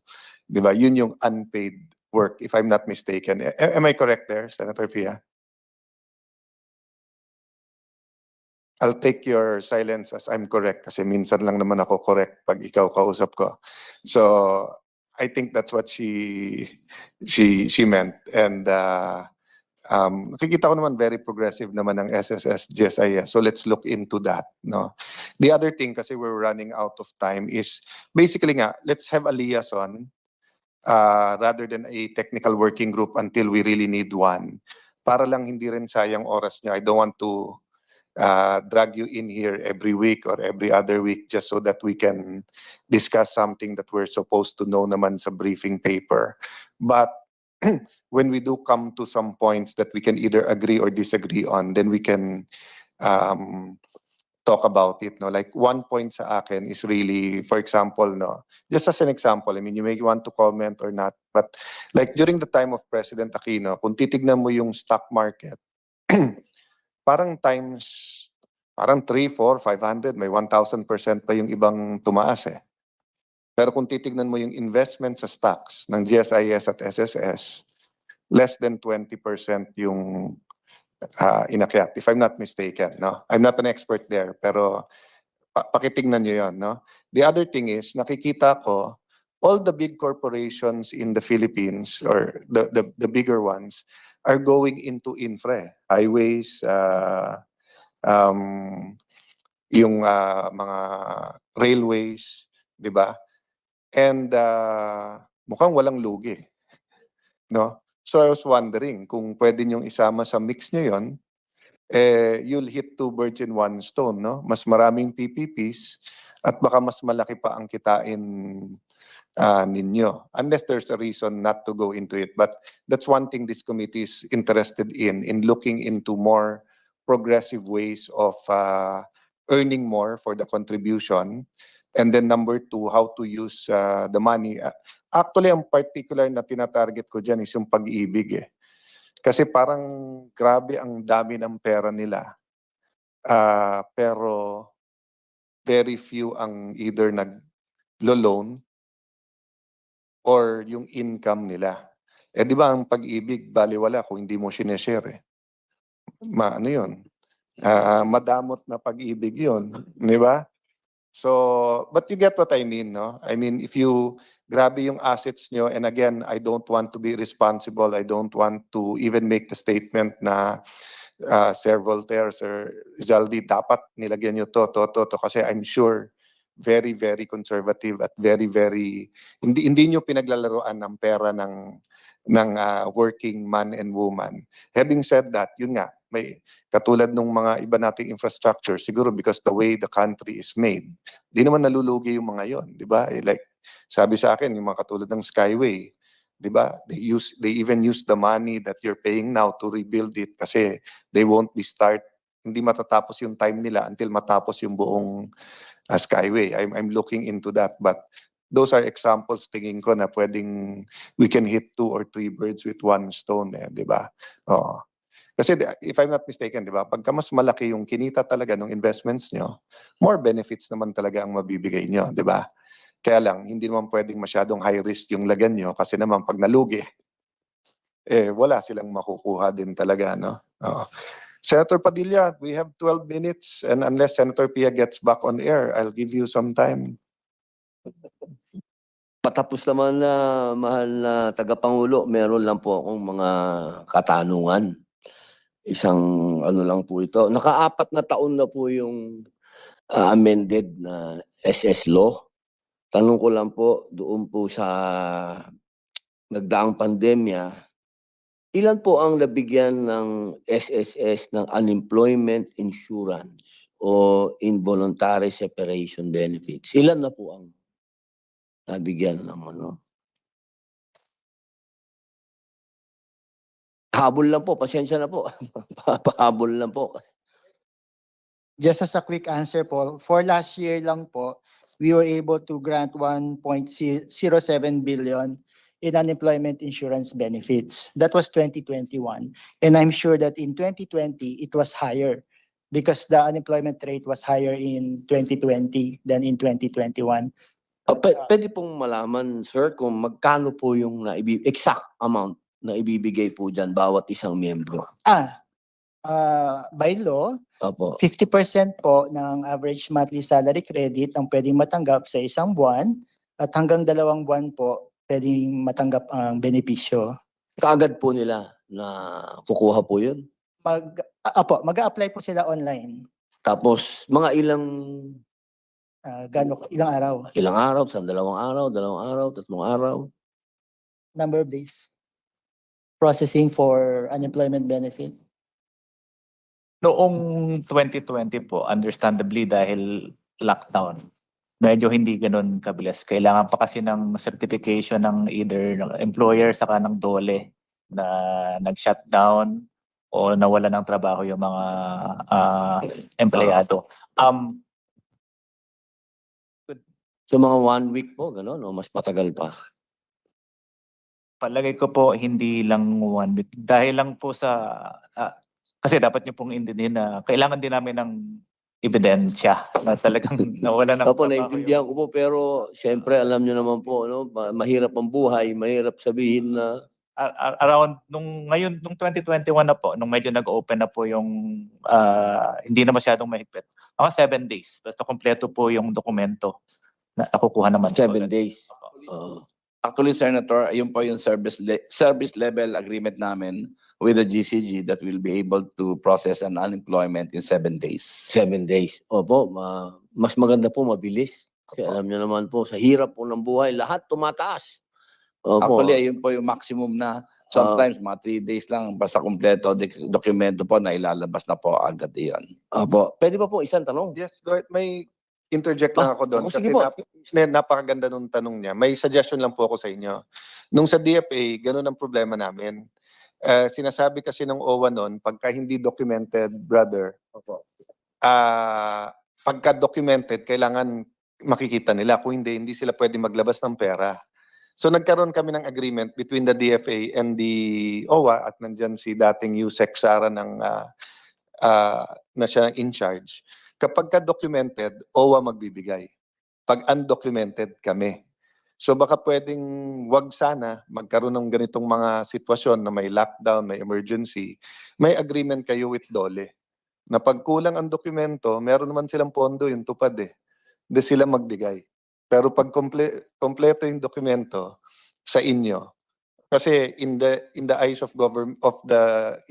Di ba? Yun yung unpaid work, if I'm not mistaken. Am I correct there, Senator Pia? I'll take your silence as I'm correct kasi minsan lang naman ako correct pag ikaw kausap ko. So I think that's what she meant. And nakikita ko naman very progressive naman ng SSS GSIS. So let's look into that, no? The other thing, kasi we're running out of time, is basically nga, let's have a liaison rather than a technical working group until we really need one. Para lang hindi rin sayang oras niya. I don't want to drag you in here every week or every other week just so that we can discuss something that we're supposed to know naman sa briefing paper. But when we do come to some points that we can either agree or disagree on, then we can talk about it, no? Like one point sa akin is really, for example, no, just as an example, I mean, you may want to comment or not, but like during the time of President Aquino, kung titignan mo yung stock market, parang times, parang 3, 4, 500, may 1,000% pa yung ibang tumaas eh. Pero kung titignan mo yung investment sa stocks ng GSIS at SSS, less than 20% yung inakyat, if I'm not mistaken, no? I'm not an expert there, pero pakitignan nyo yun, no? The other thing is, nakikita ko, all the big corporations in the Philippines, or the bigger ones, are going into infra, highways, yung mga railways, di ba? And mukhang walang lugi, no? So I was wondering kung pwede niyong isama sa mix niyo yon, you'll hit 2 birds in 1 stone, no? Mas maraming PPPs at baka mas malaki pa ang kitain ninyo, unless there's a reason not to go into it. But that's one thing this committee is interested in looking into more progressive ways of earning more for the contribution. And then number 2, how to use the money. Actually, ang particular na tinatarget ko dyan is yung pag-ibig eh. Kasi parang grabe ang dami ng pera nila. Pero very few ang either nag-loan or yung income nila. Eh di ba ang pag-ibig baliwala kung hindi mo sineshare eh. Ano yun? Madamot na pag-ibig yun. Di ba? So, but you get what I mean, no? I mean, if you grabe yung assets nyo, and again, I don't want to be responsible. I don't want to even make the statement na Sir Voltaire, Sir Zaldi, dapat nilagyan nyo to, kasi I'm sure very, very conservative at very, very, hindi nyo pinaglalaroan ng pera ng working man and woman. Having said that, yun nga, may katulad ng mga iba nating infrastructure, siguro because the way the country is made, di naman nalulugi yung mga yon, di ba? Like, sabi sa akin, yung mga katulad ng Skyway, 'di ba? They even use the money that you're paying now to rebuild it kasi they won't be hindi matatapos yung time nila until matapos yung buong Skyway. I'm looking into that, but those are examples tingin ko na we can hit 2 or 3 birds with one stone, 'di ba? Oo. Kasi if I'm not mistaken, 'di ba? Pagka mas malaki yung kinita talaga ng investments nyo, more benefits naman talaga ang mabibigay nyo, 'di ba? Kaya lang, hindi naman pwedeng masyadong high risk yung lagyan nyo kasi naman pag nalugi, wala silang makukuha din talaga, no? Oo. Senator Padilla, we have 12 minutes and unless Senator Pia gets back on air, I'll give you some time. Patapos naman na mahal na tagapangulo, meron lang po akong mga katanungan. Isang ano lang po ito. Naka-4 na taon na po yung amended na SS law. Tanong ko lang po, doon po sa nagdaang pandemya, ilan po ang nabigyan ng SSS ng unemployment insurance o involuntary separation benefits? Ilan na po ang nabigyan ng ano? Habol lang po, pasensya na po. Pahabol lang po. Just as a quick answer po, for last year lang po, we were able to grant 1.07 billion in unemployment insurance benefits. That was 2021. And I'm sure that in 2020, it was higher because the unemployment rate was higher in 2020 than in 2021. Pwede pong malaman, sir, kung magkano po yung exact amount na ibibigay po dyan bawat isang miyembro. By law, Opo. 50% po ng average monthly salary credit ang pwedeng matanggap sa isang buwan at hanggang 2 buwan po pwedeng matanggap ang benepisyo. Kaagad po nila na kukuha po yun. Mag-a-apply po sila online. Tapos mga ilang Ilang araw? Ilang araw, sa 2 araw, 2 araw, 3 araw. Number of days. Processing for unemployment benefit. Noong 2020 po, understandably dahil lockdown, medyo hindi ganun kabilis. Kailangan pa kasi ng certification ng either ng employer saka ng DOLE na nag-shutdown o nawala ng trabaho yung mga empleyado. So mga 1 week po, gano'n, o mas matagal pa? Palagay ko po hindi lang 1 week. Dahil lang po sa kasi dapat niyo pong intindihin na kailangan din namin ng ebidensya na talagang nawala ng Opo, trabaho naiintindihan ko po, pero siyempre alam niyo naman po, no, mahirap ang buhay, mahirap sabihin na around nung 2021 na po, nung medyo nag-open na po yung hindi na masyadong mahigpit. Mga 7 days. Basta kompleto po yung dokumento na nakukuha naman. 7 days. Actually, Senator, ayun po yung service level agreement namin with the GCG that will be able to process an unemployment in 7 days. 7 days. Opo, mas maganda po, mabilis. Kasi alam niyo naman po, sa hirap po ng buhay, lahat tumataas. Opo. Actually, ayun po yung maximum na sometimes mga 3 days lang, basta kompleto dokumento po na ilalabas na po agad iyon. Opo. Pwede pa po isang tanong? Yes, go ahead. May interject lang ako doon. Sige Kasi po. napakaganda nung tanong niya. May suggestion lang po ako sa inyo. Nung sa DFA, ganun ang problema namin. Sinasabi kasi ng OWA noon, pagka hindi documented, brother, pagka documented, kailangan makikita nila. Kung hindi sila pwede maglabas ng pera. So nagkaroon kami ng agreement between the DFA and the OWA at nandyan si dating Yusek Sara na siya in charge. Kapag ka-documented, OWA magbibigay. Pag undocumented, kami. So baka pwedeng wag sana magkaroon ng ganitong mga sitwasyon na may lockdown, may emergency. May agreement kayo with DOLE na pag kulang ang dokumento, meron naman silang pondo yung tupad eh. Hindi sila magbigay. Pero pag kompleto yung dokumento sa inyo, kasi in the eyes of government of the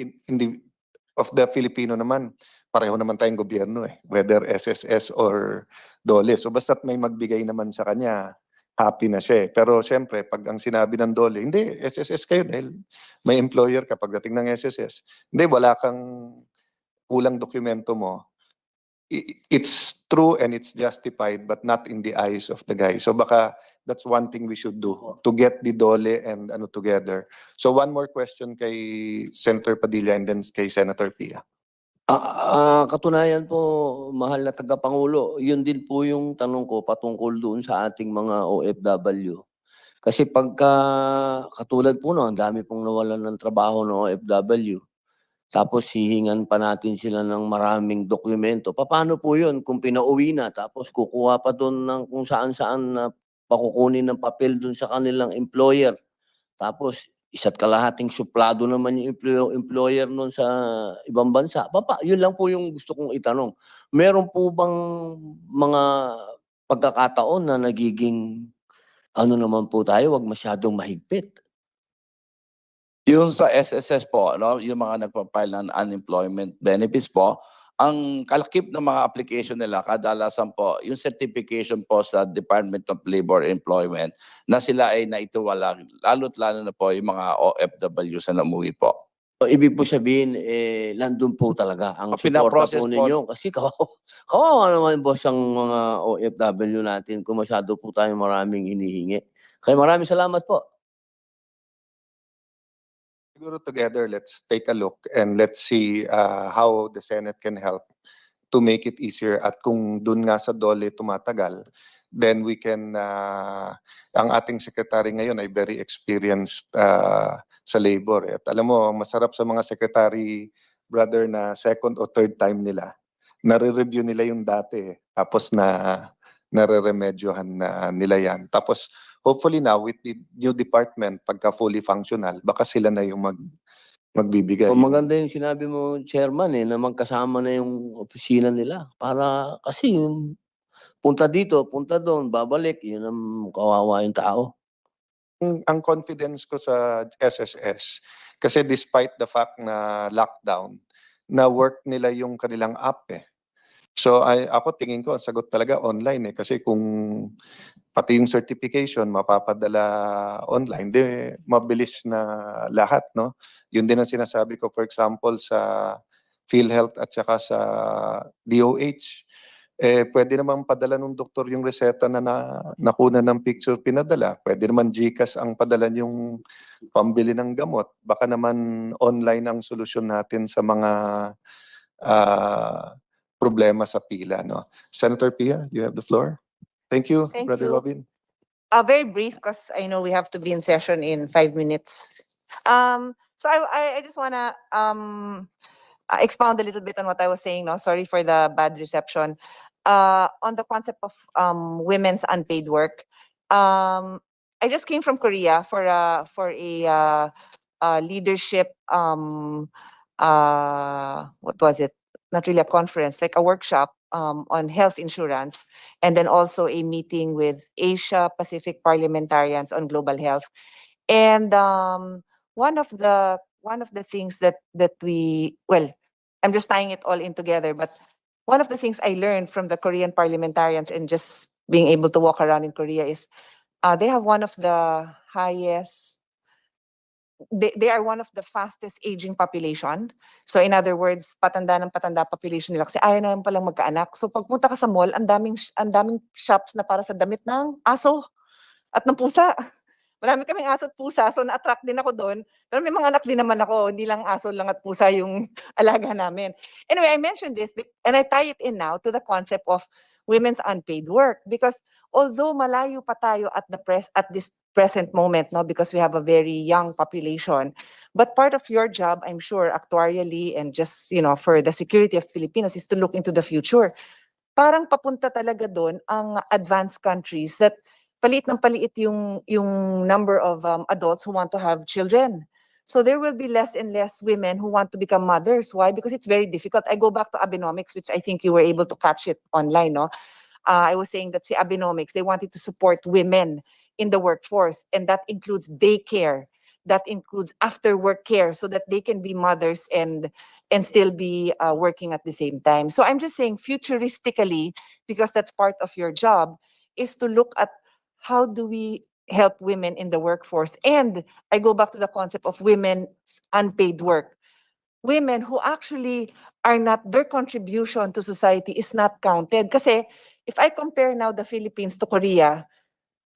Filipino naman, pareho naman tayong gobyerno eh, whether SSS or DOLE. So basta't may magbigay naman sa kanya, happy na siya eh. Pero syempre, pag ang sinabi ng DOLE, hindi, SSS kayo dahil may employer ka pagdating ng SSS. Hindi, wala kang kulang dokumento mo. it's true and it's justified, but not in the eyes of the guy. So baka that's one thing we should do to get the DOLE and ano together. So one more question kay Senator Padilla and then kay Senator Pia. Katunayan po, mahal na tagapangulo, yun din po yung tanong ko patungkol doon sa ating mga OFW. Kasi pagka katulad po no, ang dami pong nawalan ng trabaho ng OFW. Tapos hihingan pa natin sila ng maraming dokumento. Paano po yun kung pinauwi na tapos kukuha pa doon ng kung saan-saan na pakukunin ng papel doon sa kanilang employer. Tapos isa't kalahating suplado naman yung employer noon sa ibang bansa. Yun lang po yung gusto kong itanong. Meron po bang mga pagkakataon na nagiging ano naman po tayo, wag masyadong mahigpit? Yung sa SSS po, no, yung mga nagpa-file ng unemployment benefits po, ang kalakip ng mga application nila, kadalasan po, yung certification po sa Department of Labor and Employment na sila ay naituwala, lalo't lalo na po yung mga OFW sa namuwi po. So, ibig po sabihin, nandun po talaga ang suporta Pinaprocess po po. ninyo. Kasi kawawa naman boss ang mga OFW natin kung masyado po tayo maraming hinihingi. Kaya maraming salamat po. Siguro together, let's take a look and let's see how the Senate can help to make it easier. At kung dun nga sa DOLE tumatagal, then we can, ang ating secretary ngayon ay very experienced sa labor. At alam mo, ang masarap sa mga secretary, brother, na second o third time nila, nare-review nila yung dati, tapos nare-remedyohan na nila yan. Tapos, hopefully now, with the new department, pagka fully functional, baka sila na yung magbibigay. So, maganda yung sinabi mo, Chairman, na magkasama na yung opisina nila. Para kasi yung punta dito, punta doon, babalik, yun ang kawawa yung tao. Ang confidence ko sa SSS, kasi despite the fact na lockdown, na work nila yung kanilang app eh. So ako tingin ko, ang sagot talaga online eh. Kasi kung pati yung certification mapapadala online, di mabilis na lahat, no? Yun din ang sinasabi ko, for example, sa PhilHealth at saka sa DOH. Pwede naman padala ng doktor yung reseta na nakuna ng picture pinadala. Pwede naman GCash ang padala yung pambili ng gamot. Baka naman online ang solusyon natin sa mga problema sa pila. No? Senator Pia, you have the floor. Thank you, Thank Brother you. Robin. Very brief because I know we have to be in session in 5 minutes. So I just want to expound a little bit on what I was saying. No, sorry for the bad reception. On the concept of women's unpaid work. I just came from Korea for a leadership. What was it? Not really a conference, like a workshop on health insurance, and then also a meeting with Asia Pacific parliamentarians on global health. And one of the things that we, well, I'm just tying it all in together, but one of the things I learned from the Korean parliamentarians and just being able to walk around in Korea is they have one of the highest, they are one of the fastest aging population. So in other words, patanda ng patanda population nila kasi ayaw na palang magkaanak. So pagpunta ka sa mall, ang daming shops na para sa damit ng aso at ng pusa. Marami kaming aso at pusa, so na-attract din ako doon. Pero may mga anak din naman ako, hindi lang aso lang at pusa yung alaga namin. Anyway, I mentioned this and I tie it in now to the concept of women's unpaid work because although malayo pa tayo at this present moment, no, because we have a very young population, but part of your job, I'm sure, actuarially and just, for the security of Filipinos is to look into the future. Parang papunta talaga doon ang advanced countries that paliit ng paliit yung number of adults who want to have children. So there will be less and less women who want to become mothers. Why? Because it's very difficult. I go back to Abenomics, which I think you were able to catch it online, no? I was saying that si Abenomics, they wanted to support women in the workforce, and that includes daycare, that includes after work care, so that they can be mothers and still be working at the same time. So I'm just saying futuristically, because that's part of your job, is to look at how do we help women in the workforce? And I go back to the concept of women's unpaid work. women who actually are not, their contribution to society is not counted. Kasi if I compare now the Philippines to Korea,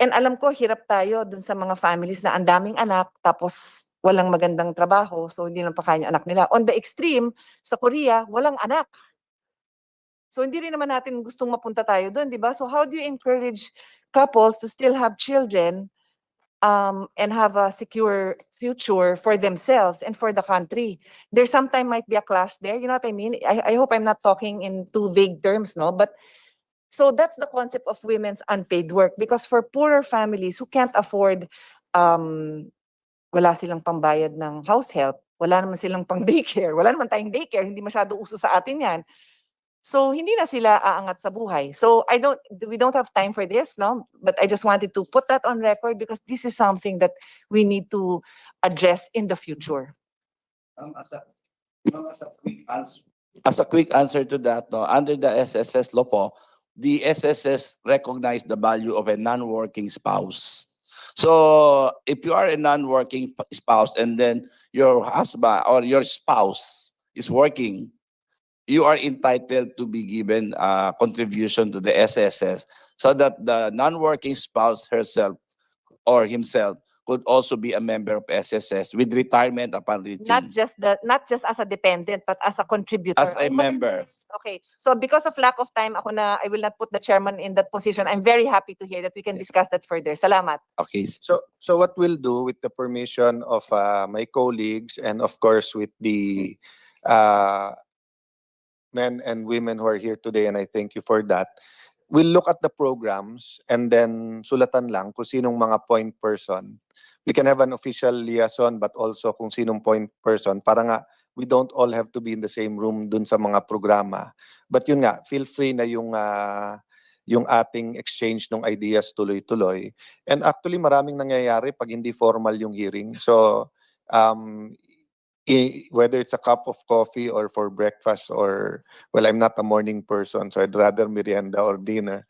and alam ko hirap tayo dun sa mga families na ang daming anak tapos walang magandang trabaho, so hindi lang pakain yung anak nila. On the extreme, sa Korea, walang anak. So hindi rin naman natin gustong mapunta tayo doon, di ba? So how do you encourage couples to still have children and have a secure future for themselves and for the country? There sometimes might be a clash there, you know what I mean? I hope I'm not talking in too vague terms, no? But so that's the concept of women's unpaid work, because for poorer families who can't afford, wala silang pambayad ng house help, wala naman silang pang daycare, wala naman tayong daycare, hindi masyado uso sa atin yan. So hindi na sila aangat sa buhay. So we don't have time for this, no? But I just wanted to put that on record because this is something that we need to address in the future. As a quick answer to that, no, under the SSS law po, the SSS recognize the value of a non-working spouse. So if you are a non-working spouse and then your husband or your spouse is working, you are entitled to be given a contribution to the SSS so that the non-working spouse herself or himself could also be a member of SSS with retirement upon reaching. Not just as a dependent, but as a contributor. As a Ay, maganda member. this. Okay. So because of lack of time, I will not put the chairman in that position. I'm very happy to hear that we can discuss that further. Salamat. Okay. So what we'll do, with the permission of my colleagues and of course with the men and women who are here today, and I thank you for that, we'll look at the programs and then sulatan lang kung sinong mga point person. We can have an official liaison but also kung sinong point person para nga we don't all have to be in the same room dun sa mga programa. But yun nga, feel free na yung ating exchange ng ideas tuloy-tuloy. And actually maraming nangyayari pag hindi formal yung hearing. So whether it's a cup of coffee or for breakfast or, well, I'm not a morning person, so I'd rather merienda or dinner.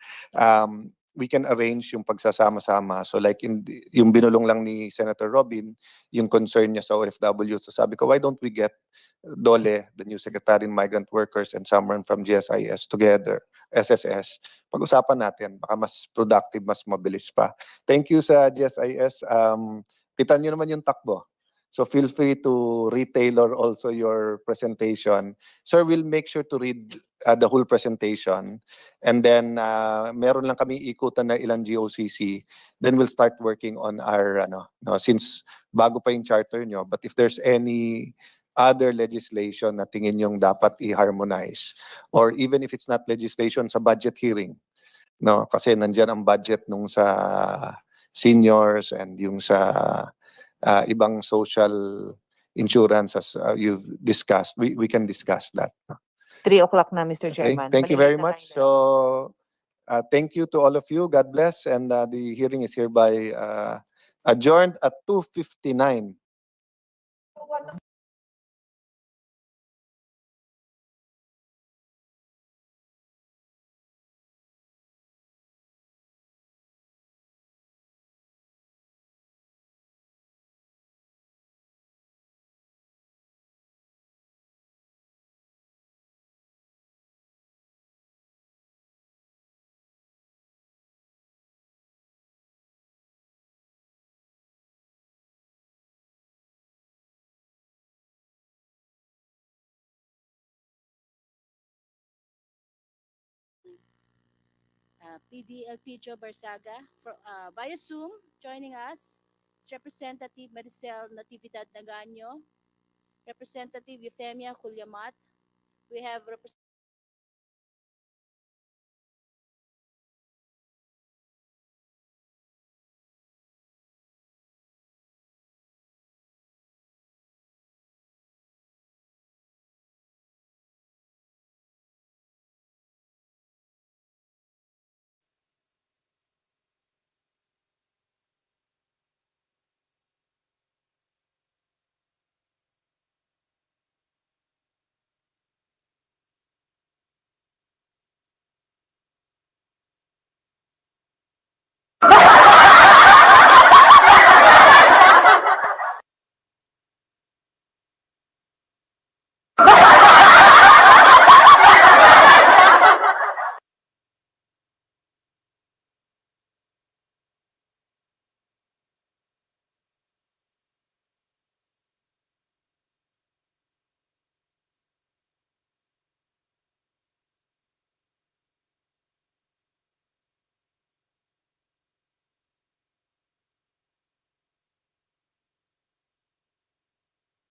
We can arrange yung pagsasama-sama. So like yung binulong lang ni Senator Robin, yung concern niya sa OFW. So sabi ko, why don't we get Dole, the new Secretary in Migrant Workers, and someone from GSIS together, SSS. Pag-usapan natin, baka mas productive, mas mabilis pa. Thank you sa GSIS. Kita nyo naman yung takbo. So feel free to retailor also your presentation. Sir, we'll make sure to read the whole presentation. And then meron lang kami ikutan na ilang GOCC. Then we'll start working on our, since bago pa yung charter nyo, but if there's any other legislation na tingin yung dapat i-harmonize, or even if it's not legislation, sa budget hearing, no? Kasi nandyan ang budget nung sa seniors and yung sa ibang social insurance as you've discussed. We can discuss that. 3 o'clock na, Mr. Okay, Chairman. thank you Malilate very na much. tayo. So thank you to all of you. God bless. And the hearing is hereby adjourned at 2:59. PDLP Joe Barsaga via Zoom. Joining us is Representative Maricel Natividad Nagaño, Representative Euphemia Culyamat. We have Representative